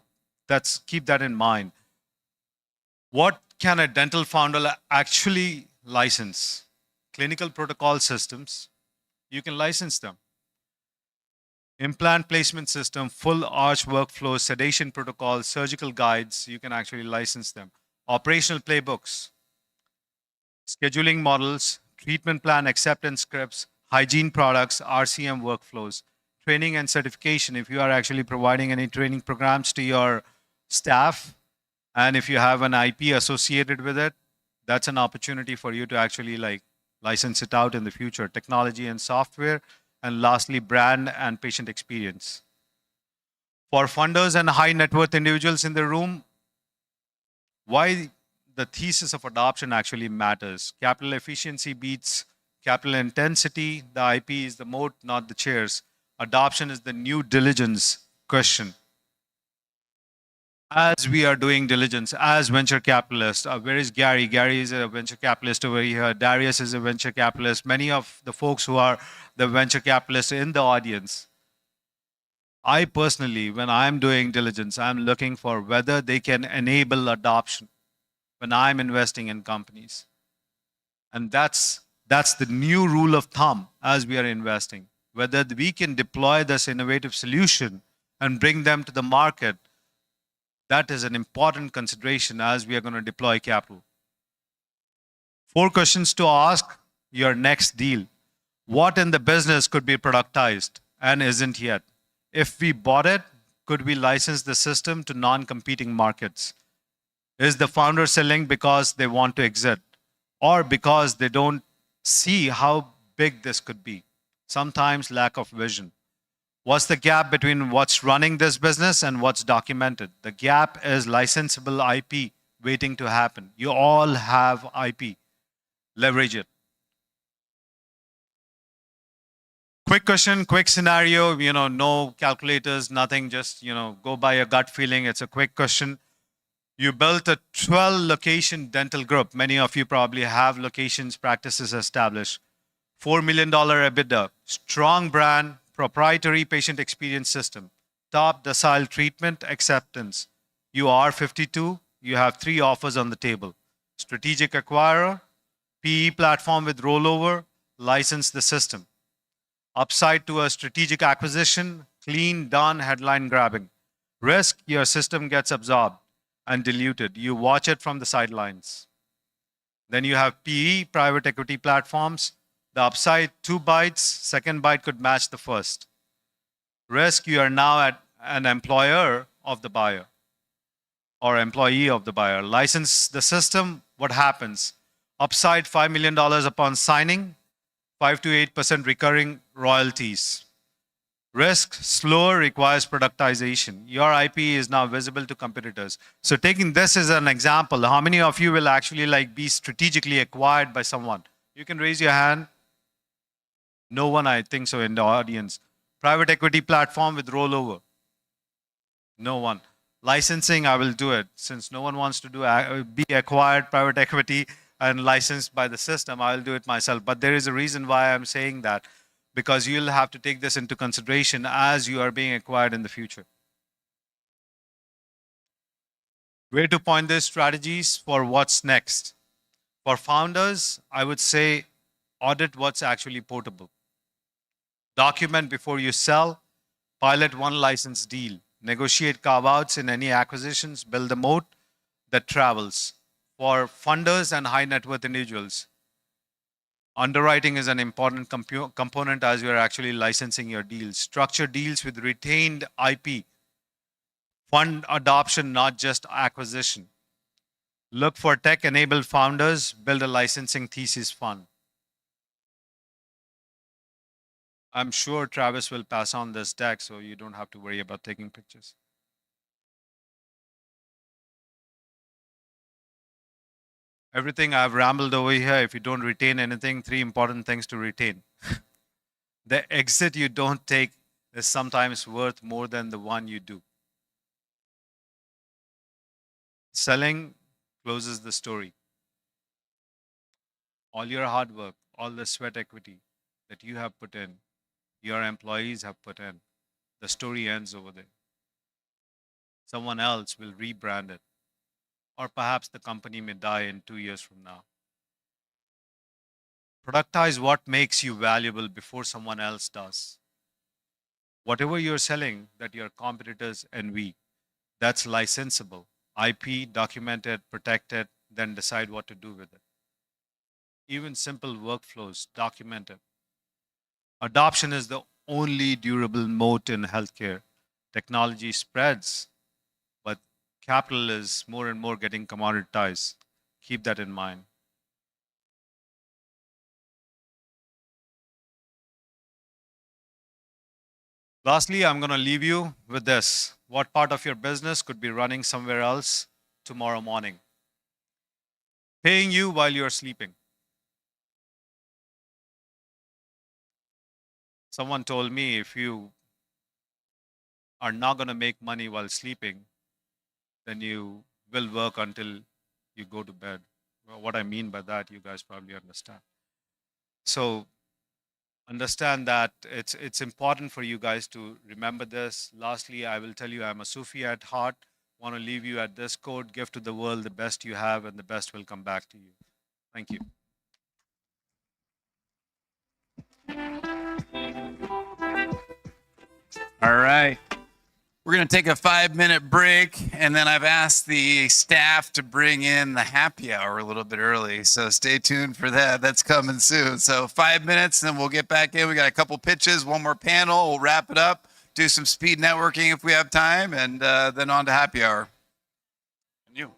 keep that in mind. What can a dental founder actually license? Clinical protocol systems, you can license them. Implant placement system, full arch workflow, sedation protocols, surgical guides, you can actually license them. Operational playbooks, scheduling models, treatment plan acceptance scripts, hygiene products, RCM workflows, training and certification. If you are actually providing any training programs to your staff, and if you have an IP associated with it, that's an opportunity for you to actually license it out in the future. Technology and software, and lastly, brand and patient experience. For funders and high net worth individuals in the room, why the thesis of adoption actually matters. Capital efficiency beats capital intensity. The IP is the moat, not the chairs. Adoption is the new diligence question. as we are doing diligence as venture capitalists. Where is Gary? Gary is a venture capitalist over here. Darius is a venture capitalist. Many of the folks who are the venture capitalists in the audience. I personally, when I'm doing diligence, I'm looking for whether they can enable adoption when I'm investing in companies. And that's the new rule of thumb as we are investing. Whether we can deploy this innovative solution and bring them to the market, that is an important consideration as we are going to deploy capital. 4 questions to ask your next deal. What in the business could be productized and isn't yet? If we bought it, could we license the system to non-competing markets? Is the founder selling because they want to exit or because they don't see how big this could be? Sometimes lack of vision. What's the gap between what's running this business and what's documented? The gap is licensable IP waiting to happen. You all have IP. Leverage it. Quick question, quick scenario, no calculators, nothing, just, go by your gut feeling. It's a quick question. You built a 12 location dental group. Many of you probably have locations, practices established. $4 million EBITDA, strong brand, proprietary patient experience system, top decile treatment acceptance. You are 52, you have 3 offers on the table. Strategic acquirer, PE platform with rollover, license the system. Upside to a strategic acquisition, clean, done, headline grabbing. Risk, your system gets absorbed and diluted. You watch it from the sidelines. Then you have PE, private equity platforms. The upside, 2 bites, second bite could match the first. Risk, you are now at an employer of the buyer or employee of the buyer. License the system, what happens? Upside, $5 million upon signing, 5 to 8% recurring royalties. Risk, slower, requires productization. Your IP is now visible to competitors. So taking this as an example, how many of you will actually be strategically acquired by someone? You can raise your hand. No one, I think so, in the audience. Private equity platform with rollover. No one. Licensing, I will do it. Since no one wants to be acquired private equity and licensed by the system, I will do it myself. But there is a reason why I'm saying that, because you'll have to take this into consideration as you are being acquired in the future. Where to point these strategies for what's next? For founders, I would say audit what's actually portable. Document before you sell. Pilot one license deal. Negotiate carve-outs in any acquisitions. Build a moat that travels. For funders and high net worth individuals, underwriting is an important component as you are actually licensing your deals. Structure deals with retained IP. Fund adoption, not just acquisition. Look for tech-enabled founders. Build a licensing thesis fund. I'm sure Travis will pass on this deck, so you don't have to worry about taking pictures. Everything I've rambled over here, if you don't retain anything, 3 important things to retain. The exit you don't take is sometimes worth more than the one you do. Selling closes the story. All your hard work, all the sweat equity that you have put in, your employees have put in, the story ends over there. Someone else will rebrand it. Or perhaps the company may die in 2 years from now. Productize what makes you valuable before someone else does. Whatever you're selling that your competitors envy, that's licensable. IP, document it, protect it, then decide what to do with it. Even simple workflows, document it. Adoption is the only durable moat in healthcare. Technology spreads, but capital is more and more getting commoditized. Keep that in mind. Lastly, I'm going to leave you with this. What part of your business could be running somewhere else tomorrow morning? Paying you while you're sleeping. Someone told me if you are not going to make money while sleeping, then you will work until you go to bed. Well, what I mean by that, you guys probably understand. So understand that it's important for you guys to remember this. Lastly, I will tell you I'm a Sufi at heart. Want to leave you at this quote: give to the world the best you have, and the best will come back to you. Thank you. All right. We're going to take a 5-minute break, and then I've asked the staff to bring in the happy hour a little bit early. So stay tuned for that. That's coming soon. So 5 minutes, and then we'll get back in. We got a couple pitches, one more panel. We'll wrap it up, do some speed networking if we have time, and then on to happy hour. And you.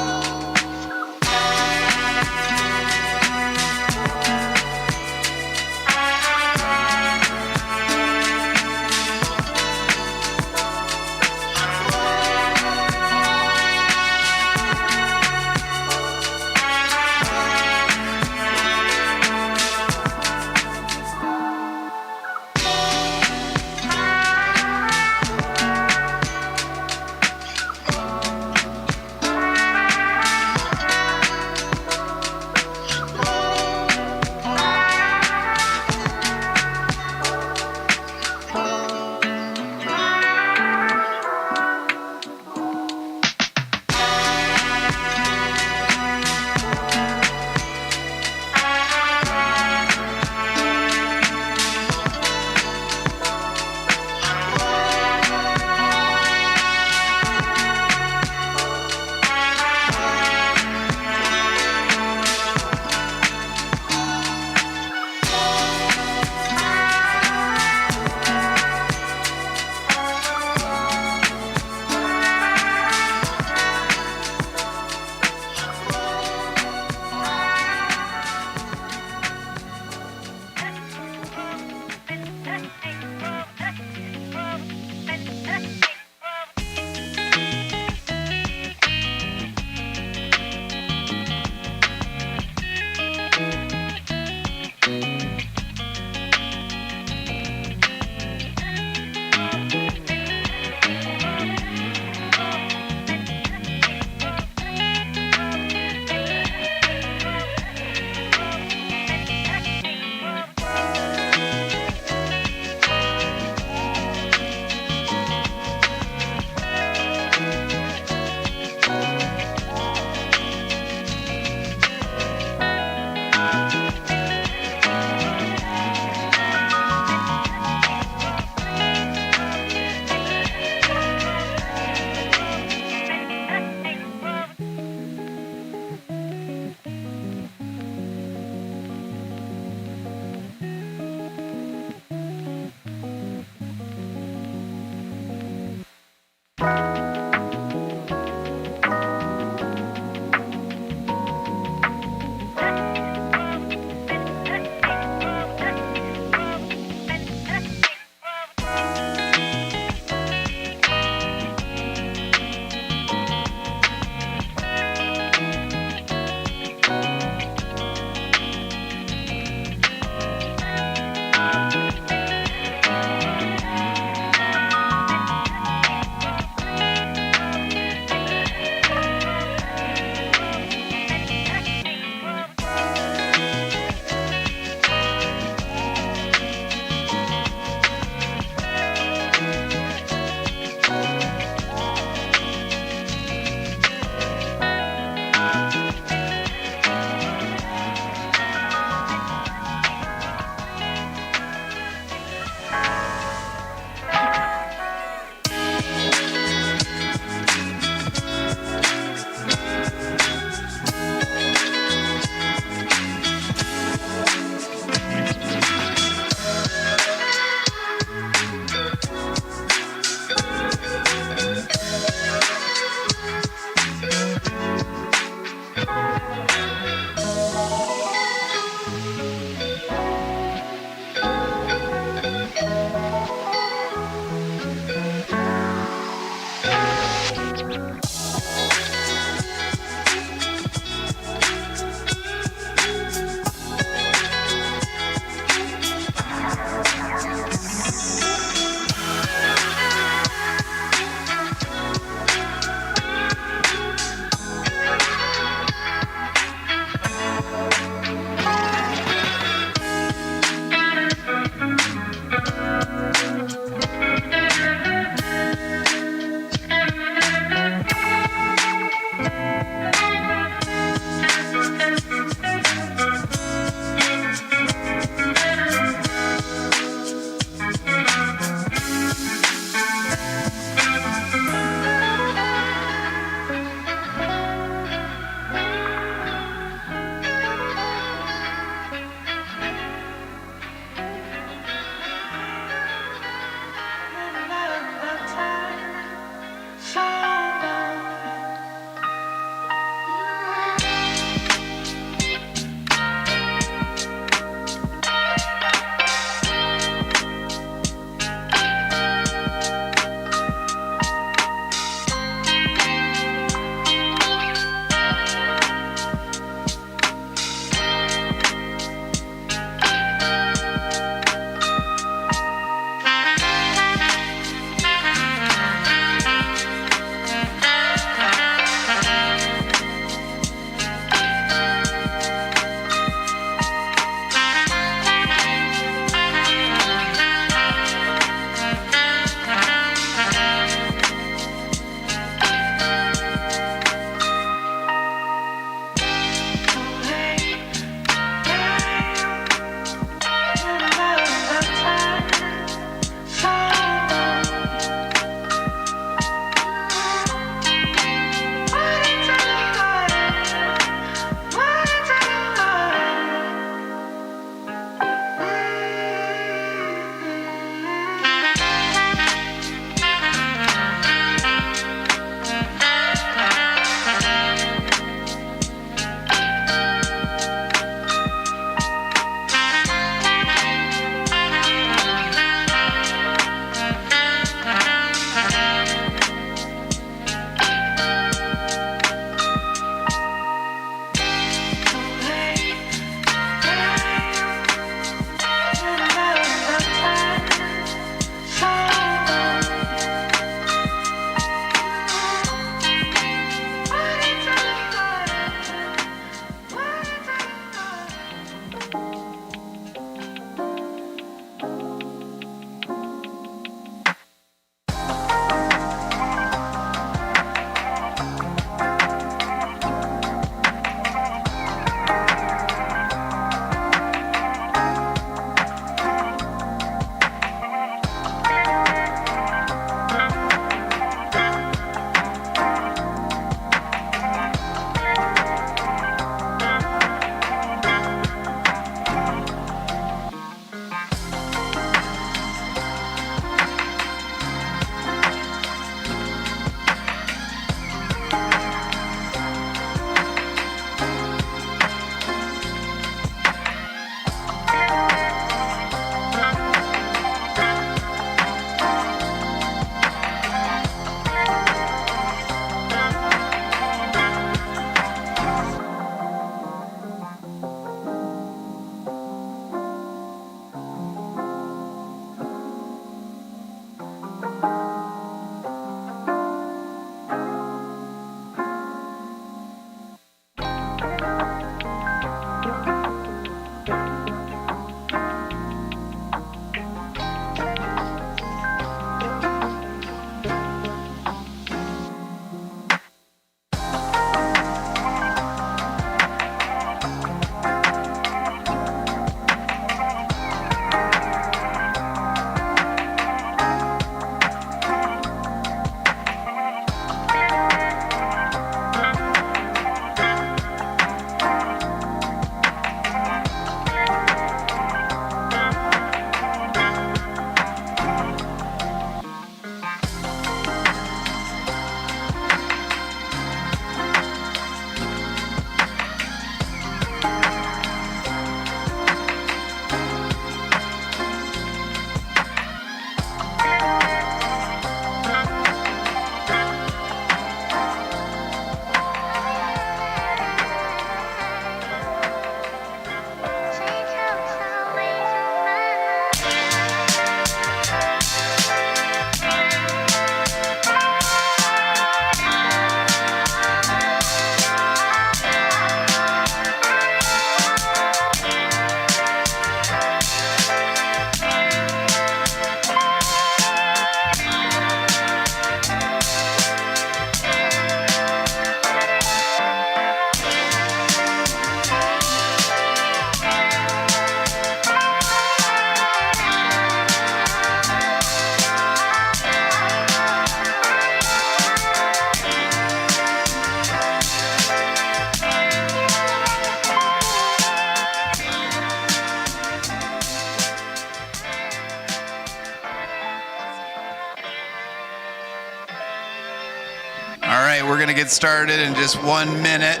to get started in just 1 minute.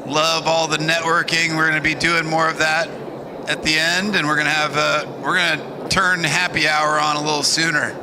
Love all the networking. We're going to be doing more of that at the end, and we're going to turn happy hour on a little sooner.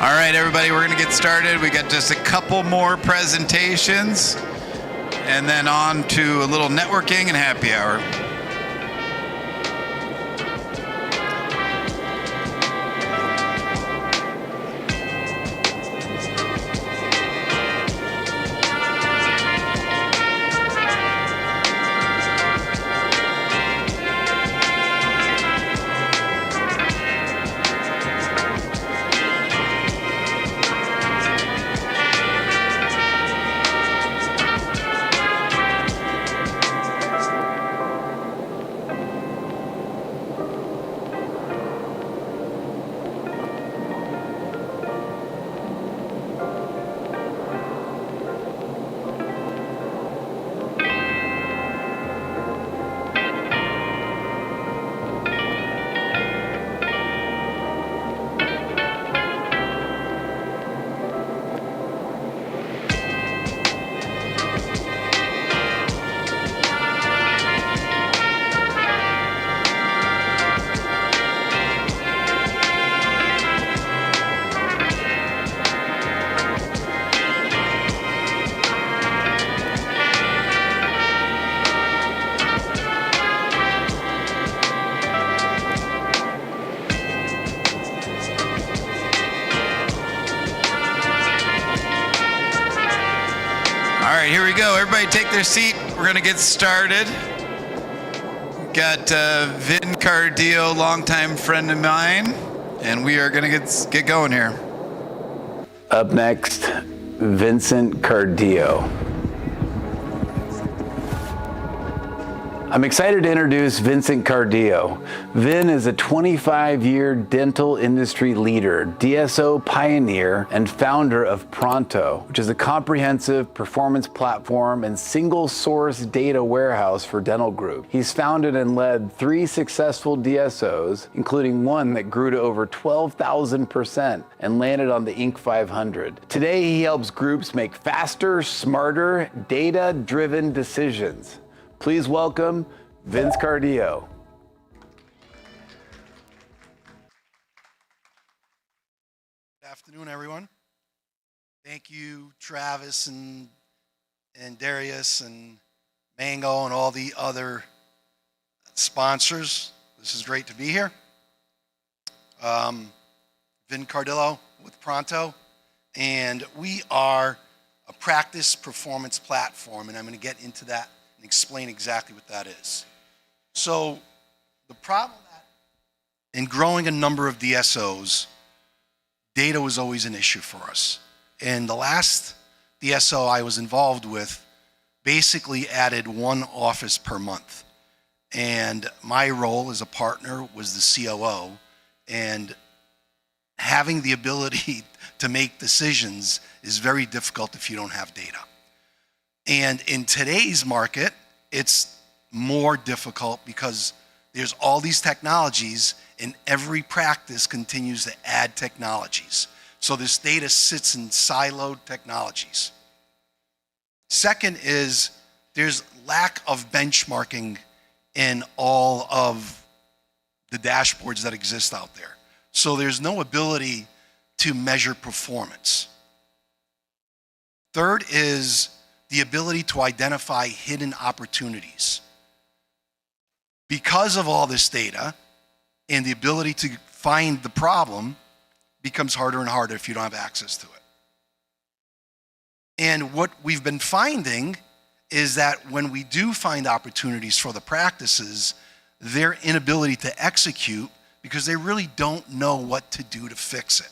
All right, everybody, we're going to get started. We got just a couple more presentations and then on to a little networking and happy hour. All right, here we go. Everybody take their seat. We're going to get started. Got Vin Cardillo, longtime friend of mine, and we are going to get going here. Up next, Vincent Cardillo. I'm excited to introduce Vincent Cardillo. Vin is a 25-year dental industry leader, DSO pioneer, and founder of Pronto, which is a comprehensive performance platform and single-source data warehouse for dental groups. He's founded and led 3 successful DSOs, including one that grew to over 12,000% and landed on the Inc. 500. Today, he helps groups make faster, smarter, data-driven decisions. Please welcome Vince Cardillo. Good afternoon, everyone. Thank you, Travis and Darius and Mango and all the other sponsors. This is great to be here. Vin Cardillo with Pronto, and we are a practice performance platform, and I'm going to get into that and explain exactly what that is. So the problem in growing a number of DSOs, data was always an issue for us. And the last DSO I was involved with basically added 1 office per month. And my role as a partner was the COO, and having the ability to make decisions is very difficult if you don't have data. And in today's market, it's more difficult because there's all these technologies and every practice continues to add technologies. So this data sits in siloed technologies. Second is there's lack of benchmarking in all of the dashboards that exist out there. So there's no ability to measure performance. Third is the ability to identify hidden opportunities. Because of all this data and the ability to find the problem becomes harder and harder if you don't have access to it. And what we've been finding is that when we do find opportunities for the practices, their inability to execute because they really don't know what to do to fix it.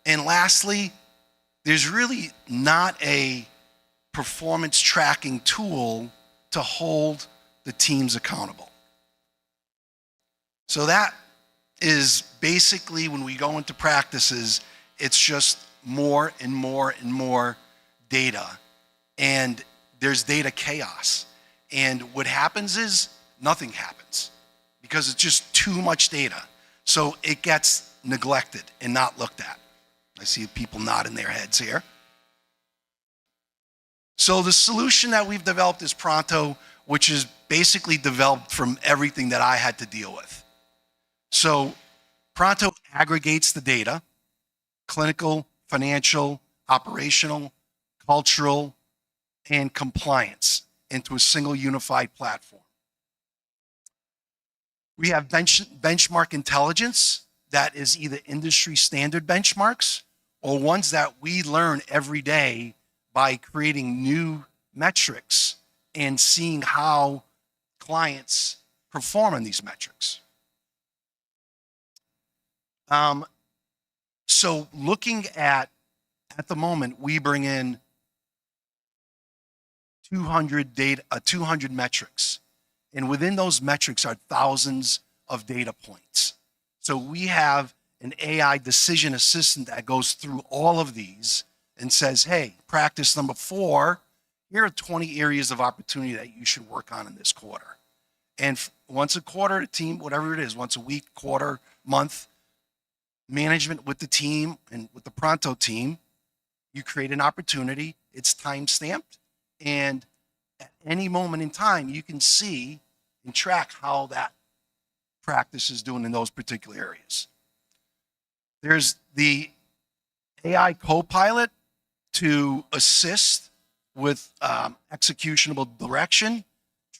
And lastly, there's really not a performance tracking tool to hold the teams accountable. So that is basically when we go into practices, it's just more and more and more data. And there's data chaos. And what happens is nothing happens because it's just too much data. So it gets neglected and not looked at. I see people nodding their heads here. So the solution that we've developed is Pronto, which is basically developed from everything that I had to deal with. So Pronto aggregates the data, clinical, financial, operational, cultural, and compliance into a single unified platform. We have benchmark intelligence that is either industry standard benchmarks or ones that we learn every day by creating new metrics and seeing how clients perform on these metrics. So looking at the moment, we bring in 200 metrics. And within those metrics are thousands of data points. So we have an AI decision assistant that goes through all of these and says, hey, practice number 4, here are 20 areas of opportunity that you should work on in this quarter. And once a quarter, a team, whatever it is, once a week, quarter, month, management with the team and with the Pronto team, you create an opportunity, it's time-stamped, and at any moment in time, you can see and track how that practice is doing in those particular areas. There's the AI co-pilot to assist with executionable direction,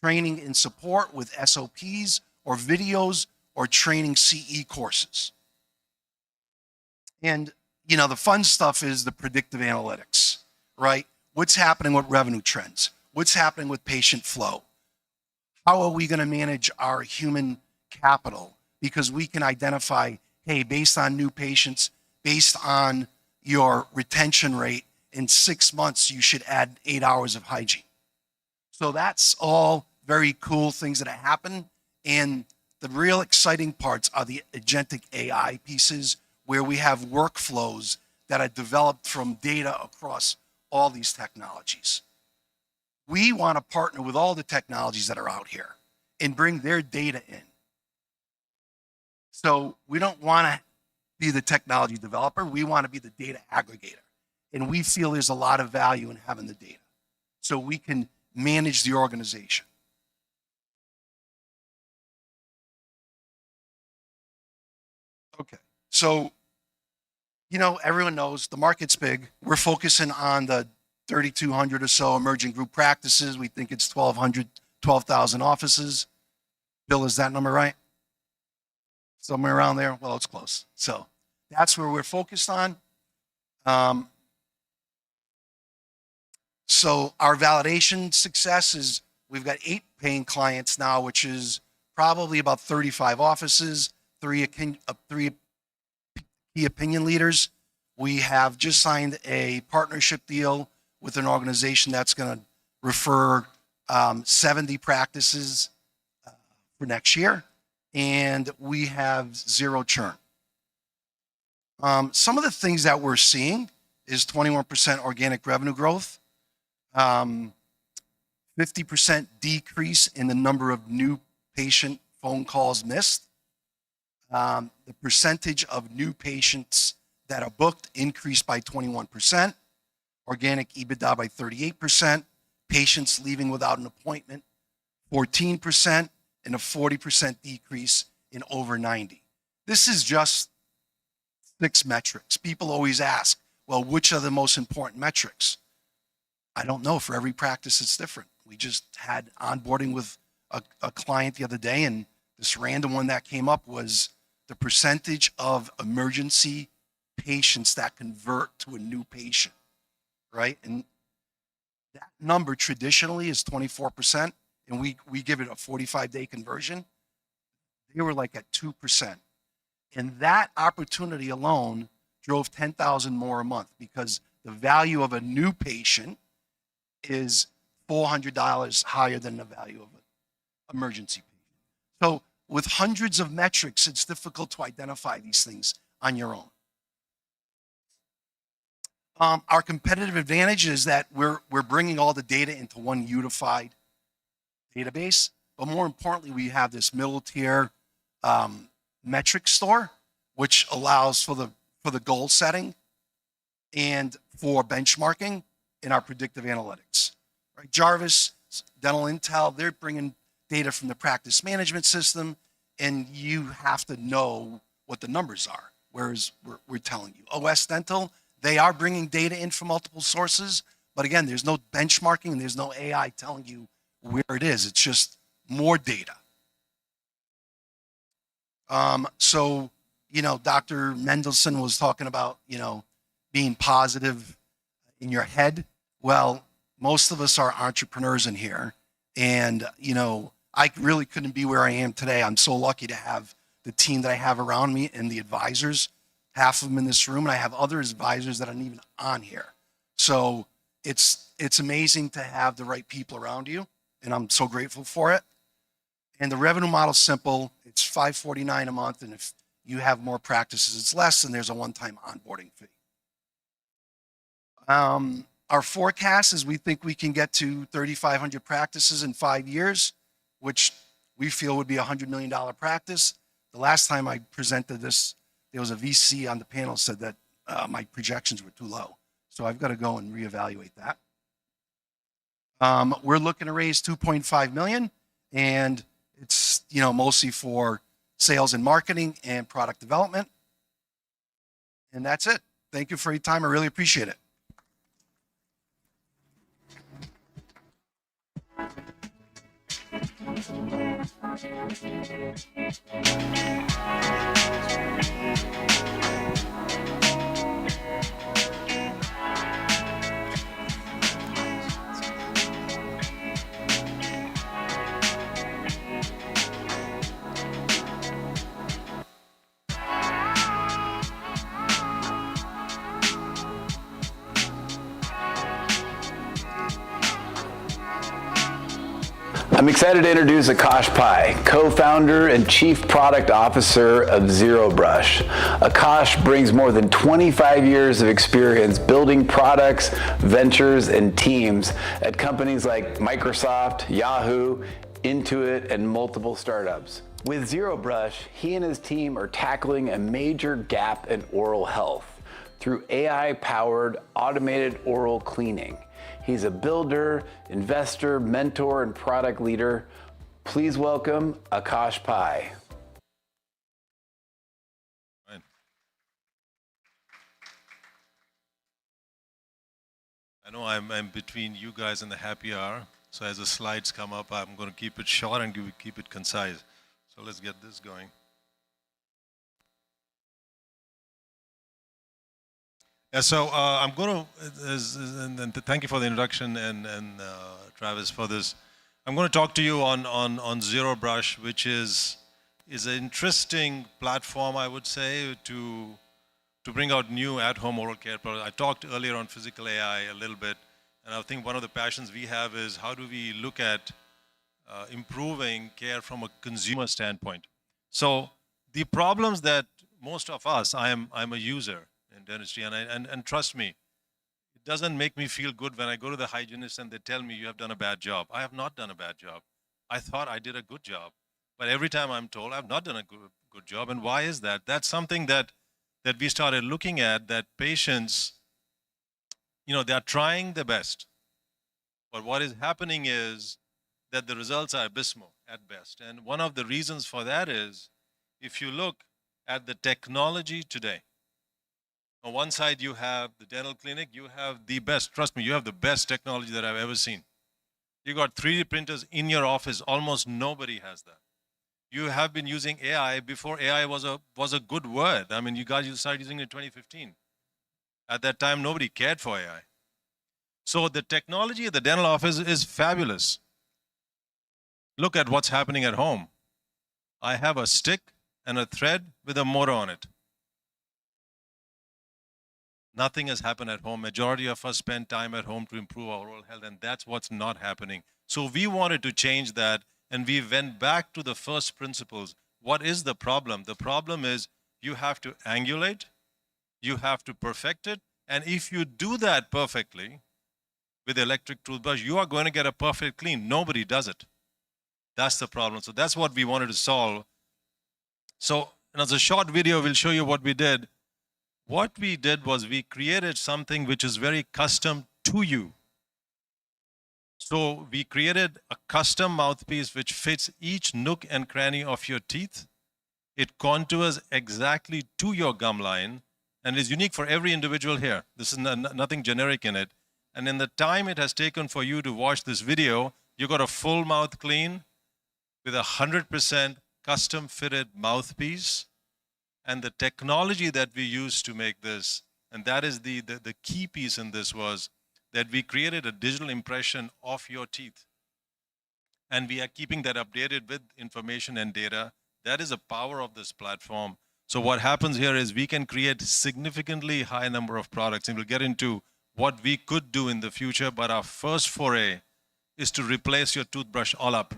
training and support with SOPs or videos or training CE courses. And, you know, the fun stuff is the predictive analytics, right? What's happening with revenue trends? What's happening with patient flow? How are we going to manage our human capital? Because we can identify hey, based on new patients, based on your retention rate, in 6 months, you should add 8 hours of hygiene. So that's all very cool things that happen. And the real exciting parts are the agentic AI pieces where we have workflows that are developed from data across all these technologies. We want to partner with all the technologies that are out here and bring their data in. So we don't want to be the technology developer. We want to be the data aggregator. And we feel there's a lot of value in having the data so we can manage the organization. Okay, so, you know, everyone knows the market's big. We're focusing on the 3,200 or so emerging group practices. We think it's 12,000 offices. Bill, is that number right? Somewhere around there? Well, it's close. So that's where we're focused on. So our validation success is we've got 8 paying clients now, which is probably about 35 offices, 3 key opinion leaders. We have just signed a partnership deal with an organization that's going to refer 70 practices for next year, and we have 0 churn. Some of the things that we're seeing is 21% organic revenue growth, 50% decrease in the number of new patient phone calls missed. The percentage of new patients that are booked increased by 21%, organic EBITDA by 38%, patients leaving without an appointment 14%, and a 40% decrease in over 90. This is just 6 metrics. People always ask, well, which are the most important metrics? I don't know. For every practice, it's different. We just had onboarding with a client the other day, and this random one that came up was the percentage of emergency patients that convert to a new patient, right? And that number traditionally is 24%, and we give it a 45-day conversion. They were like at 2%. And that opportunity alone drove 10,000 more a month because the value of a new patient is $400 higher than the value of an emergency patient. So with hundreds of metrics, it's difficult to identify these things on your own. Our competitive advantage is that we're bringing all the data into one unified database, but more importantly, we have this middle tier metric store, which allows for the goal setting and for benchmarking in our predictive analytics. Right? Jarvis, Dental Intel, they're bringing data from the practice management system, and you have to know what the numbers are, whereas we're telling you. OS Dental, they are bringing data in from multiple sources, but again, there's no benchmarking and there's no AI telling you where it is. It's just more data. So, you know, Dr. Mendelsohn was talking about, you know, being positive in your head. Well, most of us are entrepreneurs in here. And, you know, I really couldn't be where I am today. I'm so lucky to have the team that I have around me and the advisors, half of them in this room. And I have other advisors that aren't even on here. So it's amazing to have the right people around you. And I'm so grateful for it. And the revenue model's simple. It's $549 a month. And if you have more practices, it's less, and there's a one-time onboarding fee. Our forecast is we think we can get to 3,500 practices in 5 years, which we feel would be a $100 million practice. The last time I presented this, there was a VC on the panel said that my projections were too low. So I've got to go and reevaluate that. We're looking to raise $2.5 million, and it's, you know, mostly for sales and marketing and product development. And that's it. Thank you for your time. I really appreciate it. I'm excited to introduce Akash Pai, co-founder and chief product officer of ZeroBrush. Akash brings more than 25 years of experience building products, ventures, and teams at companies like Microsoft, Yahoo, Intuit, and multiple startups. With ZeroBrush, he and his team are tackling a major gap in oral health through AI-powered automated oral cleaning. He's a builder, investor, mentor, and product leader. Please welcome Akash Pai. I know I'm between you guys and the happy hour, so as the slides come up, I'm going to keep it short and keep it concise. So let's get this going. Yeah, so I'm going to, and thank you for the introduction and Travis for this. I'm going to talk to you on ZeroBrush, which is an interesting platform, I would say, to bring out new at-home oral care products. I talked earlier on physical AI a little bit, and I think one of the passions we have is how do we look at improving care from a consumer standpoint. So the problems that most of us, I'm a user in dentistry, and trust me, it doesn't make me feel good when I go to the hygienist and they tell me you have done a bad job. I have not done a bad job. I thought I did a good job. But every time I'm told I've not done a good job. And why is that? That's something that we started looking at, that patients, you know, they are trying their best. But what is happening is that the results are abysmal at best. And one of the reasons for that is, if you look at the technology today, on one side you have the dental clinic, you have the best, trust me, you have the best technology that I've ever seen. You got 3D printers in your office, almost nobody has that. You have been using AI before AI was a good word. I mean, you started using it in 2015. At that time, nobody cared for AI. So the technology at the dental office is fabulous. Look at what's happening at home. I have a stick and a thread with a motor on it. Nothing has happened at home. Majority of us spend time at home to improve our oral health, and that's what's not happening. So we wanted to change that, and we went back to the first principles. What is the problem? The problem is you have to angulate, you have to perfect it, and if you do that perfectly with electric toothbrush, you are going to get a perfect clean. Nobody does it. That's the problem. So that's what we wanted to solve. So as a short video, we'll show you what we did. What we did was we created something which is very custom to you. So we created a custom mouthpiece which fits each nook and cranny of your teeth. It contours exactly to your gum line and is unique for every individual here. This is nothing generic in it. And in the time it has taken for you to watch this video, you got a full mouth clean with 100% custom fitted mouthpiece. And the technology that we used to make this, and that is the key piece in this, was that we created a digital impression of your teeth. And we are keeping that updated with information and data. That is the power of this platform. So what happens here is we can create significantly high number of products, and we'll get into what we could do in the future, but our first foray is to replace your toothbrush all up.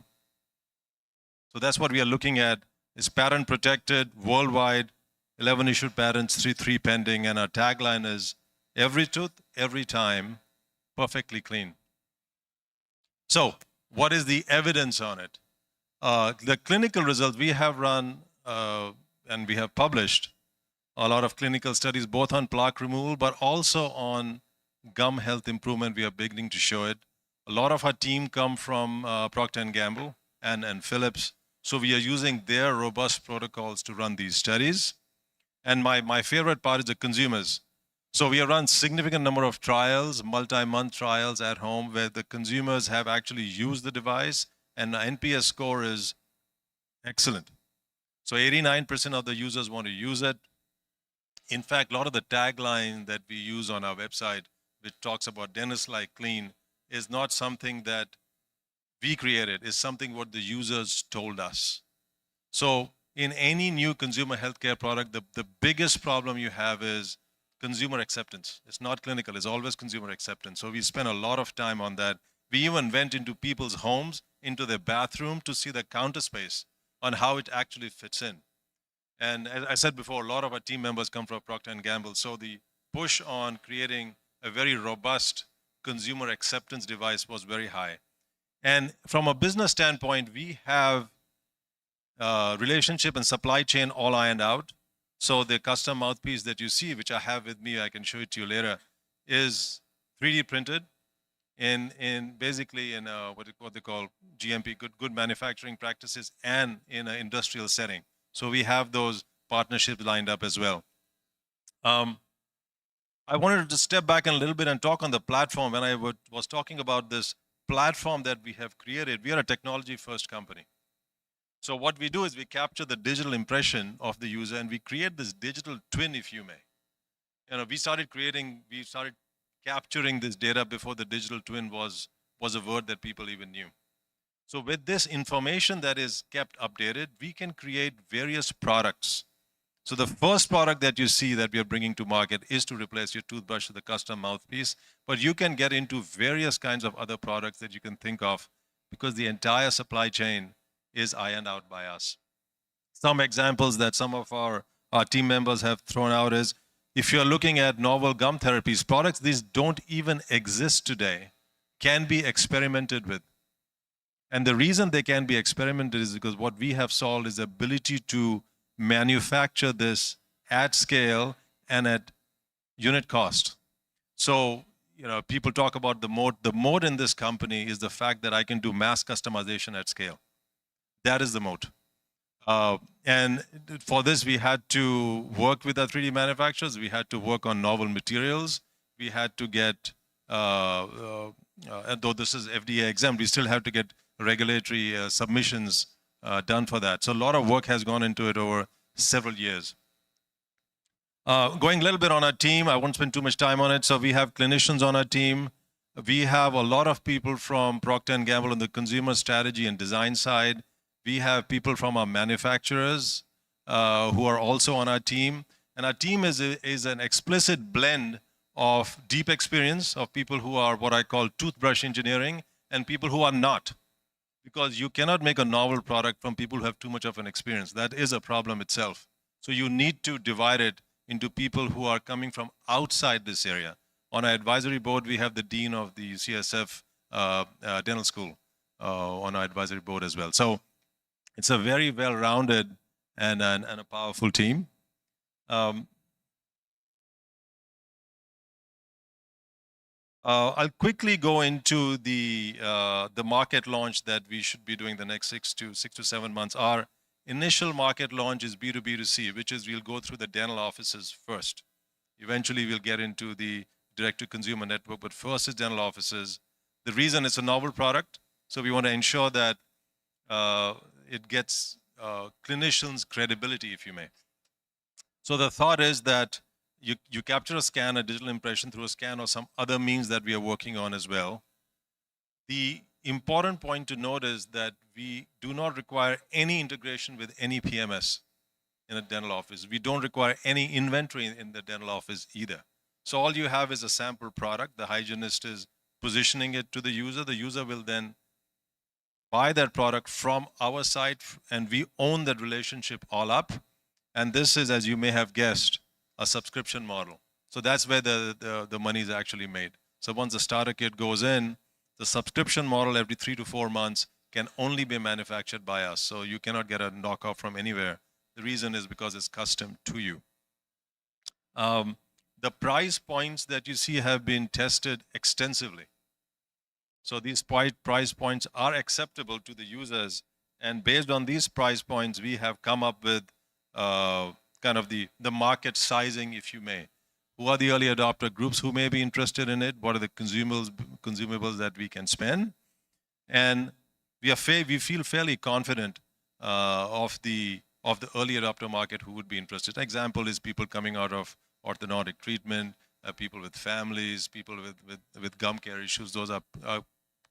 So that's what we are looking at. It's patent protected worldwide, 11 issued patents, 3 pending, and our tagline is every tooth, every time, perfectly clean. So what is the evidence on it? The clinical results we have run and we have published a lot of clinical studies, both on plaque removal, but also on gum health improvement. We are beginning to show it. A lot of our team come from Procter & Gamble and Philips. So we are using their robust protocols to run these studies. And my favorite part is the consumers. So we have run significant number of trials, multi-month trials at home, where the consumers have actually used the device, and the NPS score is excellent. So 89% of the users want to use it. In fact, a lot of the tagline that we use on our website, which talks about dentist-like clean, is not something that we created, it's something what the users told us. So in any new consumer healthcare product, the biggest problem you have is consumer acceptance. It's not clinical, it's always consumer acceptance. So we spent a lot of time on that. We even went into people's homes into their bathroom to see the counter space on how it actually fits in. And as I said before, a lot of our team members come from Procter & Gamble. So the push on creating a very robust consumer acceptance device was very high. And from a business standpoint, we have relationship and supply chain all ironed out. So the custom mouthpiece that you see, which I have with me, I can show it to you later, is 3D printed in basically in what they call GMP, good manufacturing practices, and in an industrial setting. So we have those partnerships lined up as well. I wanted to step back a little bit and talk on the platform. When I was talking about this platform that we have created, we are a technology-first company. So what we do is we capture the digital impression of the user and we create this digital twin, if you may. You know, we started capturing this data before the digital twin was a word that people even knew. So with this information that is kept updated, we can create various products. So the first product that you see that we are bringing to market is to replace your toothbrush with a custom mouthpiece, but you can get into various kinds of other products that you can think of because the entire supply chain is ironed out by us. Some examples that some of our team members have thrown out is, if you're looking at novel gum therapies, products these don't even exist today, can be experimented with. And the reason they can be experimented is because what we have solved is the ability to manufacture this at scale and at unit cost. So, you know, people talk about the moat. The moat in this company is the fact that I can do mass customization at scale. That is the moat. And for this, we had to work with our 3D manufacturers. We had to work on novel materials. We had to get, though this is FDA exempt, we still have to get regulatory submissions done for that. So a lot of work has gone into it over several years. Going a little bit on our team, I won't spend too much time on it. So we have clinicians on our team. We have a lot of people from Procter & Gamble on the consumer strategy and design side. We have people from our manufacturers who are also on our team. And our team is an explicit blend of deep experience of people who are what I call toothbrush engineering and people who are not. Because you cannot make a novel product from people who have too much of an experience. That is a problem itself. So you need to divide it into people who are coming from outside this area. On our advisory board, we have the dean of the UCSF dental school on our advisory board as well. So it's a very well-rounded and a powerful team. I'll quickly go into the market launch that we should be doing the next 6 to 7 months. Our initial market launch is B2B2C, which is we'll go through the dental offices first. Eventually, we'll get into the direct-to-consumer network, but first is dental offices. The reason it's a novel product, so we want to ensure that it gets clinicians' credibility, if you may. So the thought is that you capture a scan, a digital impression through a scan or some other means that we are working on as well. The important point to note is that we do not require any integration with any PMS in a dental office. We don't require any inventory in the dental office either. So all you have is a sample product. The hygienist is positioning it to the user. The user will then buy that product from our site, and we own that relationship all up. And this is, as you may have guessed, a subscription model. So that's where the money is actually made. So once the starter kit goes in, the subscription model every 3 to 4 months can only be manufactured by us. So you cannot get a knockoff from anywhere. The reason is because it's custom to you. The price points that you see have been tested extensively. So these price points are acceptable to the users. And based on these price points, we have come up with kind of the market sizing, if you may. Who are the early adopter groups who may be interested in it? What are the consumables that we can spend? And we feel fairly confident of the early adopter market who would be interested. An example is people coming out of orthodontic treatment, people with families, people with gum care issues. Those are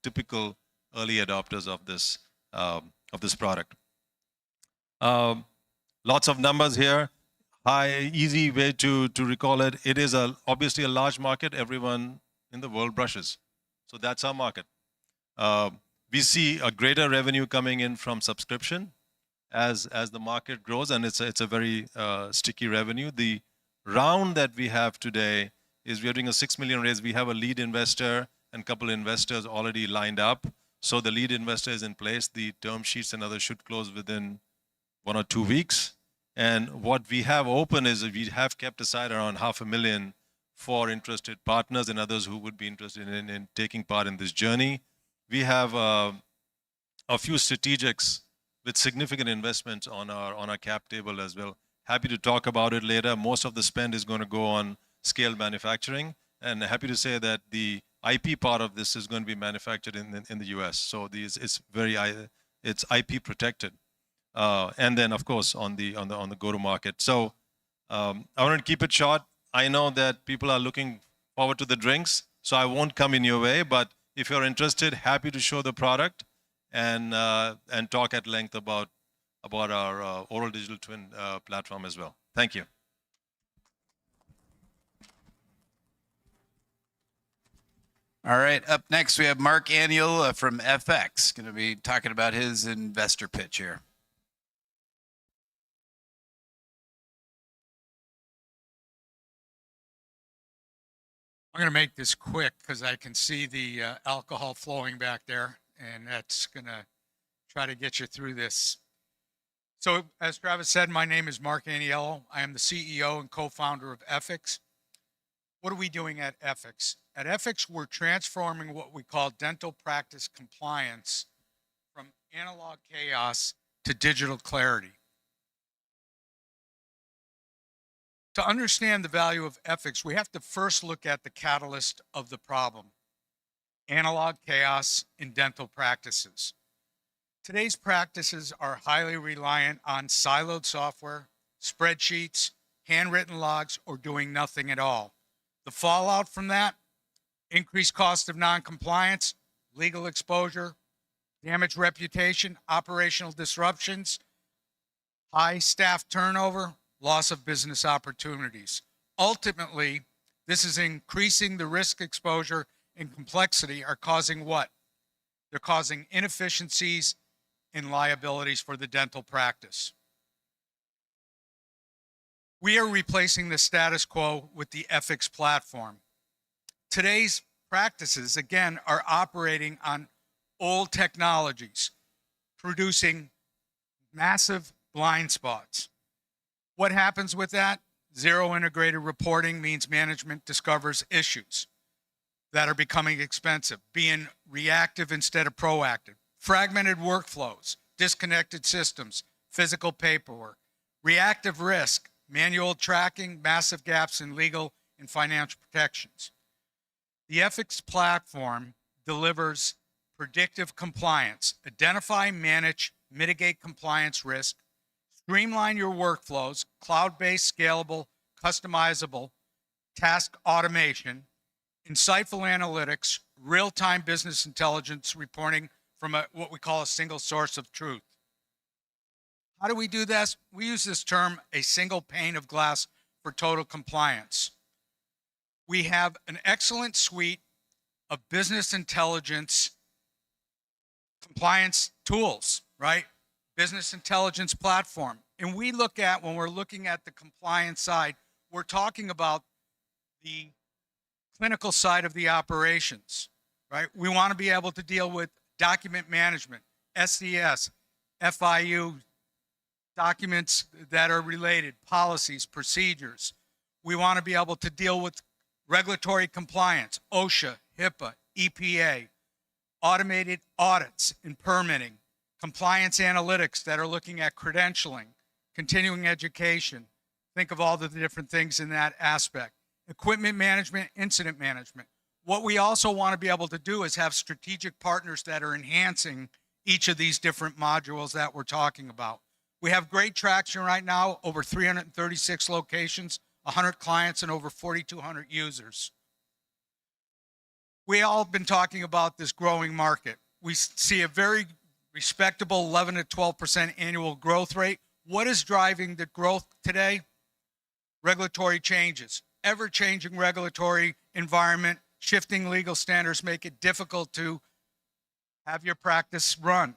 typical early adopters of this product. Lots of numbers here. Easy way to recall it. It is obviously a large market. Everyone in the world brushes. So that's our market. We see a greater revenue coming in from subscription as the market grows, and it's a very sticky revenue. The round that we have today is we are doing a 6 million raise. We have a lead investor and a couple investors already lined up. So the lead investor is in place. The term sheets and others should close within 1 or 2 weeks. And what we have open is we have kept aside around $500,000 for interested partners and others who would be interested in taking part in this journey. We have a few strategics with significant investments on our cap table as well. Happy to talk about it later. Most of the spend is going to go on scale manufacturing, and happy to say that the IP part of this is going to be manufactured in the US. So it's IP protected, and then of course on the go-to-market. So I want to keep it short. I know that people are looking forward to the drinks, so I won't come in your way. But if you're interested, happy to show the product and talk at length about our oral digital twin platform as well. Thank you. All right, up next we have Mark Aniel from FX, going to be talking about his investor pitch here. I'm going to make this quick because I can see the alcohol flowing back there, and that's going to try to get you through this. So as Travis said, my name is Mark Aniello. I am the CEO and co-founder of FX. What are we doing at FX? At FX, we're transforming what we call dental practice compliance from analog chaos to digital clarity. To understand the value of FX, we have to first look at the catalyst of the problem: analog chaos in dental practices. Today's practices are highly reliant on siloed software, spreadsheets, handwritten logs, or doing nothing at all. The fallout from that: increased cost of non-compliance, legal exposure, damaged reputation, operational disruptions, high staff turnover, loss of business opportunities. Ultimately, this is increasing the risk exposure and complexity are causing what? They're causing inefficiencies and liabilities for the dental practice. We are replacing the status quo with the FX platform. Today's practices, again, are operating on old technologies, producing massive blind spots. What happens with that? Zero integrated reporting means management discovers issues that are becoming expensive, being reactive instead of proactive. Fragmented workflows, disconnected systems, physical paperwork, reactive risk, manual tracking, massive gaps in legal and financial protections. The FX platform delivers predictive compliance: identify, manage, mitigate compliance risk, streamline your workflows, cloud-based, scalable, customizable, task automation, insightful analytics, real-time business intelligence reporting from what we call a single source of truth. How do we do this? We use this term, a single pane of glass, for total compliance. We have an excellent suite of business intelligence compliance tools, right? Business intelligence platform. And we look at, when we're looking at the compliance side, we're talking about the clinical side of the operations, right? We want to be able to deal with document management, SDS, FIU, documents that are related, policies, procedures. We want to be able to deal with regulatory compliance, OSHA, HIPAA, EPA, automated audits and permitting, compliance analytics that are looking at credentialing, continuing education. Think of all the different things in that aspect. Equipment management, incident management. What we also want to be able to do is have strategic partners that are enhancing each of these different modules that we're talking about. We have great traction right now, over 336 locations, 100 clients, and over 4,200 users. We all have been talking about this growing market. We see a very respectable 11 to 12% annual growth rate. What is driving the growth today? Regulatory changes. Ever-changing regulatory environment, shifting legal standards make it difficult to have your practice run.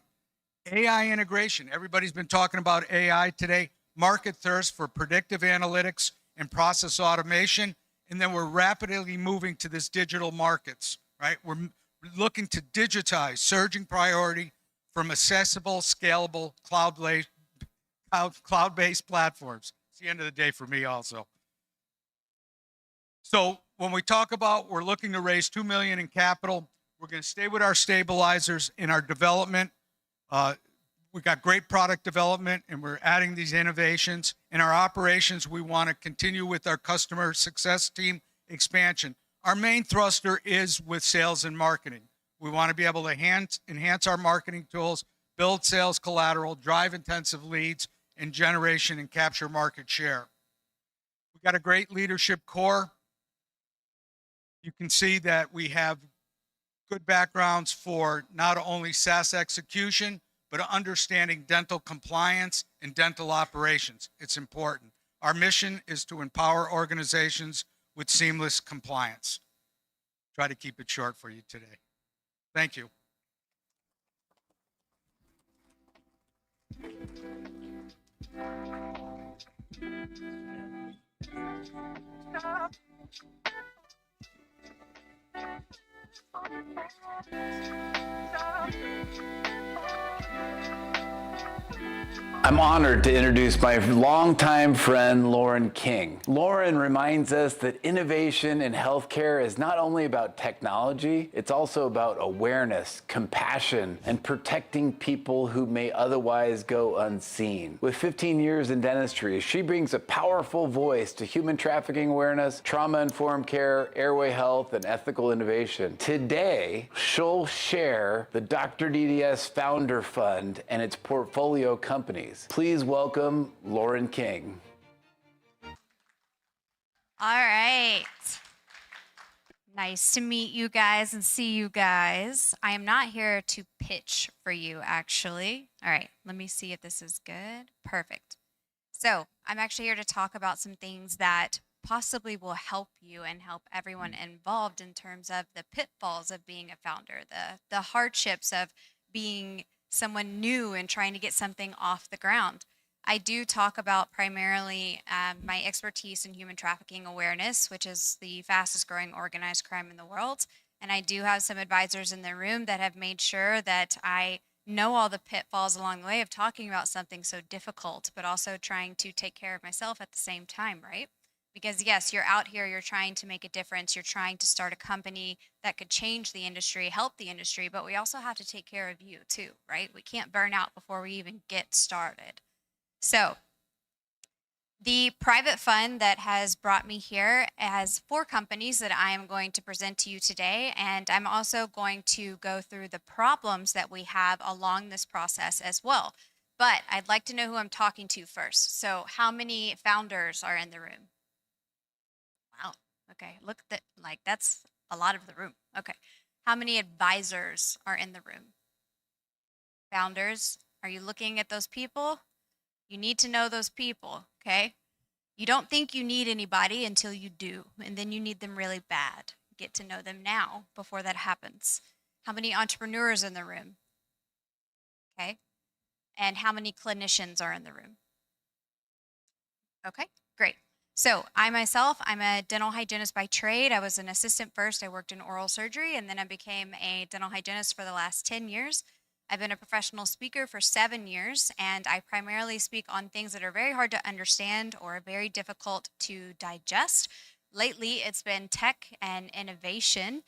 AI integration. Everybody's been talking about AI today. Market thirst for predictive analytics and process automation. And then we're rapidly moving to this digital markets, right? We're looking to digitize, surging priority from accessible, scalable, cloud-based platforms. It's the end of the day for me also. So when we talk about we're looking to raise $2 million in capital, we're going to stay with our stabilizers in our development. We got great product development, and we're adding these innovations. In our operations, we want to continue with our customer success team expansion. Our main thruster is with sales and marketing. We want to be able to enhance our marketing tools, build sales collateral, drive intensive leads, and generation and capture market share. We got a great leadership core. You can see that we have good backgrounds for not only SaaS execution, but understanding dental compliance and dental operations. It's important. Our mission is to empower organizations with seamless compliance. Try to keep it short for you today. Thank you. I'm honored to introduce my longtime friend, Lauren King. Lauren reminds us that innovation in healthcare is not only about technology, it's also about awareness, compassion, and protecting people who may otherwise go unseen. With 15 years in dentistry, she brings a powerful voice to human trafficking awareness, trauma-informed care, airway health, and ethical innovation. Today, she'll share the Dr. DDS Founder Fund and its portfolio companies. Please welcome Lauren King. All right. Nice to meet you guys and see you guys. I am not here to pitch for you, actually. All right, let me see if this is good. Perfect. So I'm actually here to talk about some things that possibly will help you and help everyone involved in terms of the pitfalls of being a founder, the hardships of being someone new and trying to get something off the ground. I do talk about primarily my expertise in human trafficking awareness, which is the fastest growing organized crime in the world. And I do have some advisors in the room that have made sure that I know all the pitfalls along the way of talking about something so difficult, but also trying to take care of myself at the same time, right? Because yes, you're out here, you're trying to make a difference, you're trying to start a company that could change the industry, help the industry, but we also have to take care of you too, right? We can't burn out before we even get started. So the private fund that has brought me here has 4 companies that I am going to present to you today, and I'm also going to go through the problems that we have along this process as well. But I'd like to know who I'm talking to first. So how many founders are in the room? Wow. Okay. Look, that's a lot of the room. Okay. How many advisors are in the room? Founders, are you looking at those people? You need to know those people, okay? You don't think you need anybody until you do, and then you need them really bad. Get to know them now before that happens. How many entrepreneurs in the room? Okay. And how many clinicians are in the room? Okay, great. So I myself, I'm a dental hygienist by trade. I was an assistant first. I worked in oral surgery, and then I became a dental hygienist for the last 10 years. I've been a professional speaker for 7 years, and I primarily speak on things that are very hard to understand or very difficult to digest. Lately, it's been tech and innovation.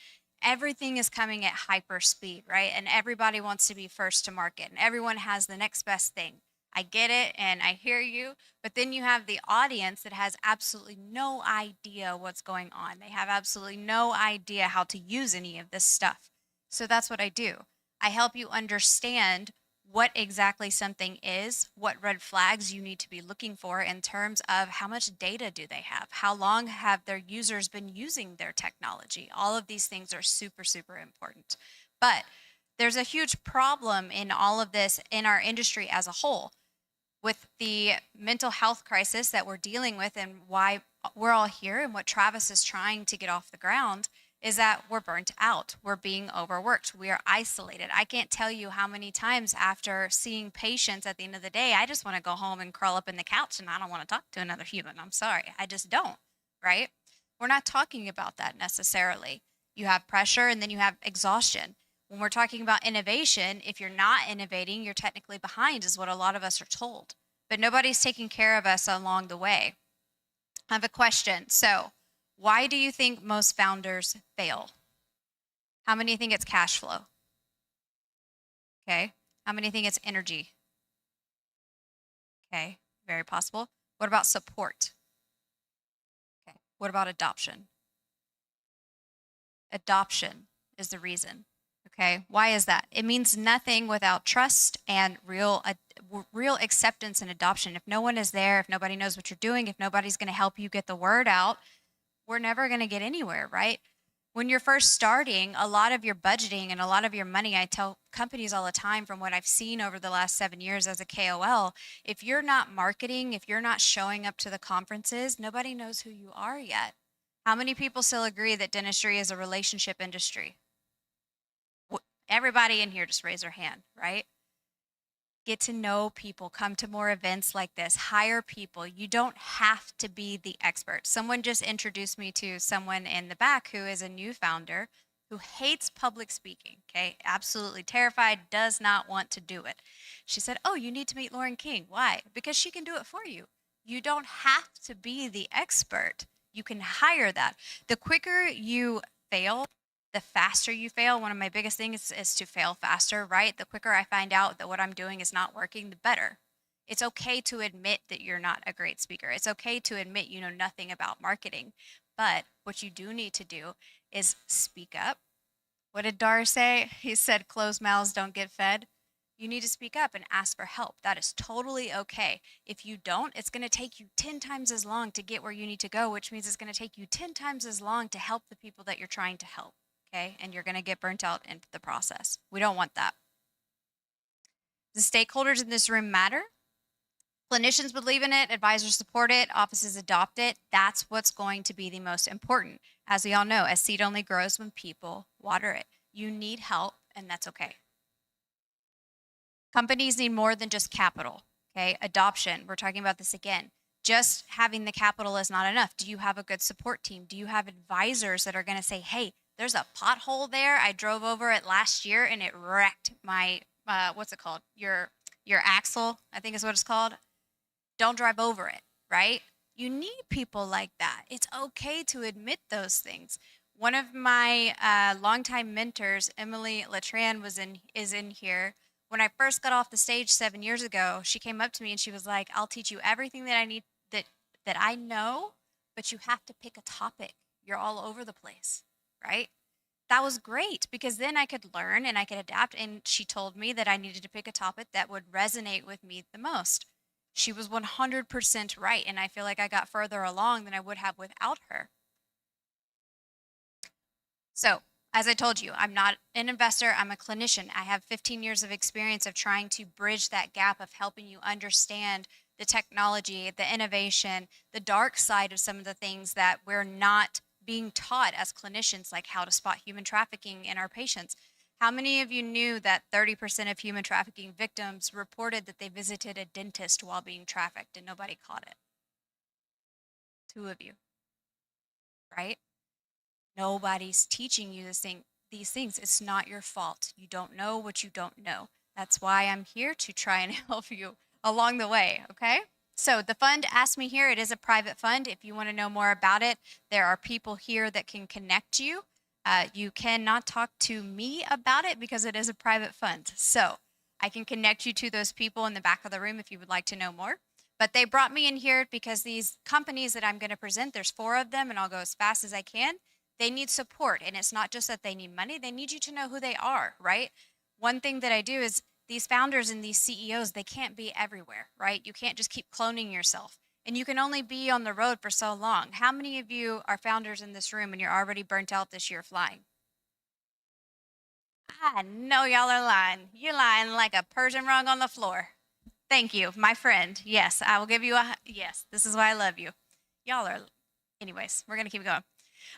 Everything is coming at hyper speed, right? And everybody wants to be first to market, and everyone has the next best thing. I get it, and I hear you, but then you have the audience that has absolutely no idea what's going on. They have absolutely no idea how to use any of this stuff. So that's what I do. I help you understand what exactly something is, what red flags you need to be looking for in terms of how much data do they have, how long have their users been using their technology. All of these things are super, super important. But there's a huge problem in all of this in our industry as a whole. With the mental health crisis that we're dealing with and why we're all here and what Travis is trying to get off the ground is that we're burnt out. We're being overworked. We are isolated. I can't tell you how many times after seeing patients at the end of the day, I just want to go home and crawl up in the couch and I don't want to talk to another human. I'm sorry. I just don't, right? We're not talking about that necessarily. You have pressure and then you have exhaustion. When we're talking about innovation, if you're not innovating, you're technically behind, is what a lot of us are told. But nobody's taking care of us along the way. I have a question. So, why do you think most founders fail? How many think it's cash flow? Okay. How many think it's energy? Okay. Very possible. What about support? Okay. What about adoption? Adoption is the reason. Okay. Why is that? It means nothing without trust and real acceptance and adoption. If no one is there, if nobody knows what you're doing, if nobody's going to help you get the word out, we're never going to get anywhere, right? When you're first starting, a lot of your budgeting and a lot of your money, I tell companies all the time from what I've seen over the last 7 years as a KOL, if you're not marketing, if you're not showing up to the conferences, nobody knows who you are yet. How many people still agree that dentistry is a relationship industry? Everybody in here just raise their hand, right? Get to know people, come to more events like this, hire people. You don't have to be the expert. Someone just introduced me to someone in the back who is a new founder who hates public speaking, okay? Absolutely terrified, does not want to do it. She said, oh, you need to meet Lauren King. Why? Because she can do it for you. You don't have to be the expert. You can hire that. The quicker you fail, the faster you fail. One of my biggest things is to fail faster, right? The quicker I find out that what I'm doing is not working, the better. It's okay to admit that you're not a great speaker. It's okay to admit you know nothing about marketing. But what you do need to do is speak up. What did Dar say? He said, closed mouths don't get fed. You need to speak up and ask for help. That is totally okay. If you don't, it's going to take you 10 times as long to get where you need to go, which means it's going to take you 10 times as long to help the people that you're trying to help. Okay, and you're going to get burnt out in the process. We don't want that. The stakeholders in this room matter. Clinicians believe in it, advisors support it, offices adopt it. That's what's going to be the most important. As we all know, a seed only grows when people water it. You need help, and that's okay. Companies need more than just capital. Okay, adoption. We're talking about this again. Just having the capital is not enough. Do you have a good support team? Do you have advisors that are going to say, hey, there's a pothole there. I drove over it last year and it wrecked my, what's it called? Your axle, I think is what it's called. Don't drive over it, right? You need people like that. It's okay to admit those things. One of my longtime mentors, Emily Latran, is in here. When I first got off the stage 7 years ago, she came up to me and she was like, I'll teach you everything that I need, that I know, but you have to pick a topic. You're all over the place. Right? That was great because then I could learn and I could adapt. And she told me that I needed to pick a topic that would resonate with me the most. She was 100% right. And I feel like I got further along than I would have without her. So, as I told you, I'm not an investor, I'm a clinician. I have 15 years of experience of trying to bridge that gap of helping you understand the technology, the innovation, the dark side of some of the things that we're not being taught as clinicians, like how to spot human trafficking in our patients. How many of you knew that 30% of human trafficking victims reported that they visited a dentist while being trafficked and nobody caught it? 2 of you, right? Nobody's teaching you these things. It's not your fault. You don't know what you don't know. That's why I'm here to try and help you along the way, okay? So the fund asked me here, it is a private fund. If you want to know more about it, there are people here that can connect you. You cannot talk to me about it because it is a private fund. So I can connect you to those people in the back of the room if you would like to know more. But they brought me in here because these companies that I'm going to present, there's 4 of them, and I'll go as fast as I can. They need support, and it's not just that they need money. They need you to know who they are, right? One thing that I do is these founders and these CEOs, they can't be everywhere, right? You can't just keep cloning yourself. And you can only be on the road for so long. How many of you are founders in this room and you're already burnt out this year flying? I know y'all are lying. You're lying like a Persian rug on the floor. Thank you, my friend. Yes, I will give you a, yes, this is why I love you. Y'all are, anyways, we're going to keep going.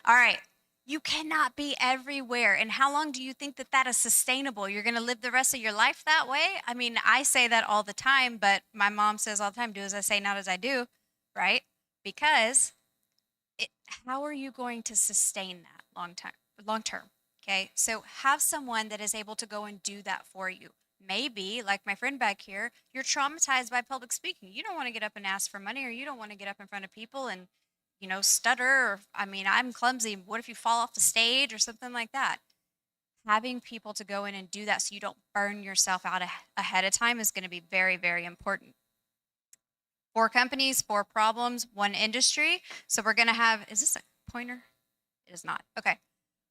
All right. You cannot be everywhere. And how long do you think that that is sustainable? You're going to live the rest of your life that way? I mean, I say that all the time, but my mom says all the time, do as I say, not as I do, right? Because how are you going to sustain that long term? Okay, so have someone that is able to go and do that for you. Maybe, like my friend back here, you're traumatized by public speaking. You don't want to get up and ask for money, or you don't want to get up in front of people and, stutter. Or, I mean, I'm clumsy. What if you fall off the stage or something like that? Having people to go in and do that so you don't burn yourself out ahead of time is going to be very, very important. 4 companies, 4 problems, 1 industry. So we're going to have, is this a pointer? It is not. Okay.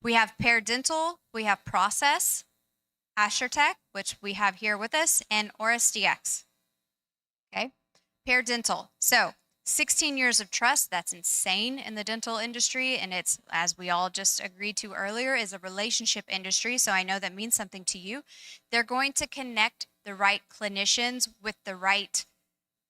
We have Pear Dental, we have Process, AssureTech, which we have here with us, and OrisDX. Okay. Pear Dental. So 16 years of trust, that's insane in the dental industry. And it's, as we all just agreed to earlier, is a relationship industry. So I know that means something to you. They're going to connect the right clinicians with the right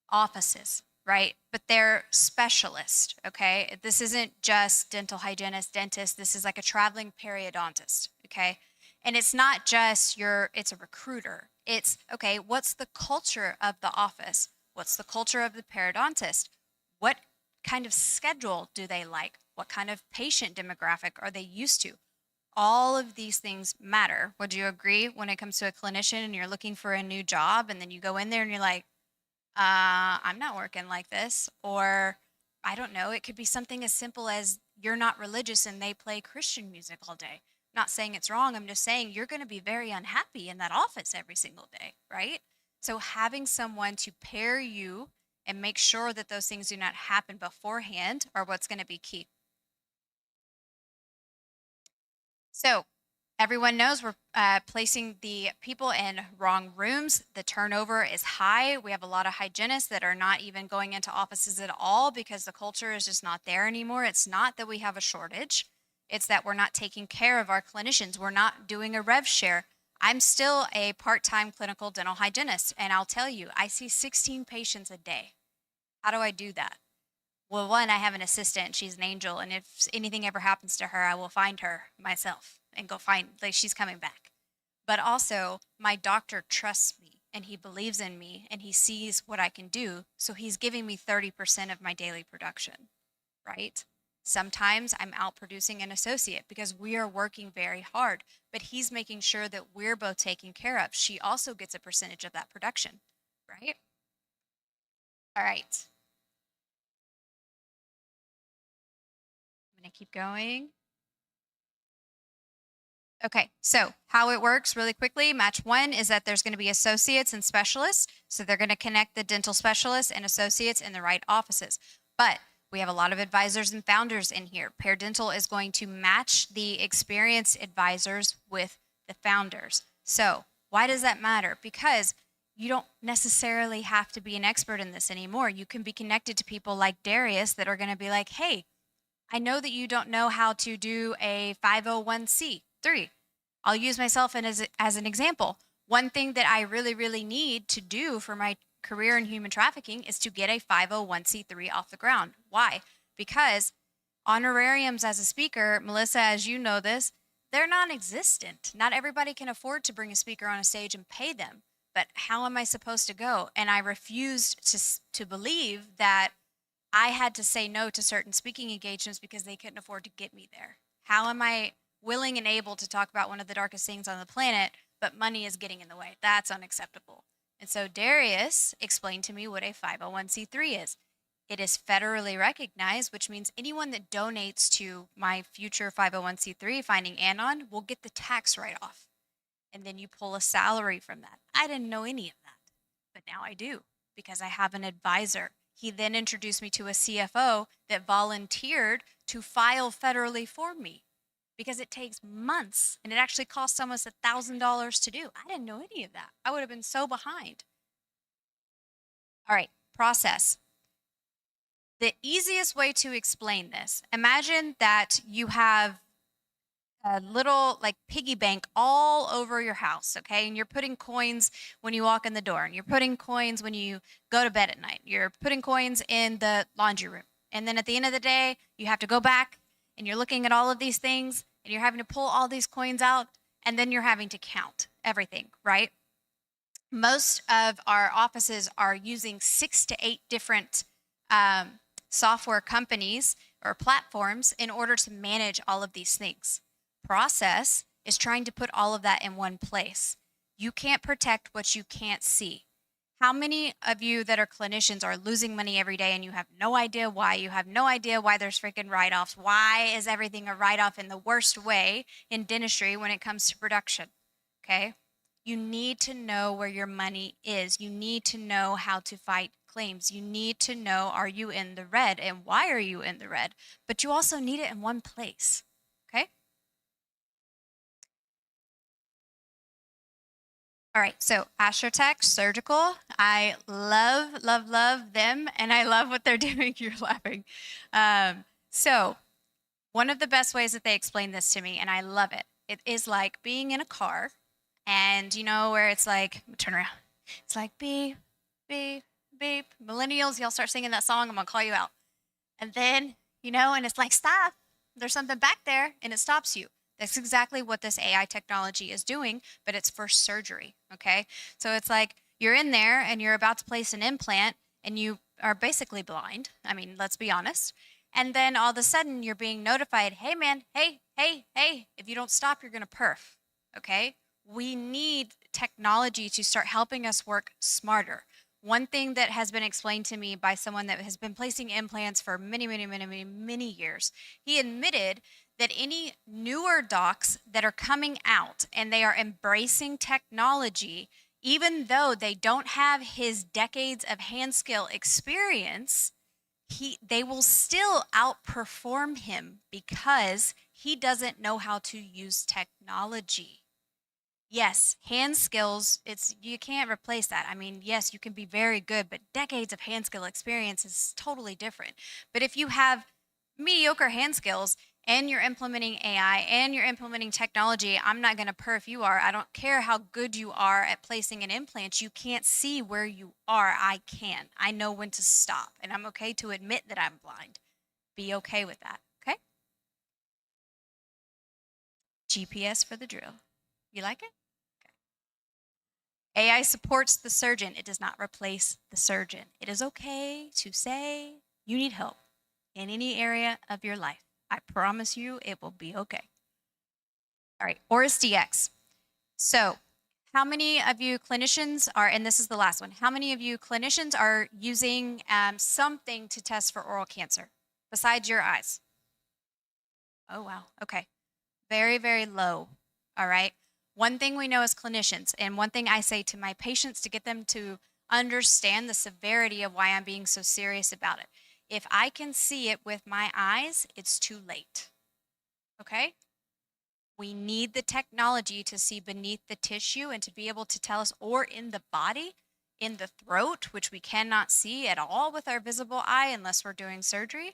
offices, right? But they're specialists, okay? This isn't just dental hygienist, dentist. This is like a traveling periodontist, okay? And it's not just it's a recruiter. It's, okay, what's the culture of the office? What's the culture of the periodontist? What kind of schedule do they like? What kind of patient demographic are they used to? All of these things matter. Would you agree when it comes to a clinician and you're looking for a new job and then you go in there and you're like, I'm not working like this, or I don't know, it could be something as simple as you're not religious and they play Christian music all day. Not saying it's wrong, I'm just saying you're going to be very unhappy in that office every single day, right? So having someone to pair you and make sure that those things do not happen beforehand are what's going to be key. So everyone knows we're placing the people in wrong rooms. The turnover is high. We have a lot of hygienists that are not even going into offices at all because the culture is just not there anymore. It's not that we have a shortage. It's that we're not taking care of our clinicians. We're not doing a rev share. I'm still a part-time clinical dental hygienist, and I'll tell you, I see 16 patients a day. How do I do that? Well, one, I have an assistant. She's an angel, and if anything ever happens to her, I will find her myself and go find, like, she's coming back. But also, my doctor trusts me, and he believes in me, and he sees what I can do, so he's giving me 30% of my daily production, right? Sometimes I'm outproducing an associate because we are working very hard, but he's making sure that we're both taken care of. She also gets a percentage of that production, right? All right. I'm going to keep going. Okay, so how it works really quickly, match 1 is that there's going to be associates and specialists. So they're going to connect the dental specialists and associates in the right offices. But we have a lot of advisors and founders in here. Pear Dental is going to match the experienced advisors with the founders. So why does that matter? Because you don't necessarily have to be an expert in this anymore. You can be connected to people like Darius that are going to be like, hey, I know that you don't know how to do a 501c3. I'll use myself as an example. One thing that I really, really need to do for my career in human trafficking is to get a 501c3 off the ground. Why? Because honorariums as a speaker, Melissa, as you know this, they're non-existent. Not everybody can afford to bring a speaker on a stage and pay them. But how am I supposed to go? And I refused to believe that I had to say no to certain speaking engagements because they couldn't afford to get me there. How am I willing and able to talk about one of the darkest things on the planet, but money is getting in the way? That's unacceptable. And so Darius explained to me what a 501c3 is. It is federally recognized, which means anyone that donates to my future 501c3, Finding Anon, will get the tax write-off. And then you pull a salary from that. I didn't know any of that, but now I do because I have an advisor. He then introduced me to a CFO that volunteered to file federally for me because it takes months and it actually costs almost $1,000 to do. I didn't know any of that. I would have been so behind. All right, process. The easiest way to explain this, imagine that you have a little like piggy bank all over your house, okay? And you're putting coins when you walk in the door, and you're putting coins when you go to bed at night. You're putting coins in the laundry room. And then at the end of the day, you have to go back and you're looking at all of these things and you're having to pull all these coins out and then you're having to count everything, right? Most of our offices are using 6 to 8 different software companies or platforms in order to manage all of these things. Process is trying to put all of that in one place. You can't protect what you can't see. How many of you that are clinicians are losing money every day and you have no idea why? You have no idea why there's freaking write-offs. Why is everything a write-off in the worst way in dentistry when it comes to production? Okay? You need to know where your money is. You need to know how to fight claims. You need to know, are you in the red and why are you in the red? But you also need it in one place. Okay? All right, so AstroTech Surgical, I love, love, love them, and I love what they're doing. You're laughing. So one of the best ways that they explain this to me, and I love it, it is like being in a car, and you know where it's like, turn around. It's like beep, beep, beep. Millennials, y'all start singing that song, I'm gonna call you out. And then, you know, and it's like, stop. There's something back there, and it stops you. That's exactly what this AI technology is doing, but it's for surgery, okay? So it's like you're in there and you're about to place an implant and you are basically blind. I mean, let's be honest. And then all of a sudden you're being notified, hey man, hey, if you don't stop, you're gonna perf, okay? We need technology to start helping us work smarter. One thing that has been explained to me by someone that has been placing implants for many, many years, he admitted that any newer docs that are coming out and they are embracing technology, even though they don't have his decades of hand skill experience, they will still outperform him because he doesn't know how to use technology. Yes, hand skills, you can't replace that. I mean, yes, you can be very good, but decades of hand skill experience is totally different. But if you have mediocre hand skills and you're implementing AI and you're implementing technology, I'm not going to perf you are. I don't care how good you are at placing an implant. You can't see where you are. I can. I know when to stop, and I'm okay to admit that I'm blind. Be okay with that, okay? GPS for the drill. You like it? AI supports the surgeon. It does not replace the surgeon. It is okay to say you need help in any area of your life. I promise you it will be okay. All right, Auris DX. So how many of you clinicians are, and this is the last one, how many of you clinicians are using something to test for oral cancer besides your eyes? Oh, wow, okay. Very, very low, all right? One thing we know as clinicians, and one thing I say to my patients to get them to understand the severity of why I'm being so serious about it. If I can see it with my eyes, it's too late, okay? We need the technology to see beneath the tissue and to be able to tell us, or in the body, in the throat, which we cannot see at all with our visible eye unless we're doing surgery.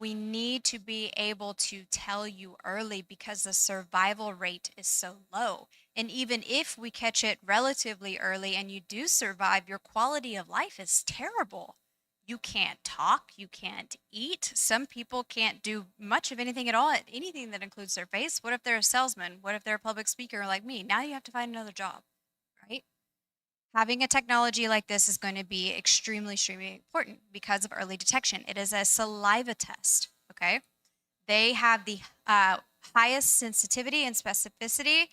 We need to be able to tell you early because the survival rate is so low. And even if we catch it relatively early and you do survive, your quality of life is terrible. You can't talk, you can't eat. Some people can't do much of anything at all, anything that includes their face. What if they're a salesman? What if they're a public speaker like me? Now you have to find another job, right? Having a technology like this is going to be extremely, extremely important because of early detection. It is a saliva test, okay? They have the highest sensitivity and specificity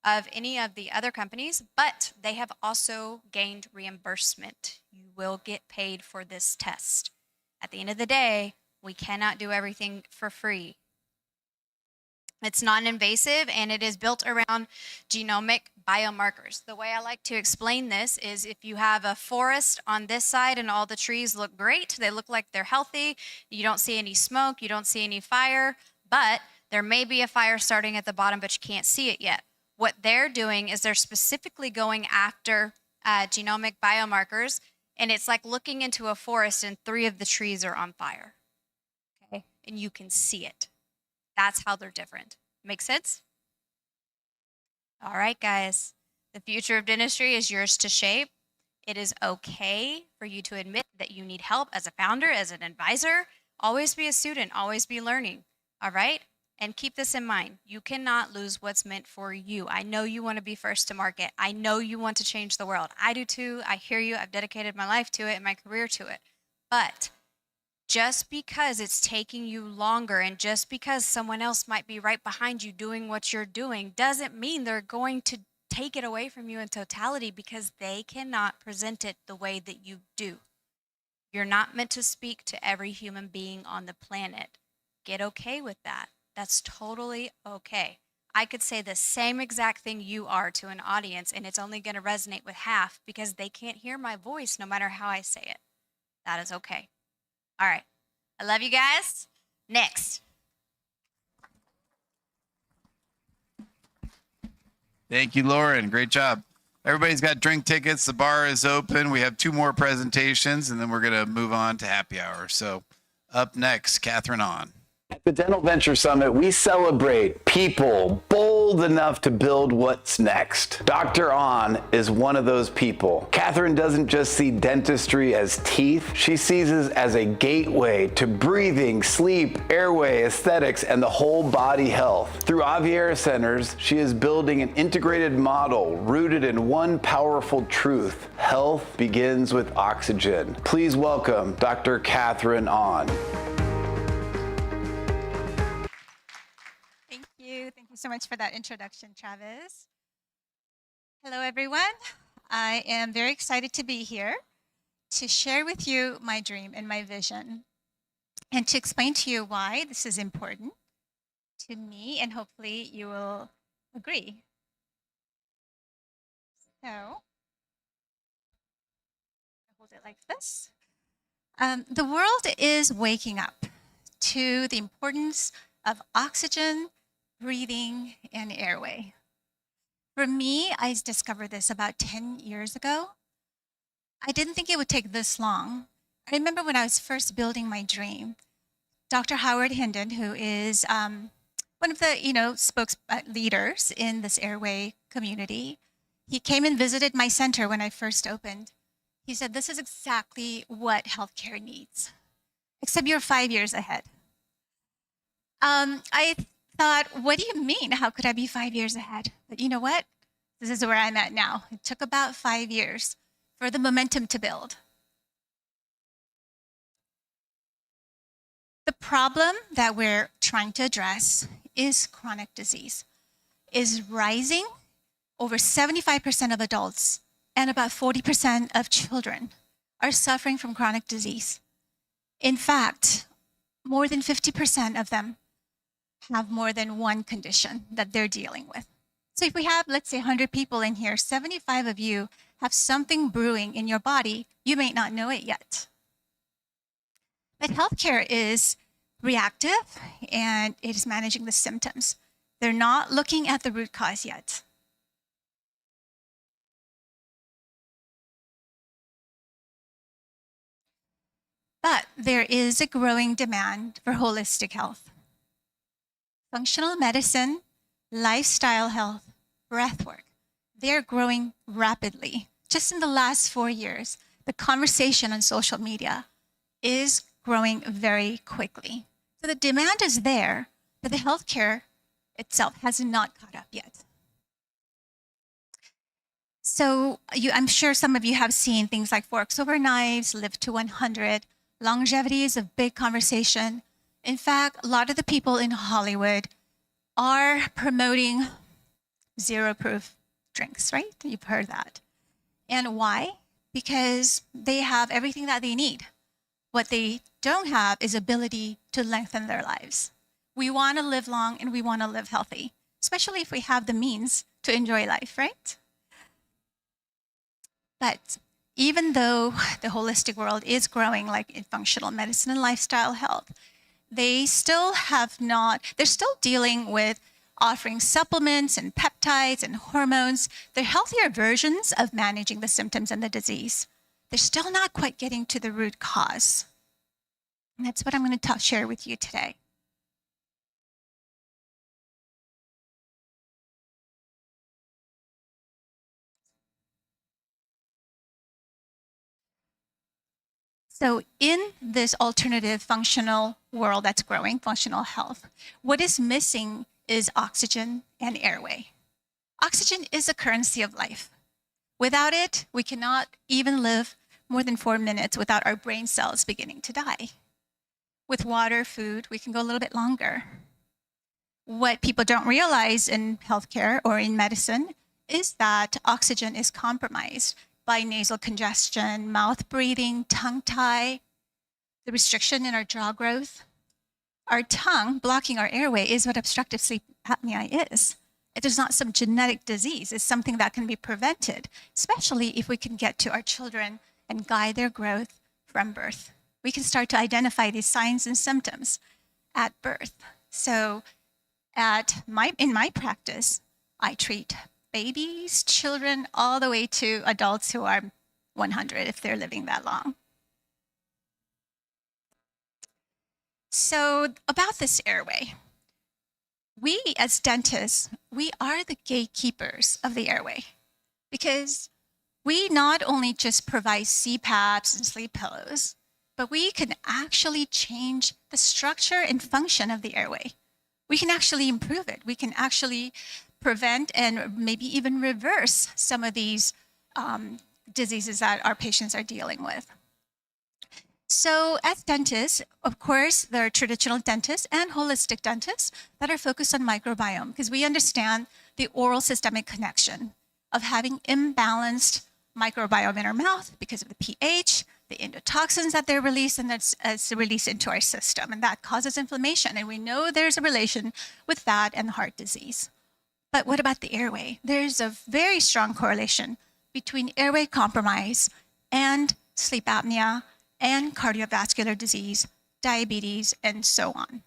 of any of the other companies, but they have also gained reimbursement. You will get paid for this test. At the end of the day, we cannot do everything for free. It's non-invasive and it is built around genomic biomarkers. The way I like to explain this is if you have a forest on this side and all the trees look great, they look like they're healthy, you don't see any smoke, you don't see any fire, but there may be a fire starting at the bottom, but you can't see it yet. What they're doing is they're specifically going after genomic biomarkers, and it's like looking into a forest and 3 of the trees are on fire, okay? And you can see it. That's how they're different. Make sense? All right, guys. The future of dentistry is yours to shape. It is okay for you to admit that you need help as a founder, as an advisor. Always be a student, always be learning. All right? And keep this in mind. You cannot lose what's meant for you. I know you want to be first to market. I know you want to change the world. I do too. I hear you. I've dedicated my life to it and my career to it. But just because it's taking you longer and just because someone else might be right behind you doing what you're doing doesn't mean they're going to take it away from you in totality, because they cannot present it the way that you do. You're not meant to speak to every human being on the planet. Get okay with that. That's totally okay. I could say the same exact thing you are to an audience, and it's only going to resonate with half because they can't hear my voice no matter how I say it. That is okay. All right. I love you guys. Next. Thank you, Lauren. Great job. Everybody's got drink tickets. The bar is open. We have 2 more presentations, and then we're going to move on to happy hour. So up next, Catherine On. At the Dental Venture Summit, we celebrate people bold enough to build what's next. Dr. On is one of those people. Catherine doesn't just see dentistry as teeth. She sees it as a gateway to breathing, sleep, airway, aesthetics, and the whole body health. Through Aviera Centers, she is building an integrated model rooted in one powerful truth: health begins with oxygen. Please welcome Dr. Catherine On. Thank you so much for that introduction, Travis. Hello, everyone. I am very excited to be here to share with you my dream and my vision, and to explain to you why this is important to me, and hopefully you will agree. So, I'll hold it like this. The world is waking up to the importance of oxygen, breathing, and airway. For me, I discovered this about 10 years ago. I didn't think it would take this long. I remember when I was first building my dream, Dr. Howard Hinden, who is one of the spokes leaders in this airway community, he came and visited my center when I first opened. He said, "This is exactly what healthcare needs, except you're 5 years ahead." I thought, what do you mean? How could I be 5 years ahead? But you know what? This is where I'm at now. It took about 5 years for the momentum to build. The problem that we're trying to address is chronic disease, is rising. Over 75% of adults and about 40% of children are suffering from chronic disease. In fact, more than 50% of them have more than one condition that they're dealing with. So if we have, let's say, 100 people in here, 75 of you have something brewing in your body. You may not know it yet. But healthcare is reactive, and it is managing the symptoms. They're not looking at the root cause yet. But there is a growing demand for holistic health. Functional medicine, lifestyle health, breathwork, they're growing rapidly. Just in the last 4 years, the conversation on social media is growing very quickly. So the demand is there, but the healthcare itself has not caught up yet. So I'm sure some of you have seen things like forks over knives, live to 100. Longevity is a big conversation. In fact, a lot of the people in Hollywood are promoting zero-proof drinks, right? You've heard that. And why? Because they have everything that they need. What they don't have is ability to lengthen their lives. We want to live long and we want to live healthy, especially if we have the means to enjoy life, right? But even though the holistic world is growing, like in functional medicine and lifestyle health, they're still dealing with offering supplements and peptides and hormones. They're healthier versions of managing the symptoms and the disease. They're still not quite getting to the root cause. And that's what I'm going to share with you today. So in this alternative functional world that's growing, functional health, what is missing is oxygen and airway. Oxygen is a currency of life. Without it, we cannot even live more than 4 minutes without our brain cells beginning to die. With water, food, we can go a little bit longer. What people don't realize in healthcare or in medicine is that oxygen is compromised by nasal congestion, mouth breathing, tongue tie, the restriction in our jaw growth. Our tongue blocking our airway is what obstructive sleep apnea is. It is not some genetic disease. It's something that can be prevented, especially if we can get to our children and guide their growth from birth. We can start to identify these signs and symptoms at birth. So in my practice, I treat babies, children, all the way to adults who are 100 if they're living that long. So about this airway, we as dentists, we are the gatekeepers of the airway because we not only just provide CPAPs and sleep pillows, but we can actually change the structure and function of the airway. We can actually improve it. We can actually prevent and maybe even reverse some of these diseases that our patients are dealing with. So as dentists, of course, there are traditional dentists and holistic dentists that are focused on microbiome because we understand the oral systemic connection of having imbalanced microbiome in our mouth because of the pH, the endotoxins that they're released and that's released into our system, and that causes inflammation. And we know there's a relation with that and heart disease. But what about the airway? There's a very strong correlation between airway compromise and sleep apnea and cardiovascular disease, diabetes, and so on.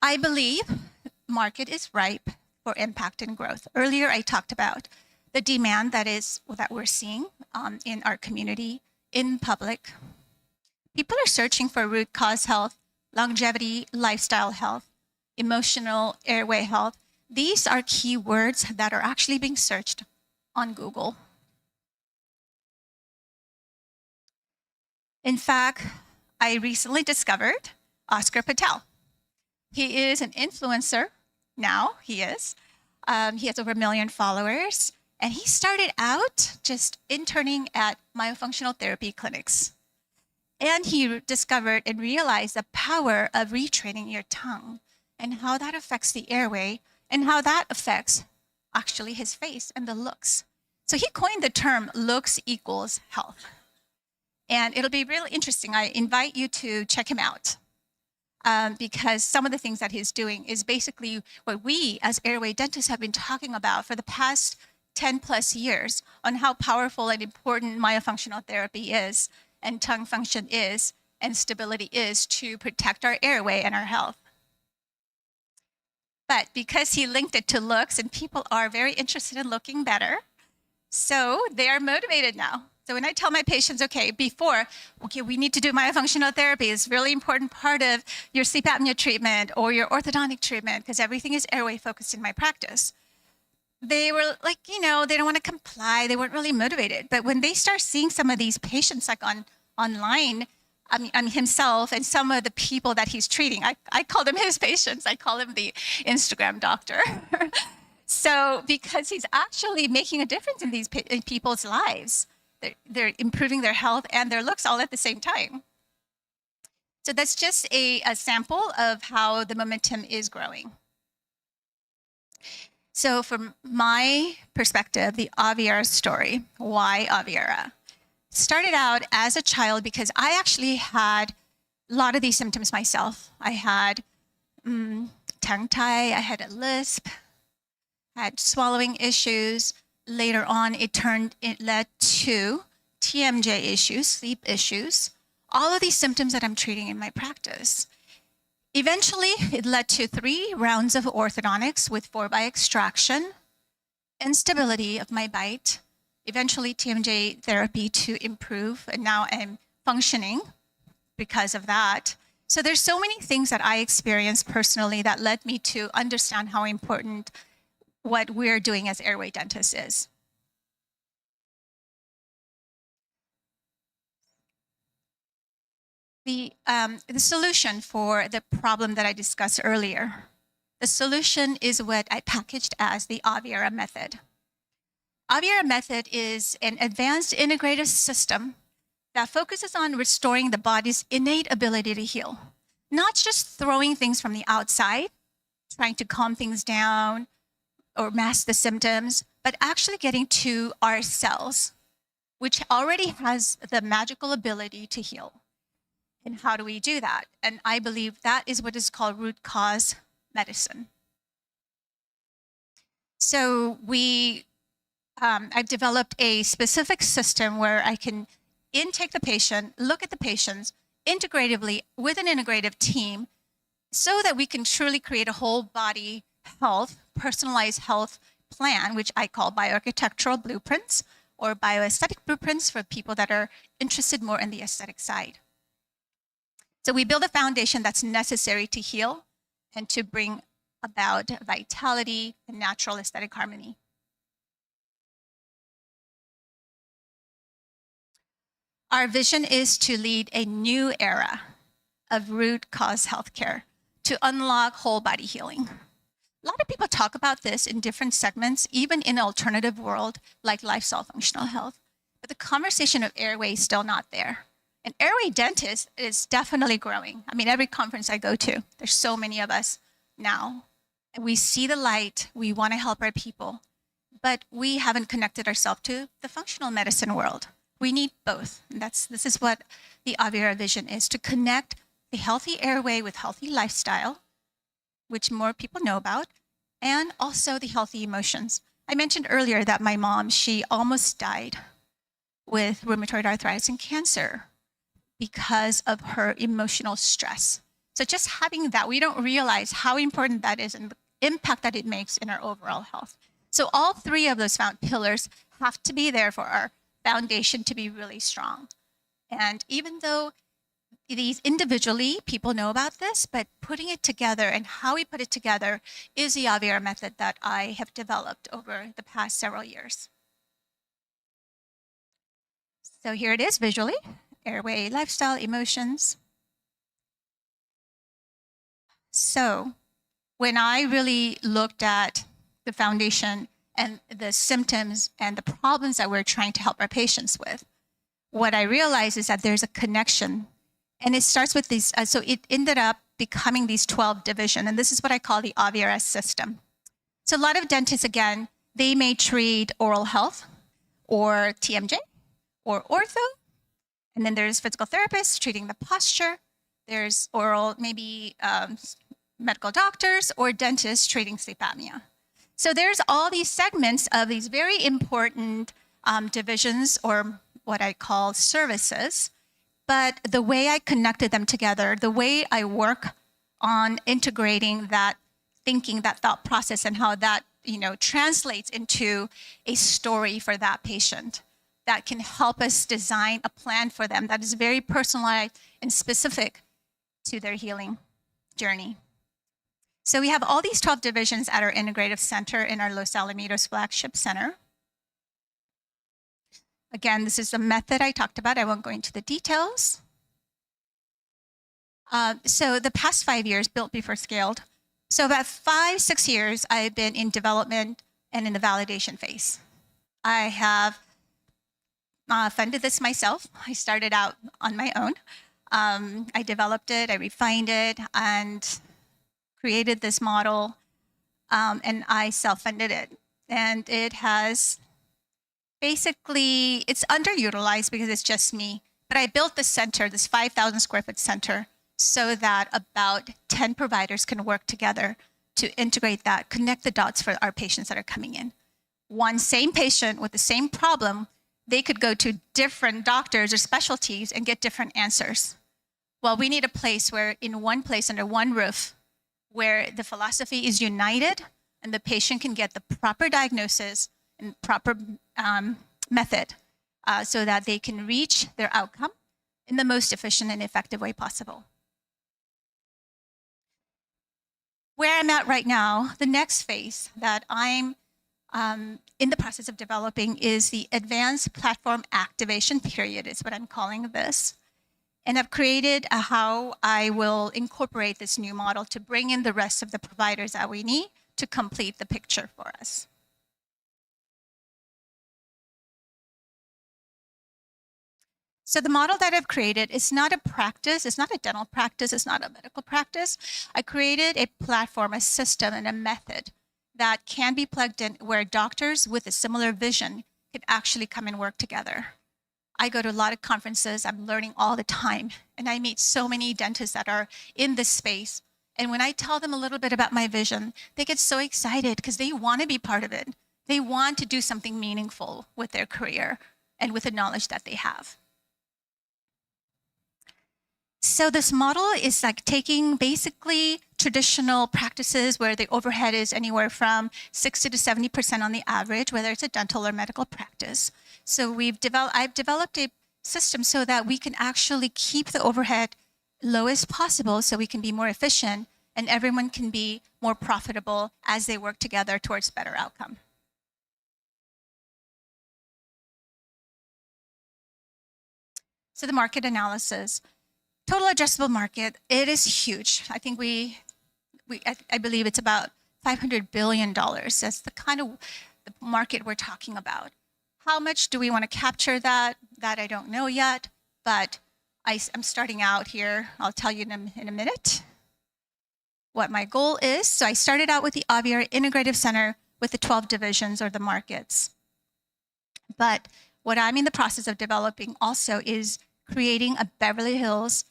I believe market is ripe for impact and growth. Earlier, I talked about the demand that we're seeing in our community, in public. People are searching for root cause health, longevity, lifestyle health, emotional airway health. These are keywords that are actually being searched on Google. In fact, I recently discovered Oscar Patel. He is an influencer now, he is. He has over 1 million followers, and he started out just interning at myofunctional therapy clinics. And he discovered and realized the power of retraining your tongue and how that affects the airway and how that affects actually his face and the looks. So he coined the term looks equals health. And it'll be really interesting. I invite you to check him out because some of the things that he's doing is basically what we as airway dentists have been talking about for the past 10 plus years on how powerful and important myofunctional therapy is and tongue function is and stability is to protect our airway and our health. But because he linked it to looks and people are very interested in looking better, so they are motivated now. So when I tell my patients, okay, we need to do myofunctional therapy. It's a really important part of your sleep apnea treatment or your orthodontic treatment because everything is airway focused in my practice. They were like, they don't want to comply. They weren't really motivated. But when they start seeing some of these patients like online, I mean himself and some of the people that he's treating, I call them his patients. I call him the Instagram doctor. So because he's actually making a difference in these people's lives. They're improving their health and their looks all at the same time. So that's just a sample of how the momentum is growing. So from my perspective, the Aviara story, why Aviara? Started out as a child because I actually had a lot of these symptoms myself. I had tongue tie, I had a lisp, I had swallowing issues. Later on, it led to TMJ issues, sleep issues, all of these symptoms that I'm treating in my practice. Eventually, it led to 3 rounds of orthodontics with 4-bite extraction, instability of my bite, eventually TMJ therapy to improve, and now I'm functioning because of that. So there's so many things that I experienced personally that led me to understand how important what we're doing as airway dentists is. the solution for the problem that I discussed earlier. The solution is what I packaged as the Aviera method. Aviera method is an advanced integrative system that focuses on restoring the body's innate ability to heal. Not just throwing things from the outside, trying to calm things down or mask the symptoms, but actually getting to our cells, which already has the magical ability to heal. And how do we do that? And I believe that is what is called root cause medicine. So I've developed a specific system where I can intake the patient, look at the patients integratively with an integrative team so that we can truly create a whole body health, personalized health plan, which I call bioarchitectural blueprints or bioaesthetic blueprints for people that are interested more in the aesthetic side. So we build a foundation that's necessary to heal and to bring about vitality and natural aesthetic harmony. Our vision is to lead a new era of root cause healthcare to unlock whole body healing. A lot of people talk about this in different segments, even in an alternative world like lifestyle functional health. But the conversation of airway is still not there. And airway dentist is definitely growing. I mean, every conference I go to, there's so many of us now. And we see the light, we want to help our people, but we haven't connected ourselves to the functional medicine world. We need both. And this is what the Aviera vision is, to connect the healthy airway with healthy lifestyle, which more people know about, and also the healthy emotions. I mentioned earlier that my mom, she almost died with rheumatoid arthritis and cancer because of her emotional stress. So just having that, we don't realize how important that is and the impact that it makes in our overall health. So all three of those pillars have to be there for our foundation to be really strong. And even though these individually, people know about this, but putting it together and how we put it together is the Aviera method that I have developed over the past several years. So here it is visually, airway, lifestyle, emotions. So when I really looked at the foundation and the symptoms and the problems that we're trying to help our patients with, what I realized is that there's a connection. And it starts with these, so it ended up becoming these 12 divisions, and this is what I call the Aviera system. So a lot of dentists, again, they may treat oral health or TMJ or ortho, and then there's physical therapists treating the posture. There's oral, maybe medical doctors or dentists treating sleep apnea. So there's all these segments of these very important divisions, or what I call services. But the way I connected them together, the way I work on integrating that thinking, that thought process, and how that translates into a story for that patient that can help us design a plan for them that is very personalized and specific to their healing journey. So we have all these 12 divisions at our integrative center in our Los Alamitos flagship center. Again, this is the method I talked about. I won't go into the details. So the past 5 years, built before scaled. So about 5-6 years, I've been in development and in the validation phase. I have funded this myself. I started out on my own. I developed it, I refined it, and created this model, and I self-funded it. And it has basically, it's underutilized because it's just me. But I built this center, this 5,000 square foot center, so that about 10 providers can work together to integrate that, connect the dots for our patients that are coming in. One same patient with the same problem, they could go to different doctors or specialties and get different answers. Well, we need a place where, in one place under one roof, where the philosophy is united and the patient can get the proper diagnosis and proper method so that they can reach their outcome in the most efficient and effective way possible. Where I'm at right now, the next phase that I'm in the process of developing is the advanced platform activation period, is what I'm calling this. And I've created how I will incorporate this new model to bring in the rest of the providers that we need to complete the picture for us. So the model that I've created is not a practice, it's not a dental practice, it's not a medical practice. I created a platform, a system, and a method that can be plugged in where doctors with a similar vision can actually come and work together. I go to a lot of conferences, I'm learning all the time, and I meet so many dentists that are in this space. And when I tell them a little bit about my vision, they get so excited because they want to be part of it. They want to do something meaningful with their career and with the knowledge that they have. So this model is like taking basically traditional practices where the overhead is anywhere from 60 to 70% on the average, whether it's a dental or medical practice. So I've developed a system so that we can actually keep the overhead low as possible so we can be more efficient and everyone can be more profitable as they work together towards better outcome. So the market analysis. Total addressable market, it is huge. I think I believe it's about $500 billion. That's the kind of the market we're talking about. How much do we want to capture that? That I don't know yet, but I'm starting out here. I'll tell you in a minute what my goal is. So I started out with the Aviara Integrative Center with the 12 divisions or the markets. But what I'm in the process of developing also is creating a Beverly Hills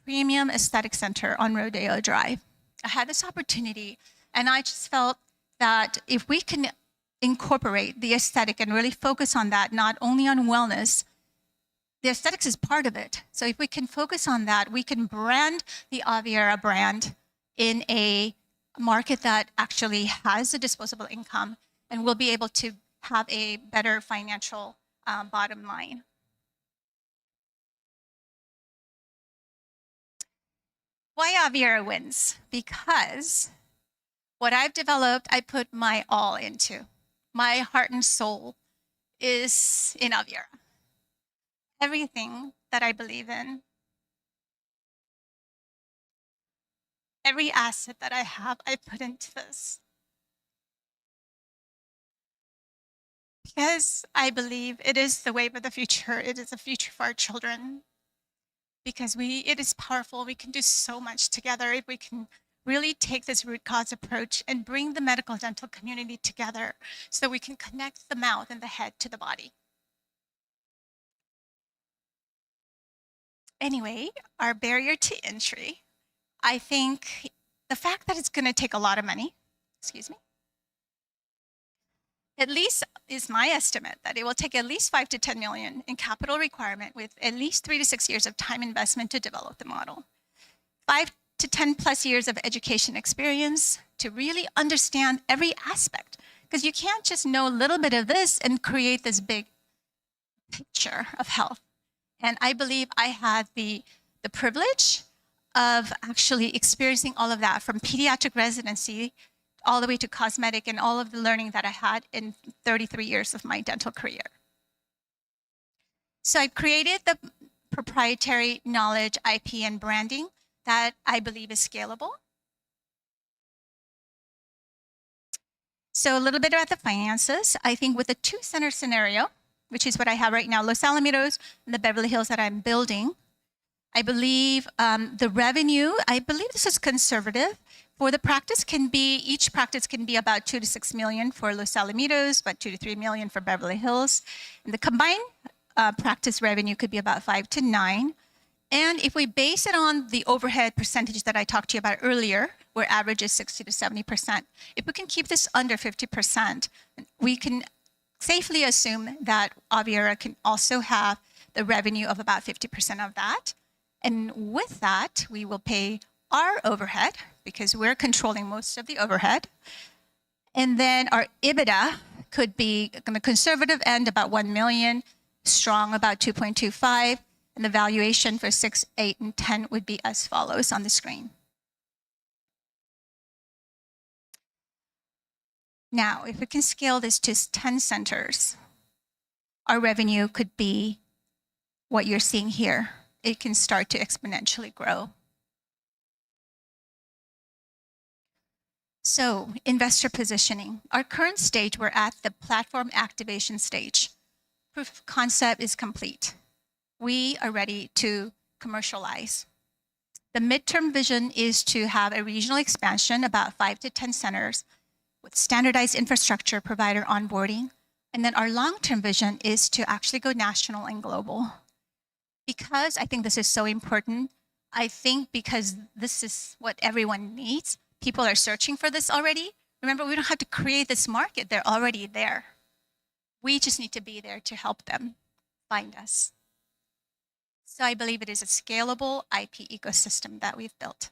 premium aesthetic center on Rodeo Drive. I had this opportunity and I just felt that if we can incorporate the aesthetic and really focus on that, not only on wellness, the aesthetics is part of it. So if we can focus on that, we can brand the Aviara brand in a market that actually has a disposable income and we'll be able to have a better financial bottom line. Why Aviara wins? Because what I've developed, I put my all into. My heart and soul is in Aviara. Everything that I believe in, every asset that I have, I put into this. Because I believe it is the wave of the future. It is the future for our children. Because it is powerful. We can do so much together if we can really take this root cause approach and bring the medical dental community together so we can connect the mouth and the head to the body. Anyway, our barrier to entry, I think the fact that it's going to take a lot of money, at least is my estimate that it will take at least 5 to 10 million in capital requirement with at least 3 to 6 years of time investment to develop the model. 5 to 10 plus years of education experience to really understand every aspect. Because you can't just know a little bit of this and create this big picture of health. And I believe I had the privilege of actually experiencing all of that from pediatric residency all the way to cosmetic and all of the learning that I had in 33 years of my dental career. So I created the proprietary knowledge, IP, and branding that I believe is scalable. So a little bit about the finances. I think with a two-center scenario, which is what I have right now, Los Alamitos and the Beverly Hills that I'm building, I believe the revenue, I believe this is conservative. For the practice each practice can be about 2 to 6 million for Los Alamitos, about 2 to 3 million for Beverly Hills. And the combined practice revenue could be about 5 to 9. And if we base it on the overhead percentage that I talked to you about earlier, where average is 60 to 70%, if we can keep this under 50%, we can safely assume that Aviara can also have the revenue of about 50% of that. And with that, we will pay our overhead because we're controlling most of the overhead. And then our EBITDA could be on the conservative end about 1 million, strong about 2.25, and the valuation for 6, 8, and 10 would be as follows on the screen. Now, if we can scale this to 10 centers, our revenue could be what you're seeing here. it can start to exponentially grow. So, investor positioning. Our current stage, we're at the platform activation stage. Proof of concept is complete. We are ready to commercialize. The midterm vision is to have a regional expansion, about 5 to 10 centers, with standardized infrastructure provider onboarding. And then our long-term vision is to actually go national and global. Because I think this is so important, I think because this is what everyone needs, people are searching for this already. Remember, we don't have to create this market. They're already there. We just need to be there to help them find us. So I believe it is a scalable IP ecosystem that we've built.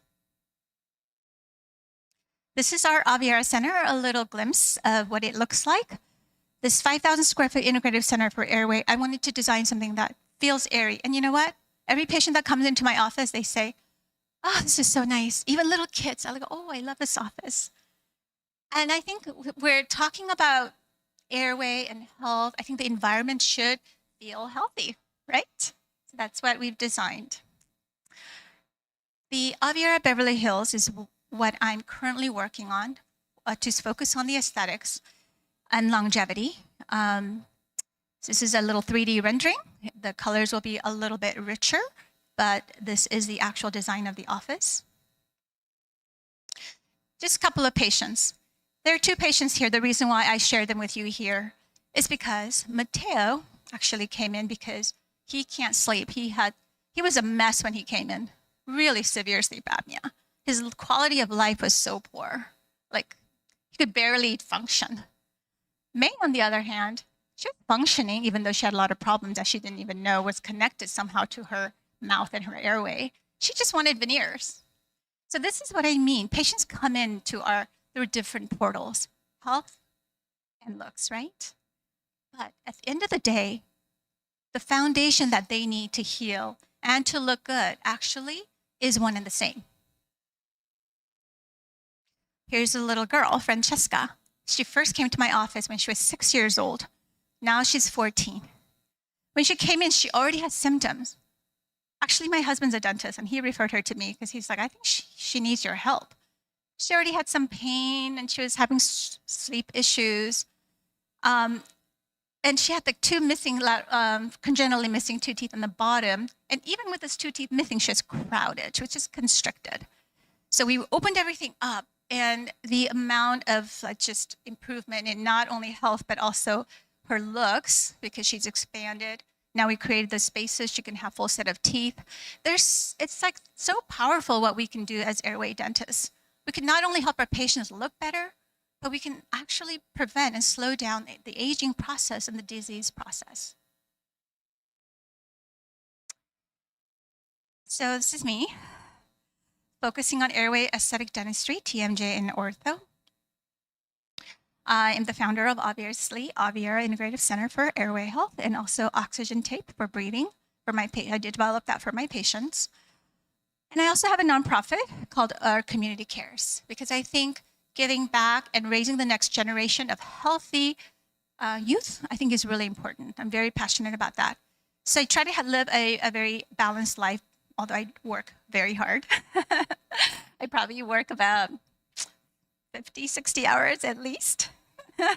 This is our Aviara Center, a little glimpse of what it looks like. This 5,000 square foot integrative center for airway, I wanted to design something that feels airy. And you know what? Every patient that comes into my office, they say, oh, this is so nice. Even little kids, I go, oh, I love this office. And I think we're talking about airway and health. I think the environment should feel healthy, right? So that's what we've designed. The Aviara Beverly Hills is what I'm currently working on to focus on the aesthetics and longevity. This is a little 3D rendering. The colors will be a little bit richer, but this is the actual design of the office. Just a couple of patients. There are 2 patients here. The reason why I shared them with you here is because Mateo actually came in because he can't sleep. He was a mess when he came in, really severe sleep apnea. His quality of life was so poor, like he could barely function. May, on the other hand, she was functioning even though she had a lot of problems that she didn't even know was connected somehow to her mouth and her airway. She just wanted veneers. So this is what I mean. Patients come in to through different portals, health and looks, right? But at the end of the day, the foundation that they need to heal and to look good actually is one and the same. Here's a little girl, Francesca. She first came to my office when she was 6 years old. Now she's 14. When she came in, she already had symptoms. Actually, my husband's a dentist, and he referred her to me because he's like, I think she needs your help. She already had some pain, and she was having sleep issues. And she had like 2 missing, congenitally missing 2 teeth on the bottom. And even with those 2 teeth missing, she was crowded. She was just constricted. So we opened everything up, and the amount of just improvement in not only health, but also her looks, because she's expanded. Now we created the spaces, she can have full set of teeth. It's like so powerful what we can do as airway dentists. We can not only help our patients look better, but we can actually prevent and slow down the aging process and the disease process. So this is me, focusing on airway aesthetic dentistry, TMJ and ortho. I am the founder of, obviously, Aviara Integrative Center for Airway Health and also oxygen tape for breathing. I did develop that for my patients. And I also have a nonprofit called Our Community Cares, because I think giving back and raising the next generation of healthy youth, I think is really important. I'm very passionate about that. So I try to live a very balanced life, although I work very hard. I probably work about 50, 60 hours at least. But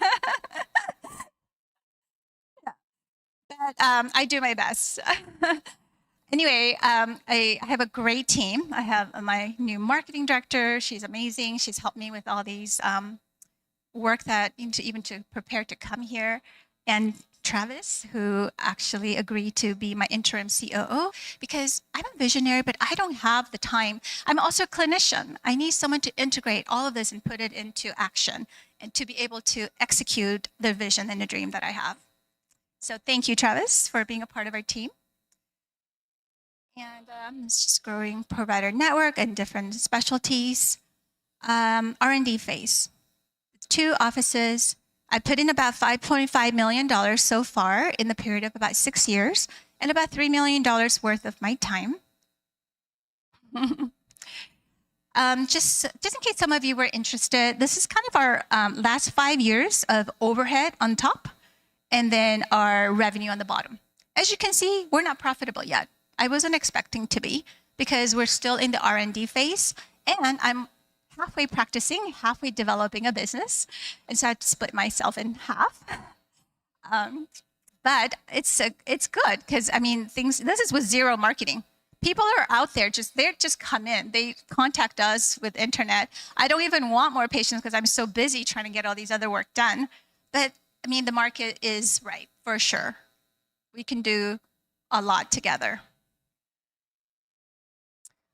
I do my best. Anyway, I have a great team. I have my new marketing director. She's amazing. She's helped me with all these work that even to prepare to come here. And Travis, who actually agreed to be my interim COO, because I'm a visionary, but I don't have the time. I'm also a clinician. I need someone to integrate all of this and put it into action and to be able to execute the vision and the dream that I have. So thank you, Travis, for being a part of our team. And it's just growing provider network and different specialties. R&D phase. 2 offices. I put in about $5.5 million so far in the period of about 6 years, and about $3 million worth of my time. Just in case some of you were interested, this is kind of our last 5 years of overhead on top, and then our revenue on the bottom. As you can see, we're not profitable yet. I wasn't expecting to be, because we're still in the R&D phase, and I'm halfway practicing, halfway developing a business, and so I had to split myself in half. But it's good, because I mean, this is with zero marketing. People are out there, they just come in. They contact us with internet. I don't even want more patients because I'm so busy trying to get all these other work done. But I mean, the market is right, for sure. We can do a lot together.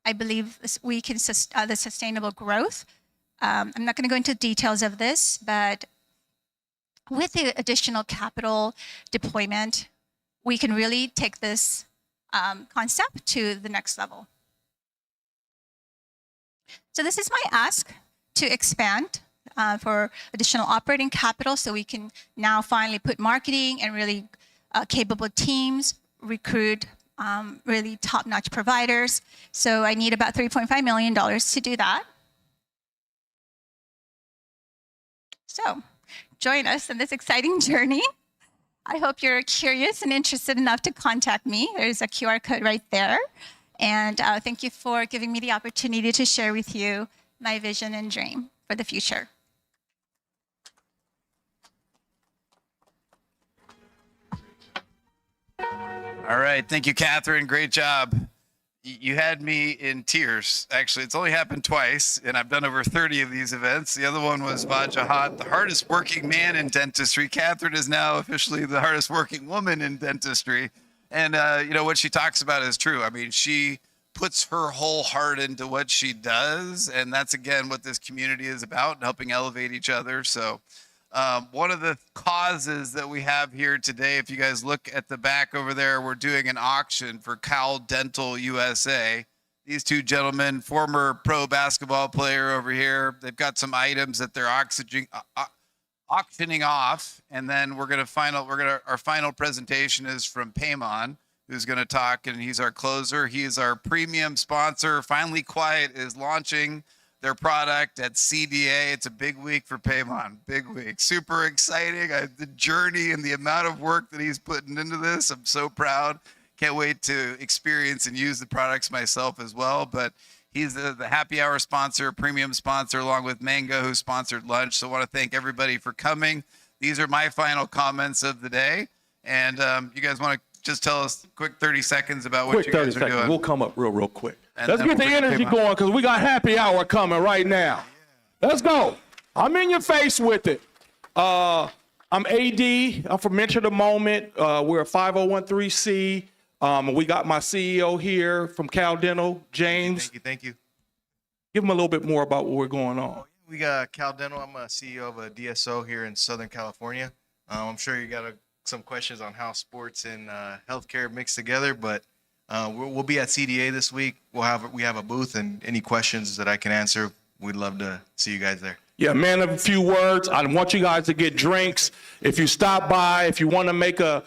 I believe we can the sustainable growth. I'm not going to go into details of this, but with the additional capital deployment, we can really take this concept to the next level. So this is my ask to expand for additional operating capital, so we can now finally put marketing and really capable teams, recruit really top-notch providers. So I need about $3.5 million to do that. So join us in this exciting journey. I hope you're curious and interested enough to contact me. There's a QR code right there. And thank you for giving me the opportunity to share with you my vision and dream for the future. All right. Thank you, Catherine. Great job. You had me in tears. Actually, it's only happened twice, and I've done over 30 of these events. The other one was Vajahat, the hardest working man in dentistry. Catherine is now officially the hardest working woman in dentistry. And, you know, what she talks about is true. I mean, she puts her whole heart into what she does. And that's, again, what this community is about, helping elevate each other. So one of the causes that we have here today, if you guys look at the back over there, we're doing an auction for Cal Dental USA. These two gentlemen, former pro basketball player over here, they've got some items that they're auctioning off, and then our final presentation is from Paymon, who's going to talk, and he's our closer. He is our premium sponsor. Finally Quiet is launching their product at CDA. It's a big week for Paymon, big week. Super exciting. The journey and the amount of work that he's putting into this, I'm so proud. Can't wait to experience and use the products myself as well. But he's the happy hour sponsor, premium sponsor, along with Mango, who sponsored lunch. So I want to thank everybody for coming. These are my final comments of the day. And you guys want to just tell us quick 30 seconds about what you guys are doing? We'll come up real quick. And let's get the energy going, because we got happy hour coming right now. Let's go. I'm in your face with it. I'm AD. I'm from Mentor the Moment. We're a 501(c)(3). We got my CEO here from Cal Dental, James. Thank you. Give them a little bit more about what we're going on. We got Cal Dental. I'm a CEO of a DSO here in Southern California. I'm sure you got some questions on how sports and healthcare mix together, but we'll be at CDA this week. We have a booth, and any questions that I can answer, we'd love to see you guys there. Yeah, man, a few words. I want you guys to get drinks. If you stop by, if you want to make a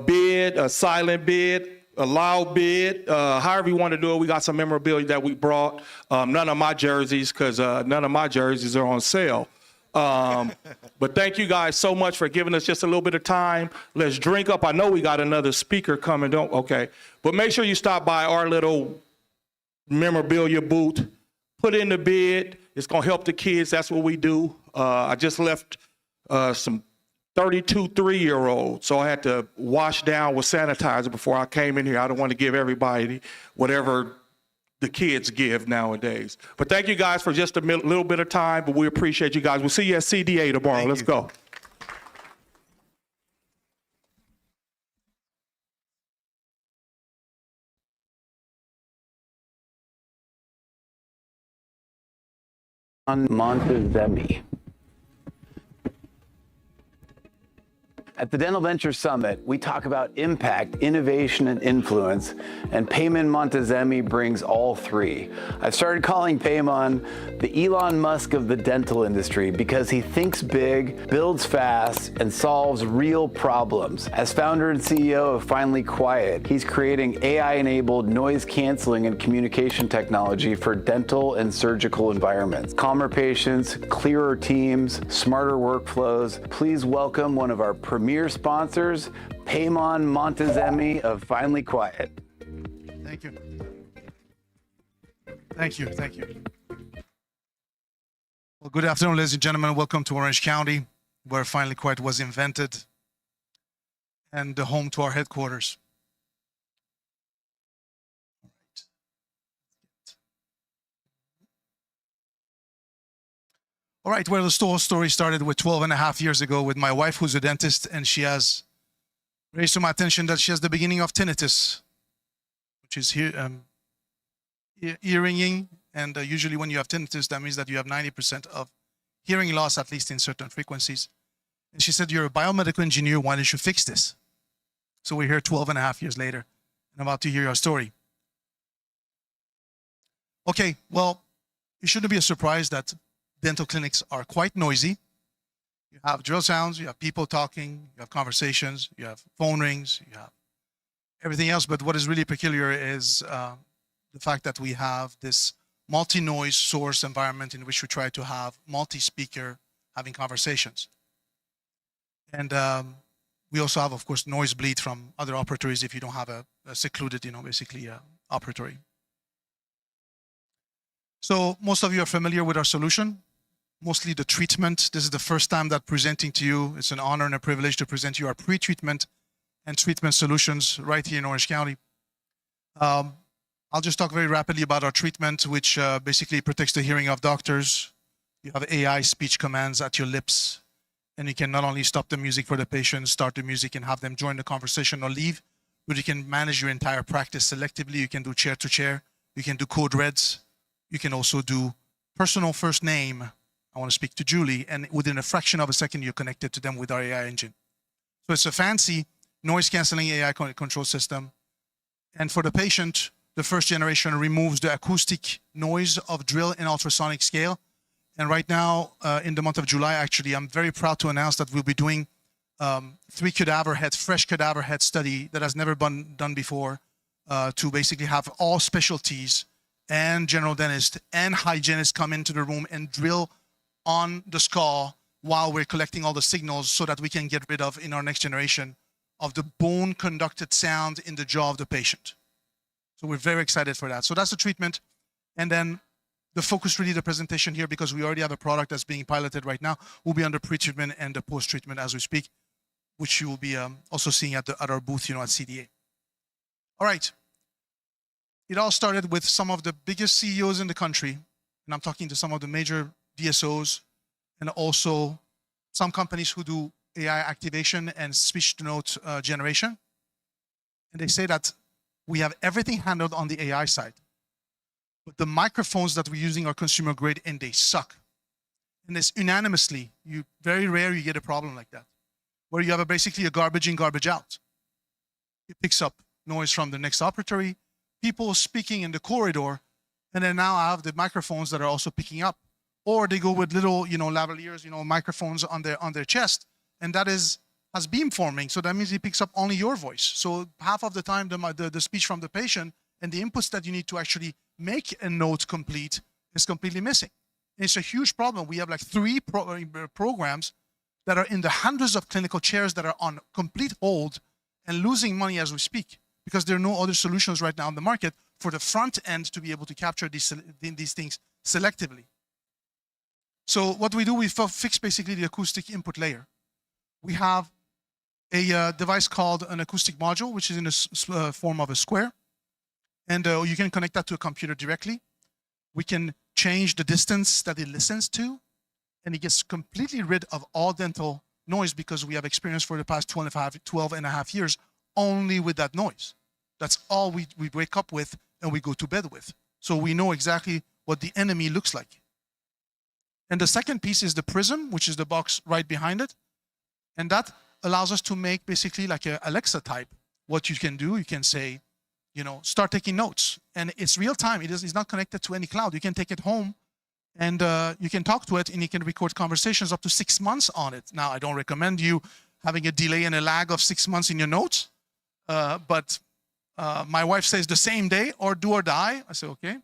bid, a silent bid, a loud bid, however you want to do it, we got some memorabilia that we brought. None of my jerseys, because none of my jerseys are on sale. But thank you guys so much for giving us just a little bit of time. Let's drink up. I know we got another speaker coming, okay. But make sure you stop by our little memorabilia booth. Put in the bid. It's going to help the kids. That's what we do. I just left some 32 3-year-olds, so I had to wash down with sanitizer before I came in here. I don't want to give everybody whatever the kids give nowadays. But thank you guys for just a little bit of time, but we appreciate you guys. We'll see you at CDA tomorrow. Let's go. Montezemi. At the Dental Venture Summit, we talk about impact, innovation, and influence, and Payman Montezemi brings all three. I've started calling Payman the Elon Musk of the dental industry because he thinks big, builds fast, and solves real problems. As founder and CEO of Finally Quiet, he's creating AI-enabled noise canceling and communication technology for dental and surgical environments. Calmer patients, clearer teams, smarter workflows. Please welcome one of our premier sponsors, Payman Montezemi of Finally Quiet. Thank you. Thank you. Thank you. Well, good afternoon, ladies and gentlemen. Welcome to Orange County, where Finally Quiet was invented, and the home to our headquarters. All right, well, the story started with 12 and a half years ago with my wife, who's a dentist, and she has raised to my attention that she has the beginning of tinnitus, which is earringing. And usually when you have tinnitus, that means that you have 90% of hearing loss, at least in certain frequencies. And she said, you're a biomedical engineer, why don't you fix this? So we're here 12 and a half years later, and I'm about to hear your story. Okay, well, it shouldn't be a surprise that dental clinics are quite noisy. You have drill sounds, you have people talking, you have conversations, you have phone rings, you have everything else. But what is really peculiar is the fact that we have this multi-noise source environment in which we try to have multi-speaker having conversations. And we also have, of course, noise bleed from other operatories if you don't have a secluded, basically operatory. So most of you are familiar with our solution, mostly the treatment. This is the first time that presenting to you. It's an honor and a privilege to present you our pre-treatment and treatment solutions right here in Orange County. I'll just talk very rapidly about our treatment, which basically protects the hearing of doctors. You have AI speech commands at your lips, and you can not only stop the music for the patient, start the music and have them join the conversation or leave, but you can manage your entire practice selectively. You can do chair to chair. You can do code reds. You can also do personal first name. I want to speak to Julie, and within a fraction of a second, you're connected to them with our AI engine. So it's a fancy noise canceling AI control system. And for the patient, the first generation removes the acoustic noise of drill and ultrasonic scale. And right now, in the month of July, actually, I'm very proud to announce that we'll be doing 3 cadaver head, fresh cadaver head study that has never been done before to basically have all specialties and general dentists and hygienists come into the room and drill on the skull while we're collecting all the signals so that we can get rid of, in our next generation, of the bone conducted sound in the jaw of the patient. So we're very excited for that. So that's the treatment. And then the focus really, the presentation here, because we already have a product that's being piloted right now, will be on the pre-treatment and the post-treatment as we speak, which you will be also seeing at our booth, at CDA. All right. It all started with some of the biggest CEOs in the country, and I'm talking to some of the major DSOs and also some companies who do AI activation and speech-to-note generation. And they say that we have everything handled on the AI side, but the microphones that we're using are consumer grade and they suck. And it's unanimously, very rare you get a problem like that, where you have basically a garbage in, garbage out. It picks up noise from the next operatory, people speaking in the corridor, and then now I have the microphones that are also picking up. Or they go with little, lavaliers, microphones on their chest, and that has beamforming. So that means he picks up only your voice. So half of the time, the speech from the patient and the inputs that you need to actually make a note complete is completely missing. And it's a huge problem. We have like 3 programs that are in the hundreds of clinical chairs that are on complete hold and losing money as we speak, because there are no other solutions right now on the market for the front end to be able to capture these things selectively. So what we do, we fix basically the acoustic input layer. We have a device called an acoustic module, which is in the form of a square. And you can connect that to a computer directly. We can change the distance that it listens to, and it gets completely rid of all dental noise because we have experience for the past 12 and a half years only with that noise. That's all we wake up with and we go to bed with. So we know exactly what the enemy looks like. And the second piece is the prism, which is the box right behind it. And that allows us to make basically like an Alexa type. What you can do, you can say, start taking notes. And it's real time. It's not connected to any cloud. You can take it home and you can talk to it and you can record conversations up to 6 months on it. Now, I don't recommend you having a delay and a lag of 6 months in your notes. But my wife says the same day or do or die. I say, okay.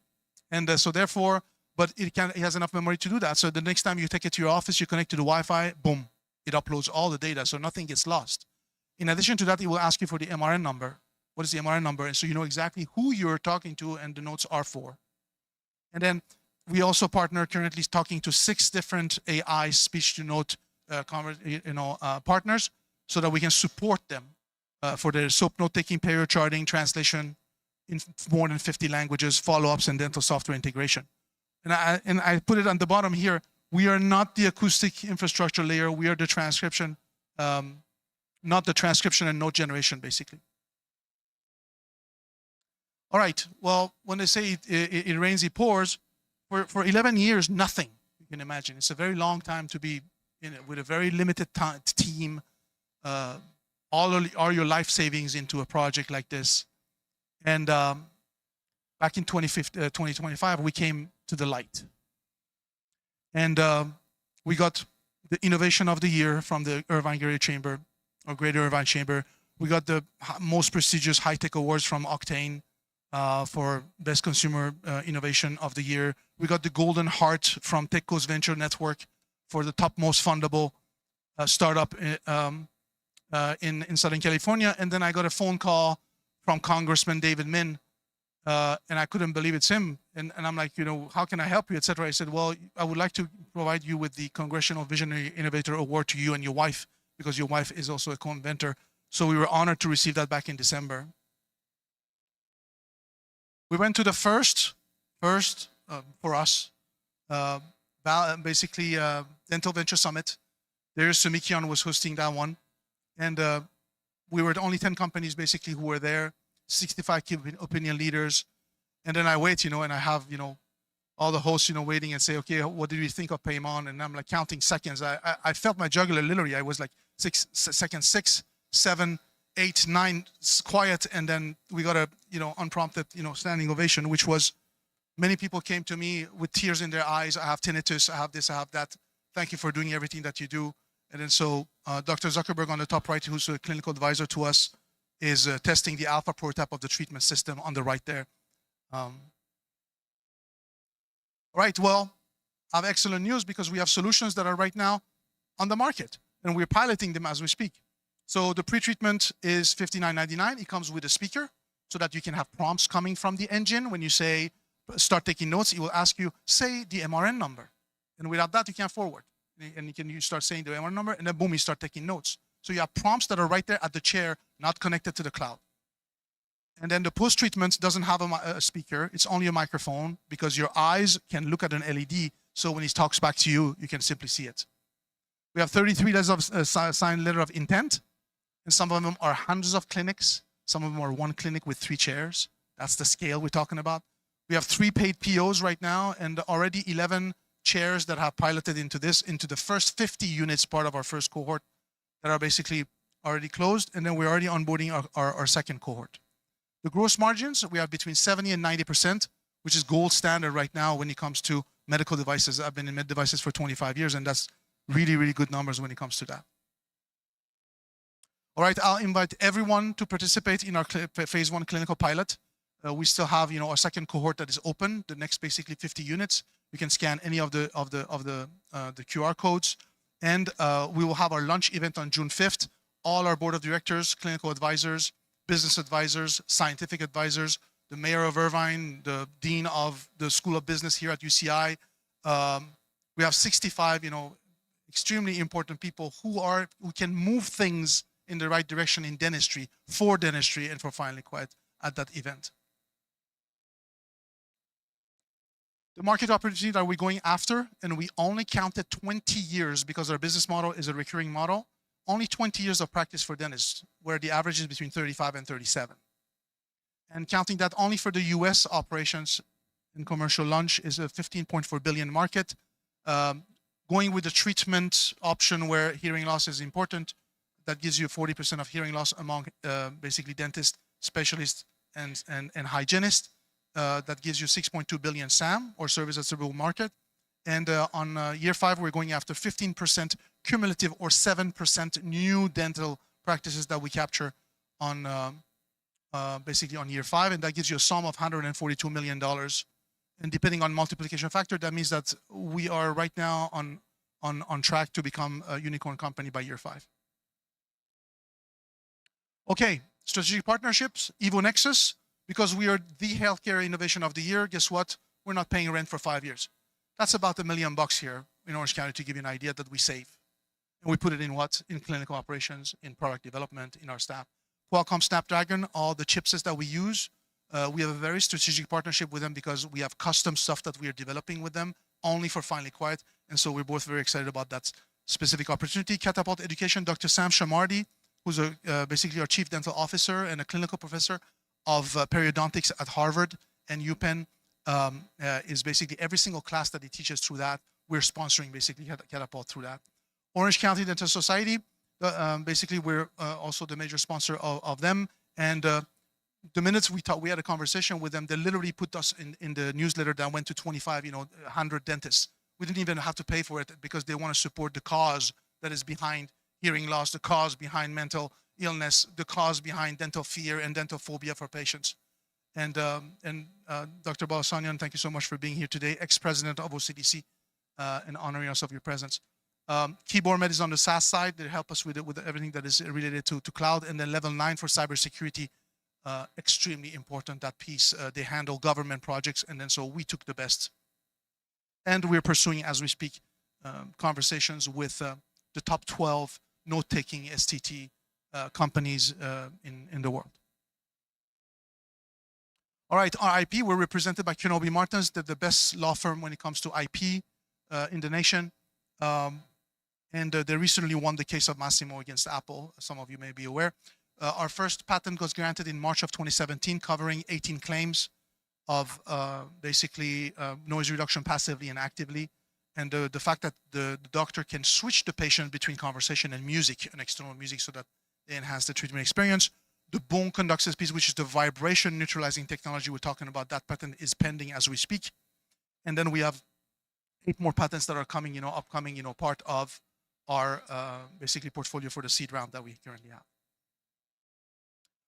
And so therefore, but it has enough memory to do that. So the next time you take it to your office, you connect to the Wi-Fi, boom, it uploads all the data, so nothing gets lost. In addition to that, it will ask you for the MRN number. what is the MRN number, and so you know exactly who you're talking to and the notes are for. And then we also partner currently talking to 6 different AI speech-to-note partners so that we can support them for their SOAP note-taking, payer charting, translation in more than 50 languages, follow-ups, and dental software integration. And I put it on the bottom here. We are not the acoustic infrastructure layer. We are the transcription, not the transcription and note generation, basically. All right, well, when they say it rains, it pours, for 11 years, nothing, you can imagine. It's a very long time to be with a very limited team, all your life savings into a project like this. And back in 2025, we came to the light. And we got the Innovation of the Year from the Irvine Greater Chamber, or Greater Irvine Chamber. We got the most prestigious high-tech awards from Octane for Best Consumer Innovation of the Year. We got the Golden Heart from TechCo's Venture Network for the top most fundable startup in Southern California. And then I got a phone call from Congressman David Min, and I couldn't believe it's him. And I'm like, how can I help you, etc. I said, well, I would like to provide you with the Congressional Visionary Innovator Award to you and your wife, because your wife is also a co-inventor. So we were honored to receive that back in December. We went to the first for us, basically Dental Venture Summit. There, Sumikion was hosting that one. And we were the only 10 companies basically who were there, 65 key opinion leaders. And then I wait, and I have, all the hosts, waiting and say, okay, what did we think of Paymon? And I'm like counting seconds. I felt my jugular literally. I was like 6 seconds, 6, 7, 8, 9, quiet. And then we got a, unprompted, standing ovation, which was, many people came to me with tears in their eyes. I have tinnitus, I have this, I have that. Thank you for doing everything that you do. And then so Dr. Zuckerberg on the top right, who's a clinical advisor to us, is testing the alpha prototype of the treatment system on the right there. All right, well, I have excellent news because we have solutions that are right now on the market, and we're piloting them as we speak. So the pre-treatment is $59.99. It comes with a speaker so that you can have prompts coming from the engine. When you say, start taking notes, it will ask you, say the MRN number. And without that, you can't forward. And you start saying the MRN number, and then boom, you start taking notes. So you have prompts that are right there at the chair, not connected to the cloud. And then the post-treatment doesn't have a speaker. It's only a microphone because your eyes can look at an LED. So when he talks back to you, you can simply see it. We have 33 letters of signed letter of intent. And some of them are hundreds of clinics. Some of them are one clinic with 3 chairs. That's the scale we're talking about. We have 3 paid POs right now, and already 11 chairs that have piloted into the first 50 units part of our first cohort that are basically already closed. And then we're already onboarding our second cohort. The gross margins, we have between 70 and 90%, which is gold standard right now when it comes to medical devices. I've been in med devices for 25 years, and that's really, really good numbers when it comes to that. All right, I'll invite everyone to participate in our phase 1 clinical pilot. We still have, our second cohort that is open. The next, basically 50 units. You can scan any of the QR codes, and we will have our lunch event on June 5th. All our board of directors, clinical advisors, business advisors, scientific advisors, the mayor of Irvine, the dean of the School of Business here at UCI. We have 65, extremely important people who can move things in the right direction in dentistry, for dentistry, and for Finally Quiet at that event. The market opportunity that we're going after, and we only counted 20 years because our business model is a recurring model, only 20 years of practice for dentists, where the average is between 35 and 37. And counting that only for the US operations in commercial lunch is a $15.4 billion market. Going with the treatment option where hearing loss is important, that gives you 40% of hearing loss among basically dentists, specialists, and hygienists. That gives you 6.2 billion SAM, or service addressable market. And on year 5, we're going after 15% cumulative, or 7% new dental practices that we capture on basically on year 5, and that gives you a sum of $142 million. And depending on multiplication factor, that means that we are right now on track to become a unicorn company by year 5. Okay, Strategic partnerships, Evo Nexus, because we are the healthcare innovation of the year. Guess what? We're not paying rent for 5 years. That's about $1 million here in Orange County, to give you an idea, that we save. And we put it in what? In clinical operations, in product development, in our staff. Qualcomm Snapdragon, all the chipsets that we use, we have a very strategic partnership with them because we have custom stuff that we are developing with them only for Finally Quiet. And so we're both very excited about that specific opportunity. Catapult Education, Dr. Sam Shamardi, who's basically our chief dental officer and a clinical professor of periodontics at Harvard and UPenn, is basically every single class that he teaches through that, we're sponsoring basically Catapult through that. Orange County Dental Society, basically we're also the major sponsor of them. And the minutes we had a conversation with them, they literally put us in the newsletter that went to 25, 100 dentists. We didn't even have to pay for it because they want to support the cause that is behind hearing loss, the cause behind mental illness, the cause behind dental fear and dental phobia for patients. And Dr. Balasanyan, thank you so much for being here today, ex-president of OCDC, and honoring us of your presence. Keyboard Med is on the SaaS side. They help us with everything that is related to cloud. And then level 9 for cybersecurity, extremely important, that piece. They handle government projects, and then so we took the best. And we're pursuing, as we speak, conversations with the top 12 note-taking STT companies in the world. All right, our IP, we're represented by Kenobi Martins, the best law firm when it comes to IP in the nation. And they recently won the case of Massimo against Apple. Some of you may be aware. Our first patent was granted in March of 2017, covering 18 claims of basically noise reduction passively and actively. And the fact that the doctor can switch the patient between conversation and music, and external music, so that they enhance the treatment experience. The bone conductors piece, which is the vibration neutralizing technology we're talking about, that patent is pending as we speak. And then we have 8 more patents that are coming, upcoming, part of our basically portfolio for the seed round that we currently have.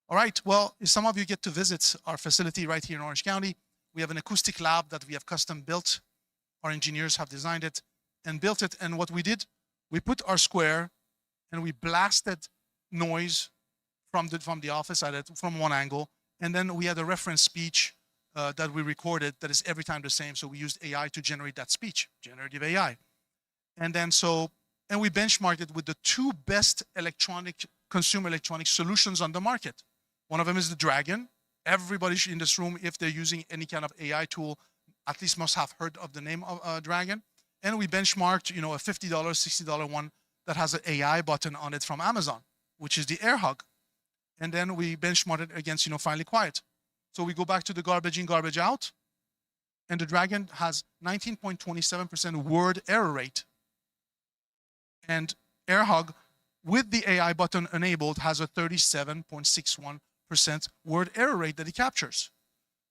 All right, well, if some of you get to visit our facility right here in Orange County, we have an acoustic lab that we have custom built. Our engineers have designed it and built it. And what we did, we put our square and we blasted noise from the office at it from one angle. And then we had a reference speech that we recorded that is every time the same. So we used AI to generate that speech, generative AI. And then and we benchmarked it with the 2 best consumer electronic solutions on the market. One of them is the Dragon. Everybody in this room, if they're using any kind of AI tool, at least must have heard of the name of Dragon. And we benchmarked, a $50, $60 one that has an AI button on it from Amazon, which is the AirHug. And then we benchmarked it against, Finally Quiet. So we go back to the garbage in, garbage out. And the Dragon has 19.27% word error rate. And AirHug, with the AI button enabled, has a 37.61% word error rate that it captures.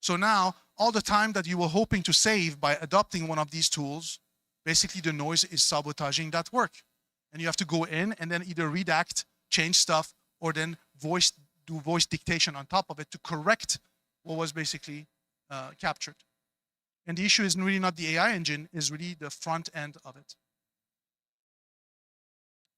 So now, all the time that you were hoping to save by adopting one of these tools, basically the noise is sabotaging that work. And you have to go in and then either redact, change stuff, or then do voice dictation on top of it to correct what was basically captured. And the issue is really not the AI engine, is really the front end of it.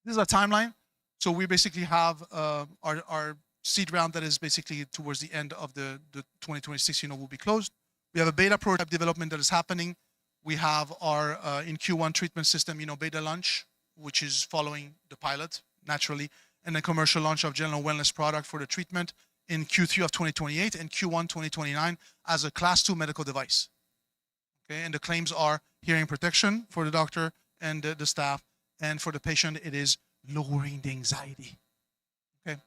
This is a timeline. So we basically have our seed round that is basically towards the end of the 2026, will be closed. We have a beta prototype development that is happening. We have our, in Q1 treatment system, beta launch, which is following the pilot, naturally, and the commercial launch of general wellness product for the treatment in Q3 of 2028 and Q1 2029 as a class 2 medical device. Okay, and the claims are hearing protection for the doctor and the staff, and for the patient, it is lowering the anxiety. Okay,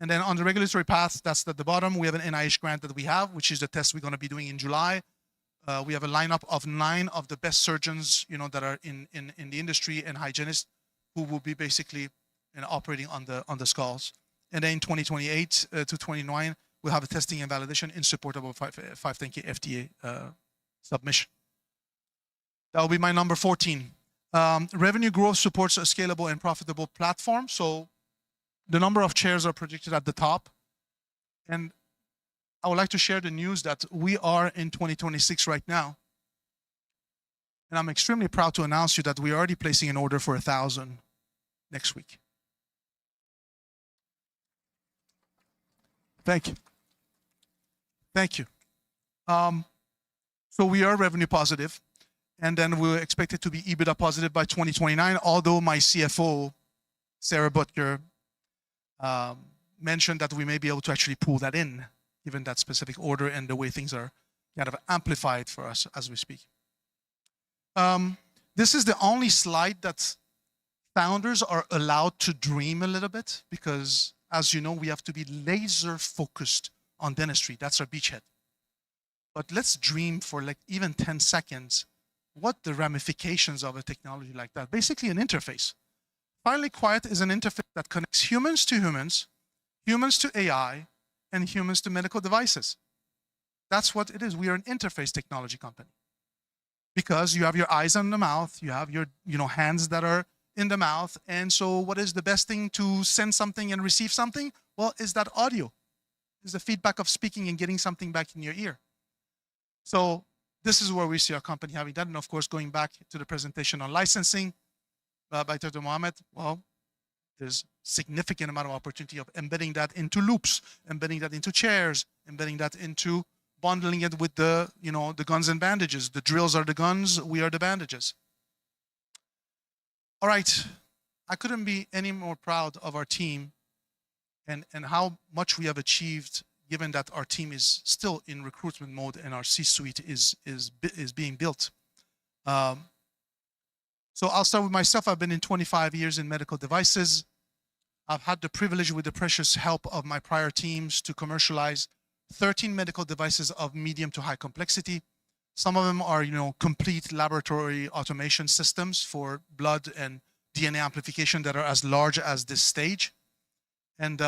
and then on the regulatory path, that's at the bottom, we have an NIH grant that we have, which is the test we're going to be doing in July. We have a lineup of 9 of the best surgeons, that are in the industry, and hygienists who will be basically operating on the skulls. And then in 2028 to 29, we'll have a testing and validation in support of a 510K FDA submission. That will be my number 14. Revenue growth supports a scalable and profitable platform. So the number of chairs are projected at the top. And I would like to share the news that we are in 2026 right now. And I'm extremely proud to announce you that we are already placing an order for 1,000 next week. Thank you. Thank you. So we are revenue positive, and then we're expected to be EBITDA positive by 2029, although my CFO, Sarah Butker, mentioned that we may be able to actually pull that in, given that specific order and the way things are kind of amplified for us as we speak. This is the only slide that founders are allowed to dream a little bit, because as you know, we have to be laser focused on dentistry. That's our beachhead. But let's dream for like even 10 seconds what the ramifications of a technology like that. Basically an interface. Finally Quiet is an interface that connects humans to humans, humans to AI, and humans to medical devices. That's what it is. We are an interface technology company. Because you have your eyes on the mouth, you have your hands that are in the mouth, and so what is the best thing to send something and receive something? Well, is that audio. Is the feedback of speaking and getting something back in your ear. So this is where we see our company having that. And of course, going back to the presentation on licensing by Dr. Mohammed, well, there's significant amount of opportunity of embedding that into loops, embedding that into chairs, embedding that into bundling it with the, the guns and bandages. The drills are the guns, we are the bandages. All right, I couldn't be any more proud of our team and how much we have achieved, given that our team is still in recruitment mode and our C-suite is being built. So I'll start with myself. I've been in 25 years in medical devices. I've had the privilege with the precious help of my prior teams to commercialize 13 medical devices of medium to high complexity. Some of them are, complete laboratory automation systems for blood and DNA amplification that are as large as this stage. And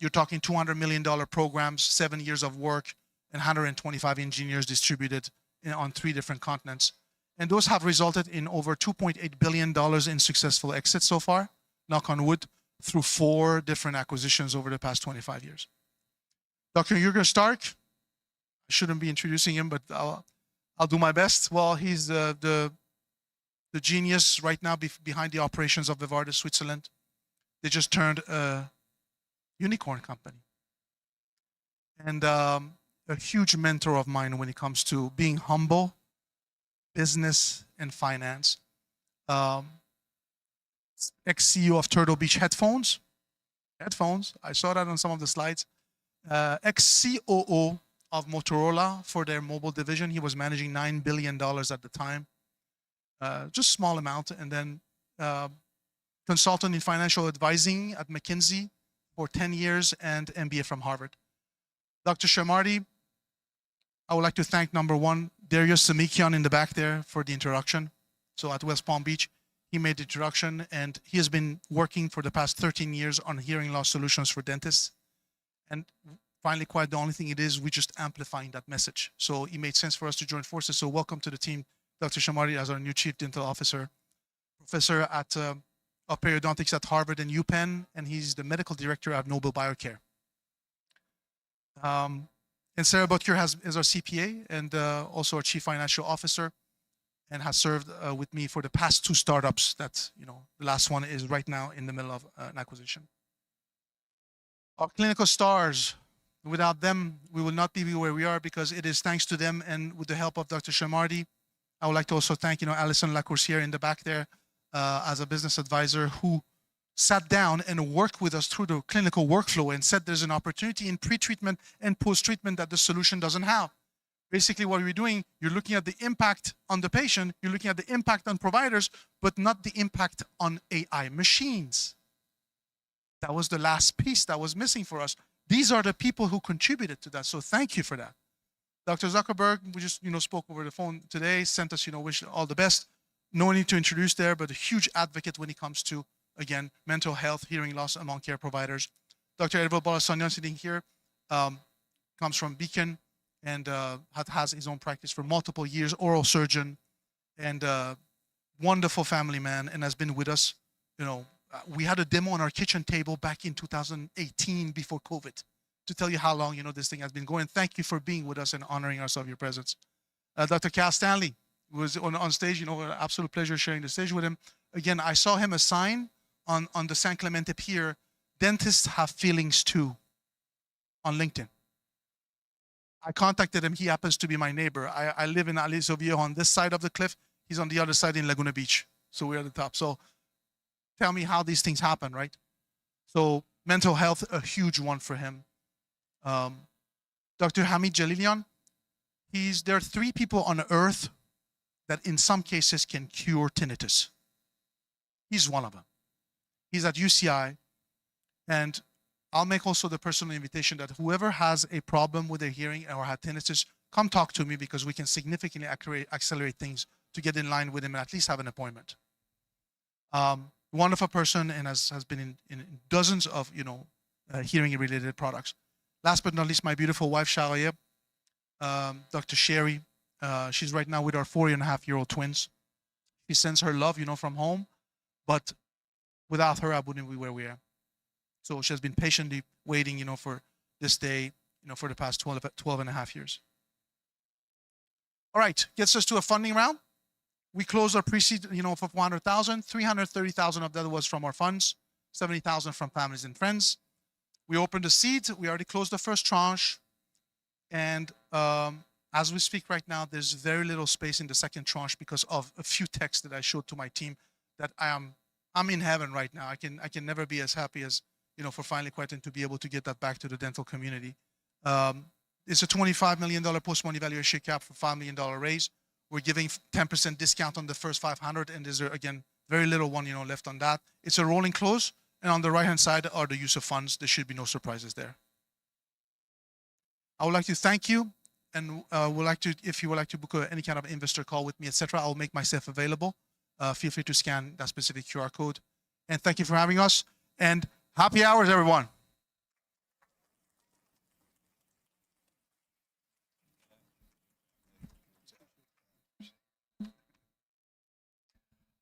you're talking $200 million programs, 7 years of work, and 125 engineers distributed on 3 different continents. And those have resulted in over $2.8 billion in successful exits so far, knock on wood, through 4 different acquisitions over the past 25 years. Dr. Jürgen Stark, I shouldn't be introducing him, but I'll do my best. Well, he's the genius right now behind the operations of Vivardis Switzerland. They just turned a unicorn company. And a huge mentor of mine when it comes to being humble, business, and finance. Ex-CEO of Turtle Beach Headphones. I saw that on some of the slides. Ex-COO of Motorola for their mobile division. He was managing $9 billion at the time. Just small amount. And then consultant in financial advising at McKinsey for 10 years and MBA from Harvard. Dr. Shamardi, I would like to thank number 1, Darius Samikian in the back there for the introduction. So at West Palm Beach, he made the introduction, and he has been working for the past 13 years on hearing loss solutions for dentists. And finally, quite the only thing it is, we're just amplifying that message. So it made sense for us to join forces. So welcome to the team, Dr. Shamardi, as our new Chief Dental Officer, Professor of Periodontics at Harvard and UPenn, and he's the Medical Director at Noble Biocare. And Sarah Butker is our CPA and also our Chief Financial Officer, and has served with me for the past 2 startups that, the last one is right now in the middle of an acquisition. Our clinical stars, without them, we will not be where we are, because it is thanks to them and with the help of Dr. Shamardi. I would like to also thank, Alison Lacourcière in the back there as a business advisor who sat down and worked with us through the clinical workflow and said there's an opportunity in pre-treatment and post-treatment that the solution doesn't have. Basically what we're doing, you're looking at the impact on the patient, you're looking at the impact on providers, but not the impact on AI machines. That was the last piece that was missing for us. These are the people who contributed to that, so thank you for that. Dr. Zuckerberg, we just spoke over the phone today, sent us wish all the best. No need to introduce there, but a huge advocate when it comes to, again, mental health, hearing loss among care providers. Dr. Edward Balasanian sitting here comes from Beacon and has his own practice for multiple years, oral surgeon, and wonderful family man, and has been with us. We had a demo on our kitchen table back in 2018 before COVID to tell you how long this thing has been going. Thank you for being with us and honoring us of your presence. Dr. Cal Stanley was on stage. An absolute pleasure sharing the stage with him. Again, I saw him a sign on the San Clemente Pier. Dentists have feelings too. on LinkedIn. I contacted him. He happens to be my neighbor. I live in Aliso Viejo on this side of the cliff. He's on the other side in Laguna Beach. So we're at the top. So tell me how these things happen, right? So mental health, a huge one for him. Dr. Hamid Jalilian, there are 3 people on earth that in some cases can cure tinnitus. He's one of them. He's at UCI, and I'll make also the personal invitation that whoever has a problem with their hearing or had tinnitus, come talk to me because we can significantly accelerate things to get in line with him and at least have an appointment. Wonderful person and has been in dozens of hearing-related products. Last but not least, my beautiful wife, Sharia, Dr. Sherry. She's right now with our 4.5-year-old twins. She sends her love, from home, but without her, I wouldn't be where we are. So she has been patiently waiting, for this day, for the past 12 and a half years. All right, gets us to a funding round. We closed our pre-seed, for 400,000. 330,000 of that was from our funds, 70,000 from families and friends. We opened the seed. We already closed the first tranche. And as we speak right now, there's very little space in the second tranche because of a few texts that I showed to my team that I'm in heaven right now. I can never be as happy as, for finally quitting to be able to get that back to the dental community. It's a $25 million post-money valuation cap for $5 million raise. We're giving 10% discount on the first 500, and there's, again, very little one, left on that. It's a rolling close, and on the right-hand side are the use of funds. There should be no surprises there. I would like to thank you, and if you would like to book any kind of investor call with me, etc., I'll make myself available. Feel free to scan that specific QR code. And thank you for having us, and happy hours, everyone.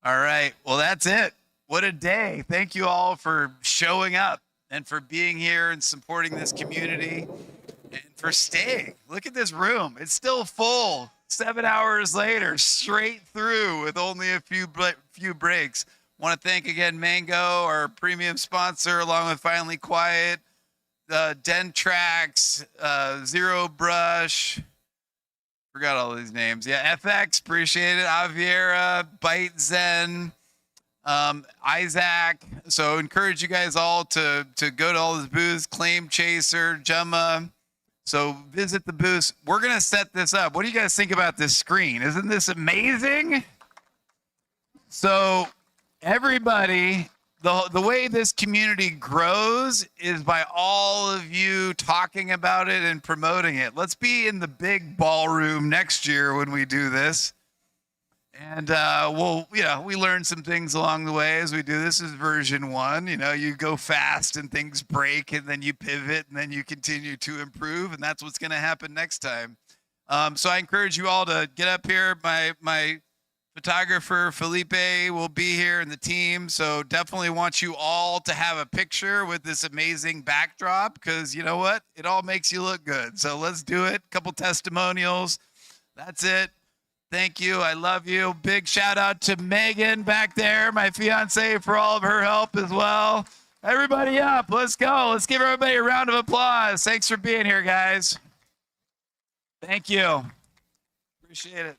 All right. Well, that's it. What a day. Thank you all for showing up and for being here and supporting this community and for staying. Look at this room. It's still full 7 hours later, straight through with only a few breaks. Want to thank again Mango, our premium sponsor, along with Finally Quiet, Dentrax, Zero Brush. Forgot all these names. Yeah, FX, appreciate it. Aviera, Byte Zen, Isaac. So encourage you guys all to go to all these booths. Claim Chaser, Gemma. So visit the booths. We're gonna set this up. What do you guys think about this screen? Isn't this amazing? So everybody, the way this community grows is by all of you talking about it and promoting it. Let's be in the big ballroom next year when we do this. And we learn some things along the way as we do. This is version 1. You go fast and things break, and then you pivot, and then you continue to improve, and that's what's going to happen next time. So I encourage you all to get up here. My photographer Felipe will be here and the team. So definitely want you all to have a picture with this amazing backdrop because you know what? It all makes you look good. So let's do it. Couple testimonials. That's it. Thank you. I love you. Big shout out to Megan back there, my fiance, for all of her help as well. Everybody up. Let's go. Let's give everybody a round of applause. Thanks for being here, guys. Thank you. Appreciate it.